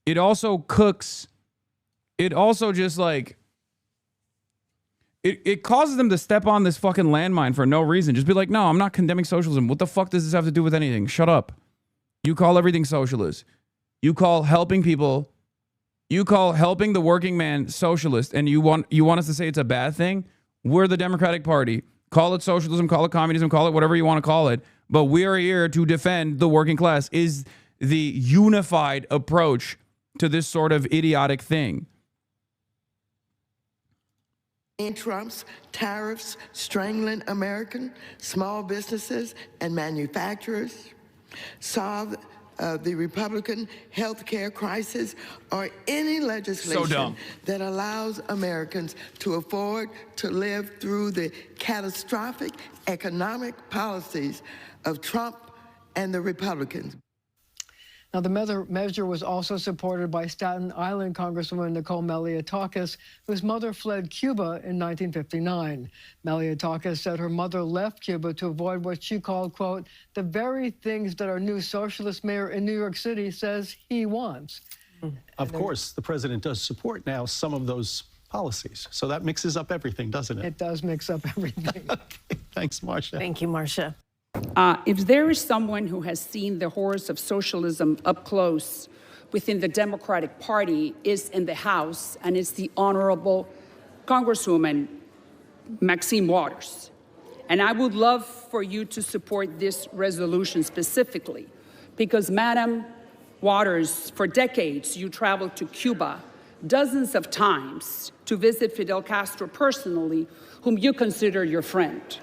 It also cooks. It also just like, it causes them to step on this fucking landmine for no reason. Just be like, no, I'm not condemning socialism. What the fuck does this have to do with anything? Shut up. You call everything socialist. You call helping people, you call helping the working man socialist, and you want us to say it's a bad thing? We're the Democratic Party. Call it socialism, call it communism, call it whatever you want to call it. But we are here to defend the working class is the unified approach to this sort of idiotic thing.
Trump's tariffs strangling American small businesses and manufacturers, solve the Republican health care crisis, or any legislation that allows Americans to afford to live through the catastrophic economic policies of Trump and the Republicans.
Now, the measure was also supported by Staten Island Congresswoman Nicole Malliotakis, whose mother fled Cuba in 1959. Malliotakis said her mother left Cuba to avoid what she called, quote, the very things that our new socialist mayor in New York City says he wants.
Of course, the president does support now some of those policies. So that mixes up everything, doesn't it?
It does mix up everything.
Okay. Thanks, Marcia.
Thank you, Marcia.
If there is someone who has seen the horrors of socialism up close within the Democratic Party is in the House, and it's the Honorable Congresswoman Maxine Waters. And I would love for you to support this resolution specifically, because Madam Waters, for decades, you traveled to Cuba, dozens of times to visit Fidel Castro personally, whom you consider your friend.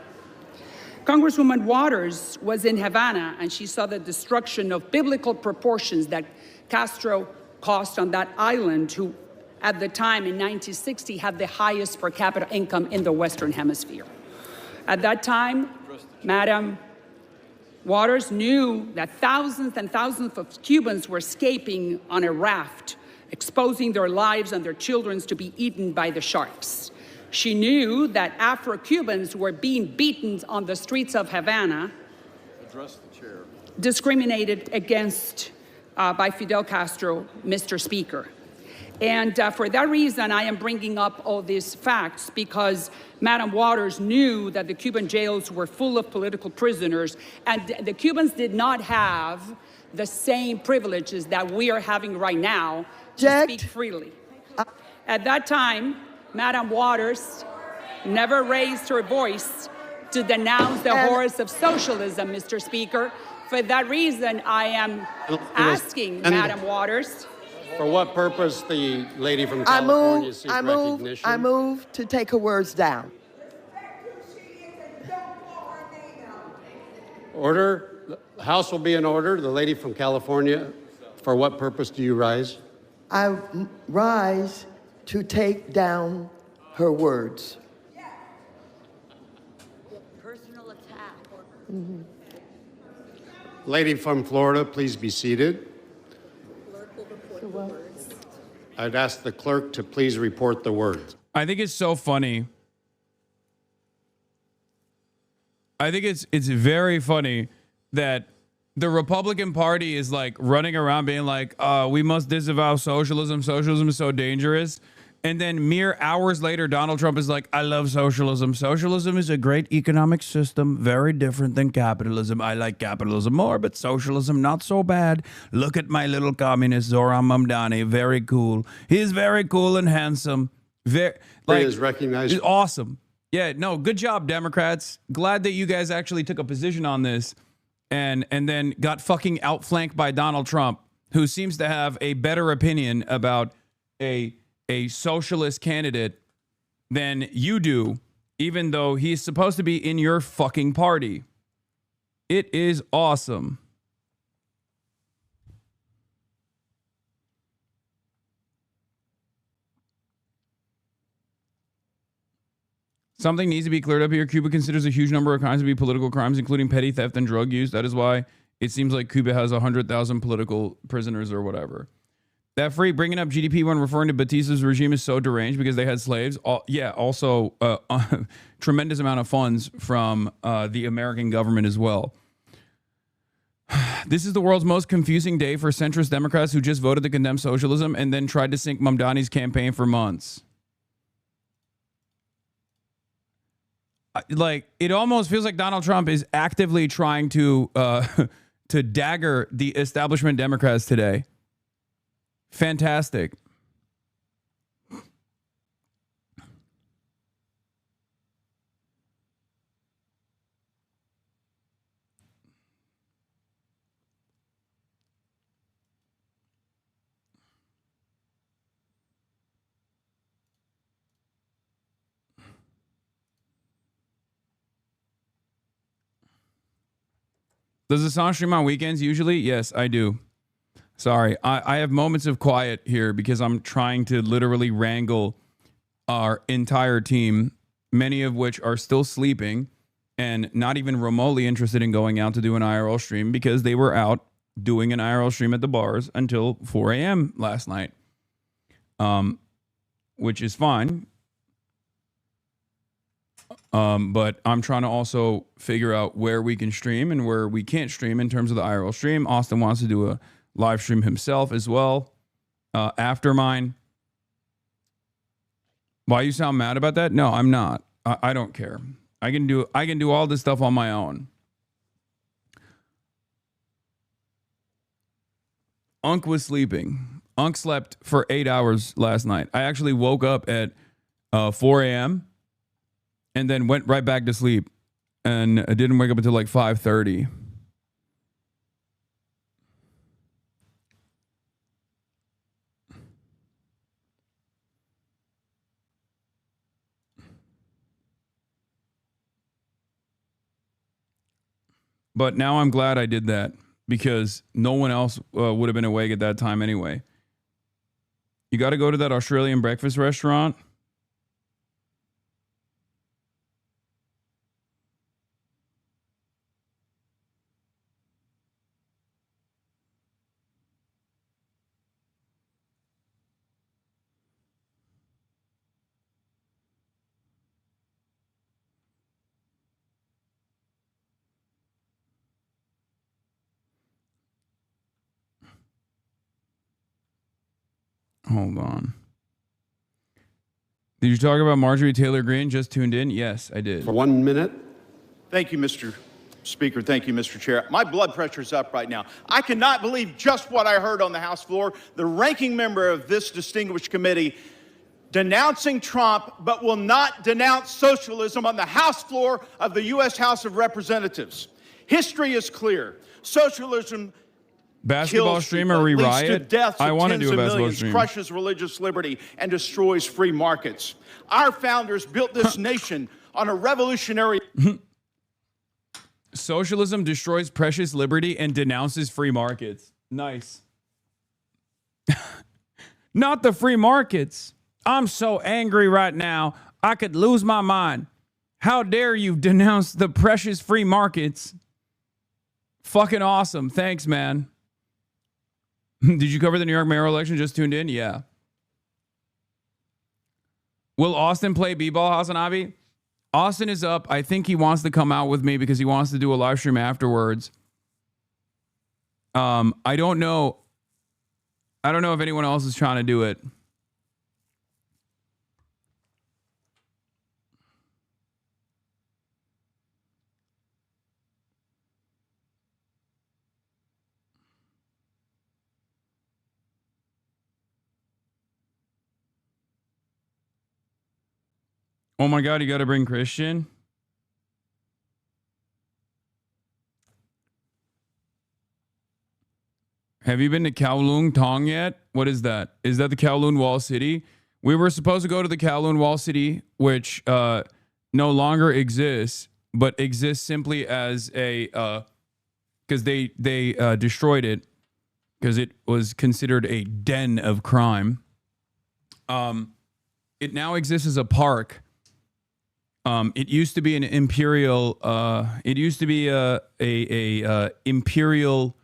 Congresswoman Waters was in Havana, and she saw the destruction of biblical proportions that Castro caused on that island, who at the time in 1960 had the highest per capita income in the Western Hemisphere. At that time, Madam Waters knew that thousands and thousands of Cubans were escaping on a raft, exposing their lives and their children to be eaten by the sharks. She knew that Afro-Cubans were being beaten on the streets of Havana, discriminated against by Fidel Castro, Mr. Speaker. And for that reason, I am bringing up all these facts, because Madam Waters knew that the Cuban jails were full of political prisoners, and the Cubans did not have the same privileges that we are having right now to speak freely. At that time, Madam Waters never raised her voice to denounce the horrors of socialism, Mr. Speaker. For that reason, I am asking Madam Waters.
For what purpose the lady from California seeks recognition?
I move to take her words down.
Order. The House will be in order. The lady from California, for what purpose do you rise?
I rise to take down her words.
Personal attack.
Lady from Florida, please be seated. I'd ask the clerk to please report the words.
I think it's so funny. I think it's very funny that the Republican Party is like running around being like, we must disavow socialism. Socialism is so dangerous. And then mere hours later, Donald Trump is like, I love socialism. Socialism is a great economic system, very different than capitalism. I like capitalism more, but socialism not so bad. Look at my little communist, Zohran Mamdani. Very cool. He's very cool and handsome. Very, like,
is recognized.
Awesome. Yeah, no, good job, Democrats. Glad that you guys actually took a position on this and then got fucking outflanked by Donald Trump, who seems to have a better opinion about a socialist candidate than you do, even though he's supposed to be in your fucking party. It is awesome. Something needs to be cleared up here. Cuba considers a huge number of crimes to be political crimes, including petty theft and drug use. That is why it seems like Cuba has 100,000 political prisoners or whatever. That free bringing up GDP when referring to Batista's regime is so deranged because they had slaves. Also, tremendous amount of funds from the American government as well. This is the world's most confusing day for centrist Democrats who just voted to condemn socialism and then tried to sink Mamdani's campaign for months. Like, it almost feels like Donald Trump is actively trying to dagger the establishment Democrats today. Fantastic. Does Hasan stream on weekends usually? Yes, I do. Sorry, I have moments of quiet here because I'm trying to literally wrangle our entire team, many of which are still sleeping and not even remotely interested in going out to do an IRL stream because they were out doing an IRL stream at the bars until 4 a.m. last night, which is fine. But I'm trying to also figure out where we can stream and where we can't stream in terms of the IRL stream. Austin wants to do a live stream himself as well after mine. Why you sound mad about that? No, I'm not. I don't care. I can do all this stuff on my own. Unc was sleeping. Unc slept for 8 hours last night. I actually woke up at 4 a.m. and then went right back to sleep, and I didn't wake up until like 5:30. But now I'm glad I did that because no one else would have been awake at that time anyway. You got to go to that Australian breakfast restaurant. Hold on. Did you talk about Marjorie Taylor Greene? Just tuned in? Yes, I did.
For 1 minute. Thank you, Mr. Speaker. Thank you, Mr. Chair. My blood pressure's up right now. I cannot believe just what I heard on the House floor. The ranking member of this distinguished committee denouncing Trump, but will not denounce socialism on the House floor of the U.S. House of Representatives. History is clear. Socialism
Basketball
kills
stream or
people, leads to
re-riot?
deaths
I
of
want to
tens
do a
of
basketball
millions,
stream.
crushes religious liberty, and destroys free markets. Our founders built this nation on a revolutionary...
Socialism destroys precious liberty and denounces free markets. Nice. Not the free markets. I'm so angry right now, I could lose my mind. How dare you denounce the precious free markets? Fucking awesome. Thanks, man. Did you cover the New York mayoral election? Just tuned in? Yeah. Will Austin play b-ball, HasanAbi? Austin is up. I think he wants to come out with me because he wants to do a live stream afterwards. I don't know. I don't know if anyone else is trying to do it. Oh my God, you got to bring Christian. Have you been to Kowloon Tong yet? What is that? Is that the Kowloon Wall City? We were supposed to go to the Kowloon Wall City, which no longer exists, but exists simply as a because they destroyed it because it was considered a den of crime. It now exists as a park. It used to be an imperial. It used to be a imperial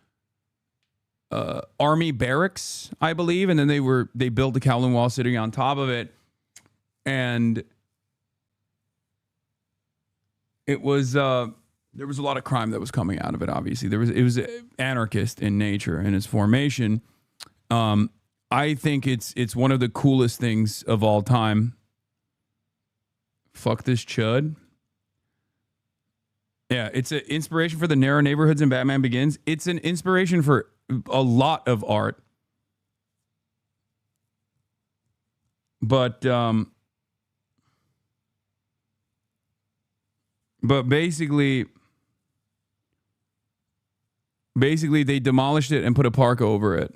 army barracks, I believe, and then they built the Kowloon Wall sitting on top of it, and it was there was a lot of crime that was coming out of it. Obviously, it was anarchist in nature in its formation. I think it's one of the coolest things of all time. Fuck this chud. Yeah, it's an inspiration for the narrow neighborhoods in Batman Begins. It's an inspiration for a lot of art. But basically they demolished it and put a park over it.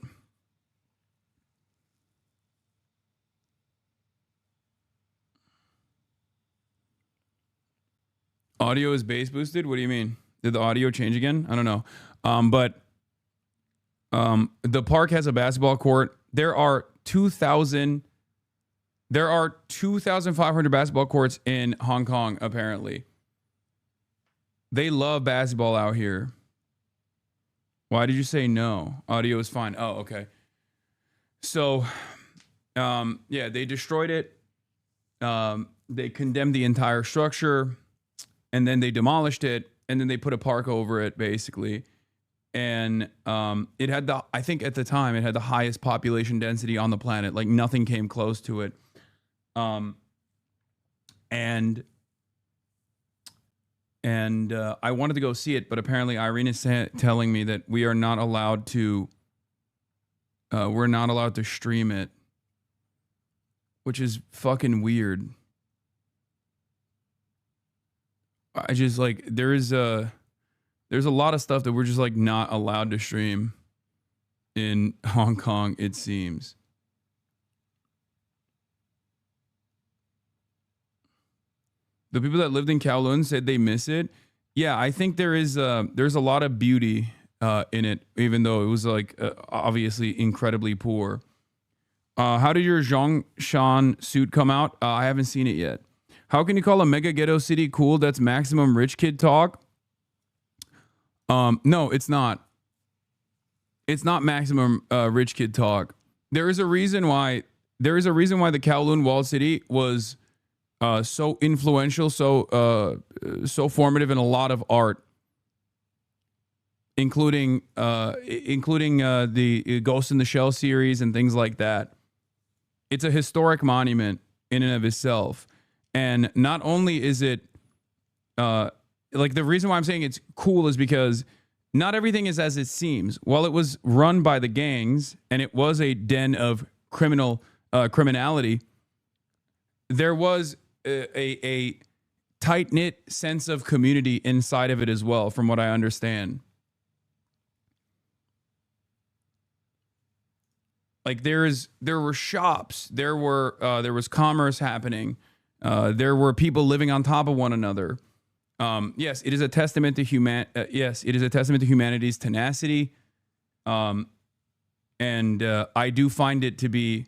Audio is bass boosted? What do you mean? Did the audio change again? I don't know. But the park has a basketball court. There are 2,500 basketball courts in Hong Kong, apparently. They love basketball out here. Why did you say no? Audio is fine. Oh, okay. So, yeah, they destroyed it. They condemned the entire structure. And then they demolished it, and then they put a park over it, basically. And it had I think at the time, it had the highest population density on the planet. Like, nothing came close to it. And I wanted to go see it, but apparently Irene is telling me that we are not allowed to, we're not allowed to stream it, which is fucking weird. I just like there's a lot of stuff that we're just like not allowed to stream in Hong Kong, it seems. The people that lived in Kowloon said they miss it. Yeah, I think there's a lot of beauty in it, even though it was like obviously incredibly poor. How did your Zhongshan suit come out? I haven't seen it yet. How can you call a mega ghetto city cool? That's maximum rich kid talk. No, it's not. It's not maximum rich kid talk. There is a reason why the Kowloon walled city was so influential, so formative in a lot of art, including the Ghost in the Shell series and things like that. It's a historic monument in and of itself. And not only is it like, the reason why I'm saying it's cool is because not everything is as it seems. While it was run by the gangs and it was a den of criminality, there was a tight-knit sense of community inside of it as well, from what I understand. Like there were shops, there was commerce happening, there were people living on top of one another. Yes, it is a testament to humanity's tenacity, and I do find it to be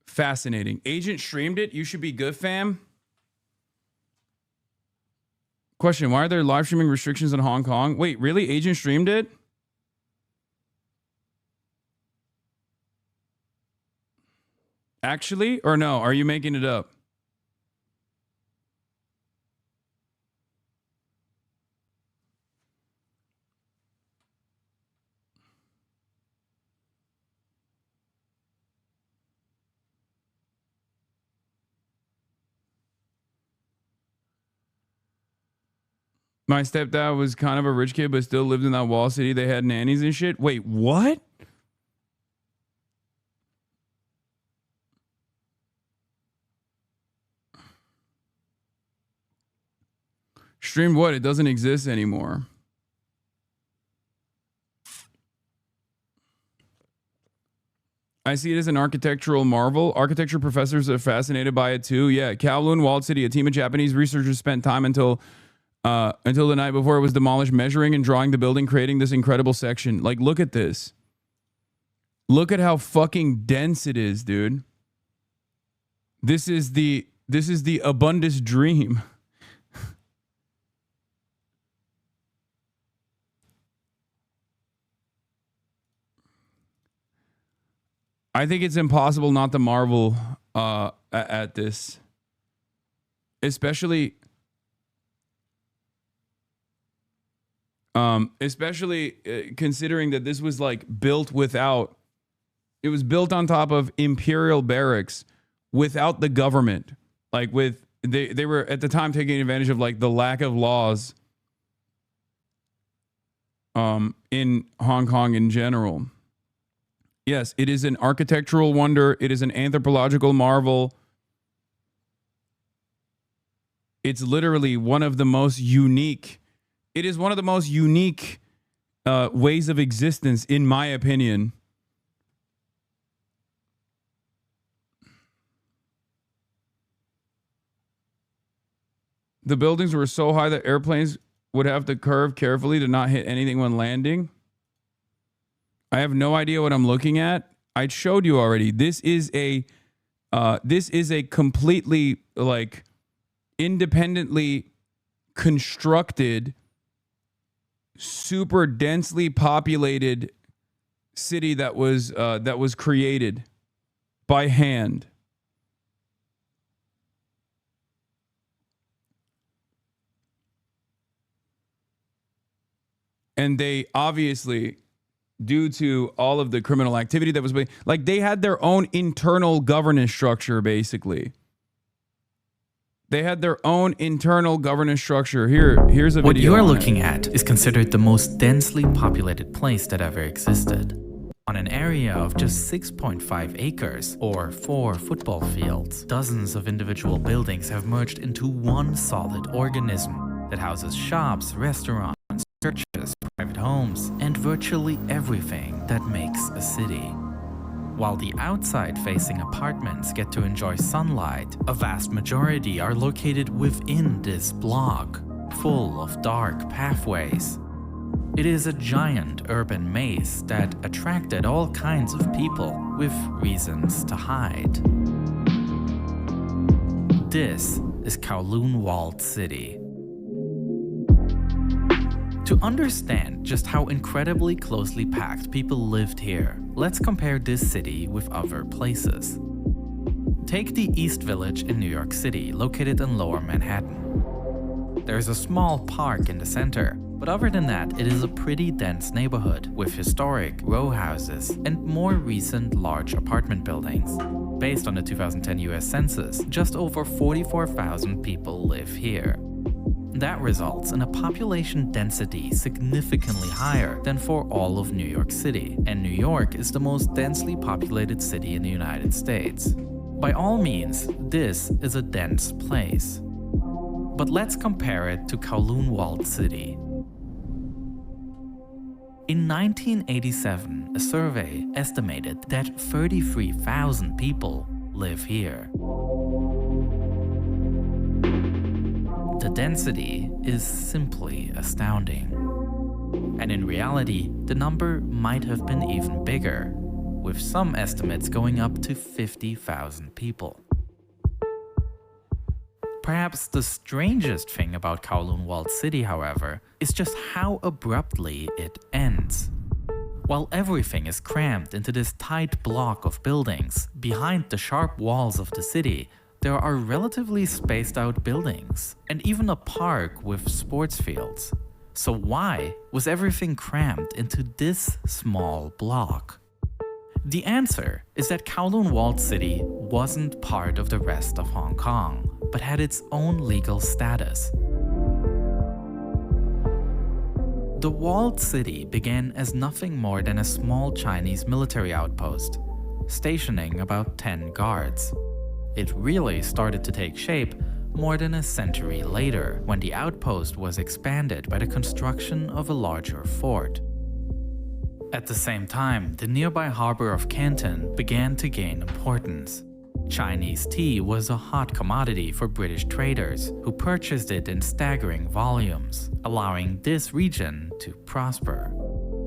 fascinating. Agent streamed it. You should be good, fam. Question: why are there live streaming restrictions in Hong Kong? Wait, really? Agent streamed it? Actually, or no? Are you making it up? My stepdad was kind of a rich kid, but still lived in that wall city. They had nannies and shit. Wait, what? Streamed what? It doesn't exist anymore. I see it as an architectural marvel. Architecture professors are fascinated by it too. Yeah, Kowloon Walled City. A team of Japanese researchers spent time until the night before it was demolished, measuring and drawing the building, creating this incredible section. Like, look at this. Look at how fucking dense it is, dude. This is the abundance dream. I think it's impossible not to marvel at this, especially considering that this was like built without. It was built on top of imperial barracks without the government. Like they were at the time taking advantage of like the lack of laws in Hong Kong in general. Yes, it is an architectural wonder. It is an anthropological marvel. It's literally one of the most unique. It is one of the most unique ways of existence, in my opinion. The buildings were so high that airplanes would have to curve carefully to not hit anything when landing. I have no idea what I'm looking at. I showed you already. This is a completely like independently constructed, super densely populated city that was created by hand. And they obviously, due to all of the criminal activity that was like, they had their own internal governance structure, basically. They had their own internal governance structure. Here's a video.
What you're looking at is considered the most densely populated place that ever existed. On an area of just 6.5 acres, or 4 football fields, dozens of individual buildings have merged into one solid organism that houses shops, restaurants, churches, private homes, and virtually everything that makes a city. While the outside-facing apartments get to enjoy sunlight, a vast majority are located within this block, full of dark pathways. It is a giant urban maze that attracted all kinds of people with reasons to hide. This is Kowloon Walled City. To understand just how incredibly closely packed people lived here, let's compare this city with other places. Take the East Village in New York City, located in Lower Manhattan. There's a small park in the center, but other than that, it is a pretty dense neighborhood with historic row houses and more recent large apartment buildings. Based on the 2010 US Census, just over 44,000 people live here. That results in a population density significantly higher than for all of New York City, and New York is the most densely populated city in the United States. By all means, this is a dense place. But let's compare it to Kowloon Walled City. In 1987, a survey estimated that 33,000 people live here. The density is simply astounding. And in reality, the number might have been even bigger, with some estimates going up to 50,000 people. Perhaps the strangest thing about Kowloon Walled City, however, is just how abruptly it ends. While everything is crammed into this tight block of buildings, behind the sharp walls of the city, there are relatively spaced out buildings, and even a park with sports fields. So why was everything crammed into this small block? The answer is that Kowloon Walled City wasn't part of the rest of Hong Kong, but had its own legal status. The walled city began as nothing more than a small Chinese military outpost, stationing about 10 guards. It really started to take shape more than a century later, when the outpost was expanded by the construction of a larger fort. At the same time, the nearby harbor of Canton began to gain importance. Chinese tea was a hot commodity for British traders, who purchased it in staggering volumes, allowing this region to prosper.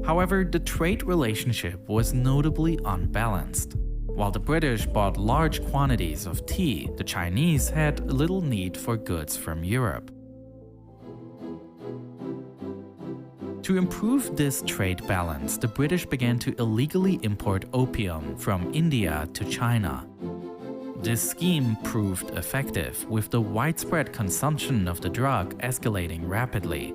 However, the trade relationship was notably unbalanced. While the British bought large quantities of tea, the Chinese had little need for goods from Europe. To improve this trade balance, the British began to illegally import opium from India to China. This scheme proved effective, with the widespread consumption of the drug escalating rapidly.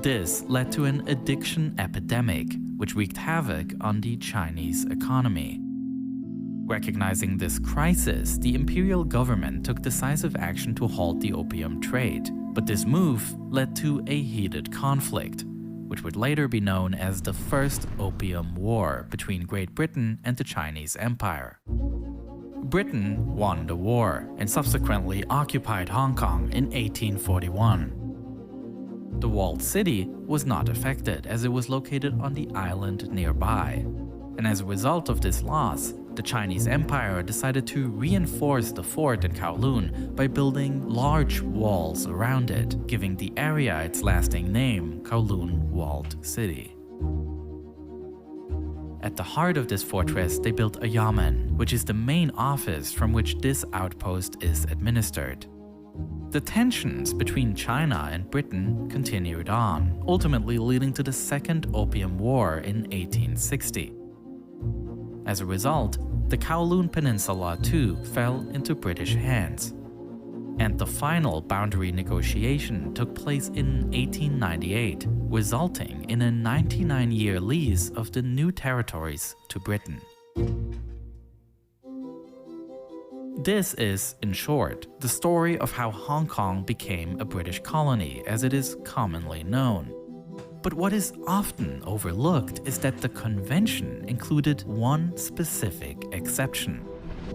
This led to an addiction epidemic, which wreaked havoc on the Chinese economy. Recognizing this crisis, the imperial government took decisive action to halt the opium trade, but this move led to a heated conflict, which would later be known as the First Opium War between Great Britain and the Chinese Empire. Britain won the war and subsequently occupied Hong Kong in 1841. The walled city was not affected, as it was located on the island nearby, and as a result of this loss, the Chinese Empire decided to reinforce the fort in Kowloon by building large walls around it, giving the area its lasting name, Kowloon Walled City. At the heart of this fortress, they built a yamen, which is the main office from which this outpost is administered. The tensions between China and Britain continued on, ultimately leading to the Second Opium War in 1860. As a result, the Kowloon Peninsula too fell into British hands. And the final boundary negotiation took place in 1898, resulting in a 99-year lease of the new territories to Britain. This is, in short, the story of how Hong Kong became a British colony, as it is commonly known. But what is often overlooked is that the convention included one specific exception: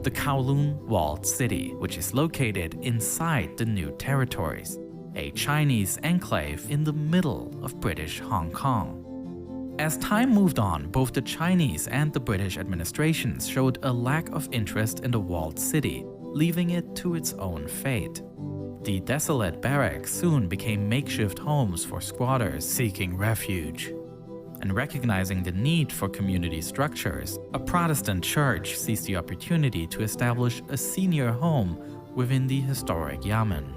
the Kowloon Walled City, which is located inside the new territories, a Chinese enclave in the middle of British Hong Kong. As time moved on, both the Chinese and the British administrations showed a lack of interest in the walled city, leaving it to its own fate. The desolate barracks soon became makeshift homes for squatters seeking refuge. And recognizing the need for community structures, a Protestant church seized the opportunity to establish a senior home within the historic Yamen.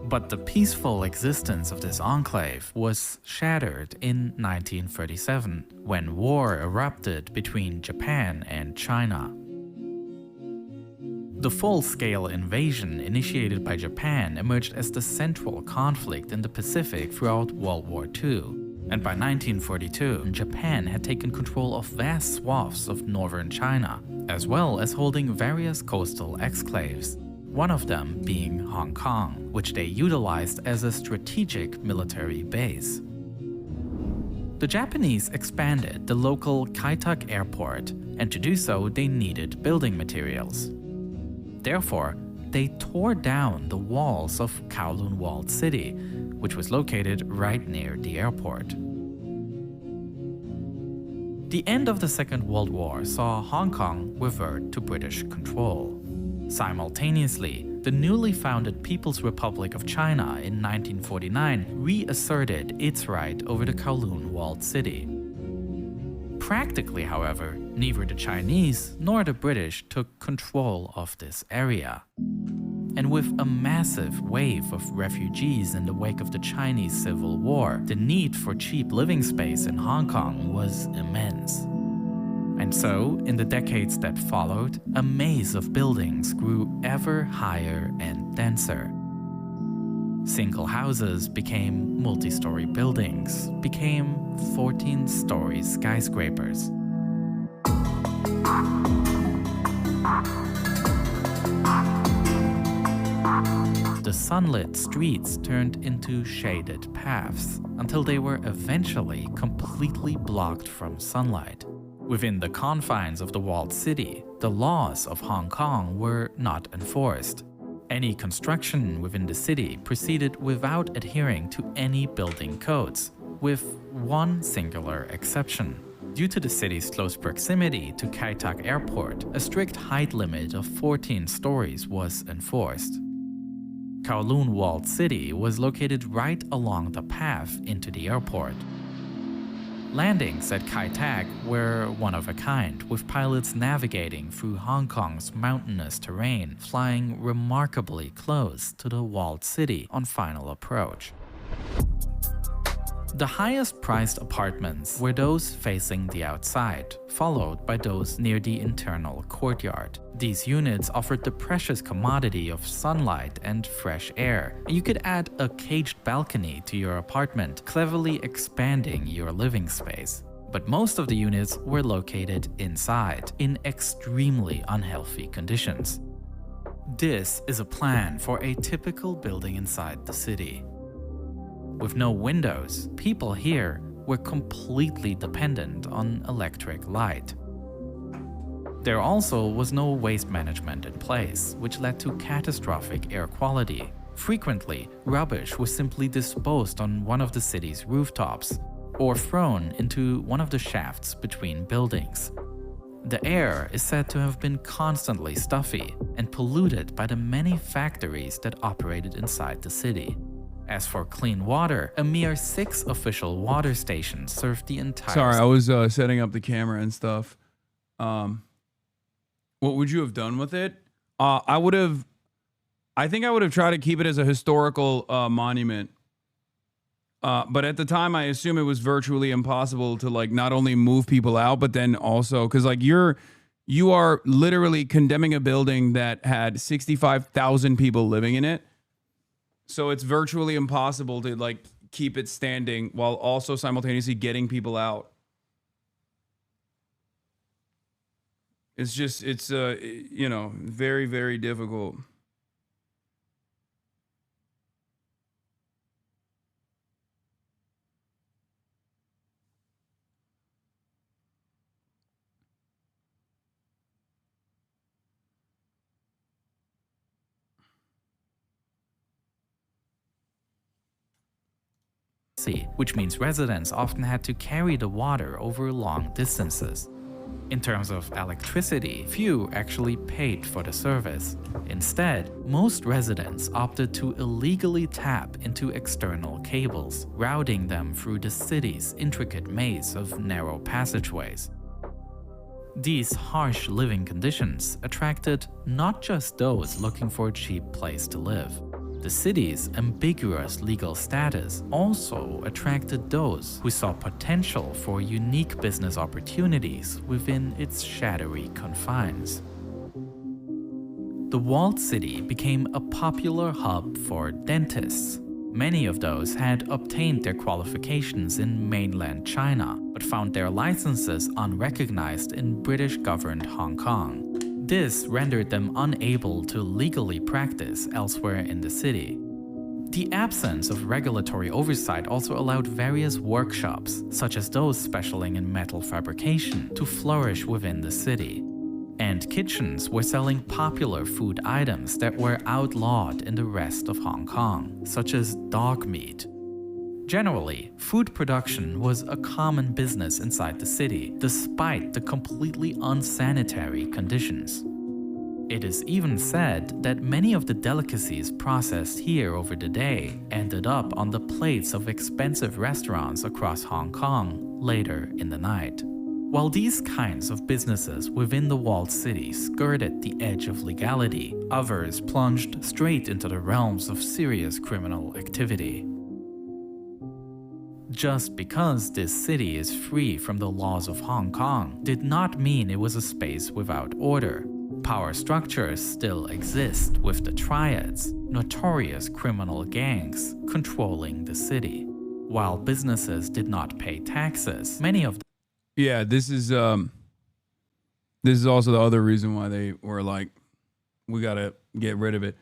But the peaceful existence of this enclave was shattered in 1937, when war erupted between Japan and China. The full-scale invasion initiated by Japan emerged as the central conflict in the Pacific throughout World War II. And by 1942, Japan had taken control of vast swaths of northern China, as well as holding various coastal exclaves, one of them being Hong Kong, which they utilized as a strategic military base. The Japanese expanded the local Kai-tak airport, and to do so they needed building materials. Therefore, they tore down the walls of Kowloon Walled City, which was located right near the airport. The end of the Second World War saw Hong Kong revert to British control. Simultaneously, the newly founded People's Republic of China in 1949 reasserted its right over the Kowloon Walled City. Practically, however, neither the Chinese nor the British took control of this area. And with a massive wave of refugees in the wake of the Chinese Civil War, the need for cheap living space in Hong Kong was immense. And so, in the decades that followed, a maze of buildings grew ever higher and denser. Single houses became multi-story buildings, became 14-story skyscrapers. The sunlit streets turned into shaded paths until they were eventually completely blocked from sunlight. Within the confines of the walled city, the laws of Hong Kong were not enforced. Any construction within the city proceeded without adhering to any building codes, with one singular exception. Due to the city's close proximity to Kai-tak Airport, a strict height limit of 14 stories was enforced. Kowloon Walled City was located right along the path into the airport. Landings at Kai-tak were one of a kind, with pilots navigating through Hong Kong's mountainous terrain, flying remarkably close to the walled city on final approach. The highest priced apartments were those facing the outside, followed by those near the internal courtyard. These units offered the precious commodity of sunlight and fresh air. You could add a caged balcony to your apartment, cleverly expanding your living space. But most of the units were located inside, in extremely unhealthy conditions. This is a plan for a typical building inside the city. With no windows, people here were completely dependent on electric light. There also was no waste management in place, which led to catastrophic air quality. Frequently, rubbish was simply disposed on one of the city's rooftops, or thrown into one of the shafts between buildings. The air is said to have been constantly stuffy and polluted by the many factories that operated inside the city. As for clean water, a mere 6 official water stations served the entire...
Sorry, I was setting up the camera and stuff. What would you have done with it? I think I would have tried to keep it as a historical monument. But at the time, I assume it was virtually impossible to like not only move people out, but then also because like you are literally condemning a building that had 65,000 people living in it. So it's virtually impossible to like keep it standing while also simultaneously getting people out. It's just, it's, you know, very, very difficult.
Which means residents often had to carry the water over long distances. In terms of electricity, few actually paid for the service. Instead, most residents opted to illegally tap into external cables, routing them through the city's intricate maze of narrow passageways. These harsh living conditions attracted not just those looking for a cheap place to live. The city's ambiguous legal status also attracted those who saw potential for unique business opportunities within its shadowy confines. The walled city became a popular hub for dentists. Many of those had obtained their qualifications in mainland China, but found their licenses unrecognized in British-governed Hong Kong. This rendered them unable to legally practice elsewhere in the city. The absence of regulatory oversight also allowed various workshops, such as those specializing in metal fabrication, to flourish within the city. And kitchens were selling popular food items that were outlawed in the rest of Hong Kong, such as dog meat. Generally, food production was a common business inside the city, despite the completely unsanitary conditions. It is even said that many of the delicacies processed here over the day ended up on the plates of expensive restaurants across Hong Kong later in the night. While these kinds of businesses within the walled city skirted the edge of legality, others plunged straight into the realms of serious criminal activity. Just because this city is free from the laws of Hong Kong did not mean it was a space without order. Power structures still exist, with the triads, notorious criminal gangs, controlling the city. While businesses did not pay taxes, many of them...
Yeah, this is also the other reason why they were like, we gotta get rid of it.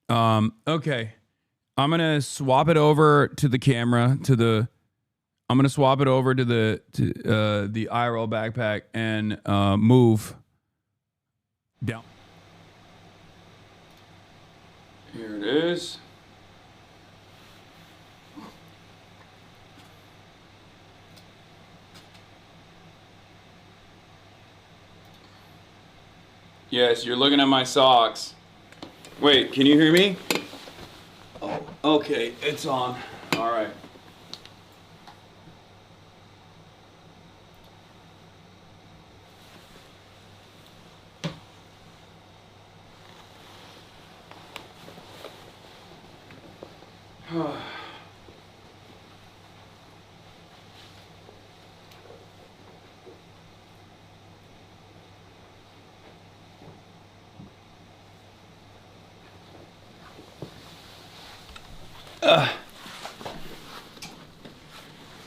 Okay. I'm gonna swap it over to the camera, I'm gonna swap it over to the IRL backpack and move down. Here it is. Yes, you're looking at my socks. Wait, can you hear me? Oh, okay, it's on. All right.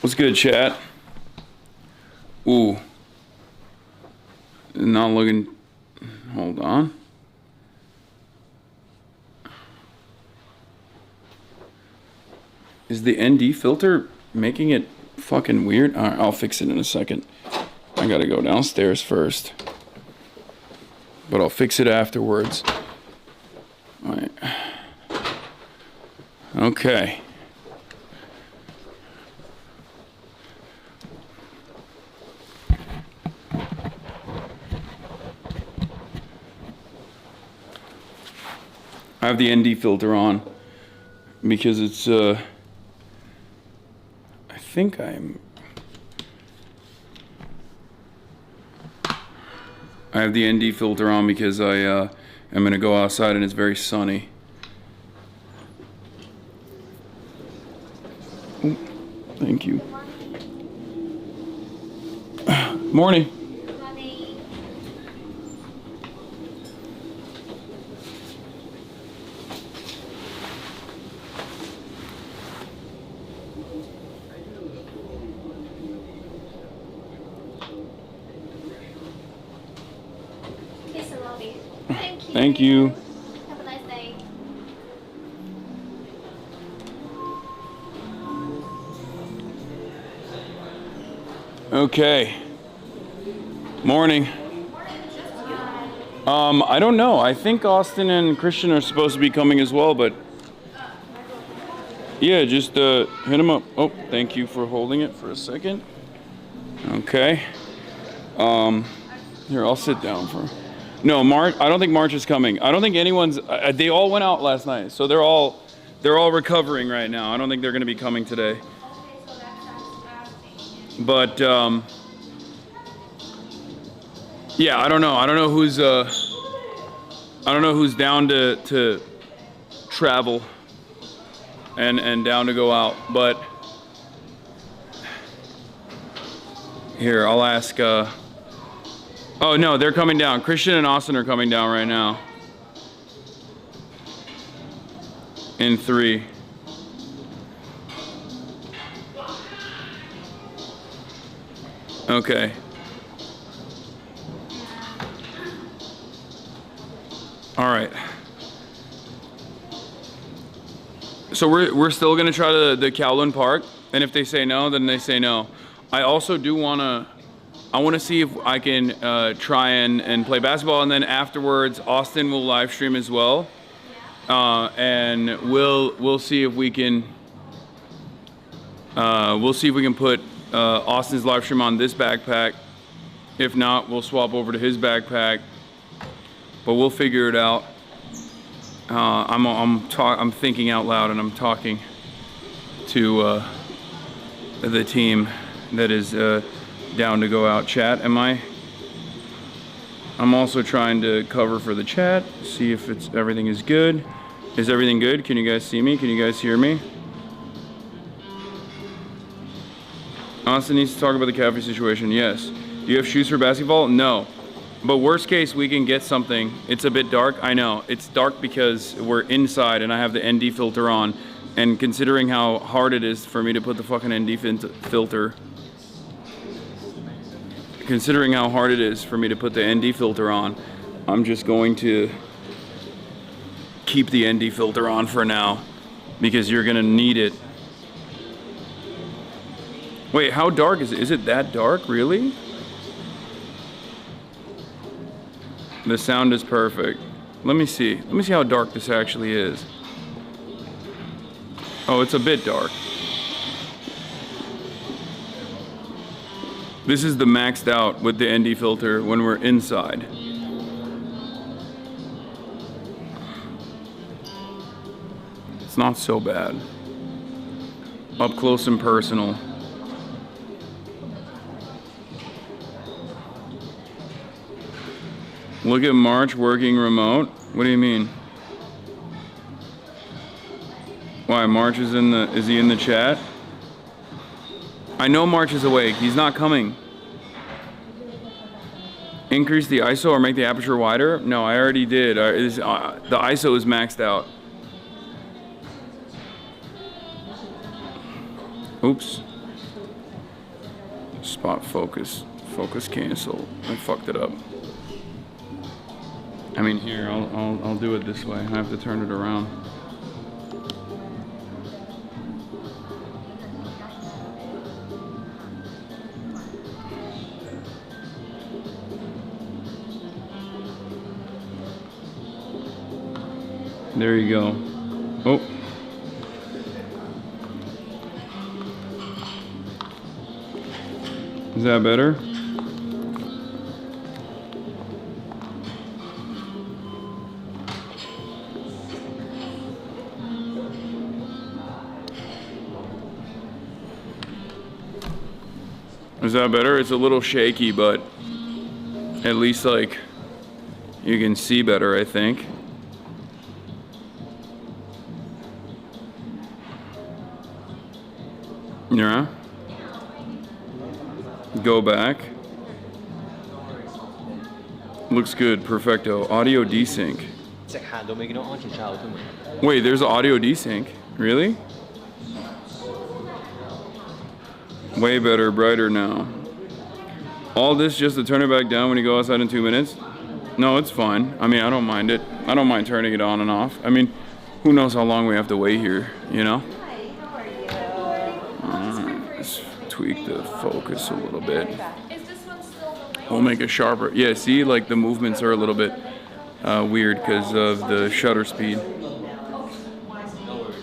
What's good, chat? Ooh. Not looking. Hold on. Is the ND filter making it fucking weird? All right, I'll fix it in a second. I gotta go downstairs first. But I'll fix it afterwards. All right. Okay. I have the ND filter on because it's I think I have the ND filter on because I am gonna go outside and it's very sunny. Ooh, thank you. Morning. Thank you.
Have a nice day.
Okay. Morning. I don't know. I think Austin and Christian are supposed to be coming as well, but yeah, just hit them up. Oh, thank you for holding it for a second. Okay. Here, I'll sit down for. No, March. I don't think March is coming. I don't think anyone's. They all went out last night, so they're all recovering right now. I don't think they're going to be coming today. But yeah, I don't know. I don't know who's down to travel and down to go out. But here, I'll ask. Oh no, they're coming down. Christian and Austin are coming down right now. In 3. Okay. All right. So we're still gonna try the Kowloon Park, and if they say no, then they say no. I also do wanna see if I can try and play basketball, and then afterwards Austin will live stream as well, and we'll see if we can put Austin's live stream on this backpack. If not, we'll swap over to his backpack, but we'll figure it out. I'm thinking out loud, and I'm talking to the team that is down to go out. Chat, I'm also trying to cover for the chat, see if everything is good. Is everything good? Can you guys see me? Can you guys hear me? Austin needs to talk about the cafe situation. Yes. Do you have shoes for basketball? No. But worst case, we can get something. It's a bit dark. I know. It's dark because we're inside and I have the ND filter on. And considering how hard it is for me to put the fucking ND filter. Considering how hard it is for me to put the ND filter on, I'm just going to keep the ND filter on for now because you're gonna need it. Wait, how dark is it? Is it that dark, really? The sound is perfect. Let me see how dark this actually is. Oh, it's a bit dark. This is the maxed out with the ND filter when we're inside. It's not so bad. Up close and personal. Look at March working remote. What do you mean? Why, March is he in the chat? I know March is awake. He's not coming. Increase the ISO or make the aperture wider? No, I already did. The ISO is maxed out. Oops. Spot focus. Focus cancel. I fucked it up. I mean, here, I'll do it this way. I have to turn it around. There you go. Oh. Is that better? Is that better? It's a little shaky, but at least like you can see better, I think. Yeah. Go back. Looks good. Perfecto. Audio desync. Wait, there's audio desync. Really? Way better, brighter now. All this just to turn it back down when you go outside in 2 minutes? No, it's fine. I mean, I don't mind it. I don't mind turning it on and off. I mean, who knows how long we have to wait here, you know? Let's tweak the focus a little bit. We'll make it sharper. Yeah, see, like the movements are a little bit weird because of the shutter speed.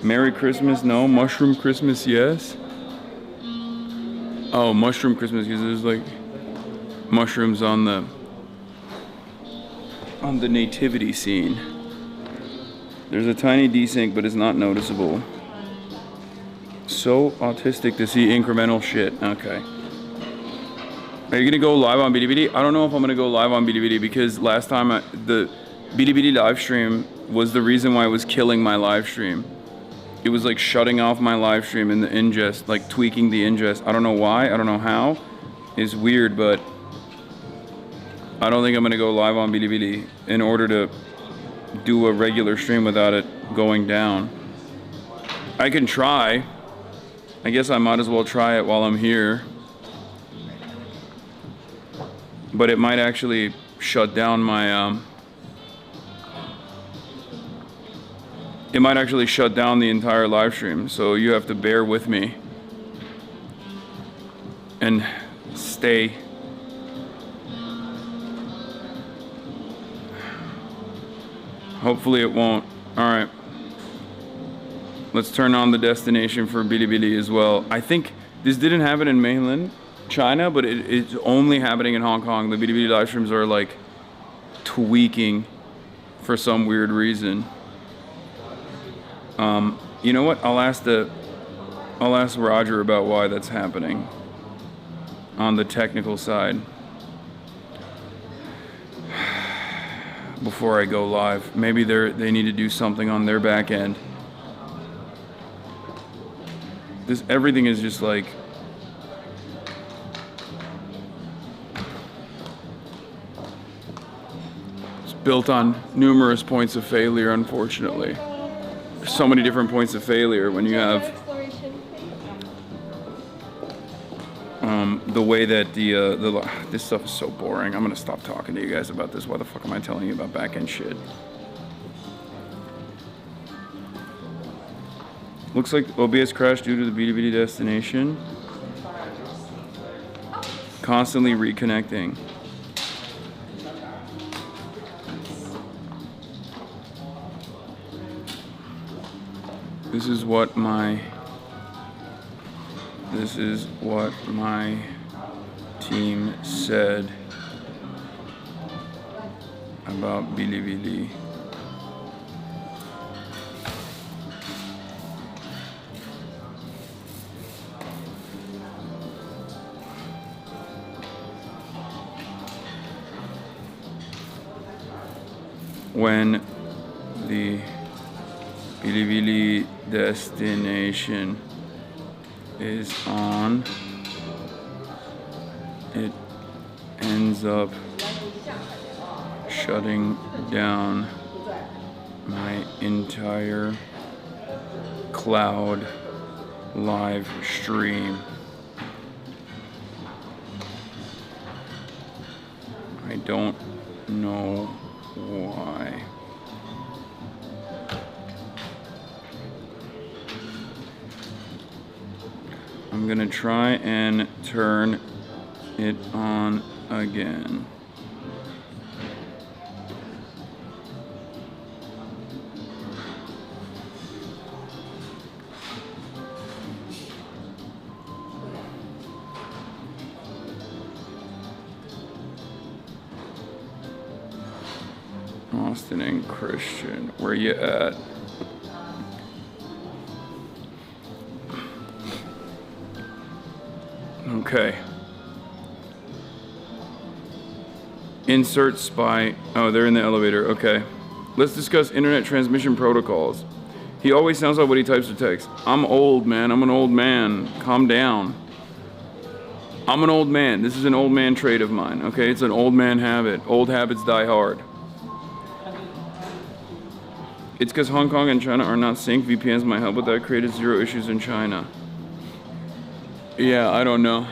Merry Christmas, no. Mushroom Christmas, yes. Oh, mushroom Christmas, because there's like mushrooms on the nativity scene. There's a tiny desync, but it's not noticeable. So autistic to see incremental shit. Okay. Are you gonna go live on BDBD? I don't know if I'm gonna go live on BDBD because last time the BDBD live stream was the reason why it was killing my live stream. It was like shutting off my live stream in the ingest, like tweaking the ingest. I don't know why, I don't know how. It's weird, but I don't think I'm gonna go live on BDBD in order to do a regular stream without it going down. I can try. I guess I might as well try it while I'm here. But it might actually shut down my, it might actually shut down the entire live stream. So you have to bear with me and stay. Hopefully it won't. All right. Let's turn on the destination for BDBD as well. I think this didn't happen in mainland China, but it's only happening in Hong Kong. The BDBD live streams are like tweaking for some weird reason. You know what? I'll ask Roger about why that's happening on the technical side before I go live. Maybe they need to do something on their back end. Everything is just like it's built on numerous points of failure, unfortunately. There's so many different points of failure when you have the way that this stuff is so boring. I'm gonna stop talking to you guys about this. Why the fuck am I telling you about back end shit? Looks like OBS crashed due to the BDBD destination. Constantly reconnecting. This is what my team said about BDBD. When the BDBD destination is on, it ends up shutting down my entire cloud live stream. I don't know why. I'm gonna try and turn it on again. Austin and Christian, where you at? Okay. Insert spy. Oh, they're in the elevator. Okay. Let's discuss internet transmission protocols. He always sounds like what he types to text. I'm old, man. I'm an old man. Calm down. I'm an old man. This is an old man trait of mine. Okay, it's an old man habit. Old habits die hard. It's because Hong Kong and China are not synced. VPNs might help with that. Created zero issues in China. Yeah, I don't know.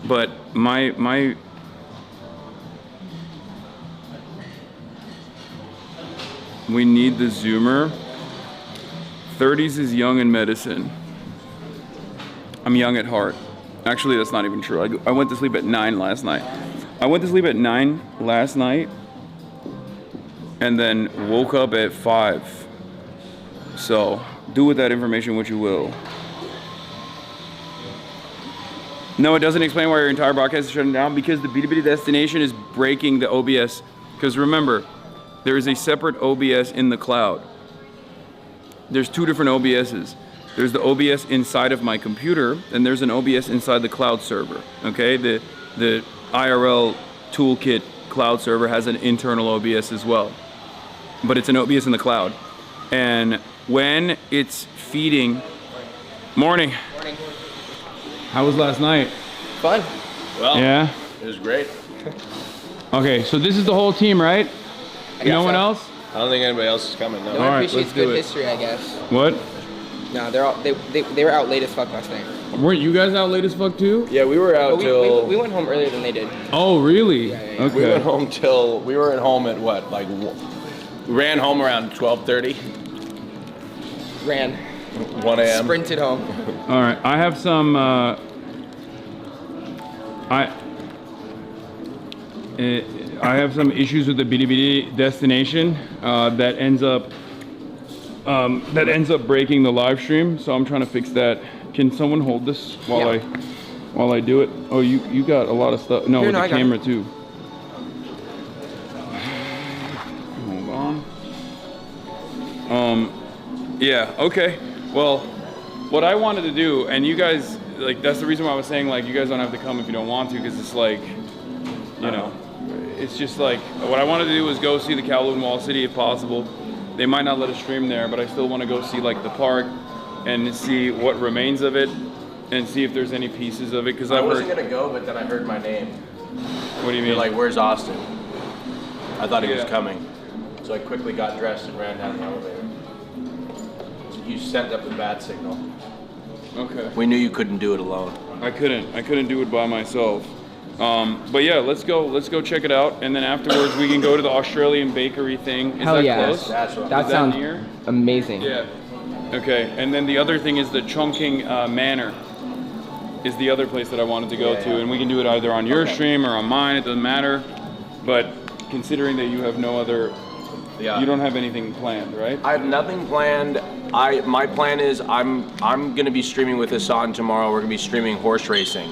But my we need the Zoomer. 30s is young in medicine. I'm young at heart. Actually, that's not even true. I went to sleep at 9 last night. I went to sleep at 9 last night and then woke up at 5. So do with that information what you will. No, it doesn't explain why your entire broadcast is shutting down, because the B2B destination is breaking the OBS. Because remember, there is a separate OBS in the cloud. There's two different OBSs. There's the OBS inside of my computer, and there's an OBS inside the cloud server. Okay, the IRL toolkit cloud server has an internal OBS as well, but it's an OBS in the cloud. And when it's feeding, morning.
Morning.
How was last night?
Fun.
Well,
yeah,
it was great.
Okay, so this is the whole team, right? No one else?
I don't think anybody else is coming. No.
No one appreciates good history, I guess.
What?
No, they were out late as fuck last night.
Weren't you guys out late as fuck too?
Yeah, we were out till.
We went home earlier than they did.
Oh, really?
Yeah.
Okay.
We went home till we were at home at what? Like, we ran home around 12:30.
Ran.
1 a.m.
Sprinted home.
All right, I have some. I have some issues with the BDBD destination that ends up breaking the live stream. So I'm trying to fix that. Can someone hold this while I do it? Oh, you got a lot of stuff. No, with the camera too. Hold on. Yeah. Okay. Well, what I wanted to do, and you guys, like, that's the reason why I was saying, like, you guys don't have to come if you don't want to, because it's like, you know, it's just like, what I wanted to do was go see the Kowloon Wall City if possible. They might not let us stream there, but I still want to go see, like, the park and see what remains of it and see if there's any pieces of it, because
I wasn't gonna go, but then I heard my name.
What do you mean?
You're like, where's Austin? I thought he was coming, so I quickly got dressed and ran down the elevator. You sent up the bat signal.
Okay.
We knew you couldn't do it alone.
I couldn't do it by myself. But yeah, let's go check it out, and then afterwards we can go to the Australian bakery thing. Is that close?
That sounds amazing.
Yeah. Okay, and then the other thing is the Chongqing Manor is the other place that I wanted to go to, and we can do it either on your stream or on mine, it doesn't matter. But considering that you have no other, you don't have anything planned, right?
I have nothing planned. My plan is I'm gonna be streaming with Hasan tomorrow. We're gonna be streaming horse racing,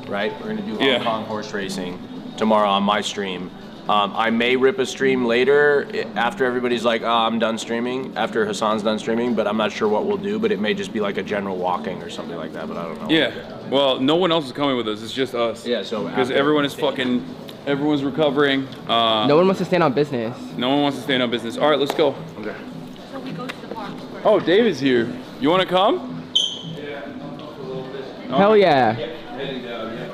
right? We're gonna do Hong Kong horse racing tomorrow on my stream. I may rip a stream later after everybody's like, oh, I'm done streaming, after Hasan's done streaming, but I'm not sure what we'll do, but it may just be like a general walking or something like that, but I don't know.
Yeah, well, no one else is coming with us, it's just us.
Yeah, so
because everyone is everyone's recovering.
No one wants to stand on business.
No one wants to stand on business. All right, let's go.
Okay.
So we go to the park.
Oh, David's here. You want to come?
Yeah.
Hell yeah.
Heading down, yeah.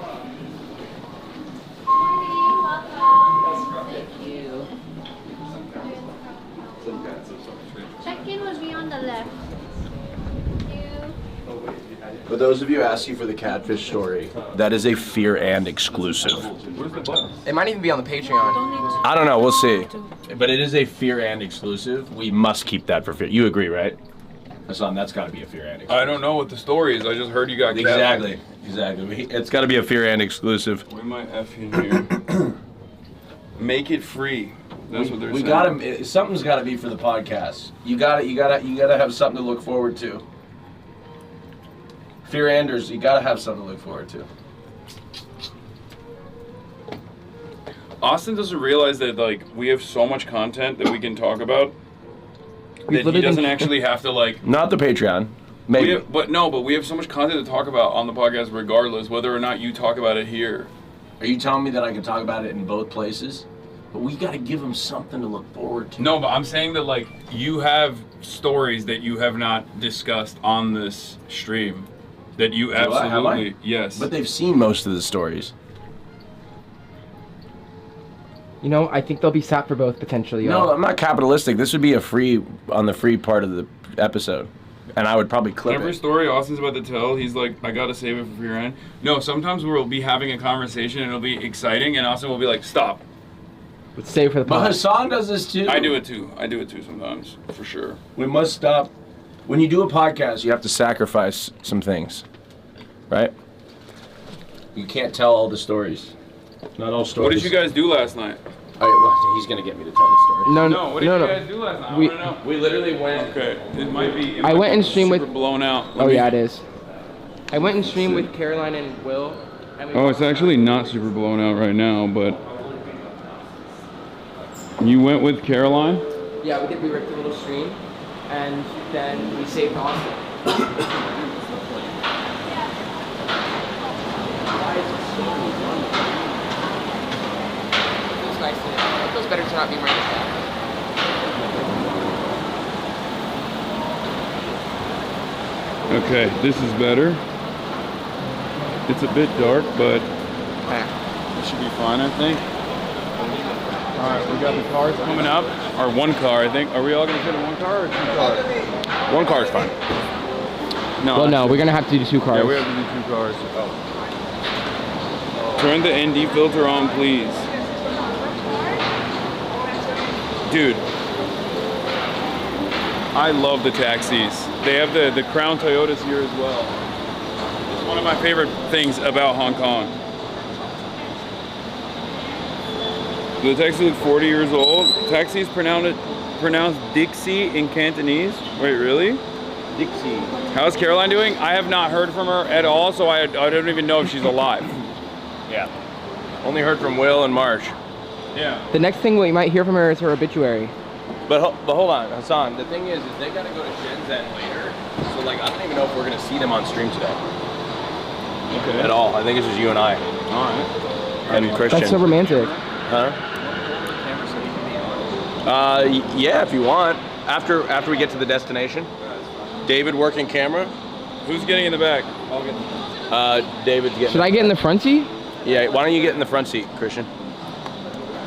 Check-in would be on the left.
For those of you asking for the catfish story, that is a Fear and exclusive.
It might even be on the Patreon.
I don't know, we'll see. But it is a Fear and exclusive. We must keep that for Fear. You agree, right? Hasan, that's got to be a Fear and exclusive.
I don't know what the story is. I just heard you got
Exactly. It's got to be a Fear and exclusive.
We might F in here. Make it free. That's what they're saying.
We gotta. Something's got to be for the podcast. You gotta have something to look forward to. Fear Anders, you gotta have something to look forward to.
Austin doesn't realize that, like, we have so much content that we can talk about that he doesn't actually have to, like.
Not the Patreon. Maybe.
But we have so much content to talk about on the podcast, regardless whether or not you talk about it here.
Are you telling me that I can talk about it in both places? But we got to give them something to look forward to.
No, but I'm saying that, like, you have stories that you have not discussed on this stream. That you absolutely, yes.
But they've seen most of the stories.
You know, I think they'll be sat for both potentially.
No, I'm not capitalistic. This would be on the free part of the episode. And I would probably clip
Every story Austin's about to tell, he's like, I gotta save it for your end. No, sometimes we'll be having a conversation and it'll be exciting and Austin will be like, stop.
But save for the podcast.
But Hasan does this too.
I do it too sometimes, for sure.
We must stop. When you do a podcast, you have to sacrifice some things, right? You can't tell all the stories. Not all stories.
What did you guys do last night?
He's gonna get me to tell the story.
No, what did you guys do last night? I wanna know.
We literally went.
Okay, it might be.
I went and streamed with.
Blown out.
Oh yeah, it is. I went and streamed with Caroline and Will. And we
Oh, it's actually not super blown out right now, but you went with Caroline?
Yeah, we ripped a little stream, and then we saved Austin. It feels nice today. It feels better to not be wearing a cap.
Okay, this is better. It's a bit dark, but it should be fine, I think. All right, we got the cars coming up. Or one car, I think. Are we all gonna fit in one car or 2 cars?
One car is fine.
No.
Well, no, we're gonna have to do 2 cars.
Yeah, we have to do 2 cars. Turn the ND filter on, please. Dude, I love the taxis. They have the Crown Toyotas here as well. It's one of my favorite things about Hong Kong. The taxi looks 40 years old. Taxi is pronounced Dixie in Cantonese. Wait, really?
Dixie.
How's Caroline doing? I have not heard from her at all, so I don't even know if she's alive.
Yeah. Only heard from Will and Marsh.
Yeah.
The next thing we might hear from her is her obituary.
But hold on, Hasan. The thing is they gotta go to Shenzhen later. So like, I don't even know if we're gonna see them on stream today.
Okay.
At all. I think it's just you and I.
All right.
And Christian.
That's so romantic.
Huh? Yeah, if you want. After we get to the destination. David working camera.
Who's getting in the back?
I'll get. David's getting.
Should I get in the front seat?
Yeah. Why don't you get in the front seat, Christian?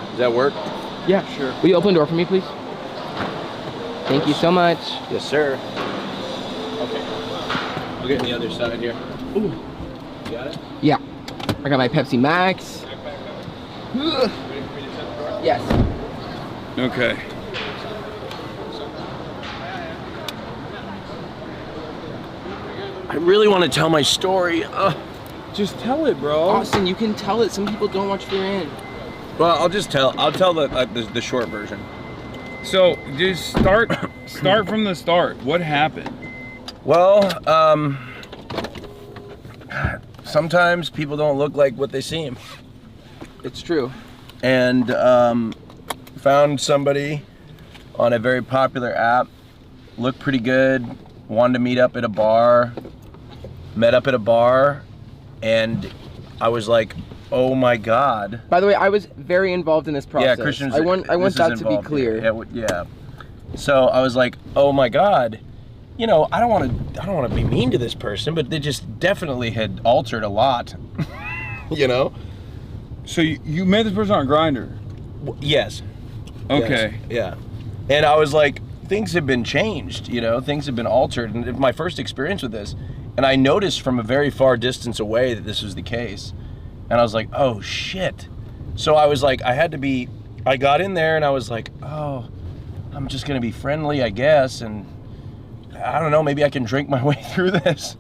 Does that work?
Yeah, sure. Will you open the door for me, please? Thank you so much.
Yes, sir. Okay. I'll get on the other side here. Ooh. You got it?
Yeah. I got my Pepsi Max. Yes.
Okay.
I really want to tell my story.
Just tell it, bro.
Austin, you can tell it. Some people don't watch their end.
Well, I'll tell the short version.
So just start from the start. What happened?
Well, sometimes people don't look like what they seem.
It's true.
And found somebody on a very popular app, looked pretty good, wanted to meet up at a bar, met up at a bar, and I was like, oh my God.
By the way, I was very involved in this process.
Yeah, Christian's.
I want that to be clear.
Yeah. So I was like, oh my God. You know, I don't want to be mean to this person, but they just definitely had altered a lot. You know.
So you met this person on Grindr?
Yes.
Okay.
Yes. Yeah. And I was like, things have been changed. You know, things have been altered. And my first experience with this, and I noticed from a very far distance away that this was the case. And I was like, oh shit. So I was like, I got in there and I was like, oh, I'm just gonna be friendly, I guess. And I don't know, maybe I can drink my way through this.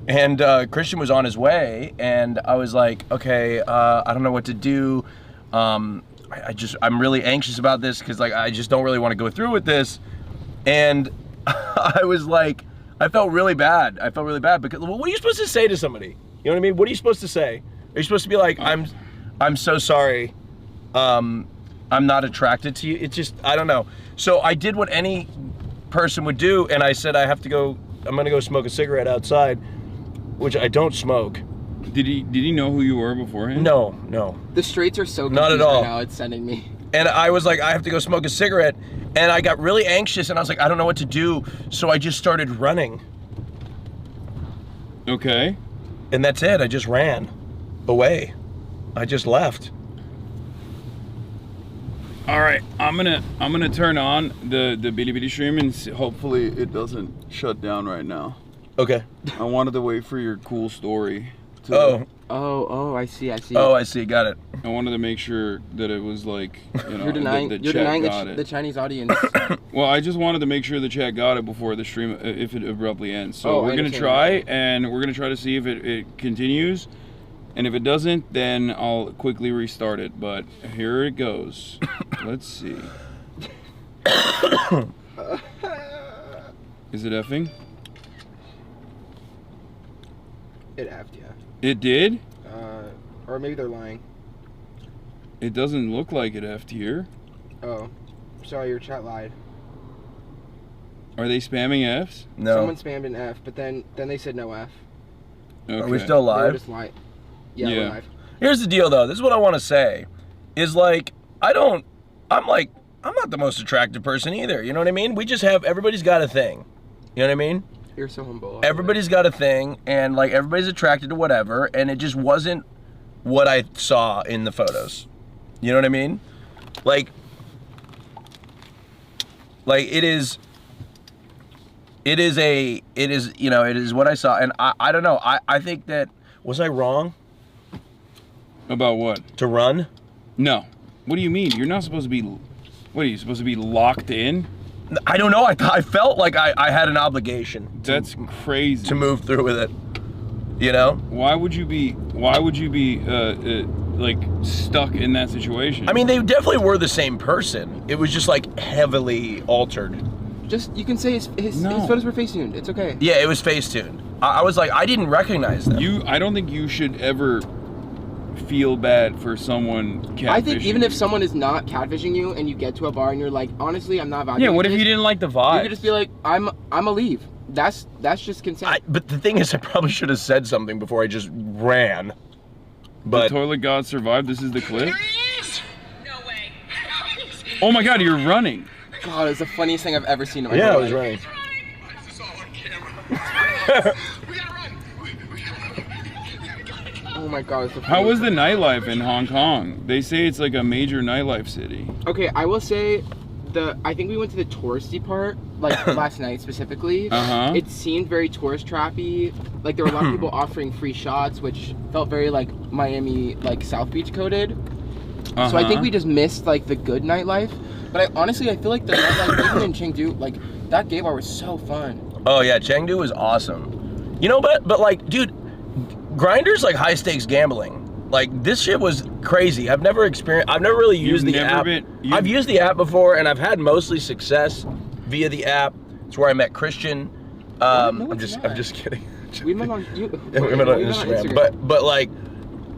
And Christian was on his way and I was like, okay, I don't know what to do. I'm really anxious about this because like, I just don't really want to go through with this. And I was like, I felt really bad. Because what are you supposed to say to somebody? You know what I mean? What are you supposed to say? Are you supposed to be like, I'm so sorry. I'm not attracted to you. It's just, I don't know. So I did what any person would do. And I said, I'm going to go smoke a cigarette outside, which I don't smoke.
Did he know who you were beforehand?
No.
The straights are so confused
not at all.
right now. It's sending me.
And I was like, I have to go smoke a cigarette. And I got really anxious and I was like, I don't know what to do. So I just started running.
Okay.
And that's it. I just ran away. I just left.
All right, I'm gonna turn on the Bilibili stream and hopefully it doesn't shut down right now.
Okay.
I wanted to wait for your cool story.
Oh, I see.
Oh, I see. Got it.
I wanted to make sure that it was like, you know,
you're denying the Chinese audience.
Well, I just wanted to make sure the chat got it before the stream, if it abruptly ends. So we're gonna try, and we're gonna try to see if it continues. And if it doesn't, then I'll quickly restart it. But here it goes. Let's see. Is it effing?
It effed, yeah.
It did?
Or maybe they're lying.
It doesn't look like it effed here.
Oh, sorry, your chat lied.
Are they spamming Fs?
No.
Someone spammed an F, but then they said no F.
Okay.
Are we still
They were
live?
just live. Yeah, we're live.
Here's the deal, though. This is what I want to say. Is like, I'm not the most attractive person either. You know what I mean? We just have, everybody's got a thing. You know what I mean?
You're so humble.
Everybody's got a thing, and like everybody's attracted to whatever, and it just wasn't what I saw in the photos. You know what I mean? Like it is what I saw, and I don't know. I think that, was I wrong?
About what?
To run?
No. What do you mean? You're not supposed to be, what are you supposed to be locked in?
I don't know. I felt like I had an obligation.
That's crazy.
To move through with it. You know?
Why would you be like stuck in that situation?
I mean, they definitely were the same person. It was just like heavily altered.
Just, you can say his photos were face-tuned. It's okay.
Yeah, it was face-tuned. I was like, I didn't recognize them.
I don't think you should ever feel bad for someone catfishing.
I think even if someone is not catfishing you and you get to a bar and you're like, honestly, I'm not vibing.
Yeah, what if you didn't like the vibe?
You could just be like, I'm a leave. That's just consent.
But the thing is, I probably should have said something before I just ran. But
the toilet god survived. This is the clip. No way. Oh my God, you're running.
God, it's the funniest thing I've ever seen in my
life.
life.
Yeah, I was running.
Oh my God.
How was the nightlife in Hong Kong? They say it's like a major nightlife city.
Okay, I will say I think we went to the touristy part, like last night specifically. It seemed very tourist trappy. Like there were a lot of people offering free shots, which felt very like Miami, like South Beach coded. So I think we just missed like the good nightlife. But I feel like the nightlife even in Chengdu, like that gay bar was so fun.
Oh yeah, Chengdu was awesome. You know, but like, dude, Grindr's like high stakes gambling. Like this shit was crazy. I've never really used the app. I've used the app before, and I've had mostly success via the app. It's where I met Christian. I'm just kidding.
We met on
Instagram. But like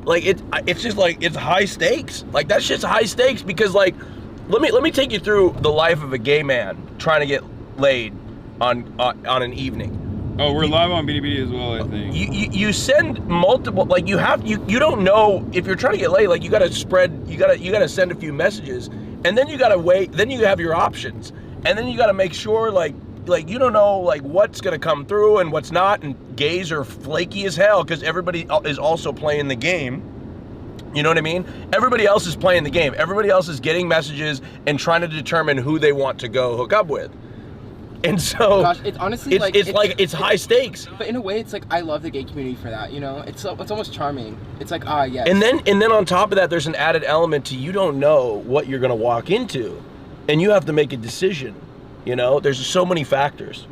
it's just like it's high stakes. Like that shit's high stakes because like let me take you through the life of a gay man trying to get laid on an evening.
Oh, we're live on BDBD as well, I think.
You send multiple, like you don't know if you're trying to get laid, like you gotta send a few messages, and then you gotta wait, then you have your options, and then you gotta make sure like you don't know like what's gonna come through and what's not, and gays are flaky as hell because everybody is also playing the game. You know what I mean? Everybody else is playing the game. Everybody else is getting messages and trying to determine who they want to go hook up with. And so,
gosh, it's honestly
it's high stakes.
But in a way, it's like I love the gay community for that. You know, it's almost charming. It's like yes.
And then on top of that, there's an added element to you don't know what you're gonna walk into, and you have to make a decision. You know, there's so many factors.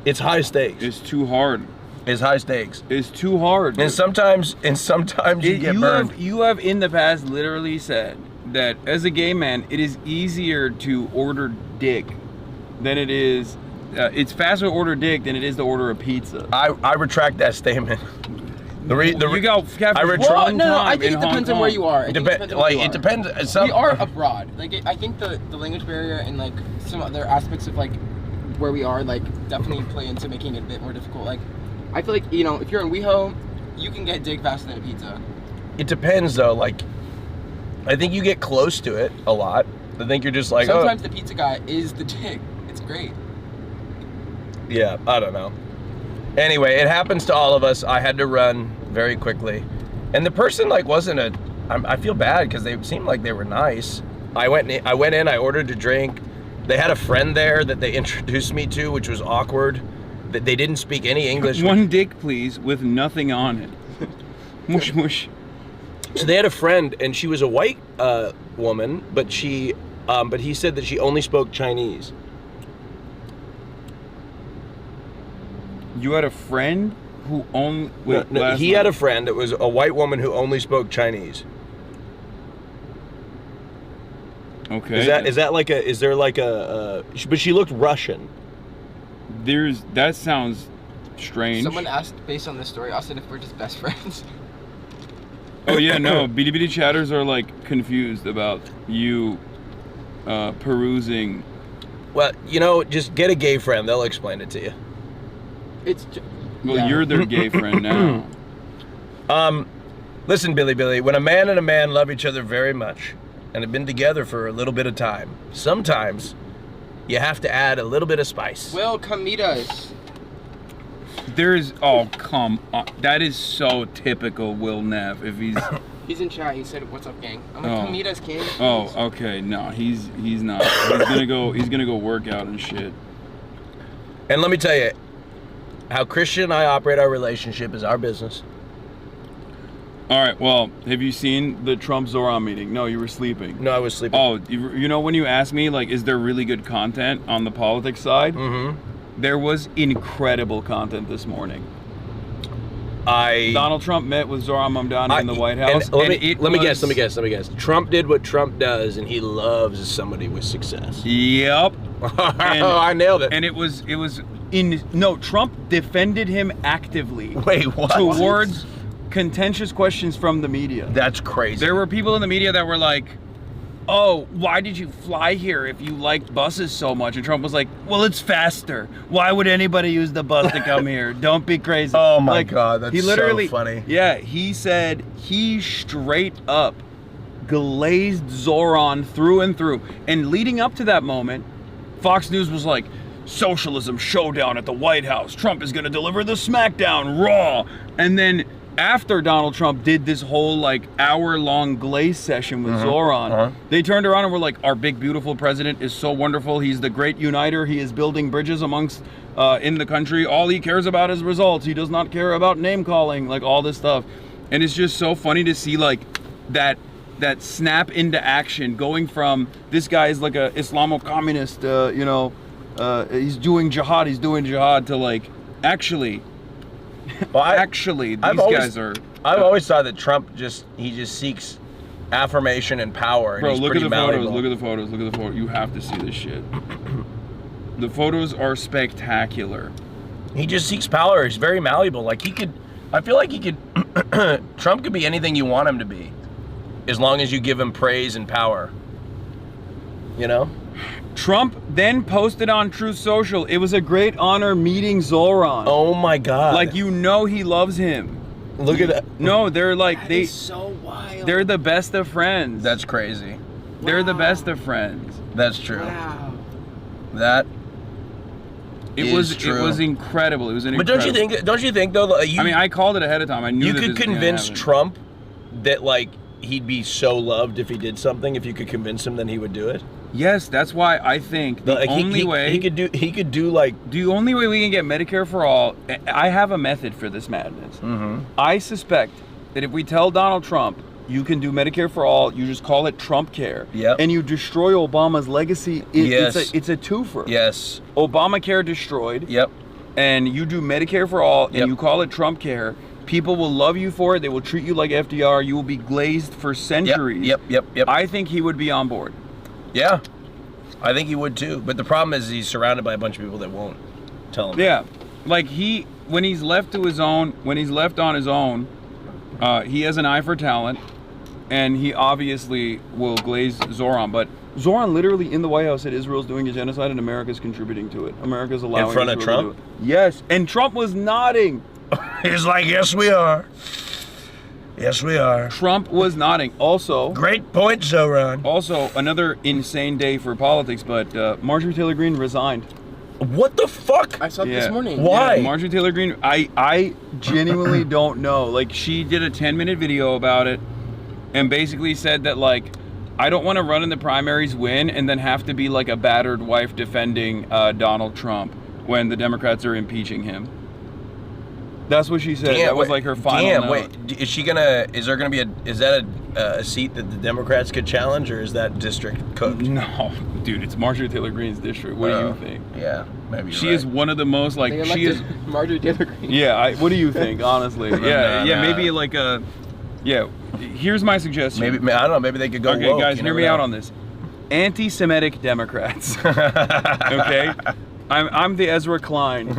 It's high stakes.
It's too hard.
It's high stakes.
It's too hard.
And sometimes you get burned.
You have in the past literally said that as a gay man, it is easier to order dick than it is, it's faster to order dick than it is to order a pizza.
I retract that statement.
You got
I think it depends on where you are. It depends. We are abroad. Like I think the language barrier and like some other aspects of like where we are like definitely play into making it a bit more difficult. Like I feel like, you know, if you're in WeHo, you can get dick faster than a pizza.
It depends though. Like I think you get close to it a lot. I think you're just like
sometimes the pizza guy is the dick. It's great.
Yeah, I don't know. Anyway, it happens to all of us. I had to run very quickly. And the person like wasn't I feel bad because they seemed like they were nice. I went in, I ordered a drink. They had a friend there that they introduced me to, which was awkward. That they didn't speak any English.
One dick, please, with nothing on it. Mush, mush.
So they had a friend, and she was a white woman, but he said that she only spoke Chinese.
You had a friend who only...
He had a friend that was a white woman who only spoke Chinese.
Okay.
Is there like a but she looked Russian.
That sounds strange.
Someone asked, based on this story, Austin, if we're just best friends.
Oh yeah, no. Bitty chatters are like confused about you perusing.
Well, you know, just get a gay friend. They'll explain it to you.
Well, you're their gay friend now.
Listen, Billy, when a man and a man love each other very much and have been together for a little bit of time, sometimes you have to add a little bit of spice.
Will, come meet us.
Oh, come on. That is so typical Will Neff. If he's...
He's in chat. He said, "What's up, gang?" I'm like, "Come meet us, gang."
Oh, okay. No, he's not. He's gonna go work out and shit.
And let me tell you, how Christian and I operate our relationship is our business.
All right. Well, have you seen the Trump Zohran meeting? No, you were sleeping.
No, I was sleeping.
Oh, you know when you asked me like, is there really good content on the politics side?
Mm-hmm.
There was incredible content this morning. Donald Trump met with Zohran Mamdani in the White House.
Let me guess. Trump did what Trump does, and he loves somebody with success.
Yep.
I nailed it.
And it was Trump defended him actively.
Wait, what?
Towards contentious questions from the media.
That's crazy.
There were people in the media that were like, "Oh, why did you fly here if you like buses so much?" And Trump was like, "Well, it's faster. Why would anybody use the bus to come here? Don't be crazy."
Oh my God, that's
he literally,
so funny.
Yeah, he said he straight up glazed Zohran through and through. And leading up to that moment, Fox News was like, "Socialism showdown at the White House. Trump is going to deliver the smackdown raw." And then after Donald Trump did this whole like hour-long glaze session with Zohran, they turned around and were like, "Our big beautiful president is so wonderful. He's the great uniter. He is building bridges amongst in the country. All he cares about is results. He does not care about name calling," like all this stuff. And it's just so funny to see like that snap into action, going from this guy is like a Islamo-communist, he's doing jihad to like actually.
Well,
these guys are.
I've always thought that Trump just seeks affirmation and power.
Bro,
and he's
look at the
malleable.
photos. Look at the photos. Look at the photos. You have to see this shit. The photos are spectacular.
He just seeks power. He's very malleable. Like I feel like he could. Trump could be anything you want him to be, as long as you give him praise and power. You know.
Trump then posted on Truth Social, "It was a great honor meeting Zohran."
Oh my God.
Like, you know he loves him.
Look at that.
No, they're like,
That is so wild.
they're the best of friends.
That's crazy.
They're the best of friends.
That's true.
Wow.
That
It was incredible. It was an
But
incredible.
don't you think though, like,
I mean, I called it ahead of time. I knew
you
that
could
this was gonna
convince
happen.
Trump that like he'd be so loved if he did something. If you could convince him, then he would do it.
Yes, that's why I think the only way
he could do like
the only way we can get Medicare for all. I have a method for this madness. I suspect that if we tell Donald Trump, "You can do Medicare for all," you just call it Trump Care, and you destroy Obama's legacy. It's a twofer.
Yes,
Obamacare destroyed.
Yep,
and you do Medicare for all, and you call it Trump Care. People will love you for it. They will treat you like FDR. You will be glazed for centuries.
Yep.
I think he would be on board.
Yeah, I think he would too. But the problem is he's surrounded by a bunch of people that won't tell him.
Yeah, like when he's left on his own, he has an eye for talent, and he obviously will glaze Zohran. But Zohran literally in the White House said Israel's doing a genocide and America's contributing to it. America's allowing
in front of
Israel
Trump.
To do it. Yes, and Trump was nodding.
He's like, "Yes, we are. Yes, we are."
Trump was nodding. Also,
great point, Zohran.
Also, another insane day for politics, but Marjorie Taylor Greene resigned.
What the fuck?
I saw it this morning.
Why?
Yeah, Marjorie Taylor Greene, I genuinely don't know. Like, she did a 10-minute video about it and basically said that, like, I don't want to run in the primaries, win, and then have to be like a battered wife defending Donald Trump when the Democrats are impeaching him. That's what she said. That was like her final note.
Wait, is there gonna be is that a seat that the Democrats could challenge, or is that district cooked?
No, dude, it's Marjorie Taylor Greene's district. What do you think?
Yeah, maybe
she is one of the most like she is
Marjorie Taylor Greene.
Yeah, what do you think, honestly? Maybe like a Here's my suggestion.
Maybe I don't know. Maybe they could go.
Okay,
woke,
guys, hear me out on this. Anti-Semitic Democrats. Okay, I'm the Ezra Klein.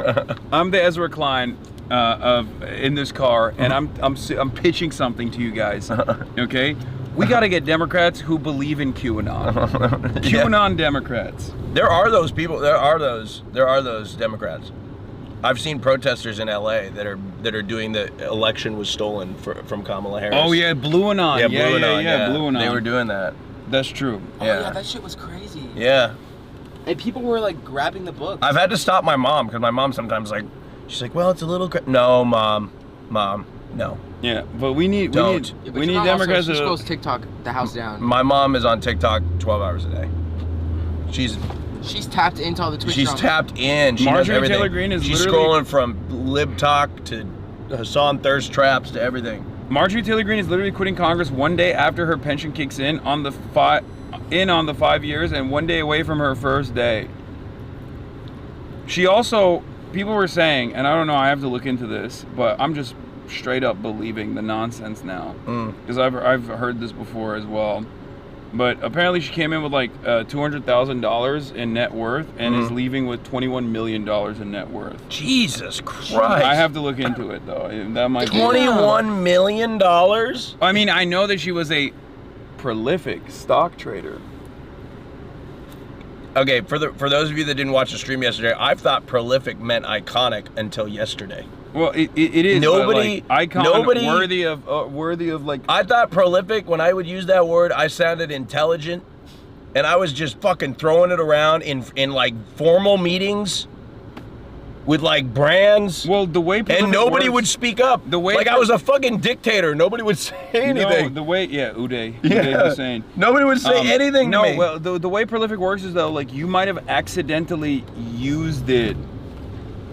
I'm the Ezra Klein in this car, and I'm pitching something to you guys. Okay, we got to get Democrats who believe in QAnon. QAnon Democrats.
There are those people. There are those Democrats. I've seen protesters in LA that are doing the election was stolen from Kamala Harris.
Oh yeah, Blue Anon. Yeah, Blue Anon.
They were doing that.
That's true.
Oh yeah, that shit was crazy.
Yeah.
And people were like grabbing the books.
I've had to stop my mom because my mom sometimes she's like, well, it's a little. No, mom, no.
Yeah, but we need Democrats.
She scrolls TikTok the house down.
My mom is on TikTok 12 hours a day. She's
tapped into all the Twitch.
She's tapped in. She knows everything. Taylor Greene is She's scrolling from Lib Talk to Hasan Thirst Traps to everything.
Marjorie Taylor Greene is literally quitting Congress one day after her pension kicks in on the 5 years and 1 day away from her first day. She also, people were saying, and I don't know, I have to look into this, but I'm just straight up believing the nonsense now because I've heard this before as well. But apparently she came in with like $200,000 in net worth and is leaving with $21 million in net worth.
Jesus Christ.
I have to look into it though. That might
$21 million?
I mean, I know that she was a prolific stock trader.
Okay, for those of you that didn't watch the stream yesterday, I thought prolific meant iconic until yesterday.
Well, it is.
Nobody,
like, icon, worthy of like.
I thought prolific, when I would use that word, I sounded intelligent, and I was just fucking throwing it around in like formal meetings with like brands.
Well, the way
and nobody would speak up.
The way
like I was a fucking dictator. Nobody would say anything.
No, the way Uday was saying.
Nobody would say anything to me.
No, well, the way prolific works is though, like you might have accidentally used it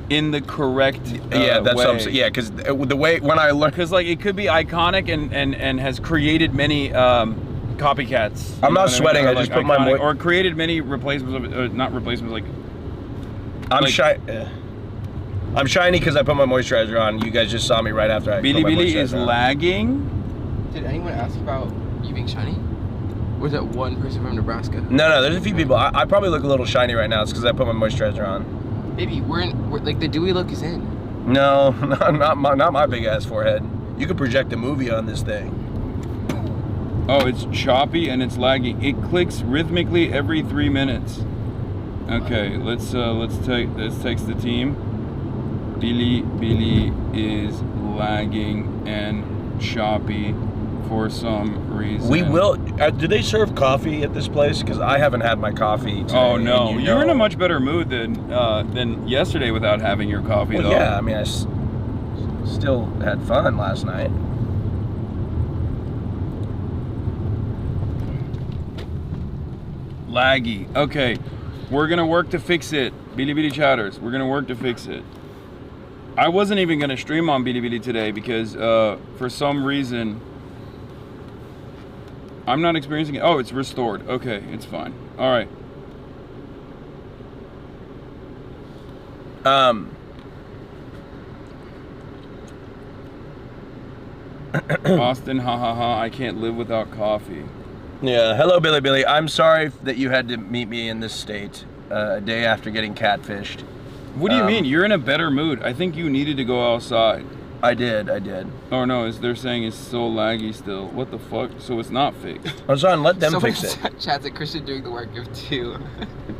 in the correct
yeah, that's
way.
what I'm saying. Yeah, because the way when I learned,
because like it could be iconic and has created many copycats.
I'm not sweating. I just put my
or created many replacements of not replacements like.
I'm shy. I'm shiny because I put my moisturizer on. You guys just saw me right after I put my moisturizer on.
Billy is lagging.
Did anyone ask about you being shiny? Or is that one person from Nebraska?
No, there's a few people. I probably look a little shiny right now. It's because I put my moisturizer on.
Baby, we're like the dewy look is in.
No, not my big ass forehead. You could project a movie on this thing.
Oh, it's choppy and it's lagging. It clicks rhythmically every 3 minutes. Okay, let's text the team. Billy is lagging and choppy for some reason.
We will. Do they serve coffee at this place? Because I haven't had my coffee today.
Oh no, you're in a much better mood than yesterday without having your coffee.
Well,
though.
Yeah, I mean, I still had fun last night.
Laggy. Okay, we're gonna work to fix it. Billy chatters. We're gonna work to fix it. I wasn't even gonna stream on Billy today because for some reason I'm not experiencing it. Oh, it's restored. Okay, it's fine. All right. Austin, I can't live without coffee.
Yeah, hello Billy. I'm sorry that you had to meet me in this state a day after getting catfished.
What do you mean? You're in a better mood. I think you needed to go outside.
I did.
Oh no, they're saying it's so laggy still. What the fuck? So it's not fixed.
Hasan, let them fix it.
Chat's at Christian doing the work of two.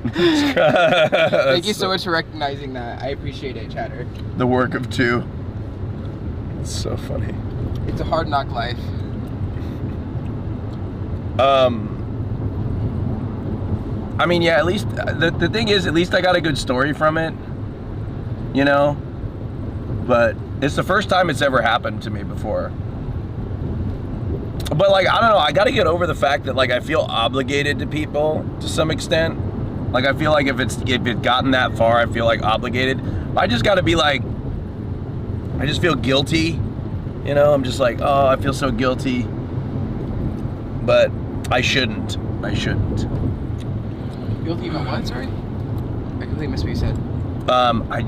Thank you so much for recognizing that. I appreciate it, chatter.
The work of two. It's so funny.
It's a hard knock life.
I mean, yeah, at least, the thing is, at least I got a good story from it, you know, but it's the first time it's ever happened to me before. But like, I don't know, I gotta get over the fact that like, I feel obligated to people to some extent. Like, I feel like if it's gotten that far, I feel like obligated. I just gotta be like, I just feel guilty, you know, I'm just like, oh, I feel so guilty, but I shouldn't.
Guilty about what? Sorry, I completely missed what you said.
I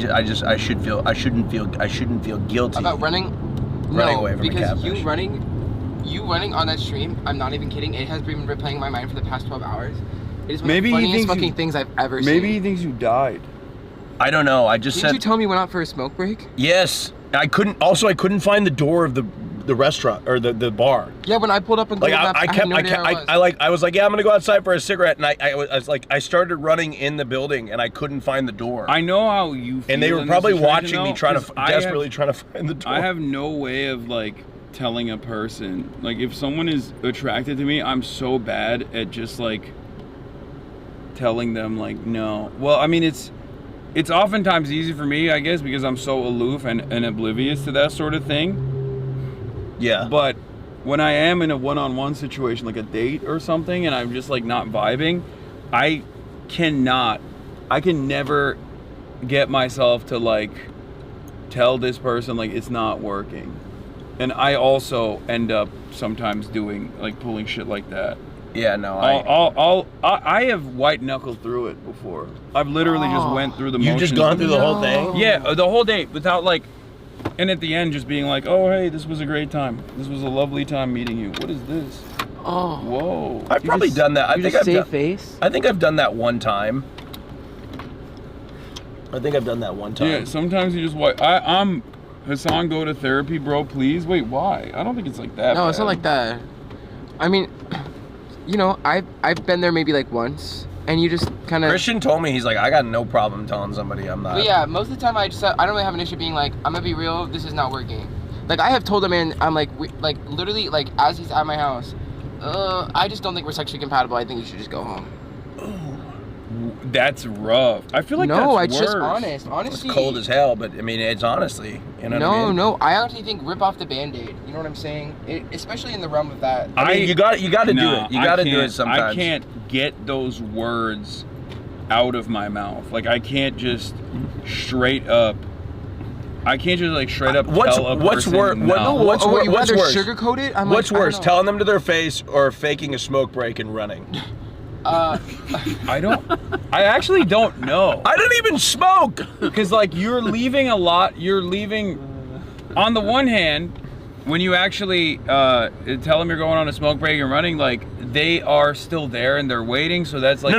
shouldn't feel guilty
about running
away from
because
a catfish.
you running on that stream. I'm not even kidding. It has been replaying in my mind for the past 12 hours. It is one of the funniest fucking things I've ever seen.
Maybe he thinks you died.
I don't know. I just
Didn't you tell me you went out for a smoke break?
Yes. I couldn't find the door of the restaurant or the bar.
Yeah, when I pulled up and
Like I was like, yeah, I'm gonna go outside for a cigarette, and I was like, I started running in the building and I couldn't find the door.
I know how you feel.
And they were probably watching me desperately trying to find the door.
I have no way of like telling a person, like if someone is attracted to me, I'm so bad at just like telling them like no. Well, I mean it's oftentimes easy for me, I guess, because I'm so aloof and oblivious to that sort of thing.
Yeah.
But when I am in a one-on-one situation, like a date or something, and I'm just like not vibing, I can never get myself to like tell this person like it's not working. And I also end up sometimes doing like pulling shit like that.
Yeah, no,
I have white knuckled through it before. I've literally just went through the motions.
You've just gone through the whole thing?
Yeah, the whole date without like, and at the end just being like, oh hey, this was a great time. This was a lovely time meeting you. What is this?
Oh.
Whoa.
I've probably done that. I think I've done that one time.
Yeah, sometimes you just I'm Hasan, go to therapy, bro, please. Wait, why? I don't think it's like that.
No,
bad.
it's not like that. I mean, you know, I've been there maybe like once, and you just kind of.
Christian told me, he's like, I got no problem telling somebody I'm not.
But yeah, most of the time I don't really have an issue being like, I'm gonna be real, this is not working. Like I have told a man, I'm like literally like as he's at my house, I just don't think we're sexually compatible. I think you should just go home.
That's rough. I feel like
no,
that's
it's
worse.
just honest. Honestly,
It's cold as hell, but I mean, it's honestly, you know what I mean?
No, I actually think rip off the Band-Aid. You know what I'm saying? Especially in the realm of that.
I mean, you got to do it. You got to do it sometimes.
I can't get those words out of my mouth. Like I can't just straight up. I can't just like straight up tell a person no.
What's worse?
Sugarcoat it?
What's worse, telling them to their face or faking a smoke break and running?
I actually don't know.
I don't even smoke.
Because like you're leaving on the one hand, when you actually tell them you're going on a smoke break and running, like they are still there and they're waiting, so that's like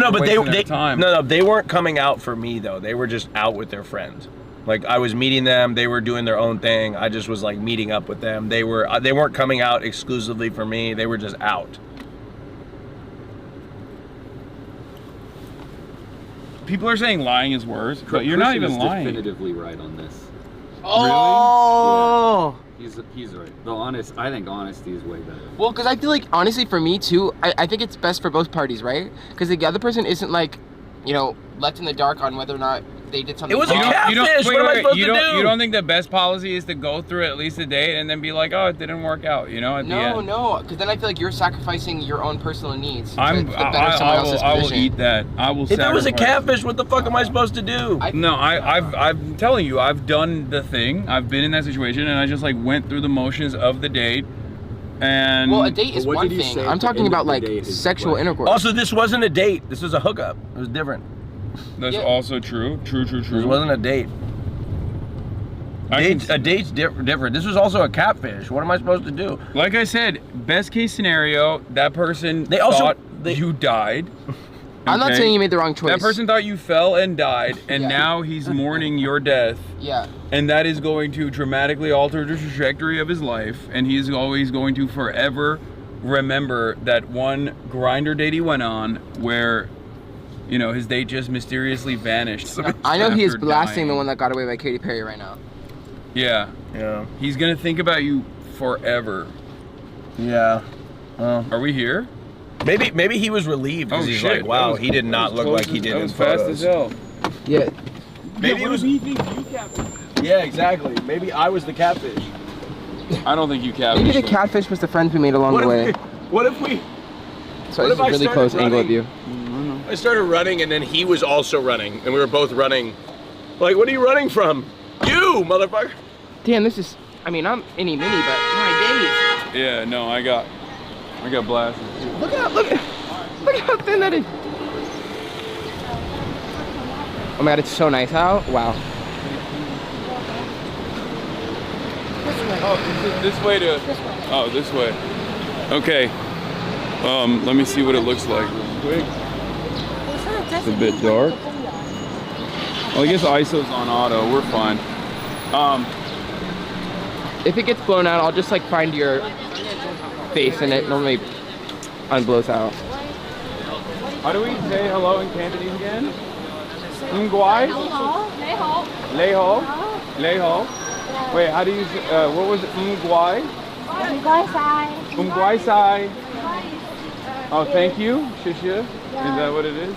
they weren't coming out for me though. They were just out with their friends. Like I was meeting them, they were doing their own thing. I just was like meeting up with them. They weren't coming out exclusively for me. They were just out.
People are saying lying is worse, but you're not even lying.
Definitively right on this.
Oh.
Really? Yeah. He's right. I think honesty is way better.
Well, because I feel like honestly for me too, I think it's best for both parties, right? Because the other person isn't like, you know, left in the dark on whether or not they did something.
It was a catfish. What am I supposed to do?
You don't think the best policy is to go through at least a date and then be like, oh, it didn't work out, you know? At the end.
No, because then I feel like you're sacrificing your own personal needs.
I will eat that. I will.
If it was a catfish, what the fuck am I supposed to do?
I'm telling you, I've done the thing. I've been in that situation, and I just like went through the motions of the date. And
well, a date is one thing. I'm talking about like sexual intercourse.
Also, this wasn't a date. This was a hookup. It was different.
That's also true. True.
This wasn't a date. A date's different. This was also a catfish. What am I supposed to do?
Like I said, best case scenario, that person thought you died.
I'm not saying you made the wrong choice.
That person thought you fell and died, and now he's mourning your death.
Yeah.
And that is going to dramatically alter the trajectory of his life, and he's always going to forever remember that one grinder date he went on where, you know, his date just mysteriously vanished.
I know he is blasting the one that got away by Katy Perry right now.
Yeah. He's gonna think about you forever.
Yeah.
Are we here?
Maybe he was relieved because he's like, wow, he did not look like he did in photos.
Fast as hell.
Yeah.
Maybe it was. Yeah, exactly. Maybe I was the catfish.
I don't think you catfish.
Maybe the catfish was the friends we made along the way.
What if we?
So it's a really close angle of you.
I started running and then he was also running and we were both running. Like, what are you running from? You, motherfucker.
Damn, this is, I mean, I'm any mini, but my days.
Yeah, no, I got blasted.
Look at how thin that is. Oh my God, it's so nice out. Wow.
Oh, this way to, oh, this way. Okay. Let me see what it looks like real quick. It's a bit dark. Well, I guess ISO's on auto. We're fine.
If it gets blown out, I'll just like find your face in it. Normally unblows out.
How do we say hello in Cantonese again? Nguai? Leho? Leho? Wait, how do you say, what was it? Nguai? Nguai Sai. Oh, thank you. Shishia. Is that what it is?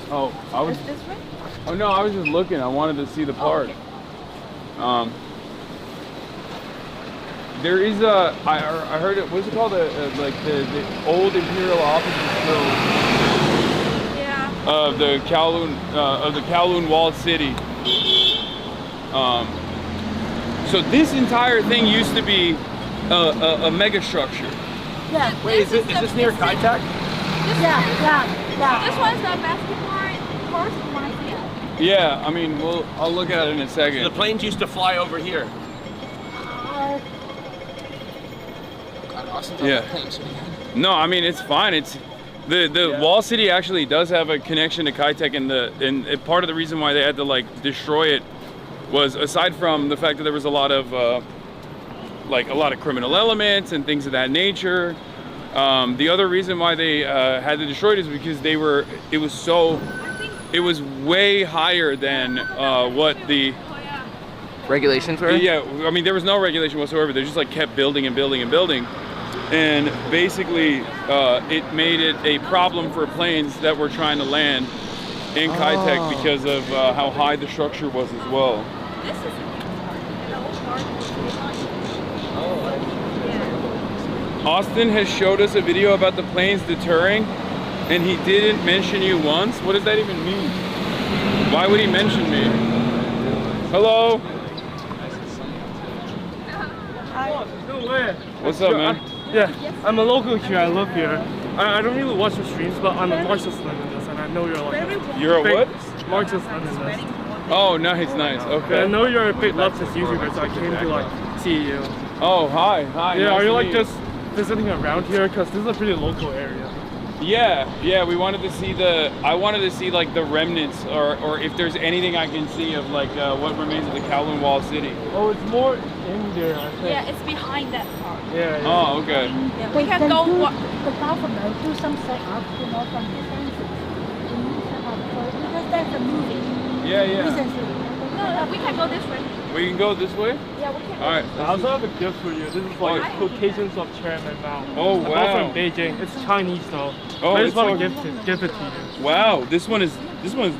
Oh, I was. Oh no, I was just looking. I wanted to see the park. There is a. I heard it. What's it called? Like the old Imperial Office is still. Yeah. Of the Kowloon walled city. So this entire thing used to be a mega structure.
Yeah.
Wait, is this near Kai-Tak?
Yeah. This one's the basketball court.
Yeah, I mean, I'll look at it in a second.
The planes used to fly over here.
Yeah. No, I mean it's fine. It's the wall city actually does have a connection to Kai-Tak, and part of the reason why they had to like destroy it was, aside from the fact that there was a lot of criminal elements and things of that nature. The other reason why they had to destroy it is because it was way higher than what the
regulations were?
Yeah, I mean, there was no regulation whatsoever. They just like kept building and building and building. And basically, it made it a problem for planes that were trying to land in Kai-Tak because of how high the structure was as well.
This is
Austin has showed us a video about the planes deterring, and he didn't mention you once. What does that even mean? Why would he mention me? Hello?
No way.
What's up, man?
Yeah, I'm a local here. I live here. I don't really watch your streams, but I'm a Marxist-Leninist, and I know you're like
You're a what?
Marxist-Leninist.
Oh, nice. Okay.
I know you're a big leftist YouTuber, so I came to like see you.
Oh, hi.
Yeah,
nice
are you
to
like
meet
just visiting around here? Because this is a pretty local area.
Yeah, we wanted to see I wanted to see like the remnants, or if there's anything I can see of like what remains of the Kowloon Wall City.
Oh, it's more in there, I think.
Yeah, it's behind that part.
Yeah.
Oh, okay.
Yeah, we can go.
The government do some set up, from this angle. Because that's a movie.
Yeah.
Recently.
No, we can go this way.
We can go this way?
Yeah, we can.
All right.
I also have a gift for you. This is like quotations of Chairman Mao.
Oh, wow.
All from Beijing. It's Chinese though.
Oh,
I just want to give it to you.
Wow, this one's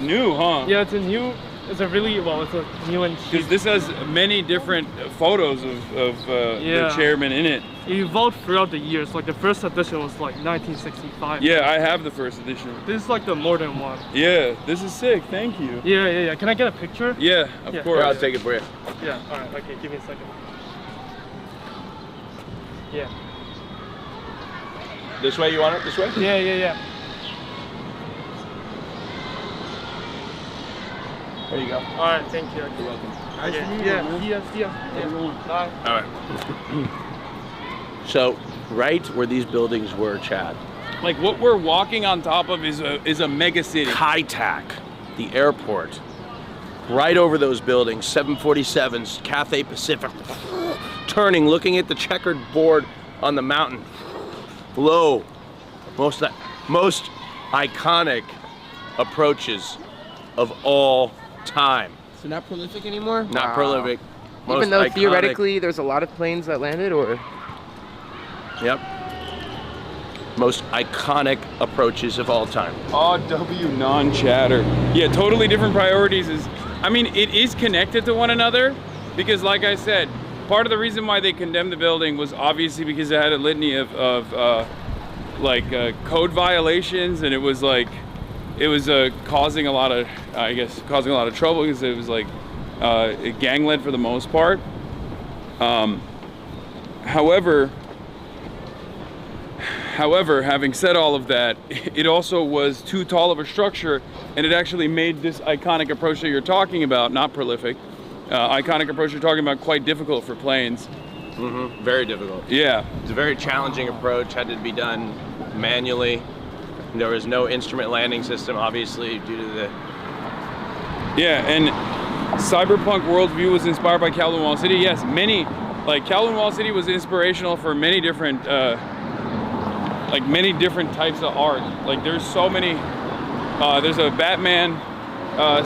new, huh?
Yeah, it's a new and cheap.
Because this has many different photos of the chairman in it.
It evolved throughout the years. Like the first edition was like 1965.
Yeah, I have the first edition.
This is like the modern one.
Yeah, this is sick. Thank you.
Yeah. Can I get a picture?
Yeah, of course.
Here, I'll take it for you.
Yeah, all right. Okay, give me a second. Yeah.
This way, you want it? This way?
Yeah.
There you go.
All right, thank you.
You're welcome.
Yeah. Bye.
All right. So, right where these buildings were, Chad.
Like what we're walking on top of is a mega city.
Kai-Tak, the airport. Right over those buildings, 747s, Cathay Pacific, turning, looking at the checkered board on the mountain. Below, most iconic approaches of all time.
So not prolific anymore?
Not prolific.
Even though
iconic.
theoretically there's a lot of planes that landed, or?
Yep. Most iconic approaches of all time.
RW non-chatter. Yeah, totally different priorities. I mean, it is connected to one another because, like I said, part of the reason why they condemned the building was obviously because it had a litany of code violations, and it was causing a lot of trouble because it was like gang-led for the most part. However, having said all of that, it also was too tall of a structure, and it actually made this iconic approach that you're talking about, not prolific, iconic approach you're talking about, quite difficult for planes.
Very difficult.
Yeah.
It's a very challenging approach, had to be done manually. There was no instrument landing system, obviously, due to the...
Yeah, and cyberpunk worldview was inspired by Kowloon Walled City. Yes, Kowloon Walled City was inspirational for many different, many different types of art. Like, there's so many, there's a Batman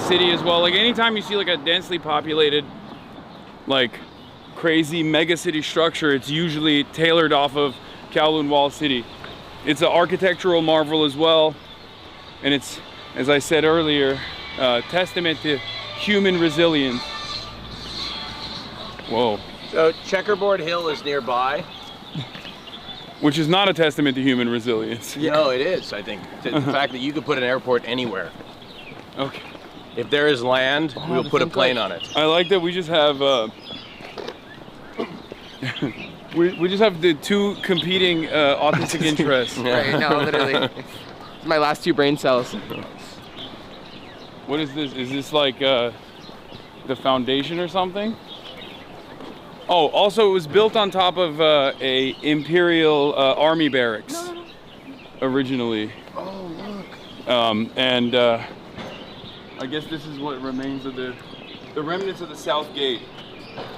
city as well. Like, anytime you see like a densely populated, like, crazy mega city structure, it's usually tailored off of Kowloon Walled City. It's an architectural marvel as well, and it's, as I said earlier, testament to human resilience. Whoa.
So Checkerboard Hill is nearby.
Which is not a testament to human resilience.
No, it is, I think. The fact that you could put an airport anywhere.
Okay.
If there is land, we'll put a plane on it.
I like that we just have we just have the two competing autistic interests.
Right, no, literally. It's my last two brain cells.
What is this? Is this like the foundation or something? Oh, also it was built on top of a Imperial Army barracks originally.
Oh, look.
And I guess this is what remains of the remnants of the South Gate.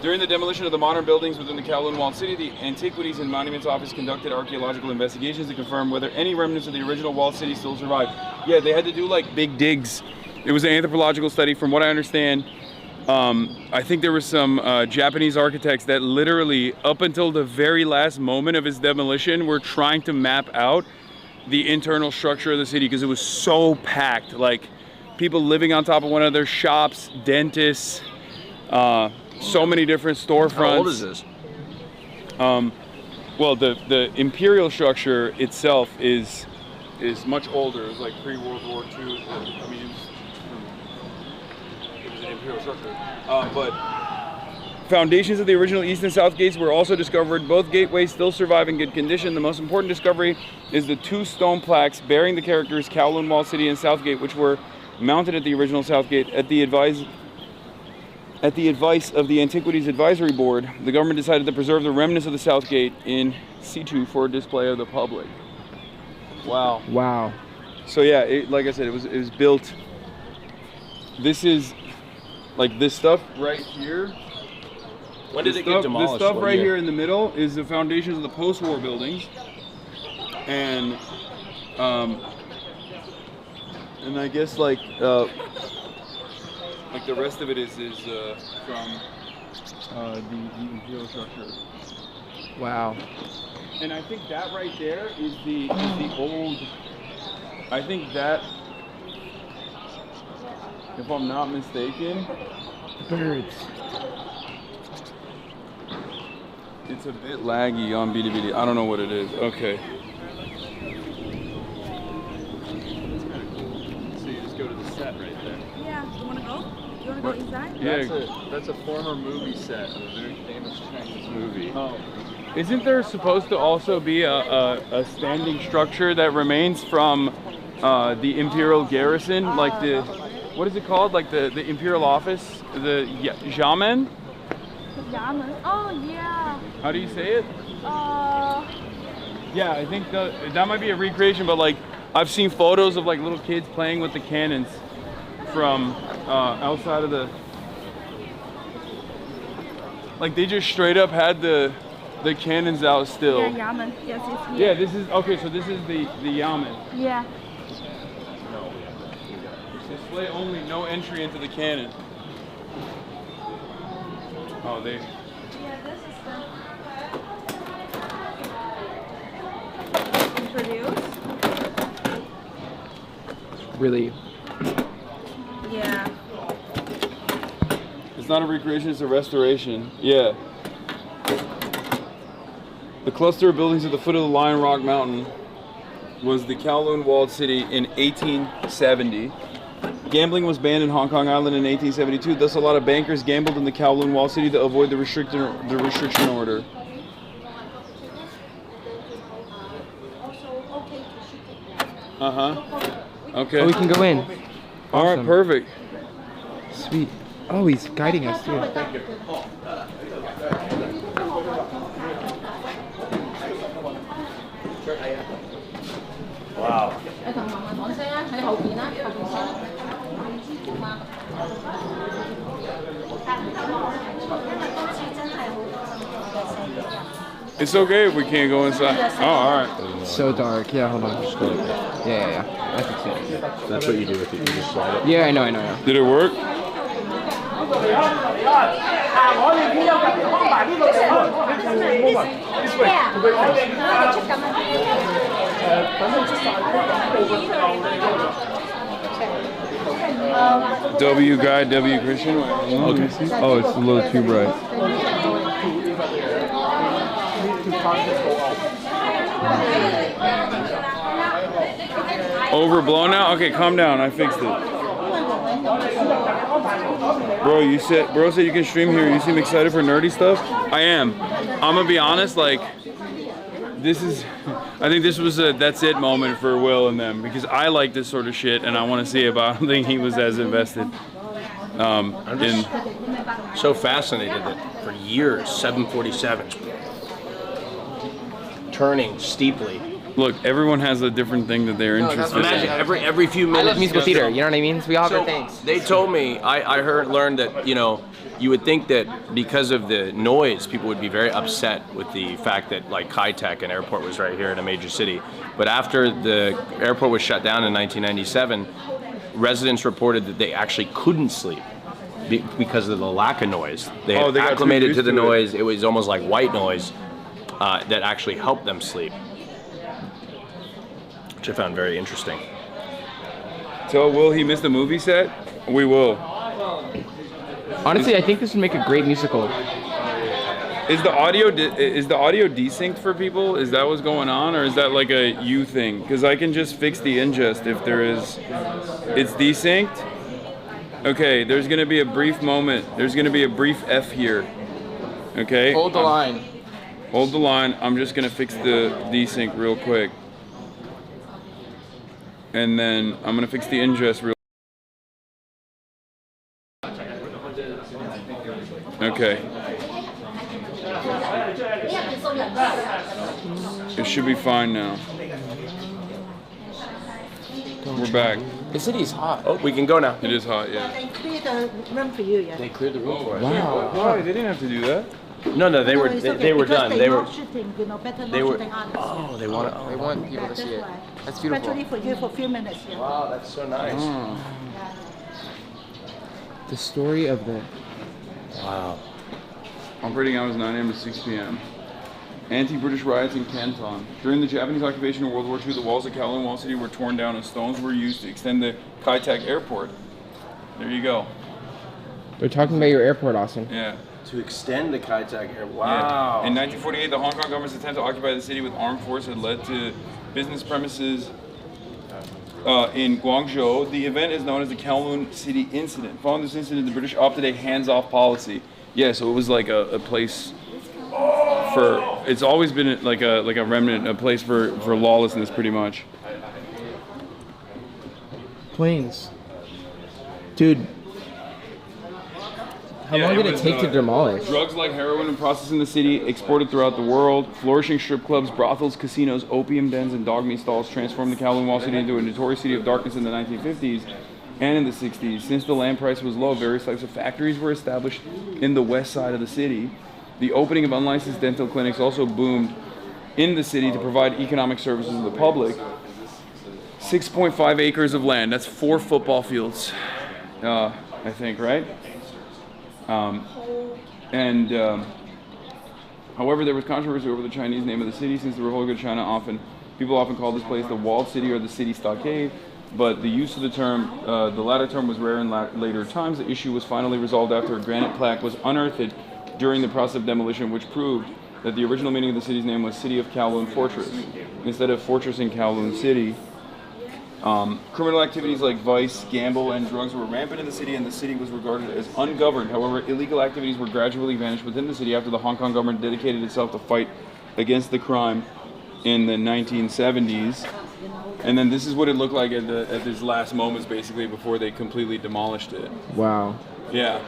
During the demolition of the modern buildings within the Kowloon Walled City, the Antiquities and Monuments Office conducted archaeological investigations to confirm whether any remnants of the original walled city still survive. Yeah, they had to do like big digs. It was an anthropological study, from what I understand. I think there were some Japanese architects that literally, up until the very last moment of its demolition, were trying to map out the internal structure of the city because it was so packed. Like, people living on top of one another, shops, dentists, so many different storefronts.
How old is this?
Well, the imperial structure itself is much older. It was like pre-World War II. I mean, it was an imperial structure. But foundations of the original east and south gates were also discovered. Both gateways still survive in good condition. The most important discovery is the two stone plaques bearing the characters Kowloon Walled City and South Gate, which were mounted at the original South Gate. At the advice of the Antiquities Advisory Board, the government decided to preserve the remnants of the South Gate in situ for display of the public. Wow.
Wow.
So yeah, like I said, it was built. This is like this stuff right here.
When did it get demolished?
This stuff right here in the middle is the foundations of the post-war buildings, and I guess like the rest of it is from the imperial structure.
Wow.
And I think that right there is the old. I think that, if I'm not mistaken,
birds.
It's a bit laggy on BDVD. I don't know what it is. Okay.
So you just go to the set right there.
Yeah, you want to go? You want to go inside?
Yeah.
That's a former movie set of a very famous Chinese movie.
Oh. Isn't there supposed to also be a standing structure that remains from the Imperial Garrison? Like the, what is it called? Like the Imperial Office? The Xiamen?
Yamen. Oh, yeah.
How do you say it? Yeah, I think that might be a recreation, but like I've seen photos of like little kids playing with the cannons from outside of the, like they just straight up had the cannons out still.
Yeah, Yamen. Yes, it's here.
Yeah, this is, okay, so this is the Yamen.
Yeah.
No. Display only, no entry into the cannon. Oh, they...
Yeah, this is the... Introduce?
Really?
Yeah.
It's not a recreation, it's a restoration. Yeah. The cluster of buildings at the foot of the Lion Rock Mountain was the Kowloon Walled City in 1870. Gambling was banned in Hong Kong Island in 1872. Thus, a lot of bankers gambled in the Kowloon Walled City to avoid the restriction order. Okay.
Oh, we can go in.
All right, perfect.
Sweet. Oh, he's guiding us too.
Wow.
It's okay if we can't go inside. Oh, all right.
So dark. Yeah, hold on. Just go. Yeah. I can see it.
That's what you do with it. You just slide it.
Yeah, I know.
Did it work? W guy, W Christian. Okay. Oh, it's a little too bright. Overblown now? Okay, calm down. I fixed it. Bro said you can stream here. You seem excited for nerdy stuff? I am. I'm gonna be honest, like, I think this was a that's it moment for Will and them, because I like this sort of shit and I want to see it, but I don't think he was as invested.
I'm just so fascinated that for years, 747s turning steeply.
Look, everyone has a different thing that they're interested in.
Imagine every few minutes.
I love musical theater. You know what I mean? So we all have our things.
They told me, I learned that, you know, you would think that because of the noise, people would be very upset with the fact that, like, Kai-Tak, an airport, was right here in a major city. But after the airport was shut down in 1997, residents reported that they actually couldn't sleep because of the lack of noise. They had acclimated to the noise. It was almost like white noise that actually helped them sleep, which I found very interesting.
Tell Will he missed the movie set? We will.
Honestly, I think this would make a great musical.
Is the audio desynced for people? Is that what's going on, or is that like a you thing? Because I can just fix the ingest if there is. It's desynced? Okay, there's gonna be a brief moment. There's gonna be a brief F here. Okay?
Hold the line.
Hold the line. I'm just gonna fix the desync real quick. And then I'm gonna fix the ingest real. Okay. It should be fine now. We're back.
The city's hot.
Oh, we can go now.
It is hot, yeah.
They cleared the room for you, yeah.
They cleared the room for us.
Wow.
Why? They didn't have to do that.
No, they were
it's okay,
they were
because
done.
They
They were.
not shooting, you know, better
They
not
were.
shooting others.
Oh, they want
They want people to see it. That's beautiful.
Especially for you for a few minutes. Yeah.
Wow, that's so nice.
The story of the.
Wow.
Operating hours 9 a.m. to 6 p.m. Anti-British riots in Canton. During the Japanese occupation in World War II, the walls of Kowloon Wall City were torn down and stones were used to extend the Kai-Tak airport. There you go.
They're talking about your airport, Austin.
Yeah.
To extend the Kai-Tak air. Wow.
Yeah. In 1948, the Hong Kong government's attempt to occupy the city with armed force had led to business premises in Guangzhou. The event is known as the Kowloon City Incident. Following this incident, the British opted a hands-off policy. Yeah, so it was like a place for. It's always been like a remnant, a place for lawlessness, pretty much.
Planes. Dude. How long did it take to demolish?
Drugs like heroin and processed in the city exported throughout the world. Flourishing strip clubs, brothels, casinos, opium dens, and dog meat stalls transformed the Kowloon Wall City into a notorious city of darkness in the 1950s and in the 60s. Since the land price was low, various types of factories were established in the west side of the city. The opening of unlicensed dental clinics also boomed in the city to provide economic services to the public. 6.5 acres of land. That's 4 football fields, I think, right? However, there was controversy over the Chinese name of the city, since the Republic of China people often call this place the Walled City or the City Stockade, but the use of the term, the latter term was rare in later times. The issue was finally resolved after a granite plaque was unearthed during the process of demolition, which proved that the original meaning of the city's name was City of Kowloon Fortress, instead of Fortress in Kowloon City. Criminal activities like vice, gamble, and drugs were rampant in the city, and the city was regarded as ungoverned. However, illegal activities were gradually vanished within the city after the Hong Kong government dedicated itself to fight against the crime in the 1970s. And then this is what it looked like at these last moments, basically, before they completely demolished it.
Wow.
Yeah.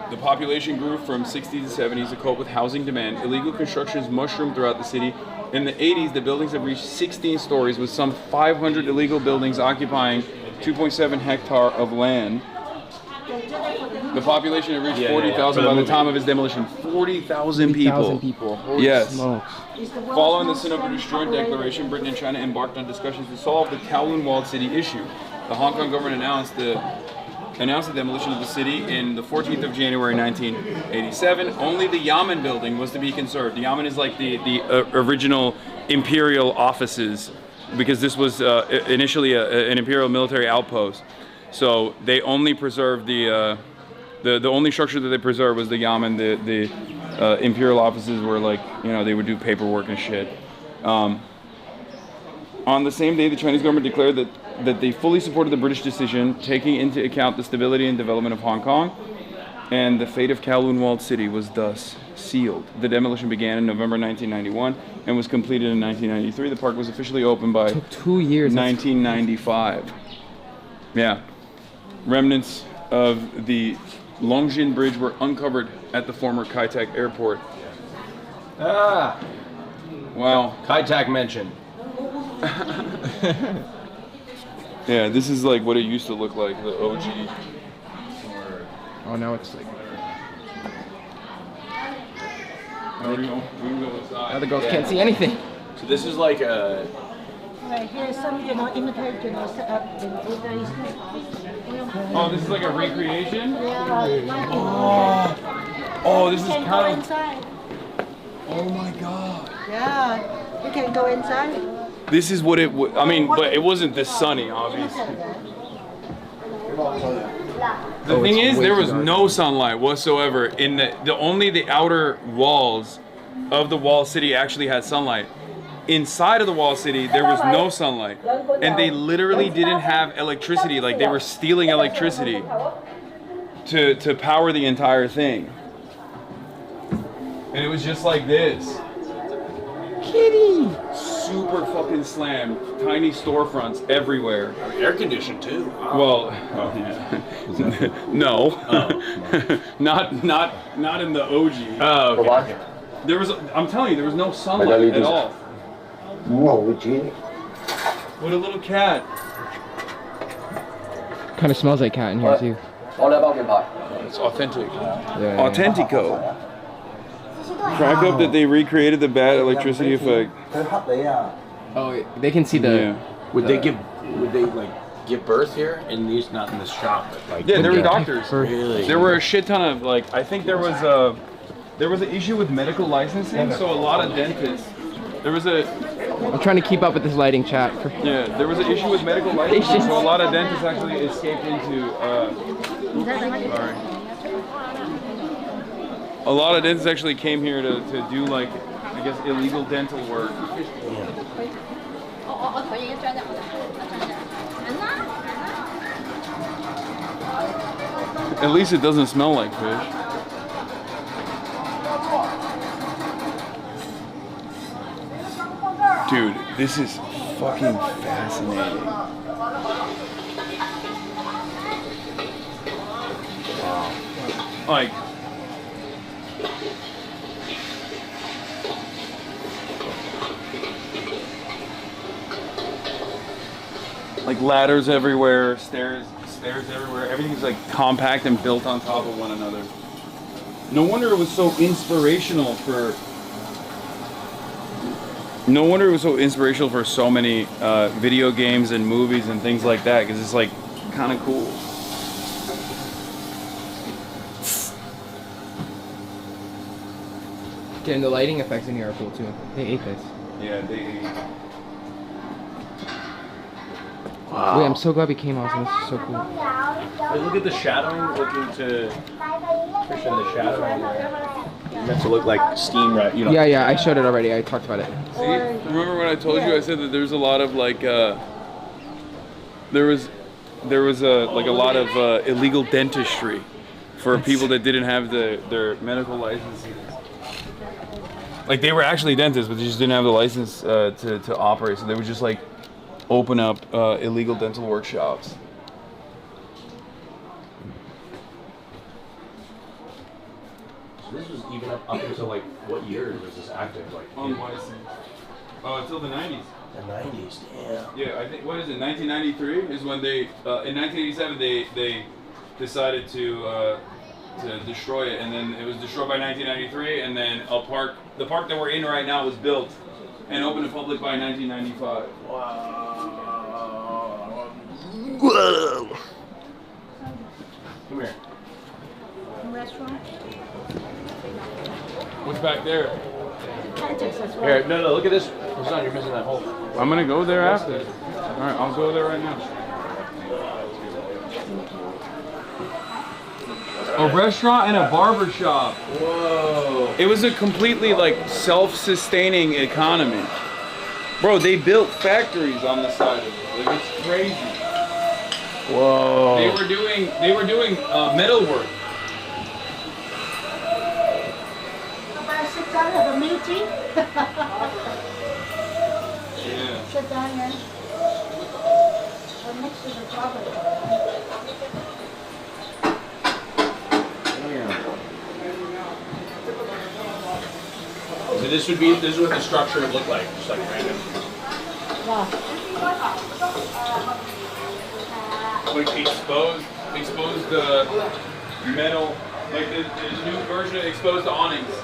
The population grew from 60s to 70s to cope with housing demand. Illegal constructions mushroomed throughout the city. In the 80s, the buildings have reached 16 stories, with some 500 illegal buildings occupying 2.7 hectare of land. The population had reached 40,000 by the time of its demolition. 40,000 people.
Holy
yes.
smokes.
Following the Sino-British Joint Declaration, Britain and China embarked on discussions to solve the Kowloon-walled city issue. The Hong Kong government announced the demolition of the city in the 14th of January 1987. Only the Yamen building was to be conserved. The Yamen is like the original imperial offices, because this was initially an imperial military outpost. So they only preserved the only structure that they preserved was the Yamen. The imperial offices were like, you know, they would do paperwork and shit. On the same day, the Chinese government declared that they fully supported the British decision, taking into account the stability and development of Hong Kong, and the fate of Kowloon Walled City was thus sealed. The demolition began in November 1991 and was completed in 1993. The park was officially opened by
2 years.
1995. Yeah. Remnants of the Longjin Bridge were uncovered at the former Kai Tak Airport.
Ah!
Wow.
Kai Tak mentioned.
Yeah, this is like what it used to look like, the OG.
Oh, now it's like... Now the girls can't see anything.
So this is like a...
Right, here's some, imitate,
Oh, this is like a recreation?
Yeah.
Oh, this is
kind
kind
of... inside.
Oh my god.
Yeah, you can go inside.
This is what it would, I mean, but it wasn't this sunny, obviously. The thing is, there was no sunlight whatsoever. In only the outer walls of the wall city actually had sunlight. Inside of the wall city, there was no sunlight. And they literally didn't have electricity. Like, they were stealing electricity to power the entire thing. And it was just like this. Kitty! Super fucking slammed. Tiny storefronts everywhere.
Air conditioned too.
Well, no. Oh. not in the OG.
Oh, okay.
There was, I'm telling you, there was no sunlight at all. What a little cat.
Kind of smells like cat in here too.
It's authentic. Yeah. Authentico. Crack up that they recreated the bad electricity effect.
Oh, they can see the.
Yeah.
Would they like give birth here? And these not in the shop, but like.
Yeah, there were doctors.
Really?
There were a shit ton of like. I think there was an issue with medical licensing, so a lot of dentists. There was a.
I'm trying to keep up with this lighting chat.
Yeah, there was an issue with medical licensing, so a lot of dentists actually escaped into. Sorry. A lot of dentists actually came here to do like, I guess, illegal dental work. At least it doesn't smell like fish. Dude, this is fucking fascinating. Wow. Like, ladders everywhere, stairs everywhere. Everything's like compact and built on top of one another. No wonder it was so inspirational for. No wonder it was so inspirational for so many video games and movies and things like that, because it's like kind of cool.
And the lighting effects in here are cool too. They ate this.
Yeah, they ate.
Wow. Wait, I'm so glad we came, Austin. This is so cool.
Hey, look at the shadowing. Looking to Christian, the shadowing. Meant to look like steam, right? You know.
Yeah, I showed it already. I talked about it.
See, remember when I told you? I said that there's a lot of like, there was a lot of illegal dentistry for people that didn't have their medical licenses. Like, they were actually dentists, but they just didn't have the license to operate. So they would just like open up illegal dental workshops.
So this was even up until like what year was this active? Like
unlicensed. Oh, until the 90s.
The 90s, damn.
Yeah, I think, what is it, 1993 is when they, in 1987 they decided to destroy it, and then it was destroyed by 1993, and then the park that we're in right now was built and opened to public by 1995.
Wow. Whoa. Come here.
Restaurant?
What's back there?
Here, no, look at this. Hasan, you're missing that hole.
I'm gonna go there after. All right, I'll go there right now. A restaurant and a barber shop.
Whoa.
It was a completely like self-sustaining economy. Bro, they built factories on the side of it. Like, it's crazy.
Whoa.
They were doing metalwork.
Sit down, have a meeting.
Yeah.
Sit down here. We're next to the property.
So this is what the structure would look like, just like random.
Like exposed the metal, like the new version exposed the awnings.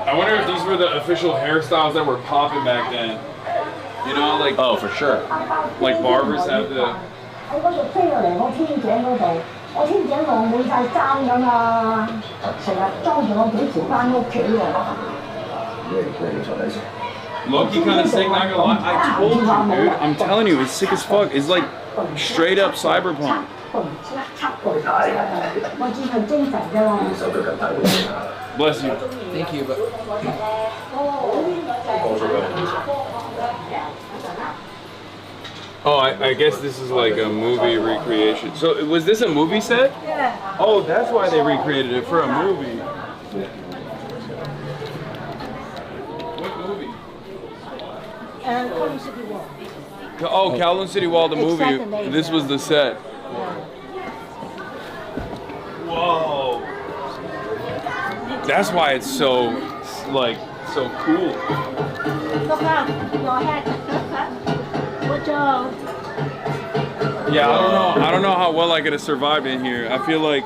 I wonder if these were the official hairstyles that were popping back then. You know, like,
oh, for sure.
Like barbers have the. Loki kind of sick, not gonna lie. I told you, dude. I'm telling you, it's sick as fuck. It's like straight up cyberpunk. Bless you.
Thank you, but
oh, I guess this is like a movie recreation. So was this a movie set?
Yeah.
Oh, that's why they recreated it for a movie. What movie?
Kowloon City Wall.
Oh, Kowloon City Wall, the movie. This was the set. Whoa. That's why it's so, like, so cool.
Look up your head. Good job.
Yeah, I don't know how well I could have survived in here. I feel like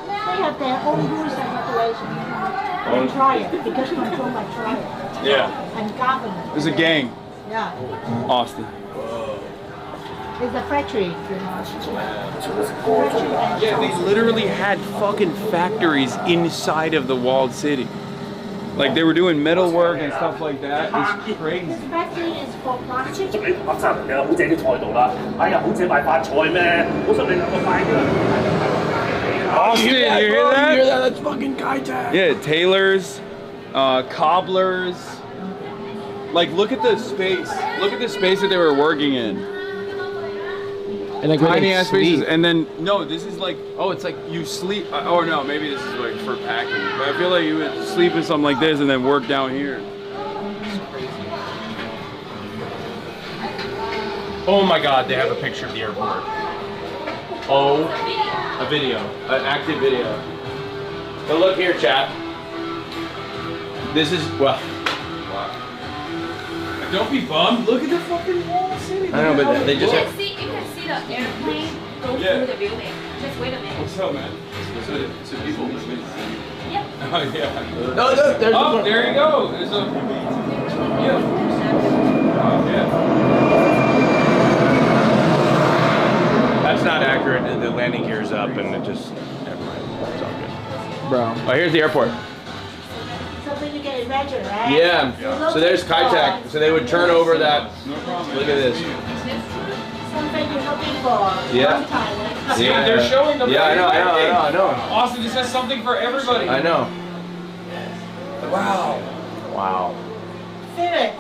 They have their own rules and regulations. They try it because controlled by trial.
yeah,
And government.
there's a gang.
Yeah.
Austin.
It's a factory, you know.
Yeah, they literally had fucking factories inside of the walled city. Like they were doing metal work and stuff like that. It's crazy.
This factory is for plastic.
Austin, you hear that?
You hear that? That's fucking Kai-Tak.
Yeah, tailors, cobblers. Like, look at the space. Look at the space that they were working in.
And like
tiny ass spaces. And then, no, this is like, oh, it's like you sleep. Oh, no, maybe this is like for packing. But I feel like you would sleep in something like this and then work down here.
Oh my God, they have a picture of the airport. Oh, a video, an active video. But look here, chat. This is, well.
Don't be bummed. Look at the fucking wall city.
I know, but they just have.
You can see the airplane go through the building. Just wait a minute.
What's up, man? So people listening.
Yep.
Oh, yeah.
No, there's
oh, there you go. There's a. Yeah. Oh, yeah.
That's not accurate. The landing gear's up and it just, never mind. It's all good.
bro.
Oh, here's the airport.
Something you can imagine, right?
Yeah. So there's Kai-Tak. So they would turn over that. Look at this.
Something you're looking for.
Yeah.
Long time, right?
See, they're showing them.
Yeah, I know.
Austin, this has something for everybody.
I know.
Wow.
Wow.
Feel it.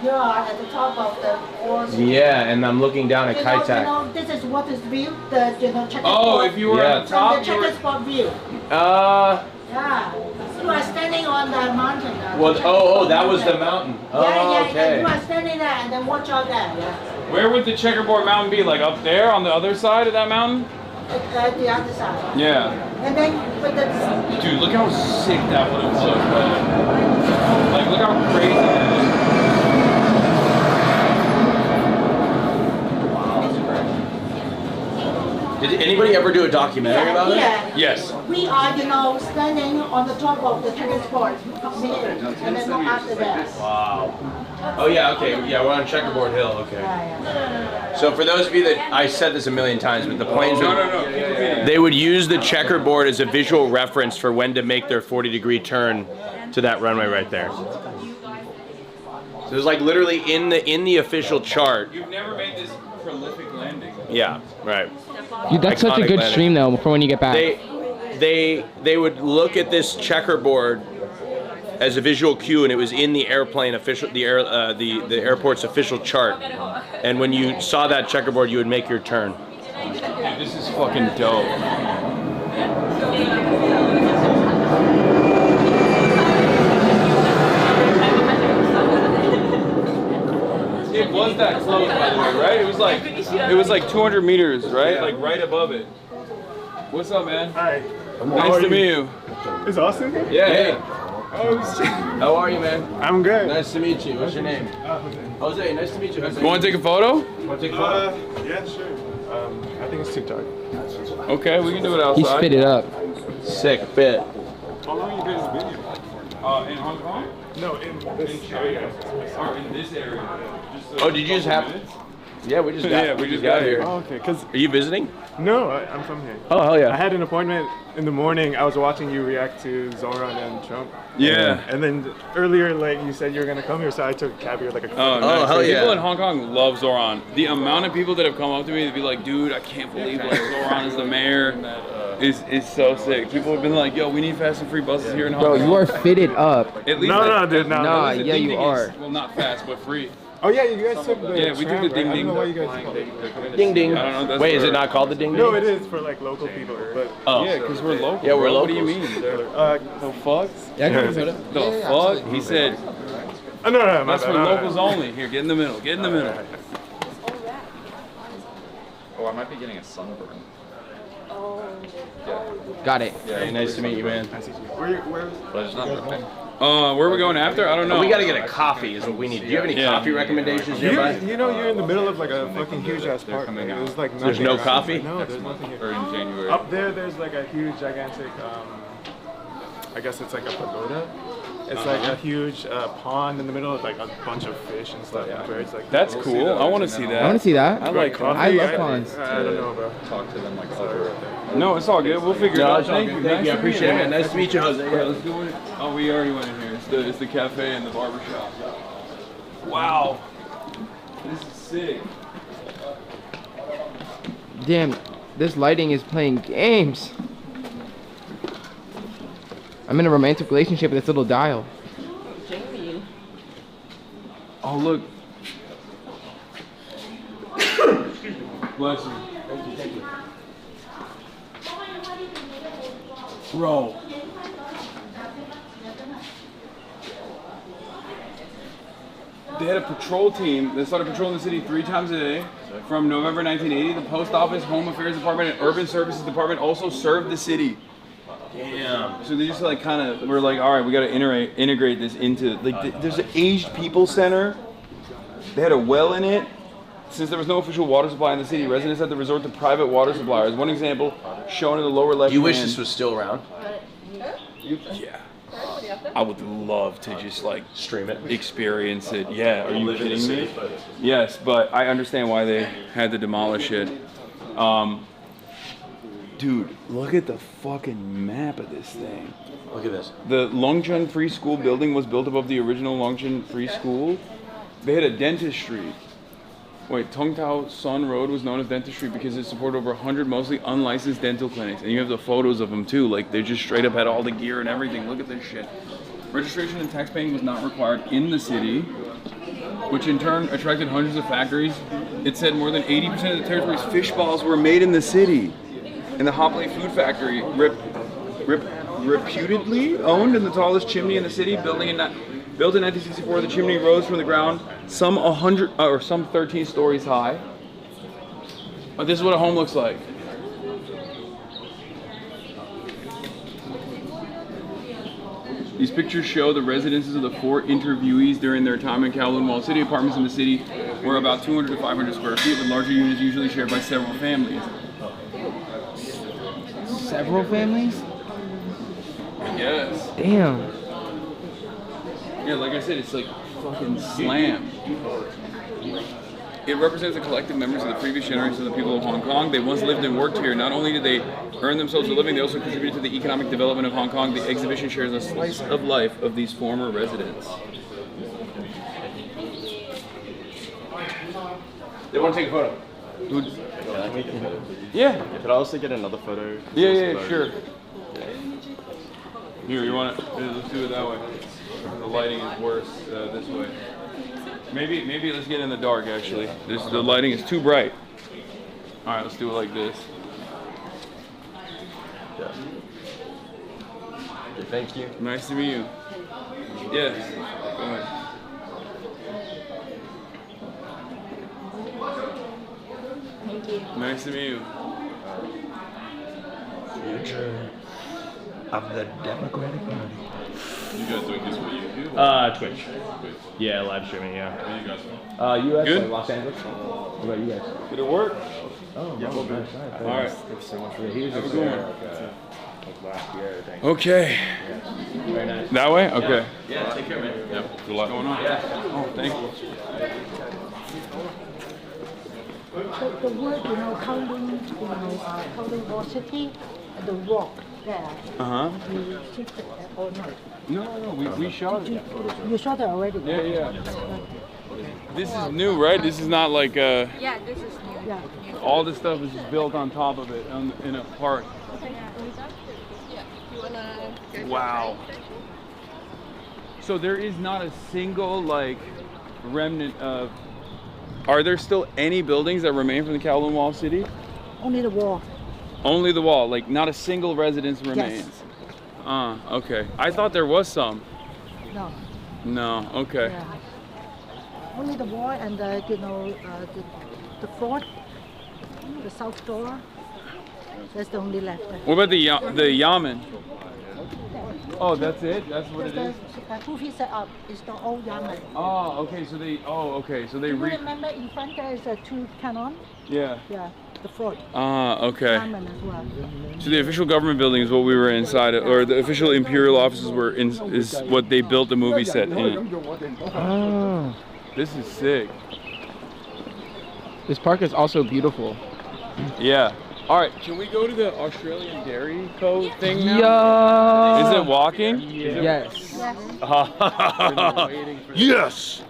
You are at the top of the wall.
Yeah, and I'm looking down at Kai-Tak.
This is what is view. The checker
Oh,
spot.
if you were at the top,
the checker spot view.
Yeah.
Yeah. you are standing on the mountain.
Oh, that was the mountain.
Yeah,
Okay.
you are standing there and then watch out there. Yeah.
Where would the checkerboard mountain be? Like up there on the other side of that mountain?
At the other side.
Yeah.
And then with the...
Dude, look how sick that would have looked, man. Like, look how crazy that is.
Did anybody ever do a documentary about it?
Yes.
We are, standing on the top of the tennis court, and then go after that.
Wow. Oh yeah, okay, yeah, we're on Checkerboard Hill, okay. So for those of you that, I said this a million times, but the planes they would use the checkerboard as a visual reference for when to make their 40-degree turn to that runway right there. So it was like literally in the official chart.
You've never made this prolific landing.
Yeah, right.
Dude, that's such a good stream though for when you get back.
They would look at this checkerboard as a visual cue, and it was in the airplane official, the airport's official chart. And when you saw that checkerboard, you would make your turn.
Dude, this is fucking dope. It was that close, by the way, right? It was like 200 meters, right? Like right above it. What's up, man?
Hi.
Nice to meet you.
Is Austin here?
Yeah. Hey.
Oh shit.
How are you, man?
I'm good.
Nice to meet you. What's your name? Jose. Nice to meet you, Jose.
You want to take a photo?
Want to take a photo?
Yeah, sure. I think it's too dark.
Okay, we can do it outside.
He spit it up.
Sick fit.
How long you guys been here?
In Hong Kong?
No, in this area.
Or in this area.
Oh, did you just have? Yeah, we just got.
Yeah, we just got here.
Oh, okay. Cause
are you visiting?
No, I'm from here.
Oh, hell yeah.
I had an appointment in the morning. I was watching you react to Zohran and Trump.
Yeah.
And then earlier, like you said, you were gonna come here, so I took a cab here like a.
Oh, nice. Hell yeah. People in Hong Kong love Zohran. The amount of people that have come up to me to be like, dude, I can't believe like Zohran is the mayor. Is so sick. People have been like, yo, we need fast and free buses here in Hong Kong.
Bro, you are fitted up.
At least
no, dude, no.
Nah,
the
yeah, you are.
Well, not fast, but free.
Oh yeah, you guys took the
we
tram,
took the ding
right?
ding.
I don't know why you guys took it.
Ding ding.
I don't know. That's
Wait, is it not called the ding ding?
No, it is for like local people. But
Yeah, because we're local.
Yeah, we're
bro.
local.
What do you mean?
the
fuck?
Yeah,
The fuck? He said.
Oh, no,
That's for locals only. Here, get in the middle. Get in the middle.
Oh, I might be getting a sunburn.
Got it.
Yeah, nice to meet you, man.
Where are we going after? I don't know.
We gotta get a coffee is what we need. Do you have any coffee recommendations nearby?
You know, you're in the middle of like a fucking huge ass park. Like, there's like
There's no coffee?
No, there's nothing here.
Or in January.
Up there, there's like a huge, gigantic, I guess it's like a pagoda. It's like a huge pond in the middle with like a bunch of fish and stuff and birds. Like
That's cool. I want to see that.
I want to see that.
I like
coffee.
I love ponds.
I don't know, bro.
Talk to them like
No, it's all good. We'll figure it out. Thank you.
Thank you. I appreciate it, man. Nice to meet you, Jose.
Yeah, let's go in. Oh, we already went in here. It's the cafe and the barber shop. Wow. This is sick.
Damn, this lighting is playing games. I'm in a romantic relationship with this little dial.
Oh, look. Bless you.
Thank you.
Bro. They had a patrol team that started patrolling the city 3 times a day from November 1980. The Post Office, Home Affairs Department, and Urban Services Department also served the city.
Damn.
So they just like kind of were like, all right, we got to integrate this into like. There's an aged people center. They had a well in it. Since there was no official water supply in the city, residents had to resort to private water suppliers. One example shown in the lower left.
Do you wish this was still around?
Yeah. I would love to just like
stream it,
experience it. Yeah, are you kidding me? Yes, but I understand why they had to demolish it. Dude, look at the fucking map of this thing.
Look at this.
The Longchun Free School building was built above the original Longchun Free School. They had a dentistry. Wait, Tung Tao Sun Road was known as Dentistry because it supported over 100 mostly unlicensed dental clinics. And you have the photos of them too. Like, they just straight up had all the gear and everything. Look at this shit. Registration and tax paying was not required in the city, which in turn attracted hundreds of factories. It said more than 80% of the territory's fish balls were made in the city. And the Hopley Food Factory, RIP reputedly owned and the tallest chimney in the city, built in 1964. The chimney rose from the ground some 13 stories high. But this is what a home looks like. These pictures show the residences of the 4 interviewees during their time in Kowloon, while city apartments in the city were about 200 to 500 square feet, with larger units usually shared by several families.
Several families?
Yes.
Damn.
Yeah, like I said, it's like fucking slammed. It represents the collective members of the previous generation of the people of Hong Kong. They once lived and worked here. Not only did they earn themselves a living, they also contributed to the economic development of Hong Kong. The exhibition shares a slice of life of these former residents.
They want to take a photo.
Yeah.
Could I also get another photo?
Yeah, sure. Here, you want it? Let's do it that way. The lighting is worse this way. Maybe let's get in the dark. Actually, the lighting is too bright. All right, let's do it like this.
Yeah. Okay, thank you.
Nice to meet you. Yes. Go ahead.
Thank you.
Nice to meet you.
Future of the Democratic Party.
You guys doing this for YouTube?
Twitch. Yeah, live streaming, yeah.
Where you guys from?
US,
Good?
like Los Angeles. What about you guys?
Did it work?
Oh,
yeah,
well,
good.
All right.
Thanks so much for He was
Have a
just
good
there,
one.
like last year, I think.
Okay.
Yeah. Very nice.
That way? Okay.
Yeah, take care, man.
Yeah. There's a lot going on.
Yeah.
Oh, thank you.
The word, Kowloon Wall City, the rock there.
Uh-huh.
You took it or not?
No, we shot it.
You shot it already?
Yeah. This is new, right? This is not like
Yeah, this is new. Yeah.
all this stuff is just built on top of it in a park. Wow. So there is not a single like remnant of. Are there still any buildings that remain from the Kowloon Wall City?
Only the wall.
Only the wall, like not a single residence remains.
Yes.
Okay. I thought there was some.
No.
No. Okay.
Yeah. Only the wall and the fort, the south door. That's the only left.
What about the yamen? Oh, that's it. That's what it is.
Who he set up is the old yamen.
Oh, okay. So they. Oh, okay. So they.
Do you remember in front there is a 2 cannon?
Yeah.
Yeah. The fort.
Okay.
Yamen as well.
So the official government building is what we were inside, or the official imperial offices were in, is what they built the movie set in.
Oh.
This is sick.
This park is also beautiful.
Yeah. All right, can we go to the Australian Dairy Co. thing now?
Yeah.
Is it walking?
Yes.
Yes.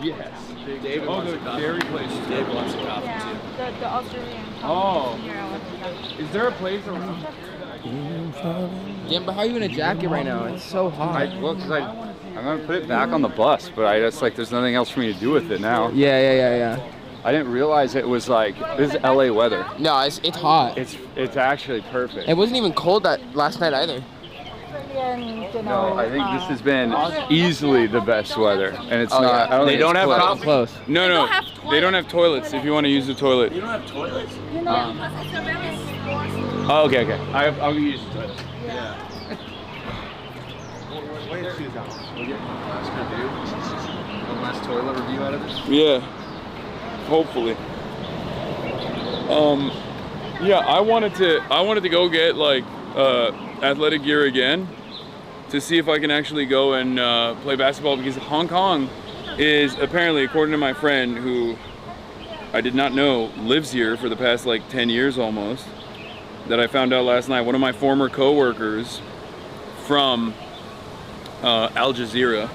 Yes. David
Oh, the dairy place.
David wants a coffee
Yeah, the Australian.
Oh.
Yeah.
Is there a place around?
Yeah, but how are you in a jacket right now? It's so hot.
I'm gonna put it back on the bus, but it's like there's nothing else for me to do with it now.
Yeah.
I didn't realize it was like this is LA weather.
No, it's hot.
It's actually perfect.
It wasn't even cold that last night either.
No, I think this has been easily the best weather, and it's not. I don't
They
think
don't
it's
have
close.
No, they don't have toilets. If you want to use the toilet.
You don't have toilets?
Oh, okay. I'll use the toilet.
Yeah. We'll get one last toilet review out of this?
Yeah. Hopefully. Yeah, I wanted to go get like athletic gear again to see if I can actually go and play basketball, because Hong Kong is apparently, according to my friend who I did not know lives here for the past like 10 years almost, that I found out last night, one of my former co-workers from Al Jazeera,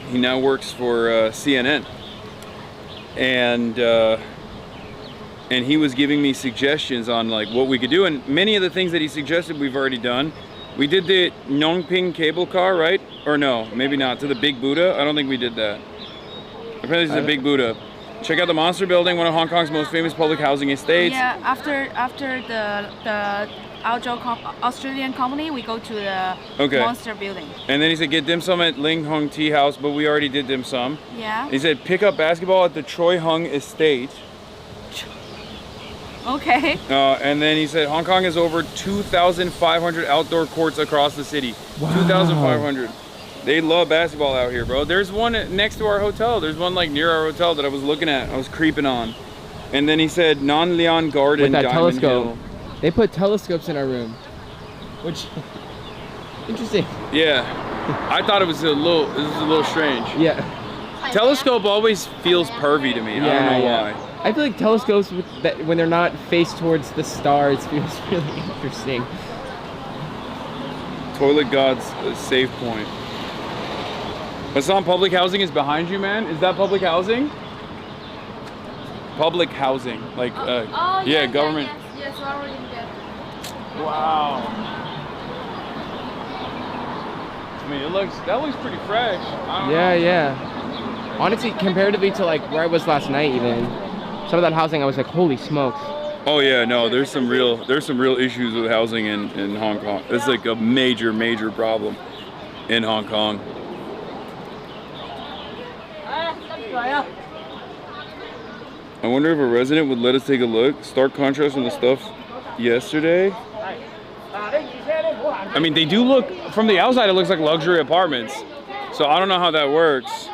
he now works for CNN. And he was giving me suggestions on like what we could do, and many of the things that he suggested we've already done. We did the Nongping cable car, right? Or no, maybe not, to the Big Buddha. I don't think we did that. Apparently it's the Big Buddha. Check out the Monster Building, one of Hong Kong's most famous public housing estates.
Yeah, after the Australian company, we go to the Monster Building.
And then he said, get dim sum at Ling Hung Tea House, but we already did dim sum.
Yeah.
He said, pick up basketball at the Choi Hung Estate.
Okay.
And then he said, Hong Kong has over 2,500 outdoor courts across the city. Wow. 2,500. They love basketball out here, bro. There's one next to our hotel. There's one like near our hotel that I was looking at. I was creeping on. And then he said, Nan Lian Garden,
with that
Diamond
telescope.
Hill.
They put telescopes in our room, which interesting.
Yeah, I thought it was a little strange.
Yeah.
Telescope always feels pervy to me. I don't know why.
I feel like telescopes when they're not faced towards the stars feels really interesting.
Toilet God's safe point. Hasan, public housing is behind you, man. Is that public housing? Public housing, like yeah, government.
Yes, already get.
Wow. I mean, that looks pretty fresh.
Yeah. Honestly, comparatively to like where I was last night, even some of that housing, I was like, holy smokes.
Oh yeah, no, there's some real issues with housing in Hong Kong. It's like a major problem in Hong Kong. I wonder if a resident would let us take a look. Stark contrast from the stuff yesterday. I mean, they do look, from the outside, it looks like luxury apartments. So I don't know how that works.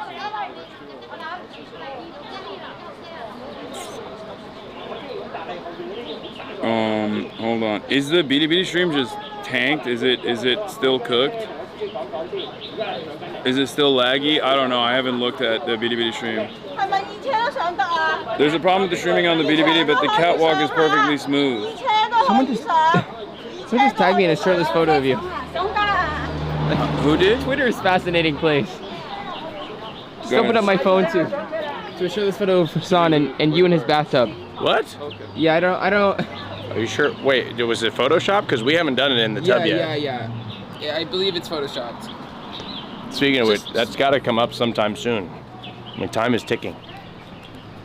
Hold on. Is the BDB stream just tanked? Is it still cooked? Is it still laggy? I don't know. I haven't looked at the BDB stream. There's a problem with the streaming on the BDB, but the catwalk is perfectly smooth.
Someone just tagged me in a shirtless photo of you.
Who did?
Twitter is a fascinating place. Just opened up my phone to a shirtless photo of Hasan and you in his bathtub.
What?
Yeah, I don't.
Are you sure? Wait, was it Photoshop? Because we haven't done it in the tub yet.
Yeah, I believe it's photoshopped.
Speaking of which, that's got to come up sometime soon. I mean, time is ticking.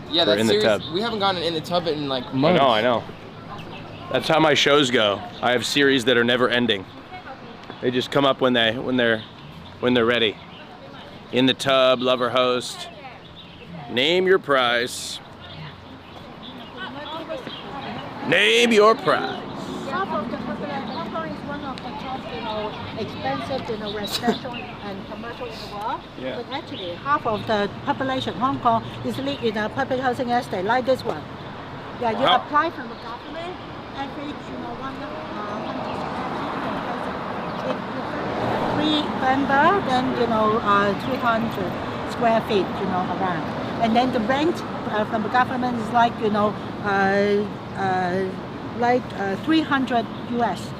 Yeah, that's in the tub. We haven't gotten in the tub in like months.
I know. That's how my shows go. I have series that are never ending. They just come up when they're ready. In the tub, lover host. Name your price. Name your price.
Half of the population, Hong Kong is one of the top, expensive, residential and commercial in the world.
Yeah.
But actually, half of the population of Hong Kong is living in a public housing estate like this one. Yeah, you apply from the government every, 3 member, then 300 square feet, around. And then the rent from the government is like, like 300 US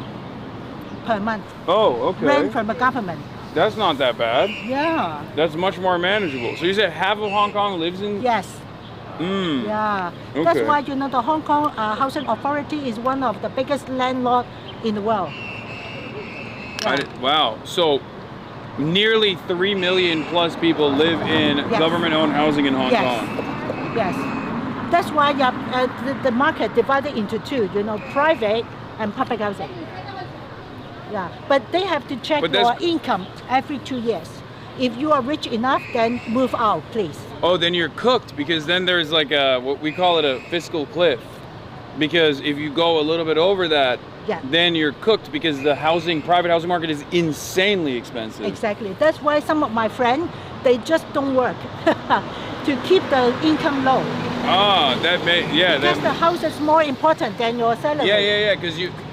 per month.
Oh, okay.
Rent from the government.
That's not that bad.
Yeah.
That's much more manageable. So you said half of Hong Kong lives in?
Yes. Yeah.
Okay.
That's why, the Hong Kong Housing Authority is one of the biggest landlords in the world. Yeah.
Wow. So nearly 3 million plus people live in government-owned housing in Hong Kong.
Yes. That's why the market divided into two, private and public housing. Yeah, but they have to check your income every 2 years. If you are rich enough, then move out, please.
Oh, then you're cooked, because then there's like what we call it a fiscal cliff. Because if you go a little bit over that, then you're cooked, because the private housing market is insanely expensive.
Exactly. That's why some of my friends, they just don't work to keep the income low.
Ah,
because the house is more important than your salary.
Yeah,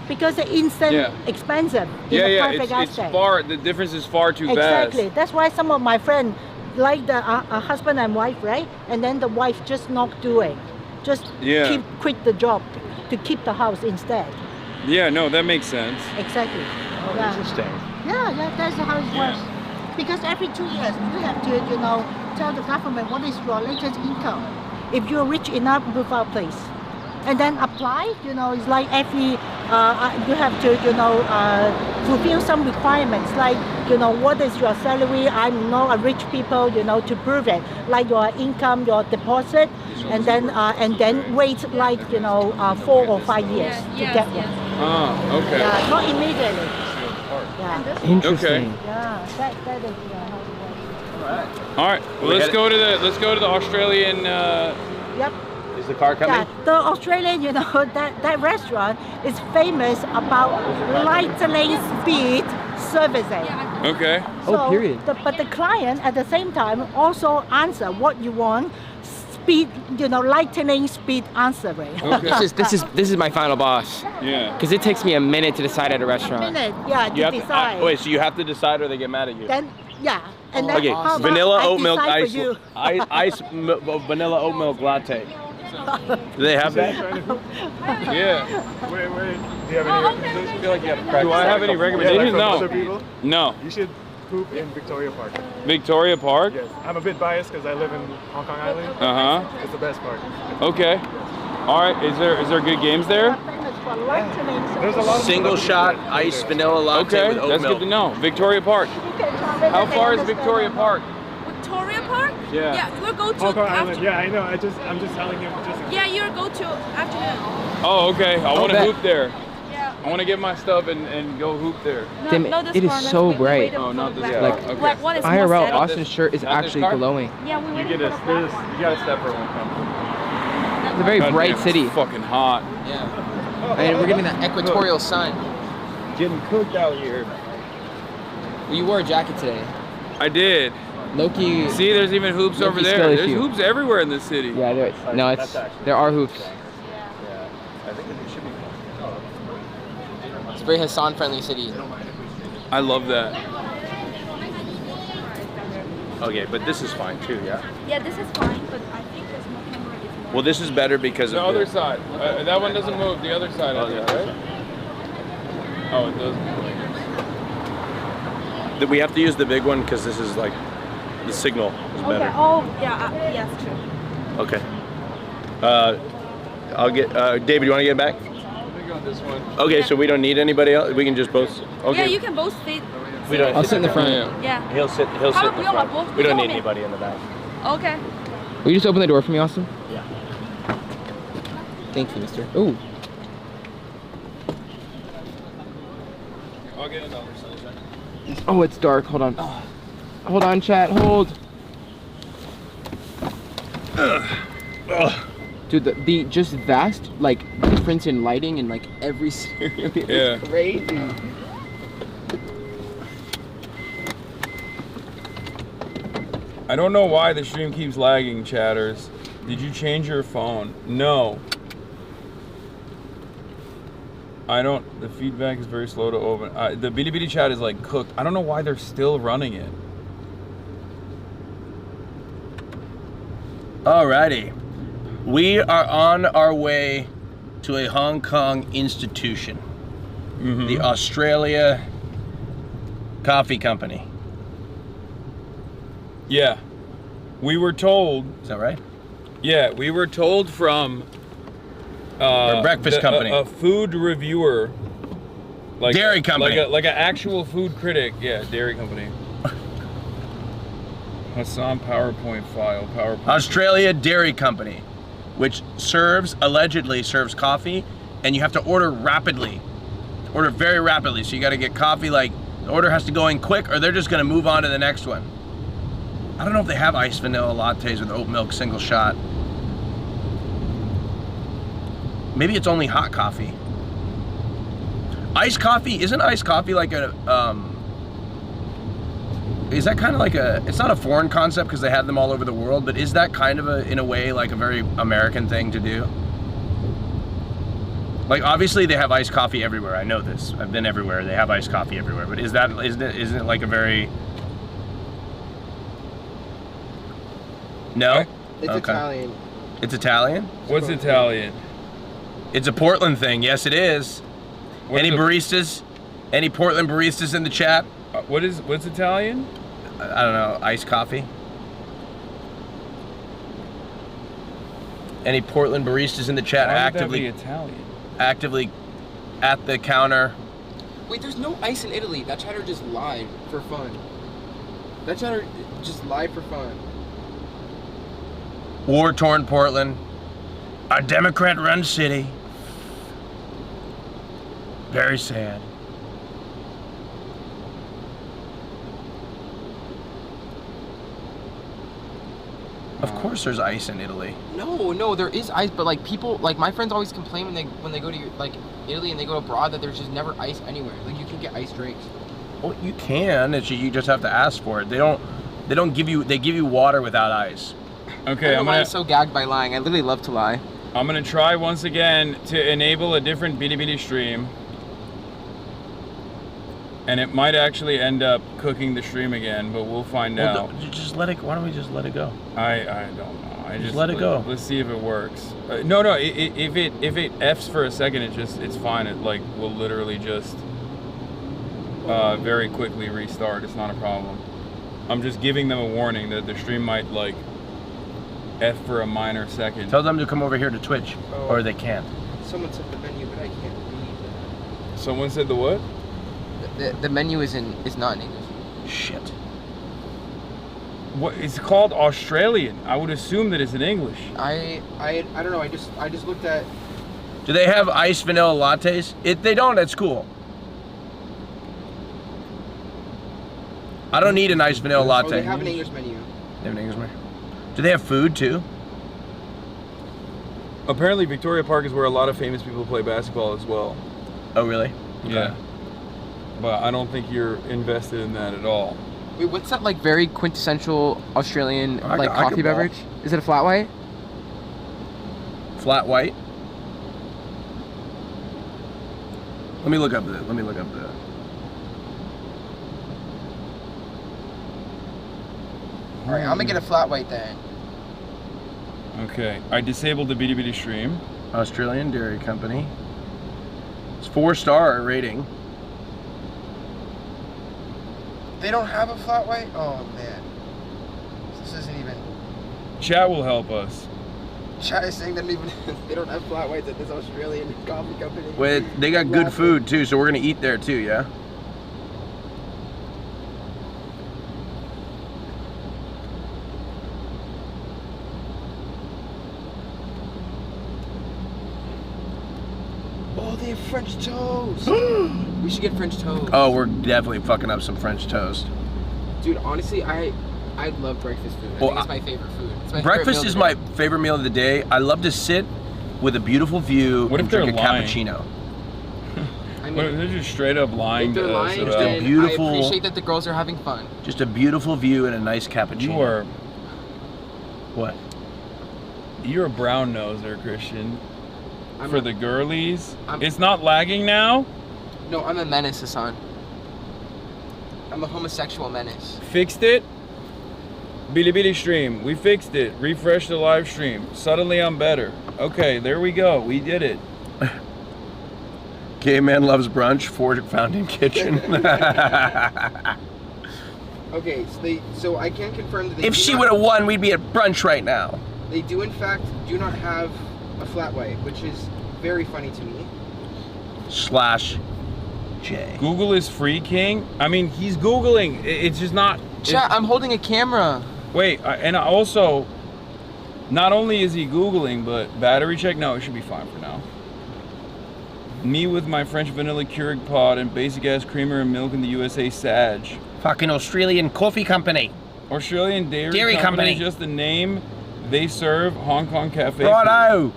because the instant expensive in the private estate.
The difference is far too
vast. Exactly. That's why some of my friends like the husband and wife, right? And then the wife just not doing, just quit the job to keep the house instead.
Yeah, no, that makes sense.
Exactly.
Oh, interesting.
Yeah, that's how it works. Because every 2 years you have to, tell the government what is your latest income. If you're rich enough, move out, please. And then apply, it's like every, you have to, fulfill some requirements, like, what is your salary? I'm not a rich people, to prove it, like your income, your deposit, and then wait like 4 or 5 years to get one.
Oh, okay.
Yeah, not immediately. Yeah.
Interesting.
Okay.
Yeah, that is how it works.
All right. Well, let's go to the Australian.
Yep.
Is the car coming?
Yeah, the Australian, that restaurant is famous about lightning speed servicing.
Okay.
So but the client at the same time also answer what you want, speed, lightning speed answering.
Okay.
This is my final boss.
Yeah.
Because it takes me a minute to decide at a restaurant.
A minute, yeah, to decide.
Wait, so you have to decide or they get mad at you?
Then, yeah. And then
Okay,
how about
vanilla
I
oat milk
decide
ice,
for you?
vanilla oat milk latte. Do they have that?
Yeah.
Wait. Do you have any recommendations? I feel like you have to practice.
Do I have any recommendations?
No.
No.
You should poop in Victoria Park.
Victoria Park?
Yes. I'm a bit biased because I live in Hong Kong Island.
Uh-huh.
It's the best park.
Okay. All right. Is there good games there?
There's a lot of
Single shot iced vanilla latte
Okay,
with oat
that's
milk.
good to know. Victoria Park. How far is Victoria Park?
Victoria Park?
Yeah.
Yeah, we'll go to
Hong Kong
after.
Island. Yeah, I know. I'm just telling you.
Yeah, you'll go to afternoon.
Oh, okay. I want to
bet.
hoop there.
Yeah.
I want to get my stuff and go hoop there.
Damn,
this
it is
one,
so
let's
bright.
wait
Oh, not this
black.
car.
Like,
Okay.
Black one is more
IRL,
steady.
Austin's shirt is
Not this
actually
car?
glowing.
Yeah, we
You
wait
get
for
a,
the black.
you gotta step for one comfort.
It's a very
God
bright
damn,
city.
It's fucking hot.
Yeah. And we're getting that equatorial sun.
Getting cooked out here.
Well, you wore a jacket today.
I did.
Loki.
See, there's even hoops over
Loki's
there.
still
There's
issue.
hoops everywhere in this city.
Yeah, there are hoops.
Yeah. I think it should be fun.
It's a very Hasan friendly city.
I love that.
Okay, but this is fine too, yeah?
Yeah, this is fine, but I think this camera is more.
Well, this is better because
The
of
other side. That one doesn't move. The other side.
Oh,
I think,
yeah.
right? Oh, it does.
We have to use the big one because this is like the signal is
Okay.
better.
Oh, yeah. Yes, true.
Okay. I'll get David. You want to get back?
I think on this one.
Okay, so we don't need anybody else. We can just both. Okay.
Yeah, you can both sit.
We don't.
I'll sit in the front.
Yeah.
He'll sit in the front. We don't need anybody in the back.
Okay.
Will you just open the door for me, Austin?
Yeah.
Thank you, mister. Ooh.
I'll get another side.
Oh, it's dark. Hold on. Hold on, chat. Hold. Dude, the just vast difference in lighting and every stereo is crazy.
I don't know why the stream keeps lagging, chatters. Did you change your phone? No. I don't, the feedback is very slow to open. The Bilibili chat is like cooked. I don't know why they're still running it.
Alrighty. We are on our way to a Hong Kong institution. The Australia Coffee Company.
Yeah. We were told.
Is that right?
Yeah, we were told from
a breakfast company.
A food reviewer. Like
dairy company.
Like an actual food critic. Yeah, dairy company. Hasan PowerPoint file.
Australia Dairy Company, which allegedly serves coffee, and you have to order rapidly. Order very rapidly. So you got to get coffee, the order has to go in quick or they're just going to move on to the next one. I don't know if they have iced vanilla lattes with oat milk single shot. Maybe it's only hot coffee. Iced coffee, isn't iced coffee like a, is that kind of like it's not a foreign concept because they have them all over the world, but is that kind of in a way, like a very American thing to do? Obviously they have iced coffee everywhere. I know this. I've been everywhere. They have iced coffee everywhere. But isn't it like a very... No?
It's Italian.
It's Italian?
What's Italian?
It's a Portland thing. Yes, it is. Any baristas? Any Portland baristas in the chat?
What's Italian?
I don't know. Iced coffee? Any Portland baristas in the chat actively at the counter?
Wait, there's no ice in Italy. That chatter just lied for fun. That chatter just lied for fun.
War-torn Portland. A Democrat-run city. Very sad. Of course there's ice in Italy.
No, there is ice, but like people, like my friends always complain when they go to like Italy and they go abroad that there's just never ice anywhere. Like you can get ice drinks.
Well, you can. You just have to ask for it. They don't give you. They give you water without ice.
Okay,
I'm so gagged by lying. I literally love to lie.
I'm gonna try once again to enable a different Bitty stream. And it might actually end up cooking the stream again, but we'll find out.
Just let it. Why don't we just let it go?
I don't know.
Just let it go.
Let's see if it works. No. If it f's for a second, it's fine. It like will literally just very quickly restart. It's not a problem. I'm just giving them a warning that the stream might like f for a minor second.
Tell them to come over here to Twitch, or they can't.
Someone said the menu, but I can't read.
Someone said the what?
The menu is not in English.
Shit.
What? It's called Australian. I would assume that it's in English.
I don't know. I just looked at.
Do they have iced vanilla lattes? If they don't, that's cool. I don't need an iced vanilla latte.
Oh, they have an English menu.
They have an English menu. Do they have food too?
Apparently, Victoria Park is where a lot of famous people play basketball as well.
Oh, really? Okay.
Yeah. But I don't think you're invested in that at all.
Wait, what's that like very quintessential Australian coffee beverage? Is it a flat white?
Flat white? Let me look up the.
All right, I'm gonna get a flat white then.
Okay, I disabled the Bitty stream.
Australian Dairy Company. It's 4-star rating.
They don't have a flat white? Oh man. This isn't even.
Chat will help us.
Chat is saying that they don't have flat whites at this Australian coffee company.
Wait, they got good food too, so we're gonna eat there too, yeah?
Oh, they have French toast. We should get French toast.
Oh, we're definitely fucking up some French toast.
Dude, honestly, I love breakfast food. I think it's my favorite food. It's my
breakfast is my favorite meal of the day. I love to sit with a beautiful view and drink a cappuccino.
I mean,
they're just straight up lying.
If they're lying, then I appreciate that the girls are having fun.
Just a beautiful view and a nice cappuccino.
You are.
What?
You're a brown noser, Christian. For the girlies. It's not lagging now?
No, I'm a menace, Hasan. I'm a homosexual menace.
Fixed it? Bitty stream. We fixed it. Refresh the live stream. Suddenly I'm better. Okay, there we go. We did it.
Gay man loves brunch. Ford Fountain Kitchen.
Okay, so I can confirm that
if she would have won, we'd be at brunch right now.
They do, in fact, do not have a flat white, which is very funny to me.
/J.
Google is free, King. I mean, he's Googling. It's just not.
Chat, I'm holding a camera.
Wait, and also, not only is he Googling, but battery check. No, it should be fine for now. Me with my French vanilla Keurig pod and basic ass creamer and milk in the USA Sag.
Fucking Australian coffee company.
Australian Dairy Company. Just the name they serve. Hong Kong Cafe.
Righto.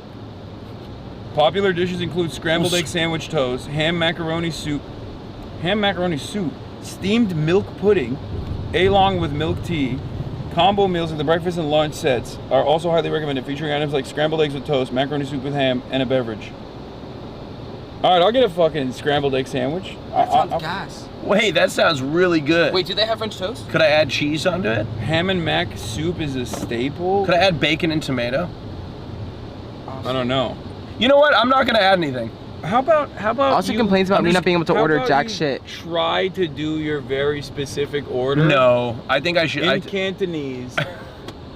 Popular dishes include scrambled egg sandwich toast, ham macaroni soup, steamed milk pudding, along with milk tea. Combo meals in the breakfast and lunch sets are also highly recommended, featuring items like scrambled eggs with toast, macaroni soup with ham, and a beverage. All right, I'll get a fucking scrambled egg sandwich.
That sounds gas.
Wait, that sounds really good.
Wait, do they have French toast?
Could I add cheese onto it?
Ham and mac soup is a staple.
Could I add bacon and tomato?
I don't know.
You know what? I'm not gonna add anything.
How about
Austin complains about me not being able to order jack shit.
Try to do your very specific order.
No, I think I should.
In Cantonese.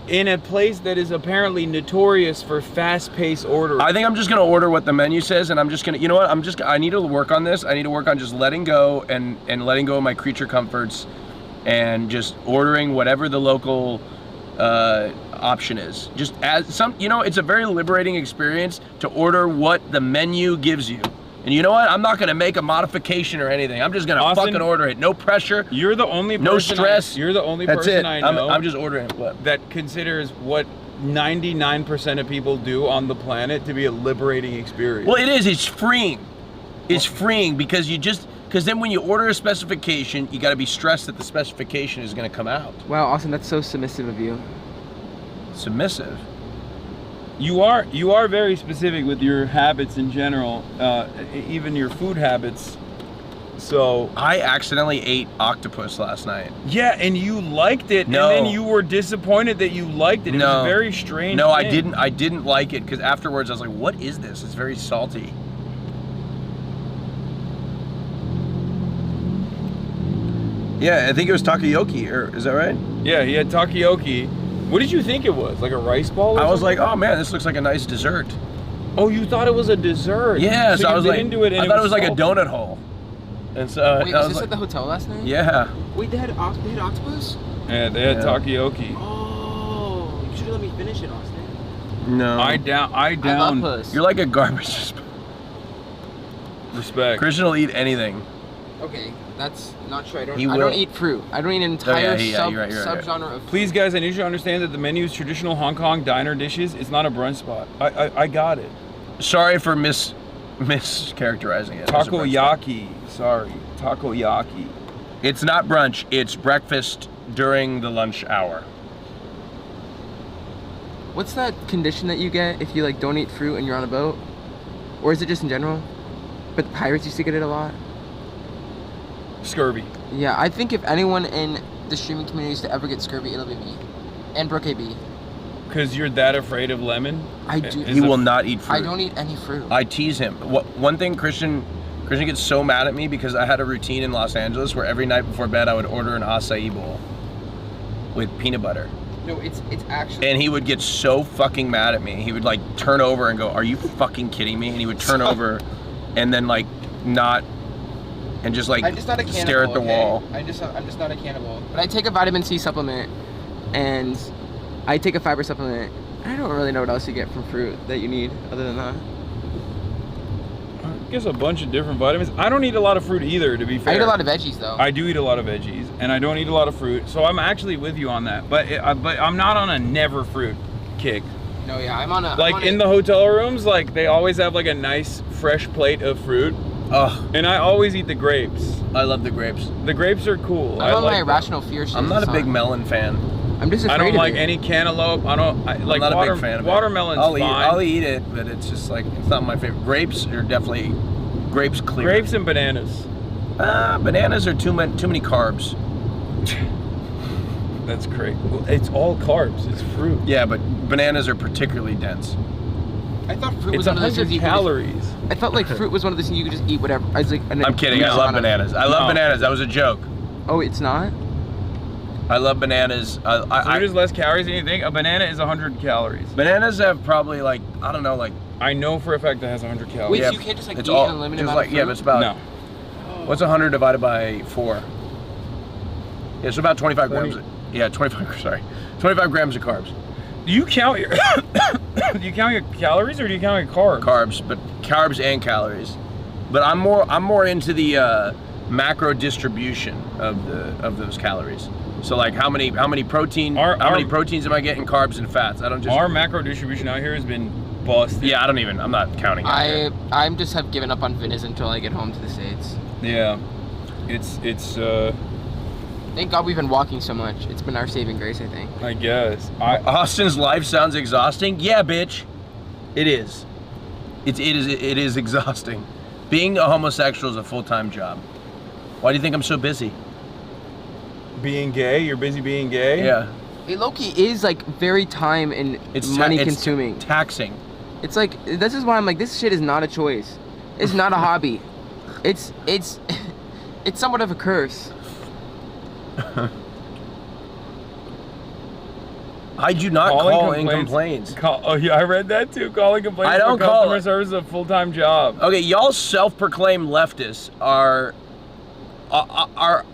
In a place that is apparently notorious for fast-paced ordering.
I think I'm just gonna order what the menu says, and I'm just gonna. You know what? I need to work on this. I need to work on just letting go and letting go of my creature comforts, and just ordering whatever the local option is. Just as some, you know, it's a very liberating experience to order what the menu gives you. And you know what? I'm not gonna make a modification or anything. I'm just gonna fucking order it. No pressure.
You're the only person
no stress.
you're the only
That's
person
it.
I know.
I'm just ordering it.
That considers what 99% of people do on the planet to be a liberating experience.
Well, it is. It's freeing. It's freeing because because then when you order a specification, you got to be stressed that the specification is going to come out.
Wow, Austin, that's so submissive of you.
Submissive?
You are very specific with your habits in general, even your food habits. So
I accidentally ate octopus last night.
Yeah, and you liked it,
No.
and then you were disappointed that you liked it. It was a very strange
No,
thing.
I didn't like it because afterwards I was like, what is this? It's very salty. Yeah, I think it was takoyaki, or is that right?
Yeah, he had takoyaki. What did you think it was? Like a rice ball? Or
I was
something?
like, oh man, this looks like a nice dessert.
Oh, you thought it was a dessert?
Yeah, so I was like,
into it and
I thought it was like a
salty.
donut hole. And so
Wait,
I
was
was
this
like,
at the hotel last night?
yeah.
Wait, they had octopus?
Yeah, they had takoyaki.
Oh, you should have let me finish it, Austin.
No.
I down.
love puss.
You're like a garbage.
Respect.
Christian will eat anything.
Okay, that's not true. I
He
don't
will.
eat fruit. I don't eat an entire
you're right.
subgenre of
Please, guys, I need you to understand that the menu is traditional Hong Kong diner dishes. It's not a brunch spot. I got it.
Sorry for mischaracterizing it. as a brunch spot.
Takoyaki. Sorry, takoyaki.
It's not brunch. It's breakfast during the lunch hour.
What's that condition that you get if you like don't eat fruit and you're on a boat? Or is it just in general? But the pirates used to get it a lot.
Scurvy.
Yeah, I think if anyone in the streaming community is to ever get scurvy, it'll be me. And Brooke AB.
Because you're that afraid of lemon?
I do.
He will not eat fruit.
I don't eat any fruit.
I tease him. One thing, Christian gets so mad at me because I had a routine in Los Angeles where every night before bed I would order an acai bowl with peanut butter.
No, it's actually.
And he would get so fucking mad at me. He would like turn over and go, "Are you fucking kidding me?" And he would turn over and then like not and just like
I'm just not a cannibal,
stare at the
okay?
wall.
I'm just not a cannibal. But I take a vitamin C supplement and I take a fiber supplement. I don't really know what else you get from fruit that you need other than that.
I guess a bunch of different vitamins. I don't eat a lot of fruit either, to be fair.
I eat a lot of veggies though.
I do eat a lot of veggies, and I don't eat a lot of fruit. So I'm actually with you on that. But I'm not on a never fruit kick.
No, yeah, I'm on a.
Like in the hotel rooms, like they always have like a nice fresh plate of fruit.
Ugh.
And I always eat the grapes.
I love the grapes.
The grapes are cool.
I'm on
like
my
them.
irrational fear shit.
I'm not a big melon fan.
I'm just afraid
I don't
of
like
it.
any cantaloupe. I like
not
water,
a big fan of
watermelon's
it.
fine.
I'll eat it, but it's just like it's not my favorite. Grapes are definitely grapes clear.
Grapes and bananas.
Bananas are too many carbs.
That's great. Well, it's all carbs. It's fruit.
Yeah, but bananas are particularly dense.
I thought fruit was
It's
one of those things
100
you could
calories.
just, I thought like fruit was one of those things you could just eat whatever. I was like,
I'm kidding. I love bananas. I love bananas. That was a joke.
Oh, it's not?
I love bananas.
Fruit is less calories than you think. A banana is 100 calories.
Bananas have probably like, I don't know, like.
I know for a fact that has 100 calories.
Wait, so you can't just like eat an unlimited amount of fruit?
Yeah, but it's about.
No.
What's 100 divided by 4? Yeah, it's about 25 grams. Yeah, 25. Sorry, 25 grams of carbs.
Do you count your? Do you count your calories or do you count your carbs?
Carbs, but carbs and calories. But I'm more into the macro distribution of those calories. So like how many proteins am I getting, carbs and fats? I don't just.
Our macro distribution out here has been busted.
Yeah, I'm not counting.
I'm just have given up on Venice until I get home to the States.
Yeah, it's.
Thank God we've been walking so much. It's been our saving grace, I think.
I guess.
Austin's life sounds exhausting. Yeah, bitch. It is. It is exhausting. Being a homosexual is a full-time job. Why do you think I'm so busy?
Being gay? You're busy being gay?
Yeah.
It low-key is like very time and money consuming.
It's taxing.
It's like, this is why I'm like, this shit is not a choice. It's not a hobby. It's somewhat of a curse.
I do not call in complaints.
Oh yeah, I read that too. Calling complaints.
I don't
for
call
customer service is a full-time job.
Okay, y'all self-proclaimed leftists are oddly.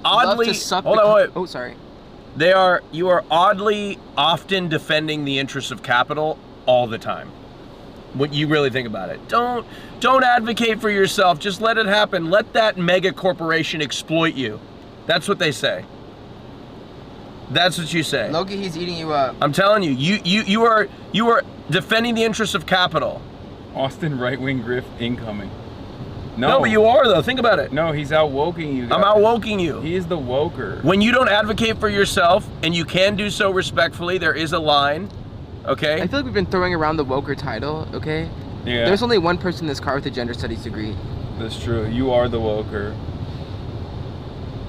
Love to suck
Hold on, wait.
Oh, sorry.
You are oddly often defending the interests of capital all the time. When you really think about it. Don't advocate for yourself. Just let it happen. Let that mega corporation exploit you. That's what they say. That's what you say.
Loki, he's eating you up.
I'm telling you, you are defending the interests of capital.
Austin right-wing grift incoming.
No, but you are though. Think about it.
No, he's out-woking you guys.
I'm out-woking you.
He is the woker.
When you don't advocate for yourself, and you can do so respectfully, there is a line. Okay.
I feel like we've been throwing around the woker title. Okay.
Yeah.
There's only one person in this car with a gender studies degree.
That's true. You are the woker.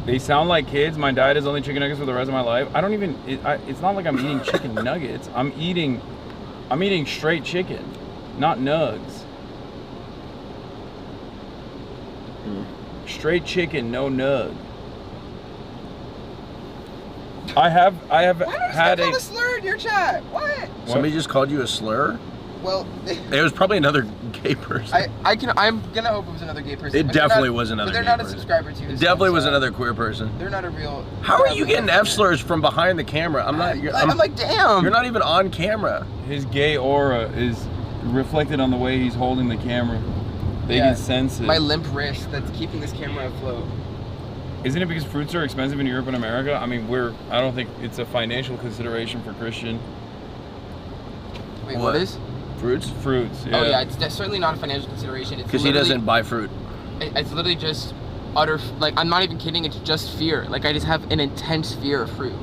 They sound like kids. My diet is only chicken nuggets for the rest of my life. I don't even. It's not like I'm eating chicken nuggets. I'm eating straight chicken, not nugs. Straight chicken, no nug. I have had
a slur in your chat. What?
Somebody just called you a slur?
Well,
it was probably another gay person.
I'm gonna hope it was another gay person.
It definitely was another.
But they're
gay
not
person.
a subscriber to you.
It definitely was another queer person.
They're not a real.
How are you getting F slurs from behind the camera? I'm not.
I'm like, damn.
You're not even on camera.
His gay aura is reflected on the way he's holding the camera. They can sense it.
My limp wrist that's keeping this camera afloat.
Isn't it because fruits are expensive in Europe and America? I mean, I don't think it's a financial consideration for Christian.
Wait, what is?
Fruits?
Fruits, yeah.
Oh yeah, it's certainly not a financial consideration.
Because he doesn't buy fruit.
It's literally just utter, like, I'm not even kidding, it's just fear. Like, I just have an intense fear of fruit.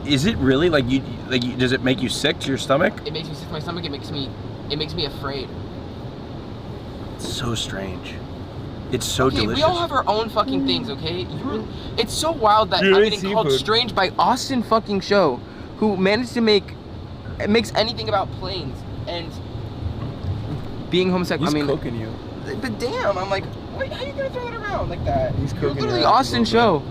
Is it really? Does it make you sick to your stomach?
It makes me sick to my stomach, it makes me afraid.
It's so strange. It's so delicious.
We all have our own fucking things, okay? It's so wild that I'm getting called strange by Austin fucking Show, who managed to makes anything about planes and being homosexual.
He's cooking you.
But damn, I'm like, wait, how are you gonna throw that around like that?
He's cooking.
Literally Austin Show.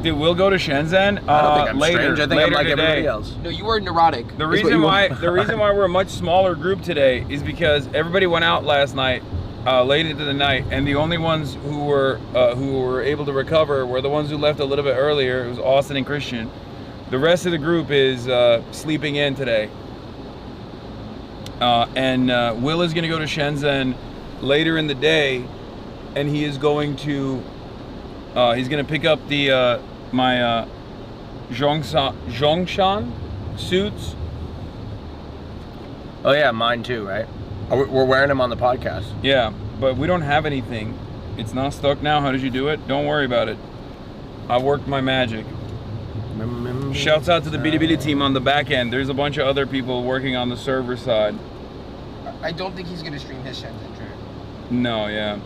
Dude, we'll go to Shenzhen.
I don't think I'm
later,
strange. I think I'm like everybody else.
No, you are neurotic.
The reason why we're a much smaller group today is because everybody went out last night, late into the night, and the only ones who were able to recover were the ones who left a little bit earlier. It was Austin and Christian. The rest of the group is sleeping in today. And Will is going to go to Shenzhen later in the day, and he is going to pick up the my Zhongshan suits.
Oh yeah, mine too, right? We're wearing them on the podcast.
Yeah, but we don't have anything. It's not stuck now. How did you do it? Don't worry about it. I worked my magic. Shouts out to the Bilibili team on the back end. There's a bunch of other people working on the server side.
I don't think he's gonna stream his Shenzhen trip.
No, yeah.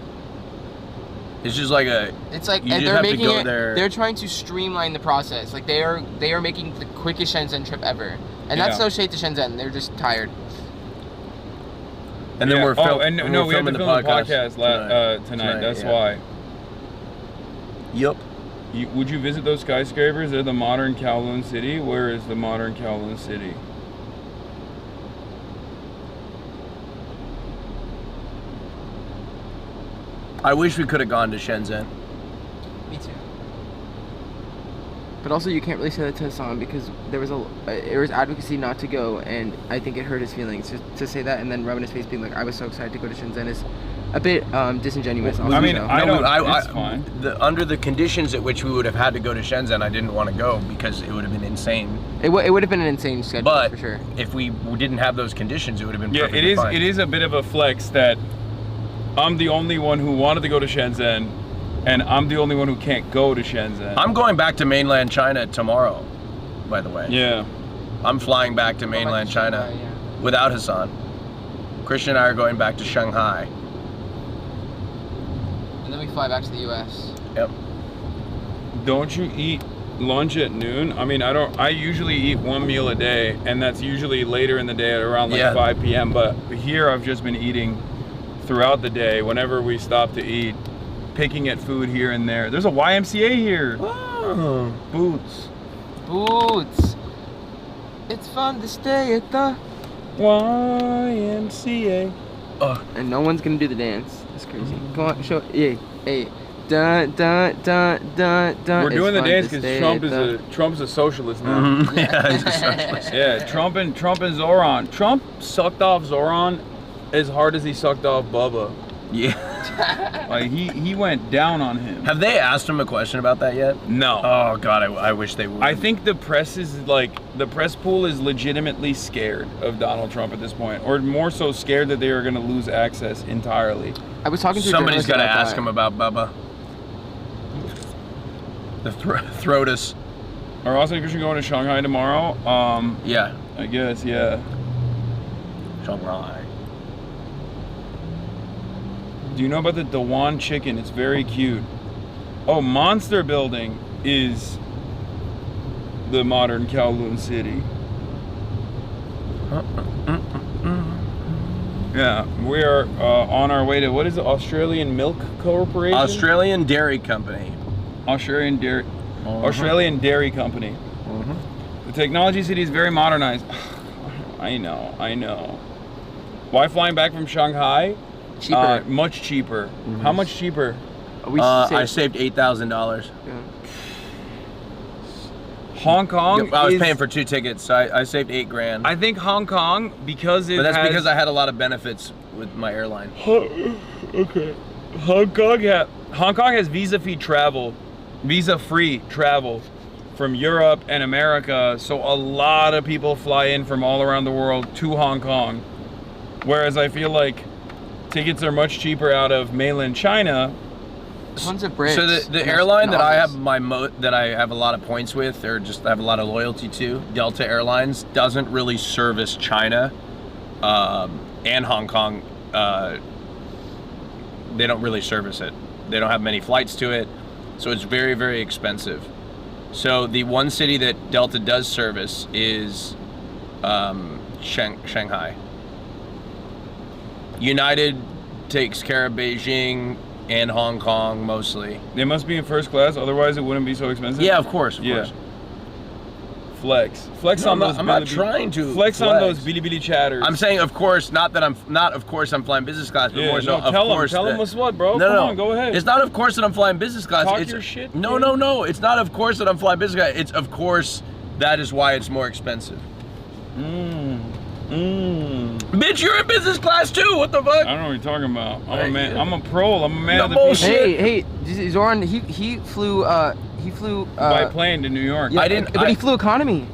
It's just like
It's like and they're making it. They're trying to streamline the process. Like they are making the quickest Shenzhen trip ever, and that's no shade to Shenzhen. They're just tired.
And then we're filming
we have to film the podcast tonight. That's why.
Yup.
Would you visit those skyscrapers? They're the modern Kowloon City. Where is the modern Kowloon City?
I wish we could have gone to Shenzhen.
Me too. But also, you can't really say that to Hasan because there was advocacy not to go, and I think it hurt his feelings to say that, and then rubbing his face, being like, "I was so excited to go to Shenzhen," is a bit disingenuous.
Well, I mean, it's fine. Under the conditions at which we would have had to go to Shenzhen, I didn't want to go because it would have been insane.
It would have been an insane schedule,
but
for sure.
If we didn't have those conditions, it would have been perfectly fine.
It is a bit of a flex that I'm the only one who wanted to go to Shenzhen, and I'm the only one who can't go to Shenzhen.
I'm going back to mainland China tomorrow, by the way.
Yeah.
I'm flying back to mainland China without Hasan. Christian and I are going back to Shanghai.
And then we fly back to the US.
Yep.
Don't you eat lunch at noon? I mean, I usually eat one meal a day, and that's usually later in the day at around 5 p.m. But here I've just been eating throughout the day whenever we stop to eat, picking at food here and there. There's a YMCA here.
Oh.
Boots.
It's fun to stay at the
YMCA.
And no one's gonna do the dance. That's crazy. Go on, show. Hey, Dun, dun, dun, dun, dun.
We're doing the dance because
because
Trump's a socialist now.
Yeah, he's a socialist.
Yeah, Trump and Zohran. Trump sucked off Zohran as hard as he sucked off Bubba.
Yeah.
Like he went down on him.
Have they asked him a question about that yet?
No.
Oh God, I wish they would.
I think the press pool is legitimately scared of Donald Trump at this point, or more so scared that they are going to lose access entirely.
I was talking to
somebody's got to ask him about Bubba. The throatus.
Are Austin and Christian going to Shanghai tomorrow?
Yeah.
I guess, yeah.
Shanghai.
Do you know about the Dewan chicken? It's very cute. Oh, Monster Building is the modern Kowloon City. Yeah, we are on our way to, what is it, Australian Milk Corporation?
Australian Dairy Company.
Australian Dairy Company. The technology city is very modernized. I know. Why flying back from Shanghai?
Cheaper.
Much cheaper. How much cheaper?
I saved $8,000.
Yeah.
Hong Kong.
I was paying for 2 tickets, so I saved $8,000.
I think Hong Kong because it.
But that's
has,
because I had a lot of benefits with my airline.
Okay. Hong Kong has visa-free travel from Europe and America, so a lot of people fly in from all around the world to Hong Kong. Whereas I feel like tickets are much cheaper out of mainland China.
Tons of Brits.
So the airline that I have that I have a lot of points with, or just have a lot of loyalty to, Delta Airlines, doesn't really service China and Hong Kong. They don't really service it. They don't have many flights to it, so it's very, very expensive. So the one city that Delta does service is Shanghai. United takes care of Beijing and Hong Kong mostly.
They must be in first class, otherwise it wouldn't be so expensive.
Yeah, of course. Of course.
Flex
No,
on those.
I'm not trying to
flex on those Bilibili chatters.
I'm saying, of course, of course I'm flying business class, but more so, of course.
Tell them what's what, bro.
No,
Come on, go ahead.
It's not of course that I'm flying business class.
Talk
It's
your shit.
no. It's not of course that I'm flying business class. It's of course that is why it's more expensive. Bitch, you're in business class too. What the fuck?
I don't know what you're talking about. I'm a man. I'm a pro. I'm a man of the
bullshit. Hey, Zohran, he flew
by plane to New York.
Yeah, but he flew economy.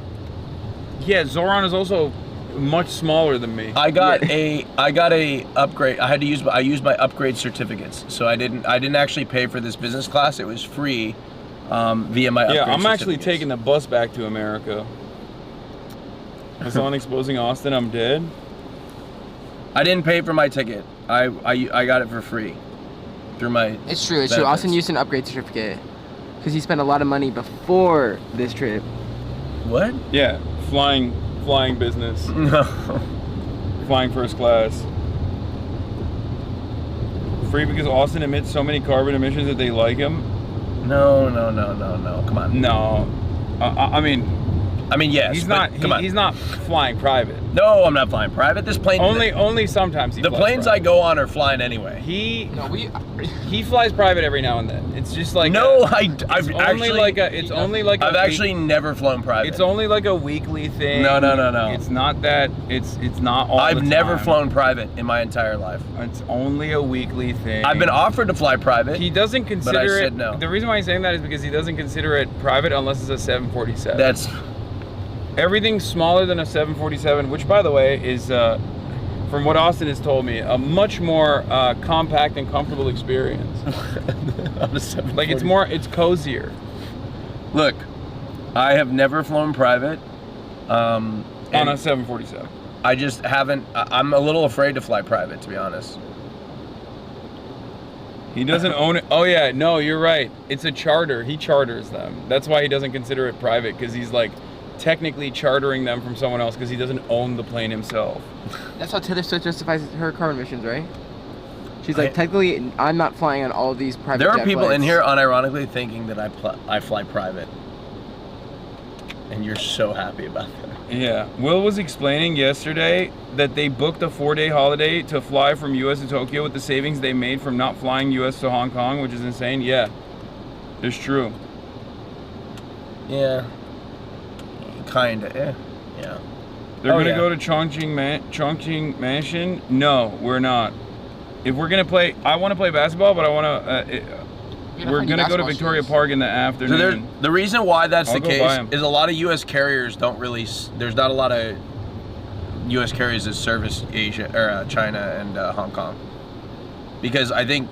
Yeah, Zohran is also much smaller than me.
I got a upgrade. I used my upgrade certificates, so I didn't actually pay for this business class. It was free via my upgrade
Yeah, I'm actually
certificates.
taking the bus back to America. Hasan exposing Austin, I'm dead.
I didn't pay for my ticket. I got it for free through my.
It's true. Austin used an upgrade certificate because he spent a lot of money before this trip.
What?
Yeah, flying business. No. Flying first class. Free because Austin emits so many carbon emissions that they like him.
No. Come on.
No, I mean,
yes.
He's not. He's not flying private.
No, I'm not flying private. This plane.
Only sometimes.
The planes I go on are flying anyway.
He flies private every now and then. It's just like
I've actually never flown private.
It's only like a weekly thing.
No.
It's not that. It's not all.
I've never flown private in my entire life.
It's only a weekly thing.
I've been offered to fly private.
He doesn't consider
but I
it.
said no.
The reason why he's saying that is because he doesn't consider it private unless it's a 747.
That's.
Everything smaller than a 747, which by the way is, from what Austin has told me, a much more compact and comfortable experience. Like it's cozier.
Look, I have never flown private.
On a 747.
I just haven't. I'm a little afraid to fly private, to be honest.
He doesn't own it. Oh yeah, no, you're right. It's a charter. He charters them. That's why he doesn't consider it private, because he's like technically chartering them from someone else because he doesn't own the plane himself.
That's how Taylor Swift justifies her carbon emissions, right? She's like, technically, I'm not flying on all of these private
There are
jet
people
flights.
in here unironically thinking that I fly private. And you're so happy about that.
Yeah, Will was explaining yesterday that they booked a 4-day holiday to fly from US to Tokyo with the savings they made from not flying US to Hong Kong, which is insane. Yeah, it's true.
Yeah. Kinda, yeah.
They're gonna go to Chongqing Mansion? No, we're not. If we're gonna play, I wanna play basketball, but I wanna, we're gonna go to Victoria Park in the afternoon.
So the reason why that's
I'll
the
go
case
buy 'em.
is a lot of U.S. carriers don't really. There's not a lot of U.S. carriers that service Asia or China and Hong Kong, because I think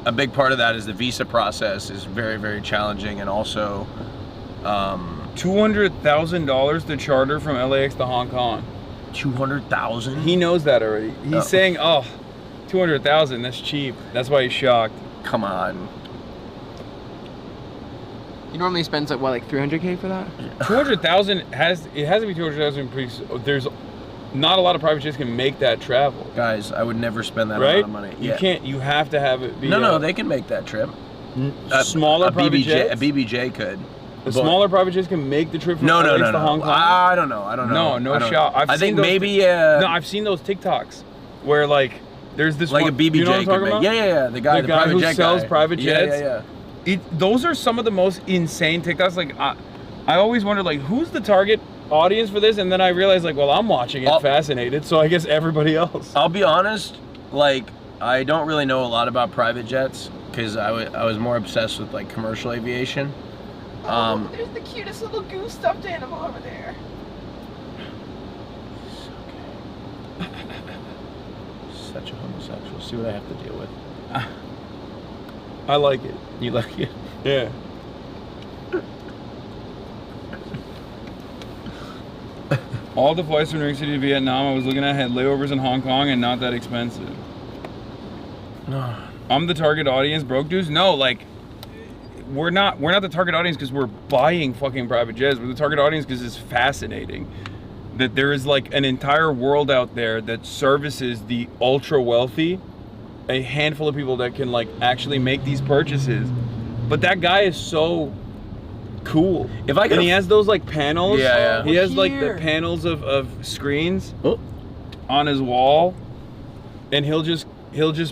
a big part of that is the visa process is very, very challenging, and also
$200,000 to charter from LAX to Hong Kong.
200,000?
He knows that already. He's saying, "Oh, 200,000. That's cheap." That's why he's shocked.
Come on.
He normally spends like what, like 300K for that?
200,000 has to be 200,000. There's not a lot of private jets can make that travel.
Guys, I would never spend that
right?
amount of money.
You can't. You have to have it be.
No, they can make that trip.
Smaller private
BBJ,
jets.
A BBJ could.
The smaller private jets can make the trip from
No.
to Hong Kong.
I don't know.
No shot.
I think maybe.
No, I've seen those TikToks where like there's this
like
one,
a BBJ.
You know what I'm talking about?
Yeah. The guy
who
jet
sells
guy.
private jets.
Yeah.
Those are some of the most insane TikToks. Like I always wondered like who's the target audience for this, and then I realized like, well, I'm watching it, fascinated. So I guess everybody else.
I'll be honest. Like I don't really know a lot about private jets because I was more obsessed with like commercial aviation.
There's the cutest little goose stuffed animal over there.
Such a homosexual. See what I have to deal with.
I like it.
You like it?
Yeah. All the flights from New York City to Vietnam I was looking at had layovers in Hong Kong and not that expensive.
No.
I'm the target audience, broke dudes? No, like we're not the target audience because we're buying fucking private jets. We're the target audience because it's fascinating that there is like an entire world out there that services the ultra wealthy, a handful of people that can like actually make these purchases. But that guy is so cool. And he has those like panels.
Yeah.
He has like the panels of screens on his wall, and he'll just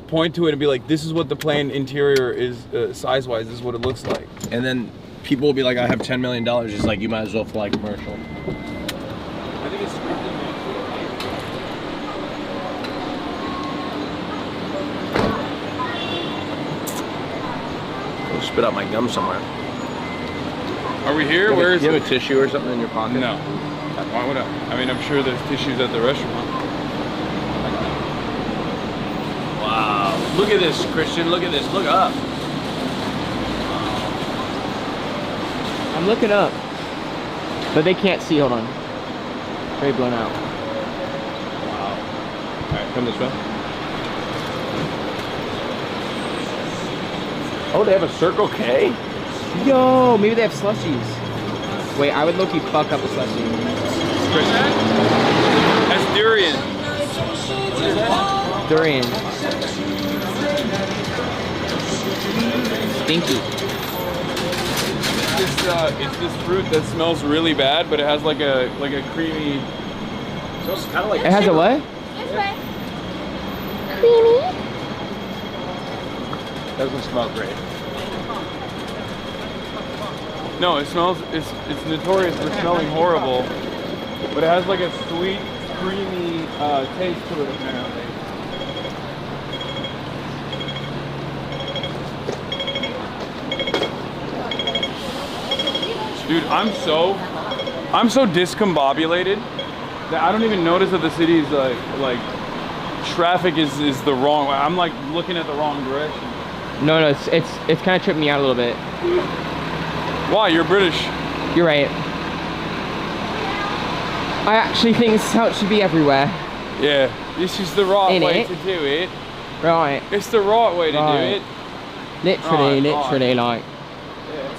point to it and be like, this is what the plane interior is size-wise, this is what it looks like.
And then people will be like, I have $10 million. It's like, you might as well fly commercial.
I think it's
I'll spit out my gum somewhere.
Are we here? Where is
it?
it?
You have a tissue or something in your pocket?
No. Why would I? I mean, I'm sure there's tissues at the restaurant.
Wow. Look at this, Christian. Look at this. Look up.
I'm looking up. But they can't see. Hold on. Very blown out.
Wow. All right, come this way. Oh, they have a Circle K?
Yo, maybe they have slushies. Wait, I would low-key fuck up a slushie.
That's durian.
Durian. Stinky.
It's this fruit that smells really bad, but it has like a creamy.
So it's kind of like.
It has a what?
Creamy. Doesn't smell great.
No, it smells. It's notorious for smelling horrible, but it has like a sweet, creamy taste to it apparently. Dude, I'm so discombobulated that I don't even notice that the city's like traffic is the wrong way. I'm like looking at the wrong direction.
No, it's kind of tripped me out a little bit.
Why? You're British.
You're right. I actually think this is how it should be everywhere.
Yeah, this is the right way to do it.
Right.
It's the right way to do it.
Literally, like.
Yeah.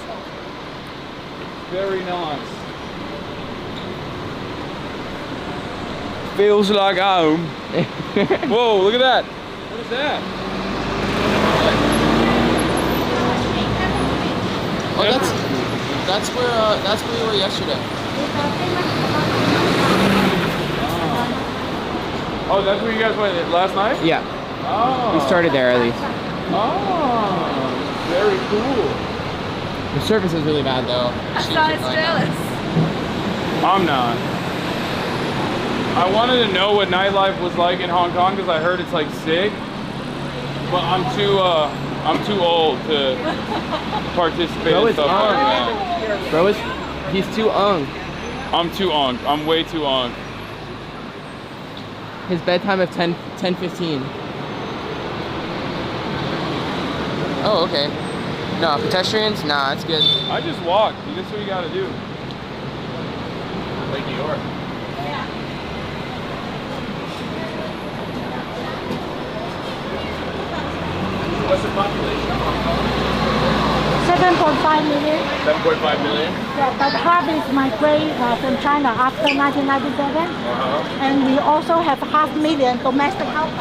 Very nice. Feels like home. Whoa, look at that. What is that?
Oh, that's where we were yesterday.
Oh, that's where you guys went last night?
Yeah.
Oh.
We started there at least.
Oh, very cool.
The service is really bad though.
Hasan is jealous.
I'm not. I wanted to know what nightlife was like in Hong Kong because I heard it's like sick, but I'm too old to participate in stuff like that.
Bro, he's too ung.
I'm too ung. I'm way too ung.
His bedtime of 10:15. Oh, okay. No, pedestrians? Nah, that's good.
I just walked. That's what you gotta do.
Lake New York. What's the population of Hong Kong?
7.5 million.
7.5 million?
Yeah, but half is migrate from China after 1997. And we also have 500,000 domestic helpers.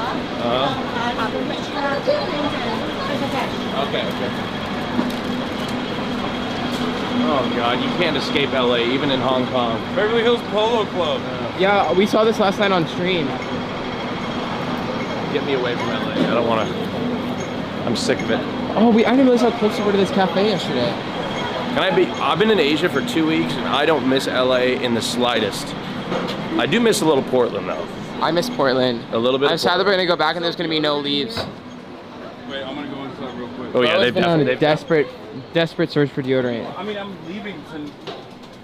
Okay. Oh God, you can't escape LA, even in Hong Kong.
Beverly Hills Polo Club.
Yeah, we saw this last night on stream.
Get me away from LA. I don't want to. I'm sick of it.
Oh, I didn't realize how close we were to this cafe yesterday.
I've been in Asia for 2 weeks and I don't miss LA in the slightest. I do miss a little Portland though.
I miss Portland.
A little bit.
I'm sad that we're gonna go back and there's gonna be no leaves.
Wait, I'm gonna go inside real quick.
Oh yeah, they've
been on a
definitely.
desperate search for deodorant.
I mean, I'm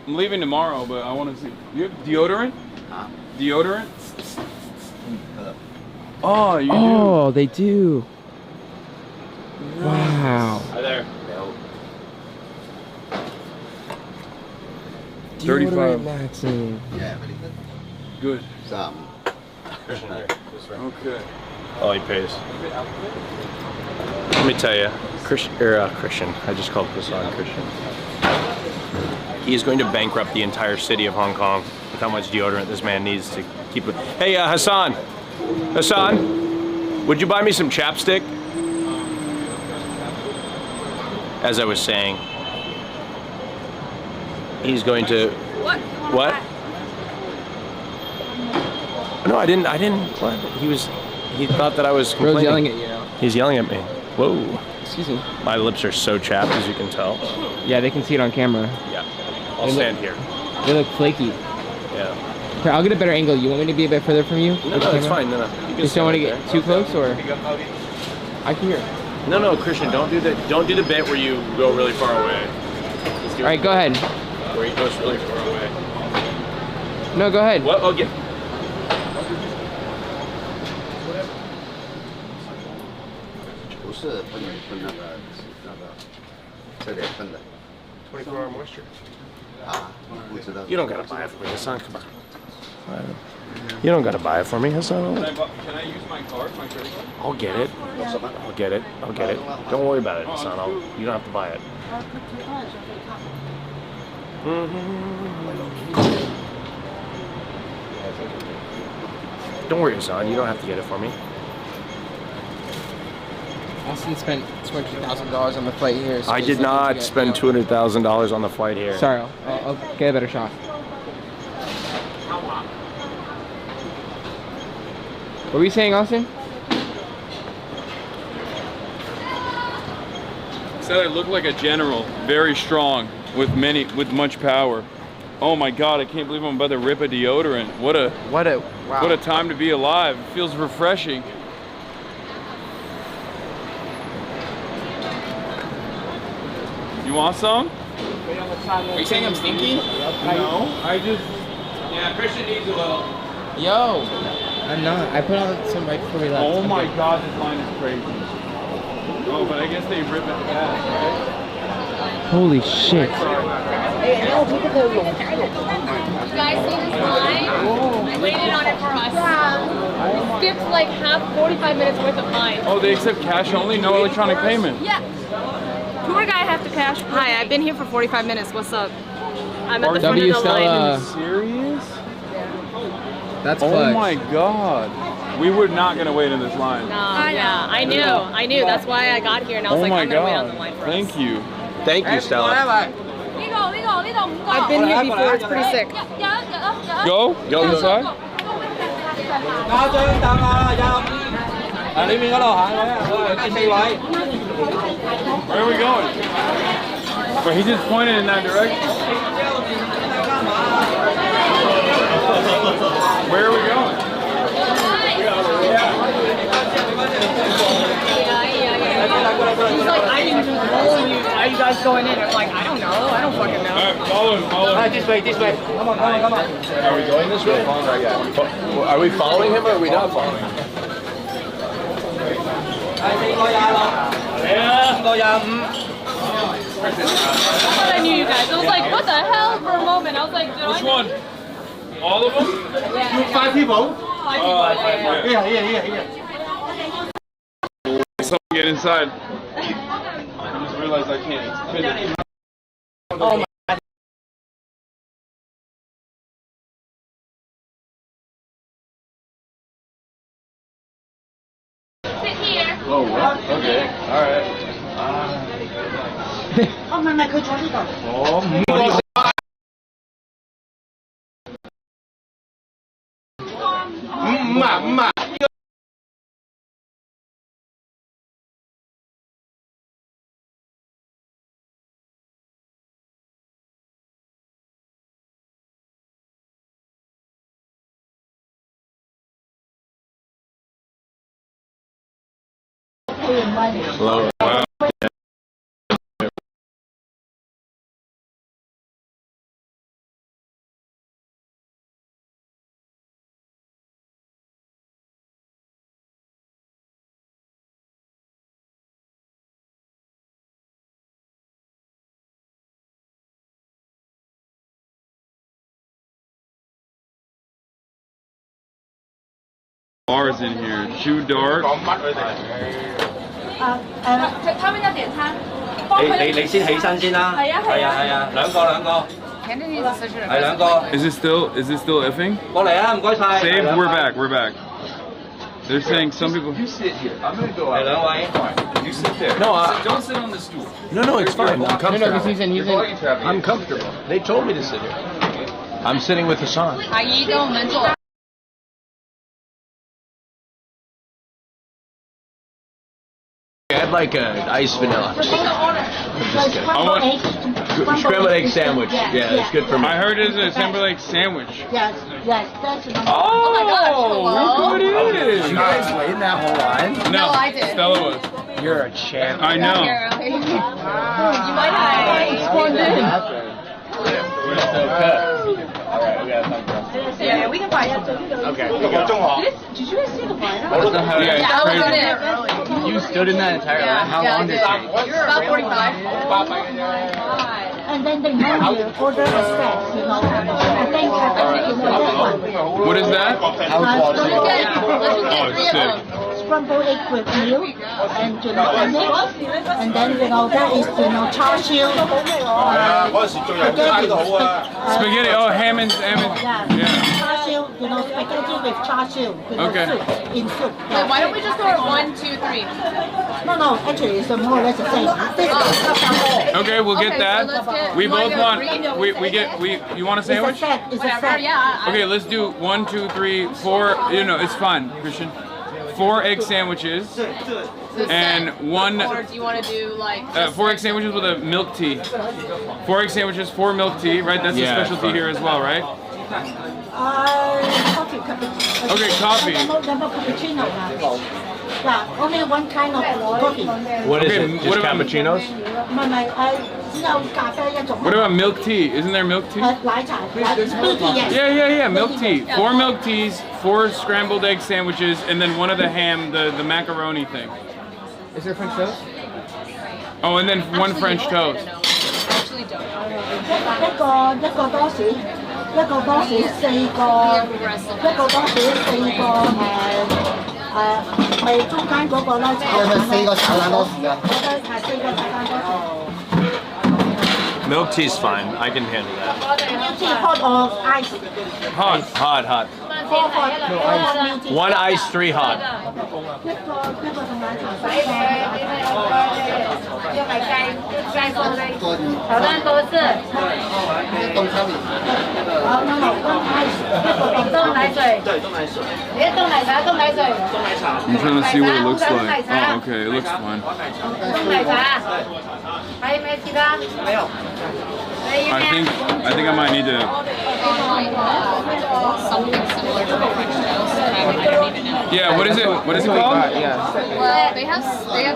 leaving tomorrow, but I want to see. You have deodorant? Deodorant? Oh, you do?
Oh, they do. Wow.
Hi there.
35.
Maxing.
Yeah, very good.
Good.
Okay. Oh, he pays. Let me tell you, Christian. I just called Hasan Christian. He is going to bankrupt the entire city of Hong Kong with how much deodorant this man needs to keep it. Hey, Hasan. Hasan, would you buy me some chapstick? As I was saying, he's going to. What? No, I didn't. What? He thought that I was complaining.
Bro's yelling at you now.
He's yelling at me. Whoa.
Excuse me.
My lips are so chapped, as you can tell.
Yeah, they can see it on camera.
Yeah. I'll stand here.
They look flaky.
Yeah.
Here, I'll get a better angle. You want me to be a bit further from you?
No, that's fine. No.
You just don't want to get too close, or? I can hear.
No, Christian, don't do the bit where you go really far away.
All right, go ahead.
Where he goes really far away.
No, go ahead.
What? Okay.
It's
24-hour moisture.
不知道。
You don't gotta buy it for me, Hasan. Come on. You don't gotta buy it for me, Hasan.
Can I use my card, my credit card?
I'll get it. I'll get it. Don't worry about it, Hasan. You don't have to buy it. Don't worry, Hasan. You don't have to get it for me.
Austin spent $200,000 on the flight here. So
I did not spend $200,000 on the flight here.
Sorry, I'll get a better shot. What were you saying, Austin?
Said I look like a general, very strong, with much power. Oh my God, I can't believe I'm about to rip a deodorant. What a time to be alive. It feels refreshing. You want some?
Are you saying I'm stinky?
No, yeah, Christian needs a little.
Yo, I'm not. I put on some right before we left.
Oh my God, this line is crazy. Oh, but I guess they rip it fast, right?
Holy shit.
You guys see this line? They waited on it for us. We skipped like 45 minutes worth of line.
Oh, they accept cash only? No electronic payment?
Yeah. Tour guy have to cash. Hi, I've been here for 45 minutes. What's up? I'm at the front of the line.
Are you serious?
That's
Oh
clutch.
my God. We were not going to wait in this line.
Yeah, I knew. That's why I got here and I was like, I'm going to wait on the line for us.
Thank you.
Thank you, Stella.
I've been here before. It's pretty sick.
Go? Go inside? Where are we going? Well, he just pointed in that direction. Where are we going?
He's like, I didn't know you. Are you guys going in? I'm like, I don't know. I don't fucking know.
All right, follow him, follow him.
This way, this way. Come on, come on, come on.
Are we going this way? Are we following him or are we not following him?
I thought I knew you guys. I was like, what the hell for a moment. I was like,
which one? All of them?
Yeah.
5 people.
5 people.
Yeah.
So get inside. I just realized I can't fit it.
Oh my God.
Sit here.
Oh, what? Okay. All right.
哦，唔係，佢坐呢度。
哦，Hello. Bars in here. Too dark.
他們有點餐。
你先起身先啦。係啊，兩個。係兩個。
Is it still effing?
過嚟啊，唔該晒。
Save. We're back. They're saying some people.
You sit here. I'm gonna go out.
係兩位。
You sit there.
No,
don't sit on the stool.
No, it's fine. I'm comfortable.
No,
I'm comfortable. They told me to sit here. I'm sitting with Hasan.
阿姨跟我们坐。
I'd like an iced vanilla. Scrambled egg sandwich. Yeah, that's good for me.
I heard it's a scrambled egg sandwich.
Yes, that's enough.
Oh
my gosh,
look who it is.
You guys waited that whole line?
No, I did.
Stella was.
You're a champ.
I know.
You might have spawned in.
We're so good. Alright, we gotta talk about this.
Yeah, we can buy it.
Okay.
Did you guys see the final?
Yeah,
I was in it.
You stood in that entire line? How long did it take?
About 45.
And then they normally order a set, you know. I think this one.
What is that?
Let's just get 3 of them.
Scrambled egg with milk and mix, and then that is char siu.
Spaghetti. Oh, ham and
yeah. Char siu, spaghetti with char siu.
Okay.
Soup, in soup.
Wait, why don't we just order 1, 2, 3?
No, actually it's more or less the same.
Okay, we'll get
Okay,
that.
so let's get-
We
you wanna
both
go
want.
three?
You want a sandwich?
It's a set.
Yeah.
Okay, let's do 1, 2, 3, 4. It's fine, Christian. 4 egg sandwiches and 1.
Or do you want to do like
4 egg sandwiches with a milk tea. 4 egg sandwiches, 4 milk tea, right? That's a specialty here as well, right?
Coffee, cappuccino.
Okay, coffee.
No cappuccino. Yeah, only one kind of coffee.
What is it? Just cappuccinos?
What about milk tea? Isn't there milk tea?
Milk tea, yes.
Yeah, milk tea. 4 milk teas, 4 scrambled egg sandwiches, and then 1 of the ham, the macaroni thing.
Is there French toast?
Oh, and then 1 French toast.
Actually don't.
一個多士，4個，咪中間嗰個咧炒蛋咧。4個炒蛋多士啊？我覺得係4個炒蛋多士。
Milk tea's fine. I can handle that.
Milk tea hot or ice?
Hot.
1 ice, 3 hot.
一個同奶茶。
I'm trying to see what it looks like. Oh, okay, it looks fine. I think I might need to.
Something similar to the French toast. I don't even know.
Yeah, what is it? What is it called?
Well, they have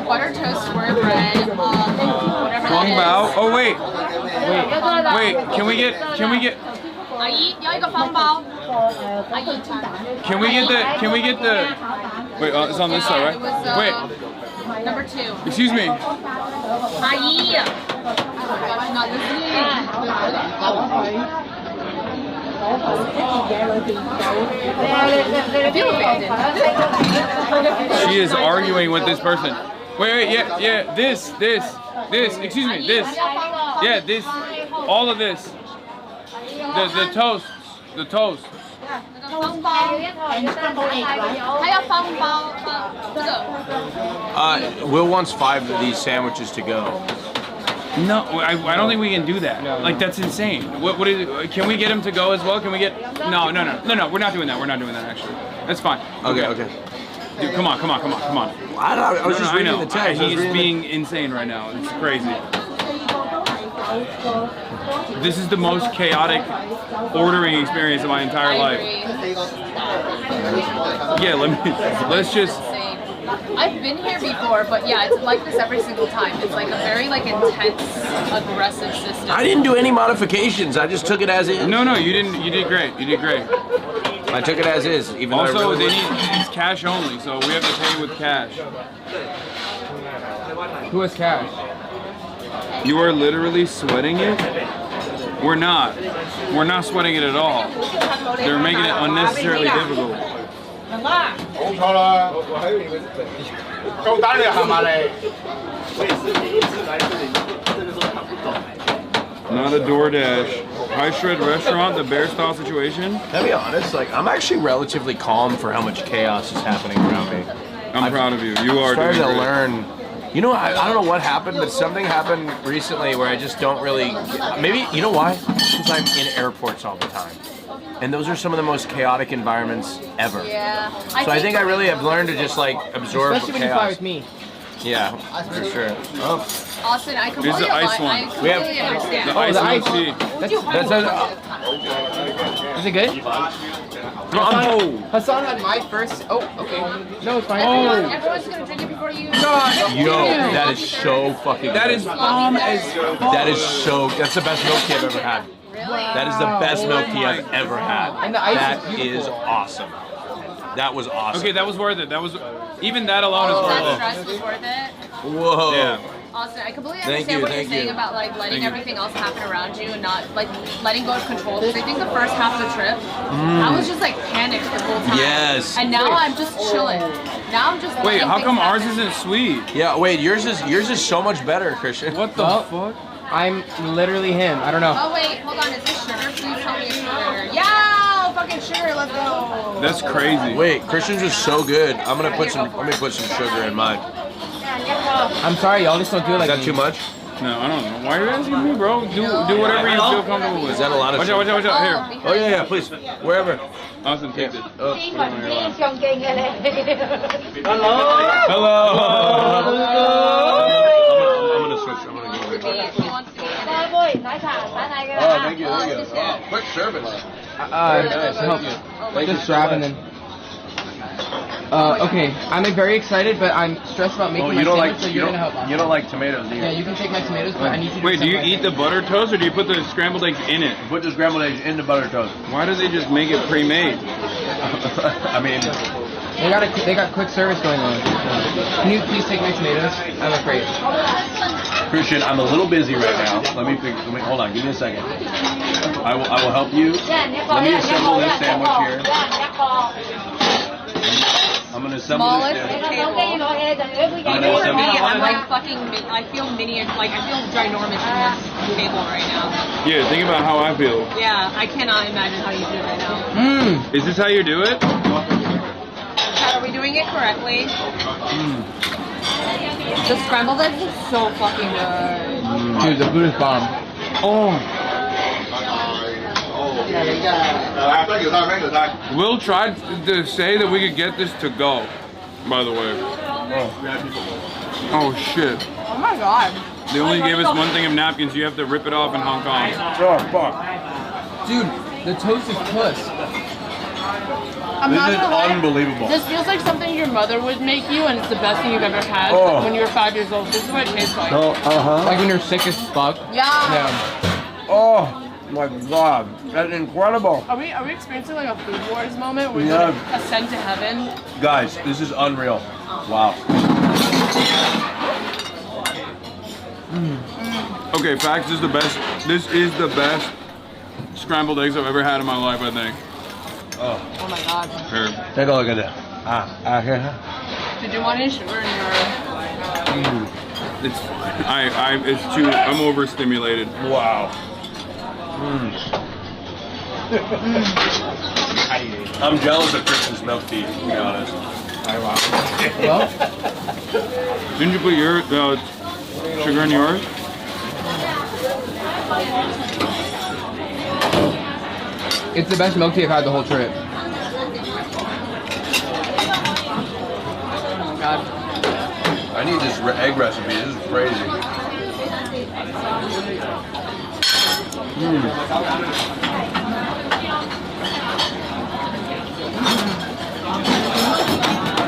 butter toast, square bread, whatever that is.
Bao. Oh wait. Can we get?
Can we get
the? Wait, it's on this side, right? Wait.
Number 2.
Excuse me. She is arguing with this person. Wait, yeah, this, excuse me, this. Yeah, this, all of this. The toast.
Will wants 5 of these sandwiches to go.
No, I don't think we can do that. Like, that's insane. What is it? Can we get him to go as well? Can we get? No. We're not doing that. We're not doing that, actually. That's fine.
Okay.
Dude, come on.
I was just reading the text.
He's being insane right now. It's crazy. This is the most chaotic ordering experience of my entire life. Yeah, let's just.
I've been here before, but yeah, it's like this every single time. It's like a very intense, aggressive system.
I didn't do any modifications. I just took it as is.
No, you didn't. You did great.
I took it as is. Even
also,
though
it's cash only, so we have to pay with cash.
Who has cash?
You are literally sweating it? We're not. We're not sweating it at all. They're making it unnecessarily difficult. Not a DoorDash. High Shred Restaurant, the bear style situation.
To be honest, I'm actually relatively calm for how much chaos is happening around me.
I'm proud of you. You are
starting
doing
to
great.
learn. You know, I don't know what happened, but something happened recently where I just don't really. Maybe you know why? Because I'm in airports all the time. And those are some of the most chaotic environments ever.
Yeah.
So I think I really have learned to just absorb
Especially when you fly with me.
Yeah, for sure. Oh.
Austin, I completely understand.
The ice milk tea.
Is it good? Hasan had my first. Oh, okay. No, it's fine.
Everyone's gonna drink it before you.
Yo, that is so fucking.
That is bomb as fuck.
That's the best milk tea I've ever had.
Really?
That is the best milk tea I've ever had.
And the ice
that is awesome. That was awesome.
Okay, that was worth it. Even that alone is worth
That stress was worth it.
Whoa.
Yeah.
Austin, I completely understand what you're saying about letting everything else happen around you and not letting go of control. Because I think the first half of the trip, I was just panicked the whole time.
Yes.
And now I'm just chilling. Now I'm just.
Wait, how come ours isn't sweet?
Yeah, wait, yours is so much better, Christian.
What the fuck?
I'm literally him. I don't know.
Oh wait, hold on. Is this sugar? Please tell me it's sugar. Yeah, fucking sugar. Let's go.
That's crazy.
Wait, Christian's is so good. Let me put some sugar in mine.
I'm sorry, y'all just don't do it like
Is that too much?
No, I don't know. Why are you asking me, bro? Do whatever you feel comfortable with.
Is that a lot of
Watch out, Here.
Oh yeah, please. Wherever.
Awesome, take this.
Oh.
Hello.
I'm gonna switch. I'm gonna go over here. Oh, thank you. Quick service.
Just grab and then. Okay, I'm very excited, but I'm stressed about making my sandwich, so you're gonna help.
You don't like tomatoes, do you?
Yeah, you can take my tomatoes, but I need you to.
Wait, do you eat the butter toast or do you put the scrambled eggs in it?
Put the scrambled eggs in the butter toast.
Why do they just make it pre-made?
I mean,
they got quick service going on. Can you please take my tomatoes? I'm afraid.
Christian, I'm a little busy right now. Let me hold on. Give me a second. I will help you. Let me assemble this sandwich here. I'm gonna assemble this sandwich.
I feel mini, I feel ginormous in this table right now.
Yeah, think about how I feel.
Yeah, I cannot imagine how you do it right now.
Is this how you do it?
Chad, are we doing it correctly? The scrambled eggs is so fucking good.
Dude, the food is bomb.
Oh. Will tried to say that we could get this to go, by the way. Oh shit.
Oh my god.
They only gave us one thing of napkins. You have to rip it off in Hong Kong.
Oh, fuck.
Dude, the toast is puss.
I'm not gonna lie,
unbelievable.
This feels like something your mother would make you, and it's the best thing you've ever had when you were 5 years old. This is what it tastes like.
Oh,
Like when you're sick as fuck.
Yeah.
Oh, my God. That's incredible.
Are we experiencing like a food wars moment where we ascend to heaven?
Guys, this is unreal. Wow.
Okay, facts is the best. This is the best scrambled eggs I've ever had in my life, I think.
Oh
my god.
Here.
Take a look at that. Here.
Did you want any sugar in your...
It's fine. It's too, I'm overstimulated.
Wow. I'm jealous of Kristen's milk tea, to be honest.
Well,
didn't you put your sugar in yours?
it's the best milk tea I've had the whole trip.
Oh my god.
I need this egg recipe. This is crazy.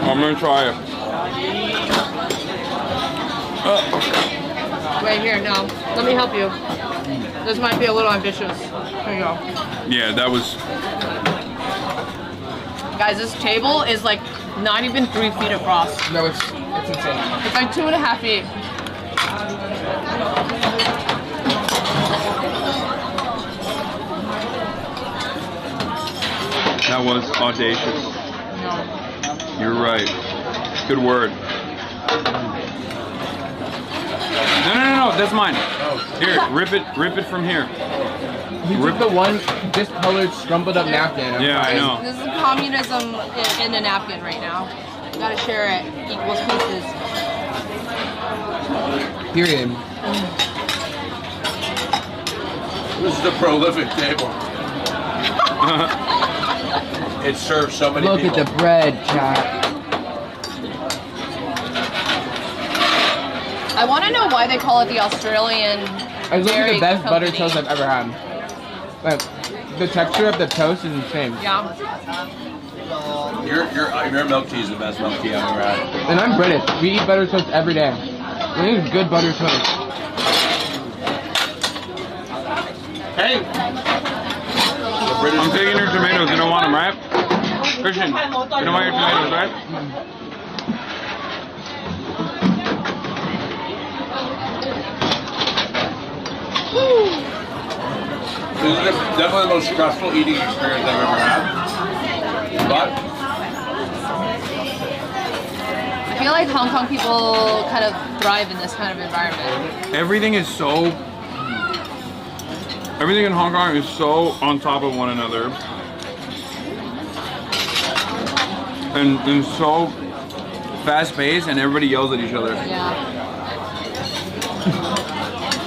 I'm gonna try it.
Wait here, no. Let me help you. This might be a little ambitious. There you go.
Yeah, that was...
Guys, this table is like not even 3 feet across.
No, it's insane.
It's like 2.5 feet.
That was audacious. You're right. Good word. No, that's mine. Here, rip it from here.
He took the one discolored, scrumpled up napkin.
Yeah, I know.
This is communism in a napkin right now. You gotta share it, equal pieces.
Period.
This is a prolific table. It serves so many people.
Look at the bread, chat.
I want to know why they call it the Australian.
It's literally the best
company.
butter toast I've ever had. Like, the texture of the toast is insane.
Yeah.
Your milk tea is the best milk tea I've ever had.
And I'm British. We eat butter toast every day. We need good butter toast.
Hey!
I'm taking your tomatoes. You don't want them, right? Christian, you don't want your tomatoes, right?
This is definitely the most stressful eating experience I've ever had. But
I feel like Hong Kong people kind of thrive in this kind of environment.
Everything in Hong Kong is so on top of one another. And so fast paced, and everybody yells at each other.
Yeah.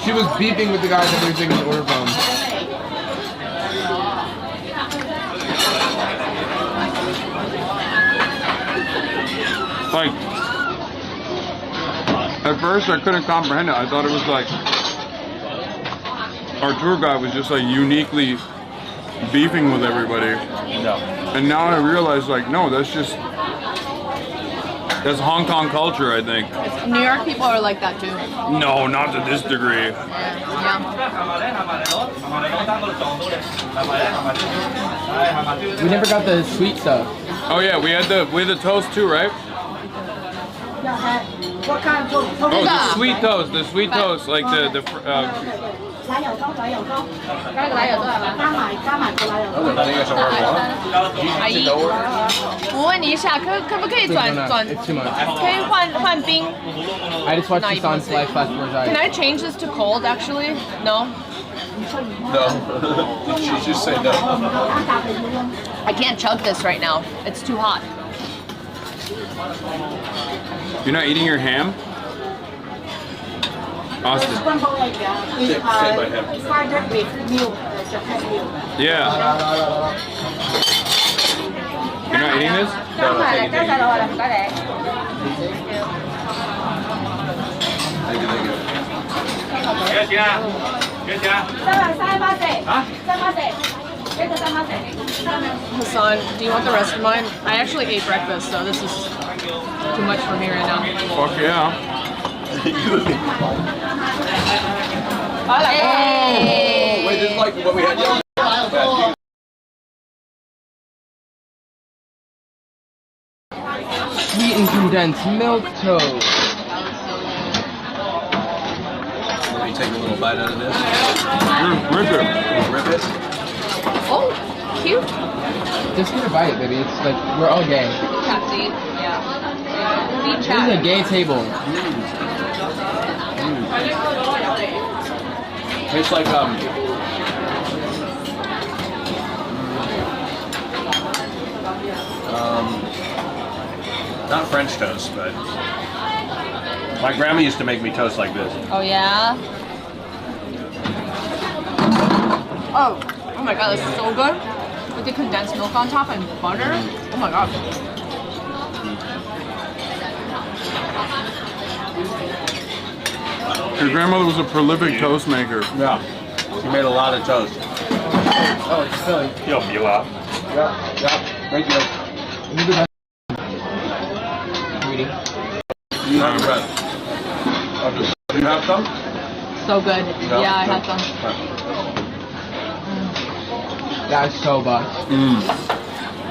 She was beeping with the guy that we were taking the order from.
Like, at first I couldn't comprehend it. I thought it was like, our tour guide was just like uniquely beefing with everybody.
No.
And now I realize, like, no, that's Hong Kong culture, I think.
New York people are like that too.
No, not to this degree.
We never got the sweet stuff.
Oh yeah, we had the toast too, right?
What kind of toast?
Oh, the sweet toast, like the
奶油糕，奶油糕，加买个奶油糕。
阿姨，我问你一下，可不可以转？可以换冰？
I just watched this on Slice Fast Forza.
Can I change this to cold actually? No?
No. She just said no.
I can't chug this right now. It's too hot.
You're not eating your ham? Austin.
Scrambled egg, is
Say by him.
fried with milk, Japan milk.
Yeah. You're not eating this?
Thank you.
Hasan, do you want the rest of mine? I actually ate breakfast, so this is too much for me right now.
Fuck yeah.
Hey.
Wait, this is like what we had yesterday.
Sweet and condensed milk toast.
Let me take a little bite out of this.
Rip it.
Rip it.
Oh, cute.
Just get a bite, baby. It's like, we're all gay.
Chat seat, yeah. Eat
This
chat.
is a gay table.
Tastes like not French toast, but my grandma used to make me toast like this.
Oh yeah. Oh my god, this is so good. With the condensed milk on top and butter. Oh my god.
Your grandmother was a prolific toast maker.
Yeah. She made a lot of toast.
Oh, it's filling.
Yo, Mila.
Yeah. Thank you.
You have bread. Do you have some?
So good. Yeah, I had some.
That's so much.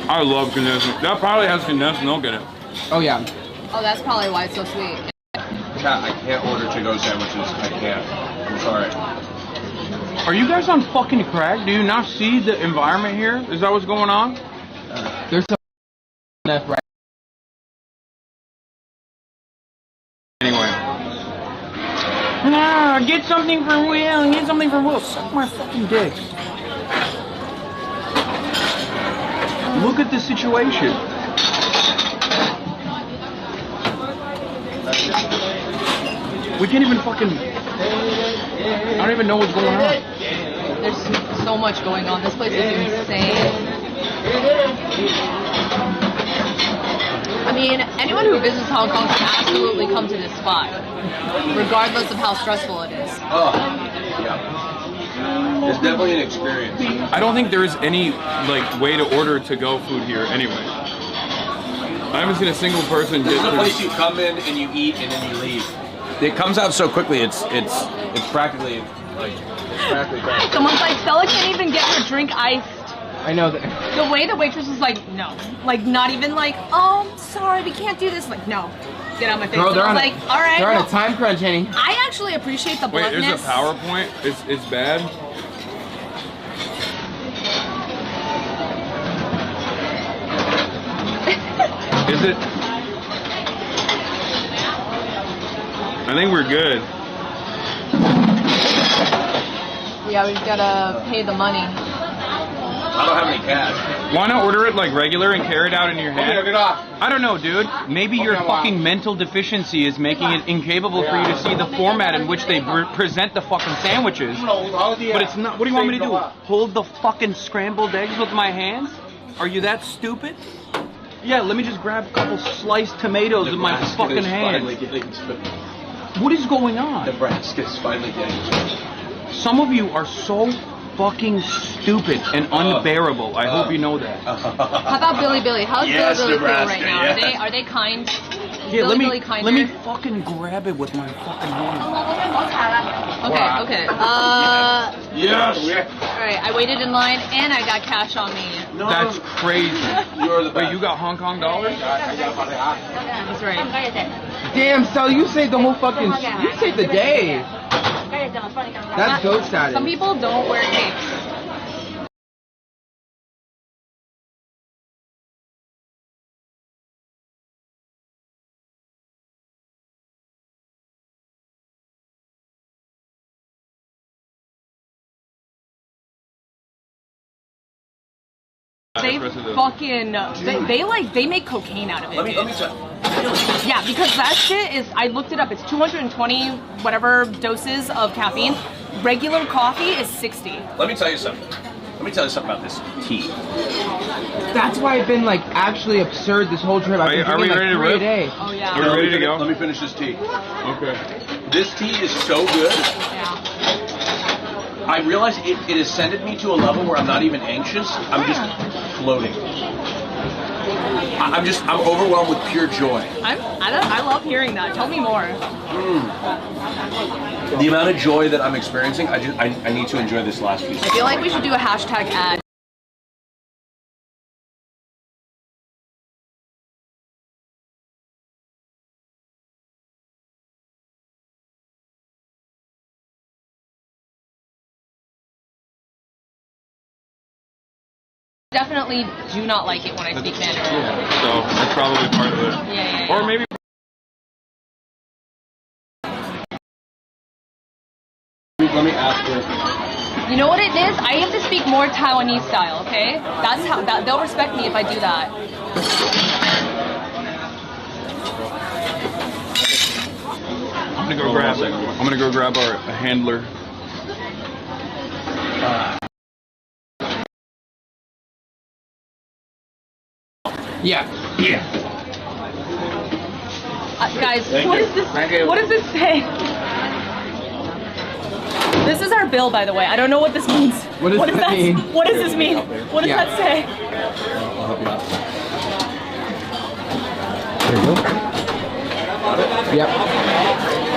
I love condensed milk. That probably has condensed milk in it.
Oh yeah.
Oh, that's probably why it's so sweet.
Chat, I can't order to-go sandwiches. I can't. I'm sorry.
Are you guys on fucking crack? Do you not see the environment here? Is that what's going on?
There's some left right.
Anyway. Nah, get something for Will. Get something for Will. Suck my fucking dick. Look at the situation. We can't even fucking... I don't even know what's going on.
There's so much going on. This place is insane. I mean, anyone who visits Hong Kong can absolutely come to this spot, regardless of how stressful it is.
Oh, yeah. It's definitely an experience.
I don't think there is any like way to order to-go food here anyway. I haven't seen a single person
This
get
is a place you come in and you eat and then you leave. It comes out so quickly. It's practically like
Someone's like, Stella can't even get her drink iced.
I know that.
The way the waitress was like, no. Like, not even like, oh, sorry, we can't do this. Like, no. Get out of my face.
Girl, they're on
like, all right.
They're on a time crunch, honey.
I actually appreciate the
Wait,
bluntness.
there's a PowerPoint? It's bad? Is it? I think we're good.
Yeah, we've got to pay the money.
I don't have any cash.
Why not order it like regular and carry it out in your hand? I don't know, dude. Maybe your fucking mental deficiency is making it incapable for you to see the format in which they present the fucking sandwiches. But it's not. What do you want me to do? Hold the fucking scrambled eggs with my hands? Are you that stupid? Yeah, let me just grab a couple sliced tomatoes with my fucking hands. What is going on?
Nebraska's finally getting it.
Some of you are so fucking stupid and unbearable. I hope you know that.
How about Billy? How's
Yes,
Billy
Nebraska,
right now?
yes.
Are they kind?
Here, let
Billy
me
kinder?
fucking grab it with my fucking hand.
Okay.
Yes.
Alright, I waited in line and I got cash on me.
That's crazy. Wait, you got Hong Kong dollars?
That's right.
Damn, so you saved the whole fucking. You saved the day. That's goat status.
Some people don't wear capes. They fucking they make cocaine out of it.
Let me tell.
Yeah, because that shit is, I looked it up, it's 220 whatever doses of caffeine. Regular coffee is 60.
Let me tell you something. Let me tell you something about this tea.
That's why I've been like actually absurd this whole trip. I've been
Are we
drinking,
ready to
like 3
rip?
a day.
Oh yeah.
Are we ready to go?
Let me finish this tea.
Okay.
This tea is so good. I realize it ascended me to a level where I'm not even anxious. I'm just floating. I'm overwhelmed with pure joy.
I love hearing that. Tell me more.
The amount of joy that I'm experiencing, I need to enjoy this last few
I feel like we should do a hashtag ad. Definitely do not like it when I speak Mandarin.
Yeah, so that's probably part of it.
Yeah.
Or maybe.
Let me ask her.
You know what it is? I have to speak more Taiwanese style, okay? That's how they'll respect me if I do that.
I'm gonna go grab our handler.
Yeah.
Guys, what is this? What does this say? This is our bill, by the way. I don't know what this means.
What does that mean?
What does this mean? What does that say?
I'll help you out.
There you go. Yep.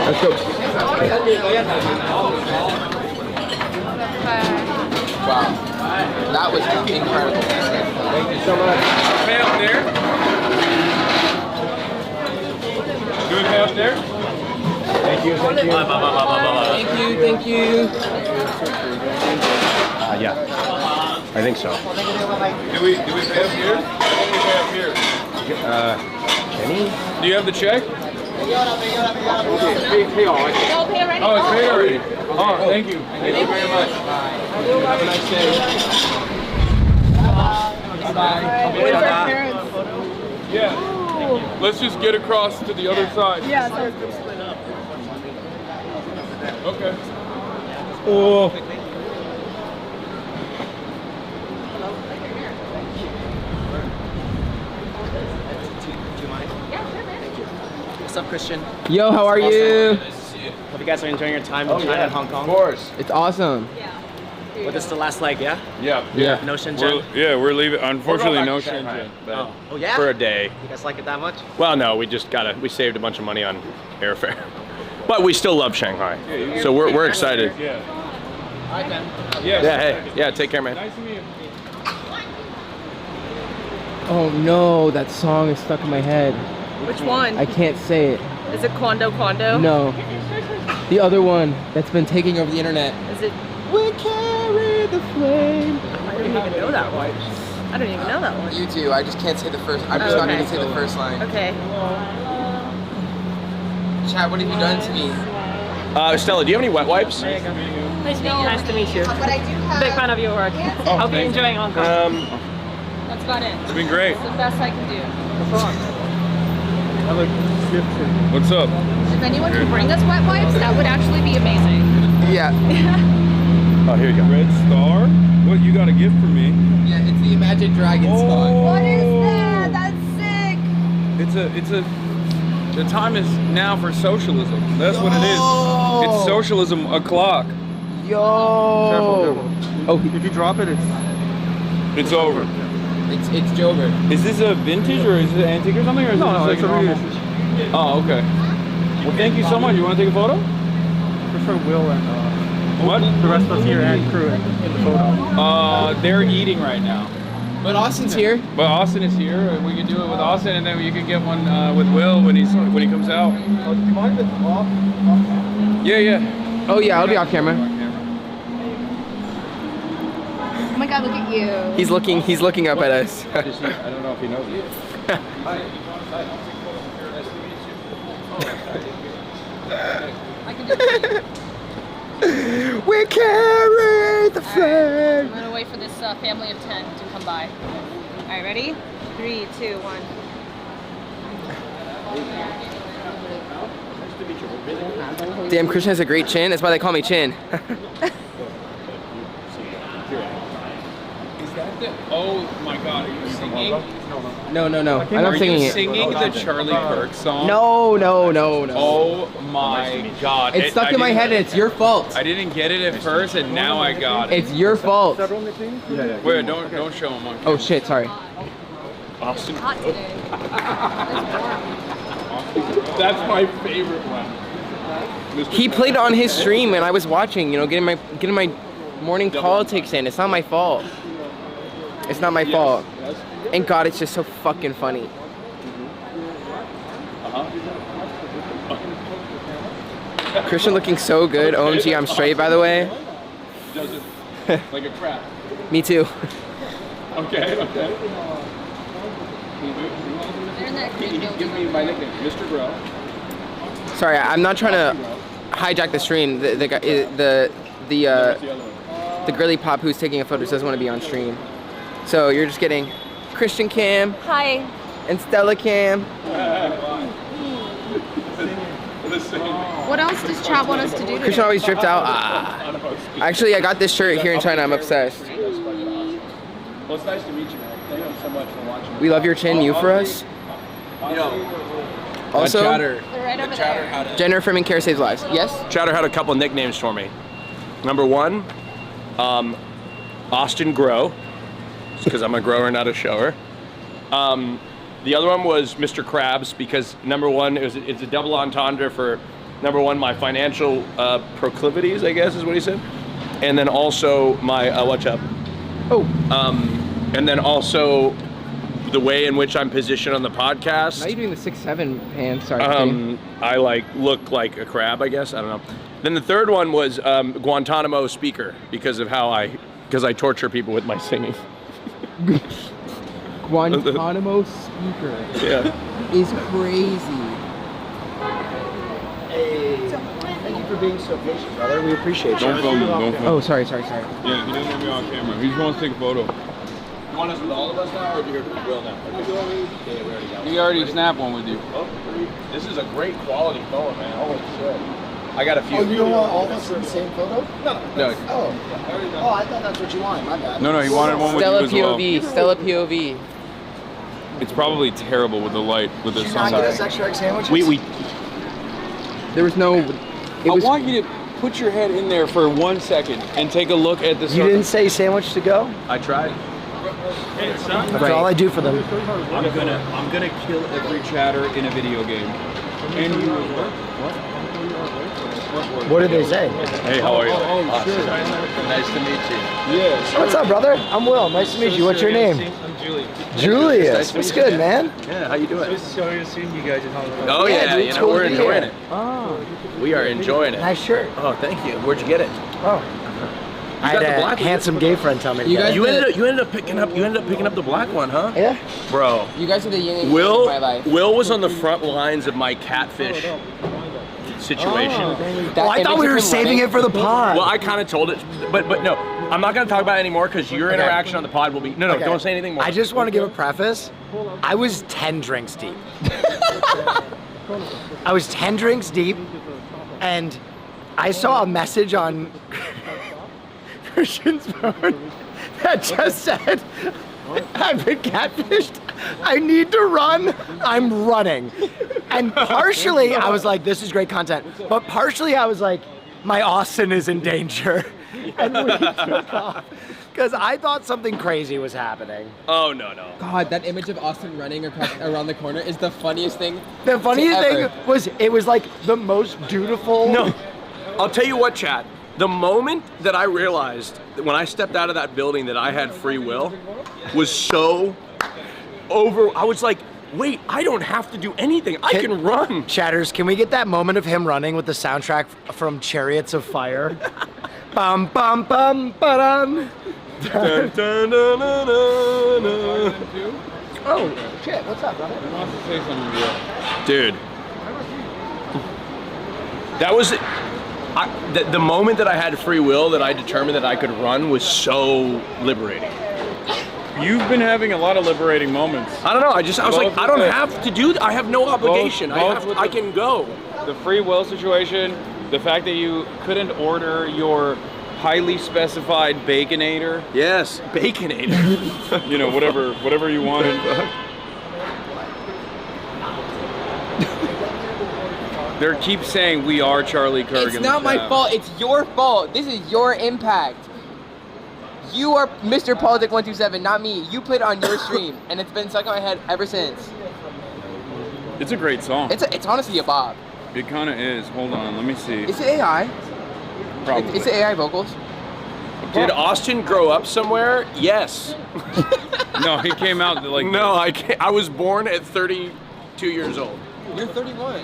Let's go. Wow. That was incredible. Thank you so much.
Pay up there. Do we pay up there?
Thank you.
Thank you.
Yeah. I think so.
Do we pay up here? What do we pay up here?
Kenny?
Do you have the check?
Pay all.
Y'all pay already?
Oh, it's paid already. Oh, thank you. Thank you very much. Have a nice day.
Where's our parents?
Yeah. Let's just get across to the other side.
Yeah, so it's split up.
Okay. Oh.
What's up, Christian?
Yo, how are you?
Hope you guys are enjoying your time in China and Hong Kong.
Of course.
It's awesome.
Well, this is the last leg, yeah?
Yeah.
No Shenzhen?
We're leaving. Unfortunately, no Shenzhen.
Oh, yeah?
For a day.
You guys like it that much?
Well, no, we saved a bunch of money on airfare. But we still love Shanghai. So we're excited.
Yeah.
All right, man.
Yeah, take care, man.
Nice to meet you.
Oh no, that song is stuck in my head.
Which one?
I can't say it.
Is it Quando?
No. The other one that's been taking over the internet.
Is it?
We carry the flame.
I don't even know that one. I don't even know that one.
You do. I just can't say the first. I'm just not going to say the first line.
Okay.
Chad, what have you done to me?
Stella, do you have any wet wipes?
There you go. Nice to meet you.
But I do have...
Big fan of your work. Hope you're enjoying Hong Kong. That's about it.
It's been great.
It's the best I can do.
What's up?
If anyone can bring us wet wipes, that would actually be amazing.
Yeah.
Oh, here you go.
Red Star? What, you got a gift for me?
Yeah, it's the Imagine Dragons song.
What is that? That's sick.
The time is now for socialism. That's what it is. It's socialism o'clock.
Yo.
Careful.
Oh, if you drop it,
It's over.
It's Jover.
Is this a vintage or is it antique or something? Or is
No,
it
it's
just
a
like normal? Oh, okay. Well, thank you so much. You want to take a photo?
For Will and
What?
the rest of us here and crew in the photo.
They're eating right now.
But Austin's here.
But Austin is here. We can do it with Austin, and then you can get one with Will when he comes out.
Do you mind if it's off?
Yeah.
Oh yeah, I'll be off camera.
Oh my God, look at you.
He's looking up at us.
I don't know if he knows it.
We carry the flag.
I'm gonna wait for this family of 10 to come by. All right, ready? 3, 2, 1.
Damn, Christian has a great chin. That's why they call me Chin.
Oh my God, are you singing?
No. I'm not singing it.
Singing the Charlie Kirk song?
No.
Oh my God.
It's stuck in my head and it's your fault.
I didn't get it at first and now I got it.
It's your fault.
Wait, don't show him on camera.
Oh shit, sorry.
Austin. That's my favorite one.
He played on his stream and I was watching, you know, getting my morning politics in. It's not my fault. It's not my fault. And God, it's just so fucking funny. Christian looking so good. OMG, I'm straight, by the way.
Does it like a crap?
Me too.
Okay. Give me my nickname, Mr. Bro.
Sorry, I'm not trying to hijack the stream. The girly pop who's taking a photo doesn't want to be on stream. So you're just getting Christian Cam.
Hi.
And Stella Cam.
What else does chat want us to do today?
Christian always dripped out. Actually, I got this shirt here in China. I'm obsessed.
Well, it's nice to meet you, man. Thank you so much for watching.
We love your chin. You for us. Also, Jenner from In Care Saves Lives. Yes?
Chatter had a couple nicknames for me. Number one, Austin Grow, because I'm a grower, not a shower. The other one was Mr. Krabs, because number one, it's a double entendre for number one, my financial proclivities, I guess is what he said. And then also my, watch up.
Oh.
And then also the way in which I'm positioned on the podcast.
Now you're doing the 6'7" pan, sorry.
I look like a crab, I guess, I don't know. Then the third one was Guantanamo speaker, because I torture people with my singing.
Guantanamo speaker.
Yeah.
Is crazy.
Hey, thank you for being so patient, brother. We appreciate you.
Don't film him, don't film him.
Oh, sorry.
Yeah, he doesn't want to be on camera. He just wants to take a photo.
You want us with all of us now, or do you will now? Okay. Yeah, we already got one.
He already snapped one with you.
Oh, this is a great quality photo, man. Holy shit. I got a few.
Oh, you don't want all of us in the same photo?
No.
Oh, I thought that's what you wanted. My bad.
No, he wanted one with you as well.
Stella POV.
It's probably terrible with the light, with the
Did you
sun.
not get us extra egg sandwiches?
There was no...
I want you to put your head in there for 1 second and take a look at the...
You didn't say sandwich to go?
I tried.
That's all I do for them.
I'm gonna kill every chatter in a video game. And you
What did they say?
Hey, how are you?
Awesome.
Nice to meet you.
Yeah.
What's up, brother? I'm Will. Nice to meet you. What's your name?
I'm Julie.
Julius. What's good, man?
Yeah, how you doing?
It's so good seeing you guys in Hollywood.
Oh yeah,
dude,
you know, we're enjoying it.
Oh.
We are enjoying it.
Nice shirt.
Oh, thank you. Where'd you get it?
Oh. I had a handsome gay friend tell me to get it.
You ended up picking up the black one, huh?
Yeah.
Bro.
You guys are the yin and yang of my life.
Will was on the front lines of my catfish situation.
Oh, I thought we were saving it for the pod.
Well, I kind of told it, but no, I'm not going to talk about it anymore because your interaction on the pod will be. No,
Okay.
don't say anything more.
I just want to give a preface. I was 10 drinks deep. I was 10 drinks deep, and I saw a message on Christian's phone that just said, I've been catfished. I need to run. I'm running. And partially, I was like, this is great content. But partially, I was like, my Austin is in danger. And we took off. Because I thought something crazy was happening.
Oh, no.
God, that image of Austin running around the corner is the funniest thing.
The funniest thing was, it was like the most dutiful.
No, I'll tell you what, chat. The moment that I realized that when I stepped out of that building that I had free will was so over. I was like, wait, I don't have to do anything. I can run.
Chatters, can we get that moment of him running with the soundtrack from Chariots of Fire? Bum, bum, bum, ba-dum.
Dun, dun, dun, dun, dun, dun.
Oh, shit, what's up, brother?
He wants to say something to you.
Dude. That was... the moment that I had free will, that I determined that I could run, was so liberating.
You've been having a lot of liberating moments.
I don't know. I was like, I don't have to do that. I have no obligation. I can go.
The free will situation, the fact that you couldn't order your highly specified Baconator.
Yes, Baconator.
You know, whatever you wanted. They keep saying we are Charlie Kirk.
It's not my fault. It's your fault. This is your impact. You are Mr. Politic 127, not me. You played it on your stream, and it's been stuck in my head ever since.
It's a great song.
It's honestly a bop.
It kind of is. Hold on, let me see.
Is it AI?
Probably.
Is it AI vocals?
Did Austin grow up somewhere? Yes.
No, he came out like.
No, I was born at 32 years old.
You're 31.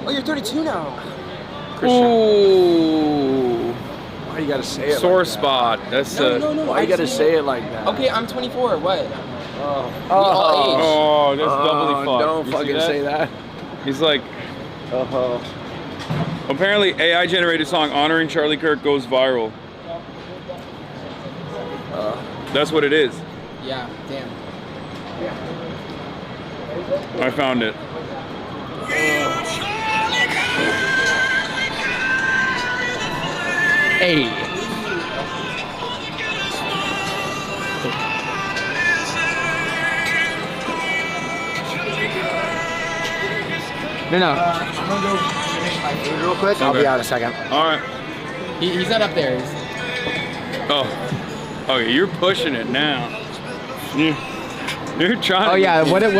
Oh, you're 32 now.
Christian.
Ooh.
Why you gotta say it?
Sore
like
spot. That's
No.
Why you gotta say it like that?
Okay, I'm 24. What?
Oh, that's doubly fucked.
Don't
You
fucking say that.
He's like. Apparently, AI-generated song honoring Charlie Kirk goes viral. That's what it is.
Yeah. Damn.
I found it.
Hey. No.
I'm gonna go finish my food real quick. I'll be out in a second.
All right.
He's not up there.
Oh. Okay, you're pushing it now. You're trying.
Oh yeah. What a.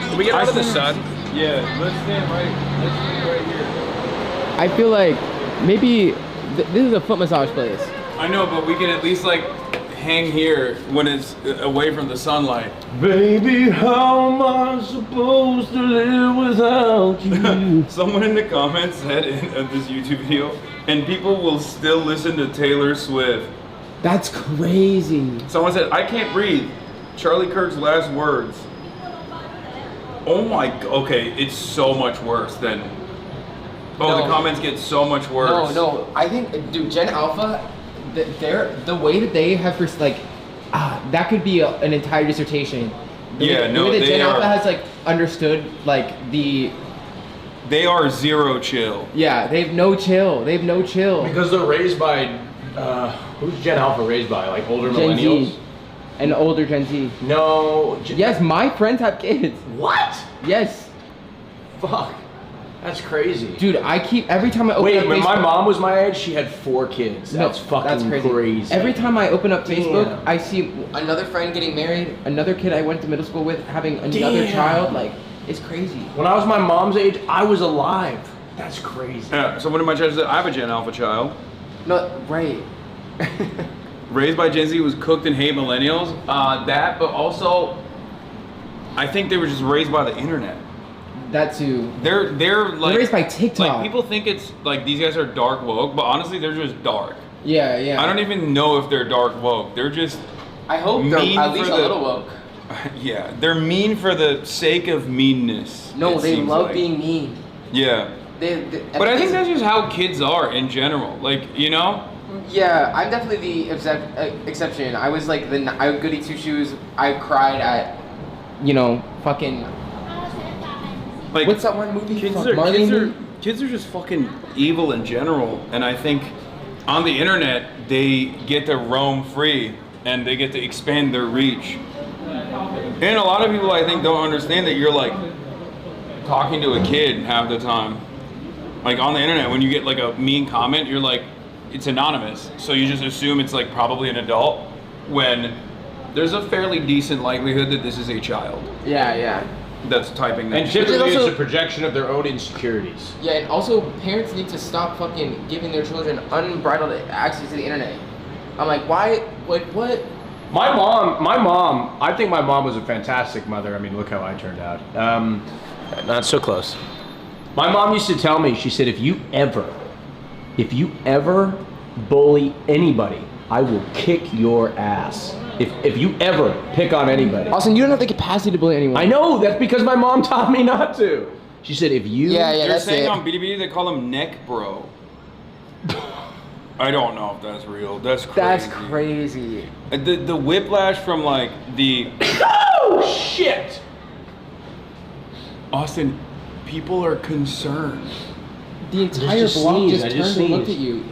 Can we get out of the sun?
Yeah. Let's stand right here.
I feel like maybe this is a foot massage place.
I know, but we can at least like hang here when it's away from the sunlight.
Baby, how am I supposed to live without you?
Someone in the comments said of this YouTube video, and people will still listen to Taylor Swift.
That's crazy.
Someone said, I can't breathe. Charlie Kirk's last words. Oh my, okay, it's so much worse than,
No.
The comments get so much worse.
No, I think, dude, Gen Alpha, the way that they have, that could be an entire dissertation. The way that Gen Alpha has, understood,
They are zero chill.
Yeah, they have no chill.
Because they're raised by, who's Gen Alpha raised by? Like older
Gen
millennials?
Z. And older Gen Z.
No.
Yes, my friends have kids.
What?
Yes.
Fuck. That's crazy.
Dude, every time I open up Facebook.
When my mom was my age, she had 4 kids. That's fucking crazy.
Every time I open up Facebook, I see another friend getting married, another kid I went to middle school with having another child. It's crazy.
When I was my mom's age, I was alive. That's crazy.
Yeah, someone in my chat said, I have a Gen Alpha child.
No, right.
Raised by Gen Z who was cooked and hate millennials. But also, I think they were just raised by the internet.
That too.
They're
raised by TikTok.
Like, people think it's like these guys are dark woke, but honestly, they're just dark.
Yeah.
I don't even know if they're dark woke. They're just.
I hope they're at least a little woke.
Yeah, they're mean for the sake of meanness.
No, they love being mean.
Yeah. But I think that's just how kids are in general.
Yeah, I'm definitely the exception. I was like I goody two shoes. I cried at, fucking. What's that one movie?
Kids are just fucking evil in general, and I think on the internet they get to roam free and they get to expand their reach. And a lot of people, I think, don't understand that you're talking to a kid half the time. On the internet, when you get a mean comment, you're it's anonymous, so you just assume it's probably an adult, when there's a fairly decent likelihood that this is a child.
Yeah.
That's typing that.
And typically it's a projection of their own insecurities.
Yeah, and also parents need to stop fucking giving their children unbridled access to the internet. I'm like, why? What?
My mom, I think my mom was a fantastic mother. I mean, look how I turned out. Not so close. My mom used to tell me, she said, if you ever bully anybody, I will kick your ass. If you ever pick on anybody.
Austin, you don't have the capacity to bully anyone.
I know, that's because my mom taught me not to. She said, if you...
They're saying on BDB they call him neck bro. I don't know if that's real. That's crazy.
That's crazy.
The whiplash from like the.
Oh shit!
Austin, people are concerned.
The entire block just turned and looked at you.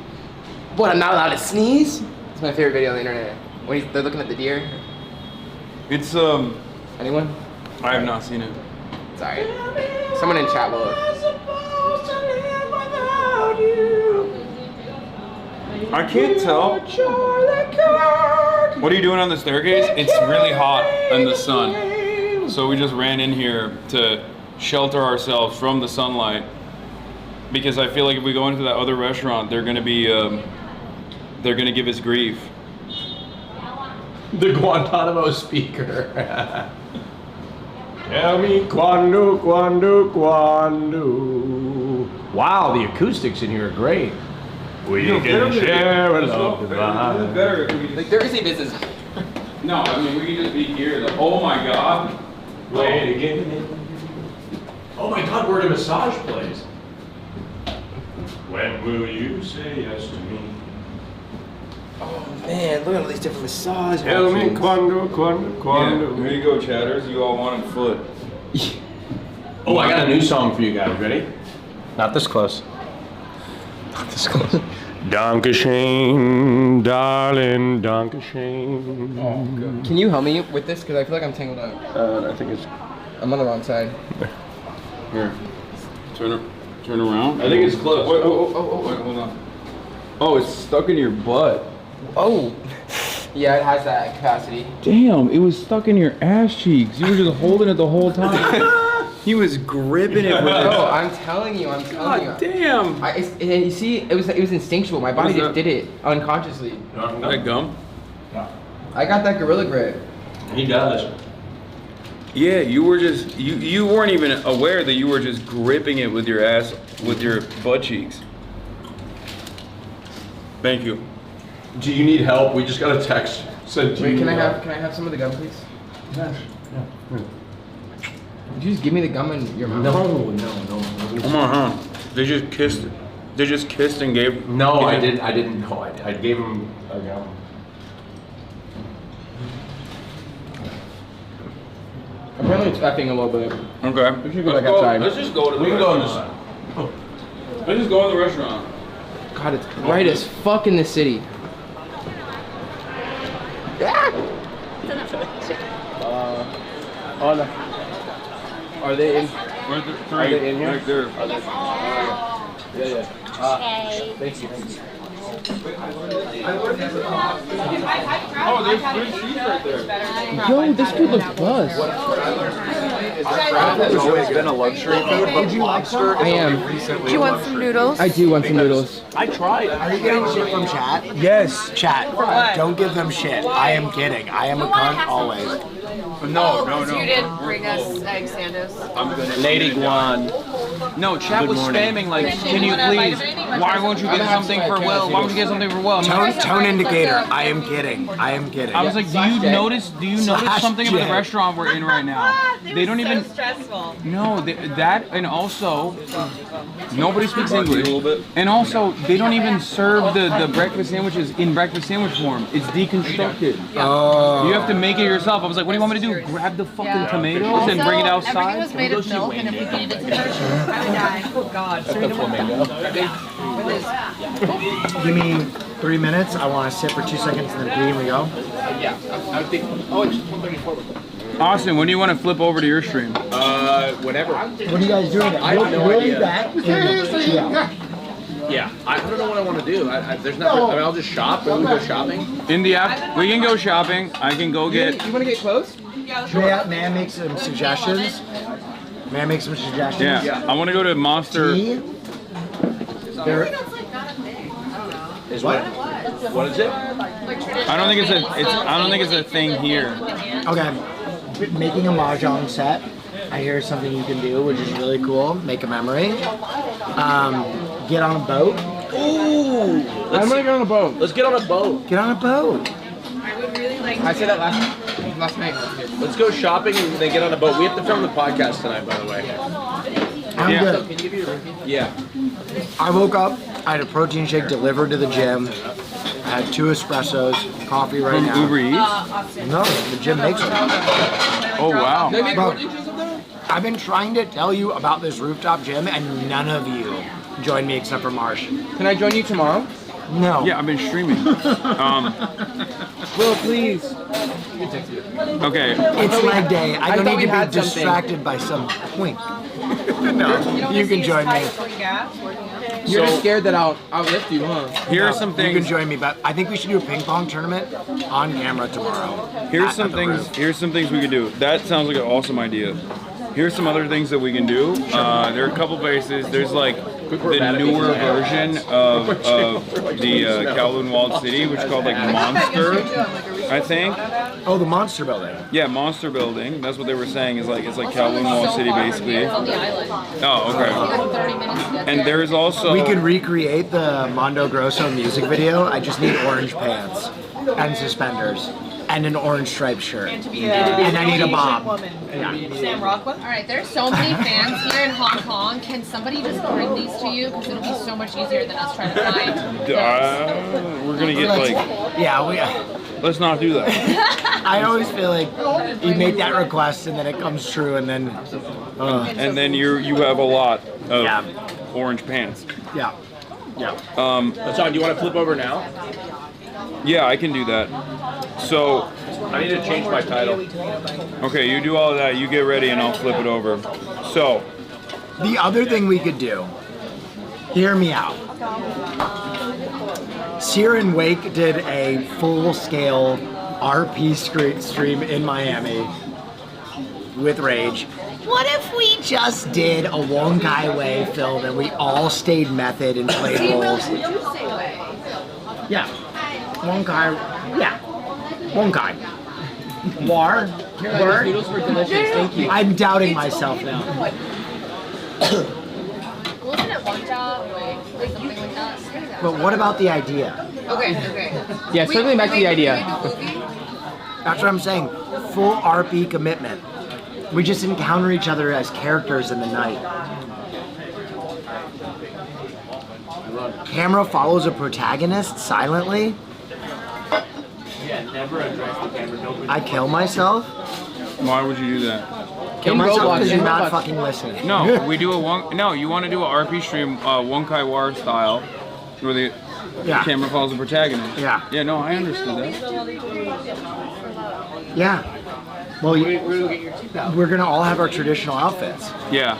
What? I'm not allowed to sneeze? It's my favorite video on the internet. When they're looking at the deer.
It's
Anyone?
I have not seen it.
Sorry. Someone in chat will.
I can't tell. What are you doing on the staircase? It's really hot in the sun. So we just ran in here to shelter ourselves from the sunlight. Because I feel like if we go into that other restaurant, they're gonna be, they're gonna give us grief.
The Guantanamo speaker. Tell me quando. Wow, the acoustics in here are great. We can share a love divine.
Like, there is a business.
No, I mean, we can just be here. Like, oh my God.
Wait again. Oh my God, we're at a massage place. When will you say yes to me?
Oh man, look at all these different massage
Tell me quando.
Yeah, here you go, chatters. You all wanted foot.
Oh, I got a new song for you guys. Ready? Not this close. Not this close. Dankeschön, darling, Dankeschön.
Oh, good. Can you help me with this? Because I feel like I'm tangled up.
I think it's...
I'm on the wrong side.
Here. Turn around.
I think it's close.
Wait, wait, hold on. Oh, it's stuck in your butt.
Oh. Yeah, it has that capacity.
Damn, it was stuck in your ass cheeks. You were just holding it the whole time. He was gripping it with it.
Oh, I'm telling you.
God damn.
And you see, it was instinctual. My body just did it unconsciously.
That gum?
I got that gorilla grip.
He does.
Yeah, you were just, you weren't even aware that you were just gripping it with your ass, with your butt cheeks. Thank you.
Do you need help? We just got a text. Said,
wait, can I have some of the gum, please?
Yeah.
Did you just give me the gum in your mouth?
No.
Come on. They just kissed and gave.
No, I didn't know. I gave him a gum.
Apparently it's effing a little bit.
Okay.
We should go back outside.
Let's just go to the restaurant. Let's just go to the restaurant.
God, it's bright as fuck in the city. Are they in? Are they in here?
Right there.
Yeah. Thank you.
Oh, there's 3 sheets right there.
Yo, this food looks buzzed.
It's always been a luxury food, but lobster is
I am.
only recently
Do you want some noodles?
I do want some noodles.
I tried. Are you getting shit from chat? Yes, chat. Don't give them shit. I am kidding. I am a cunt always.
No.
You didn't bring us egg sandwiches.
Lady Guan.
No, chat was spamming like, can you please? Why won't you get something for Will? Why won't you get something for Will?
Tone indicator. I am kidding. I
was like, do you notice something about the restaurant we're in right now? They don't even.
Stressful.
No, that and also nobody speaks English. And also they don't even serve the breakfast sandwiches in breakfast sandwich form. It's deconstructed.
Oh.
You have to make it yourself. I was like, what do you want me to do? Grab the fucking tomatoes and bring it outside?
Everything was made of milk, and if we could eat it together, I would die. Oh God.
Give me 3 minutes. I want to sit for 2 seconds and then pee and we go.
Yeah. I would think. Oh, it's 1:34.
Austin, when do you want to flip over to your stream?
Whenever.
What are you guys doing?
I have no idea.
Back in 2 hours.
Yeah, I don't know what I want to do. There's nothing. I mean, I'll just shop. We go shopping.
In the app, we can go shopping. I can go get.
You want to get clothes?
May I make some suggestions? May I make some suggestions?
Yeah. I want to go to Monster.
There.
Is what? What is it?
I don't think it's a thing here.
Okay. Making a mahjong set. I hear something you can do, which is really cool. Make a memory. Get on a boat.
Ooh!
I'm gonna get on a boat.
Let's get on a boat.
Get on a boat.
I would really like.
I said that last night.
Let's go shopping and then get on a boat. We have to film the podcast tonight, by the way.
I'm good.
Can you give me your room key?
Yeah.
I woke up I had a protein shake delivered to the gym. I had 2 espressos, coffee right now.
Uber Eats?
No, the gym makes them.
Oh, wow.
Bro, I've been trying to tell you about this rooftop gym and none of you joined me except for Marsh.
Can I join you tomorrow?
No.
Yeah, I've been streaming.
Will, please.
Okay.
It's leg day. I don't
thought
need
we
to
had
be distracted by some twink. No, you can join me.
You're just scared that I'll lift you, huh?
Here are some things.
You can join me, but I think we should do a ping pong tournament on camera tomorrow.
Here's some things. Here's some things we could do. That sounds like an awesome idea. Here's some other things that we can do. There are a couple places. There's like the newer version of the Kowloon Walled City, which is called like Monster, I think.
Oh, the Monster Building.
Yeah, Monster Building. That's what they were saying. Is like it's like Kowloon Walled City basically. Oh, okay. And there's also
We could recreate the Mondo Grosso music video. I just need orange pants and suspenders and an orange striped shirt. And I need a bob.
Sam Rockwell? All right, there's so many fans here in Hong Kong. Can somebody just bring these to you? Because it'll be so much easier than us trying to find.
We're gonna get like.
Yeah,
let's not do that.
I always feel like you make that request and then it comes true and then.
And then you have a lot of orange pants.
Yeah. Yeah.
Hasan, do you want to flip over now?
Yeah, I can do that. So
I need to change my title.
Okay, you do all of that. You get ready, and I'll flip it over. So
the other thing we could do. Hear me out. Sear and Wake did a full-scale RP stream in Miami with Rage. What if we just did a Wong Kai Wei film and we all stayed method and played roles? Yeah. Wong Kai. Yeah. Wong Kai. War.
Those noodles were delicious. Thank you.
I'm doubting myself now.
Wasn't it one job? Like something like that?
But what about the idea?
Okay.
Yeah, circling back to the idea.
That's what I'm saying. Full RP commitment. We just encounter each other as characters in the night. Camera follows a protagonist silently.
Yeah, never address the camera.
I kill myself.
why would you do that?
Kill myself because you're not fucking listening.
No, we do a no. You want to do an RP stream, Wong Kai War style, where the camera follows the protagonist.
Yeah.
Yeah. No, I understood that.
Yeah. Well, we're gonna all have our traditional outfits.
Yeah.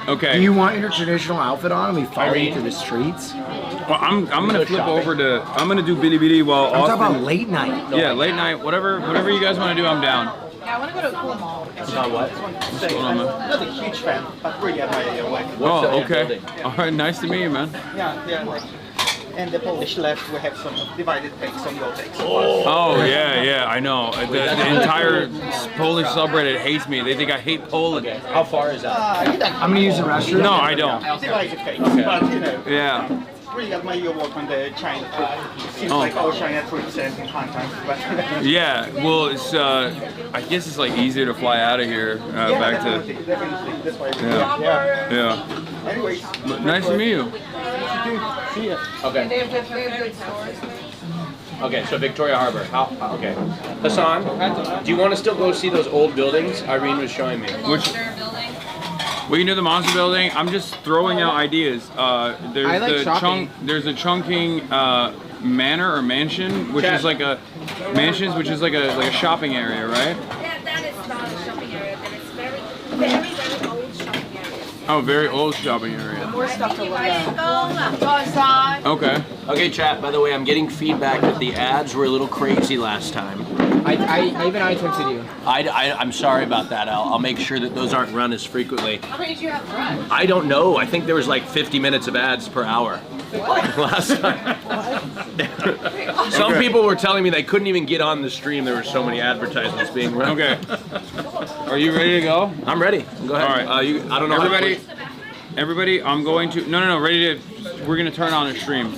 Okay.
Do you want your traditional outfit on and we follow you through the streets?
Well, I'm gonna flip over to. I'm gonna do Bilibili while
I'm
Austin.
talking about late night.
Yeah, late night. Whatever you guys want to do, I'm down.
Yeah, I want to go to a cool mall.
What?
What's going on, man?
I'm not a huge fan, but really admire your work.
Oh, okay. All right, nice to meet you, man.
Yeah. Like, and the Polish left will have some divided takes on your takes.
Oh yeah, I know. The entire Polish subreddit hates me. They think I hate Poland.
How far is that?
I'm gonna use the restroom.
No, I don't.
Divided takes, but you know.
Yeah.
Really admire your work on the China trip. It seems like all China trips and in Hong Kong. But
Yeah. Well, it's. I guess it's like easier to fly out of here back to.
Definitely. That's why.
Yeah.
Anyways.
Nice to meet you.
See ya.
Okay.
They have good stores.
Okay, so Victoria Harbor. Okay. Hasan, do you want to still go see those old buildings Irene was showing me?
Which? We can do the Monster Building. I'm just throwing out ideas. There's a Chungking manor or mansion, which is like a which is like a shopping area, right?
Yeah, that is not a shopping area, but it's very old shopping area.
Oh, very old shopping area.
More stuff to look at.
Okay.
Okay, chat, by the way, I'm getting feedback that the ads were a little crazy last time.
Even I texted you.
I'm sorry about that. I'll make sure that those aren't run as frequently.
How many did you have run?
I don't know. I think there was like 50 minutes of ads per hour last time. Some people were telling me they couldn't even get on the stream. There were so many advertisements being run.
Okay. Are you ready to go?
I'm ready. Go ahead.
All right.
I don't know.
Everybody, I'm going to. No. Ready to. We're gonna turn on a stream.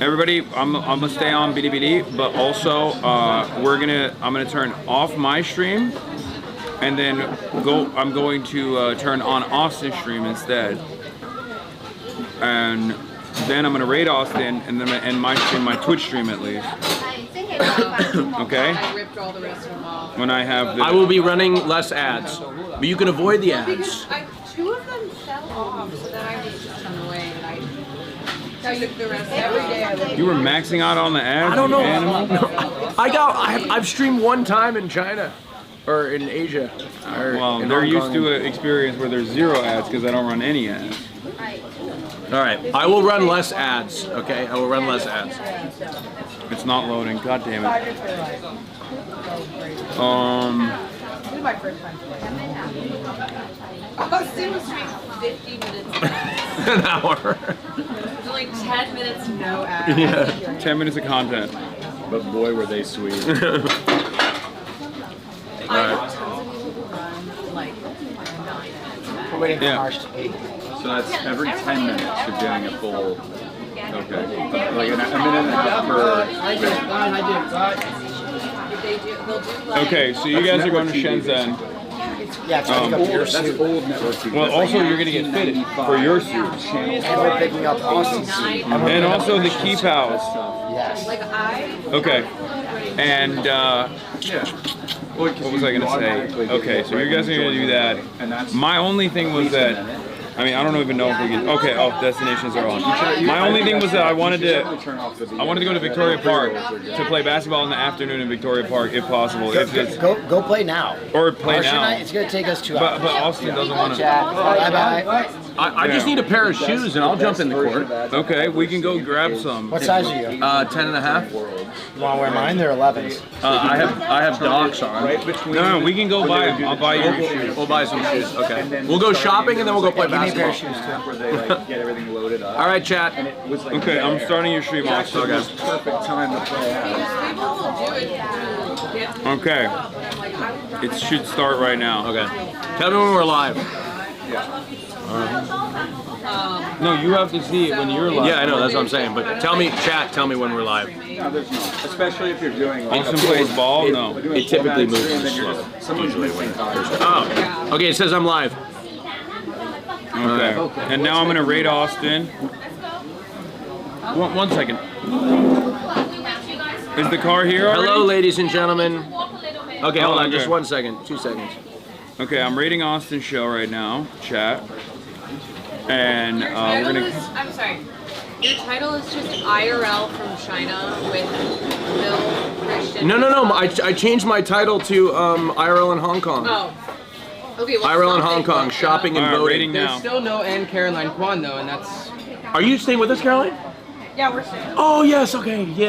Everybody, I'm gonna stay on Bilibili, but also I'm gonna turn off my stream, and then I'm going to turn on Austin's stream instead. And Then I'm gonna raid Austin, and then I'm gonna end my stream, my Twitch stream at least. Okay.
I ripped all the rest of them off.
When I have the.
I will be running less ads, but you can avoid the ads.
Because two of them fell off, so then I was just annoyed. I took the rest every day.
You were maxing out on the ads.
I don't know.
Animal?
I've streamed one time in China, or in Asia.
Well, they're used to an experience where there's 0 ads because I don't run any ads.
All right, I will run less ads. Okay, I will run less ads.
It's not loading. God damn it.
This is my first time. Austin was streaming 50 minutes.
An hour.
So like 10 minutes, no ads.
Yeah. 10 minutes of content.
But boy, were they sweet.
Alright.
We're waiting for
Yeah.
Marsh to eat.
So that's every 10 minutes you're doing a full. Okay. Like a minute and a half per.
Okay, so you guys are going to Shenzhen.
Yeah, to pick up your
That's
suit.
old networking.
Well, also you're going to get fitted for your suit.
And we're picking up Austin's suit.
And also the key pals.
Yes.
Okay. And what was I gonna say? Okay, so you guys are gonna do that. My only thing was that, I mean, I don't even know if we can. Okay, destinations are on. My only thing was that I wanted to go to Victoria Park to play basketball in the afternoon in Victoria Park, if possible.
Go play now.
Or play
Marsh
now.
and I, it's gonna take us 2 hours.
But Austin doesn't want to.
Bye bye.
I just need a pair of shoes and I'll jump in the court.
Okay, we can go grab some.
What size are you?
10 and a half.
You want to wear mine? They're 11s.
I have docs on.
No, we can go buy them. I'll buy you your shoes.
We'll buy some shoes. Okay. We'll go shopping and then we'll go play basketball.
Give me a pair of shoes too.
Where they like get everything loaded up.
All right, chat.
And it was like
Okay, I'm starting your stream off.
So it perfect time to play out.
Okay. It should start right now.
Okay. Tell me when we're live.
No, you have to see it when you're live.
Yeah, I know. That's what I'm saying. But tell me, chat. Tell me when we're live.
No, there's no. Especially if you're doing like
Austin plays ball? No.
It typically moves slow. Usually when. Oh. Okay. It says I'm live.
Okay. And now I'm gonna raid Austin. One second. Is the car here already?
Hello, ladies and gentlemen. Okay, hold on.
okay.
Just 1 second. 2 seconds.
Okay, I'm raiding Austin's show right now. Chat. And we're gonna.
I'm sorry. Your title is just IRL from China with Bill Christian.
No. I changed my title to IRL in Hong Kong.
Oh. Okay. Well,
IRL in Hong Kong, shopping and voting.
There's still no Anne Caroline Kwan though, and that's.
Are you staying with us, Caroline?
Yeah, we're staying.
Oh yes. Okay. Yeah.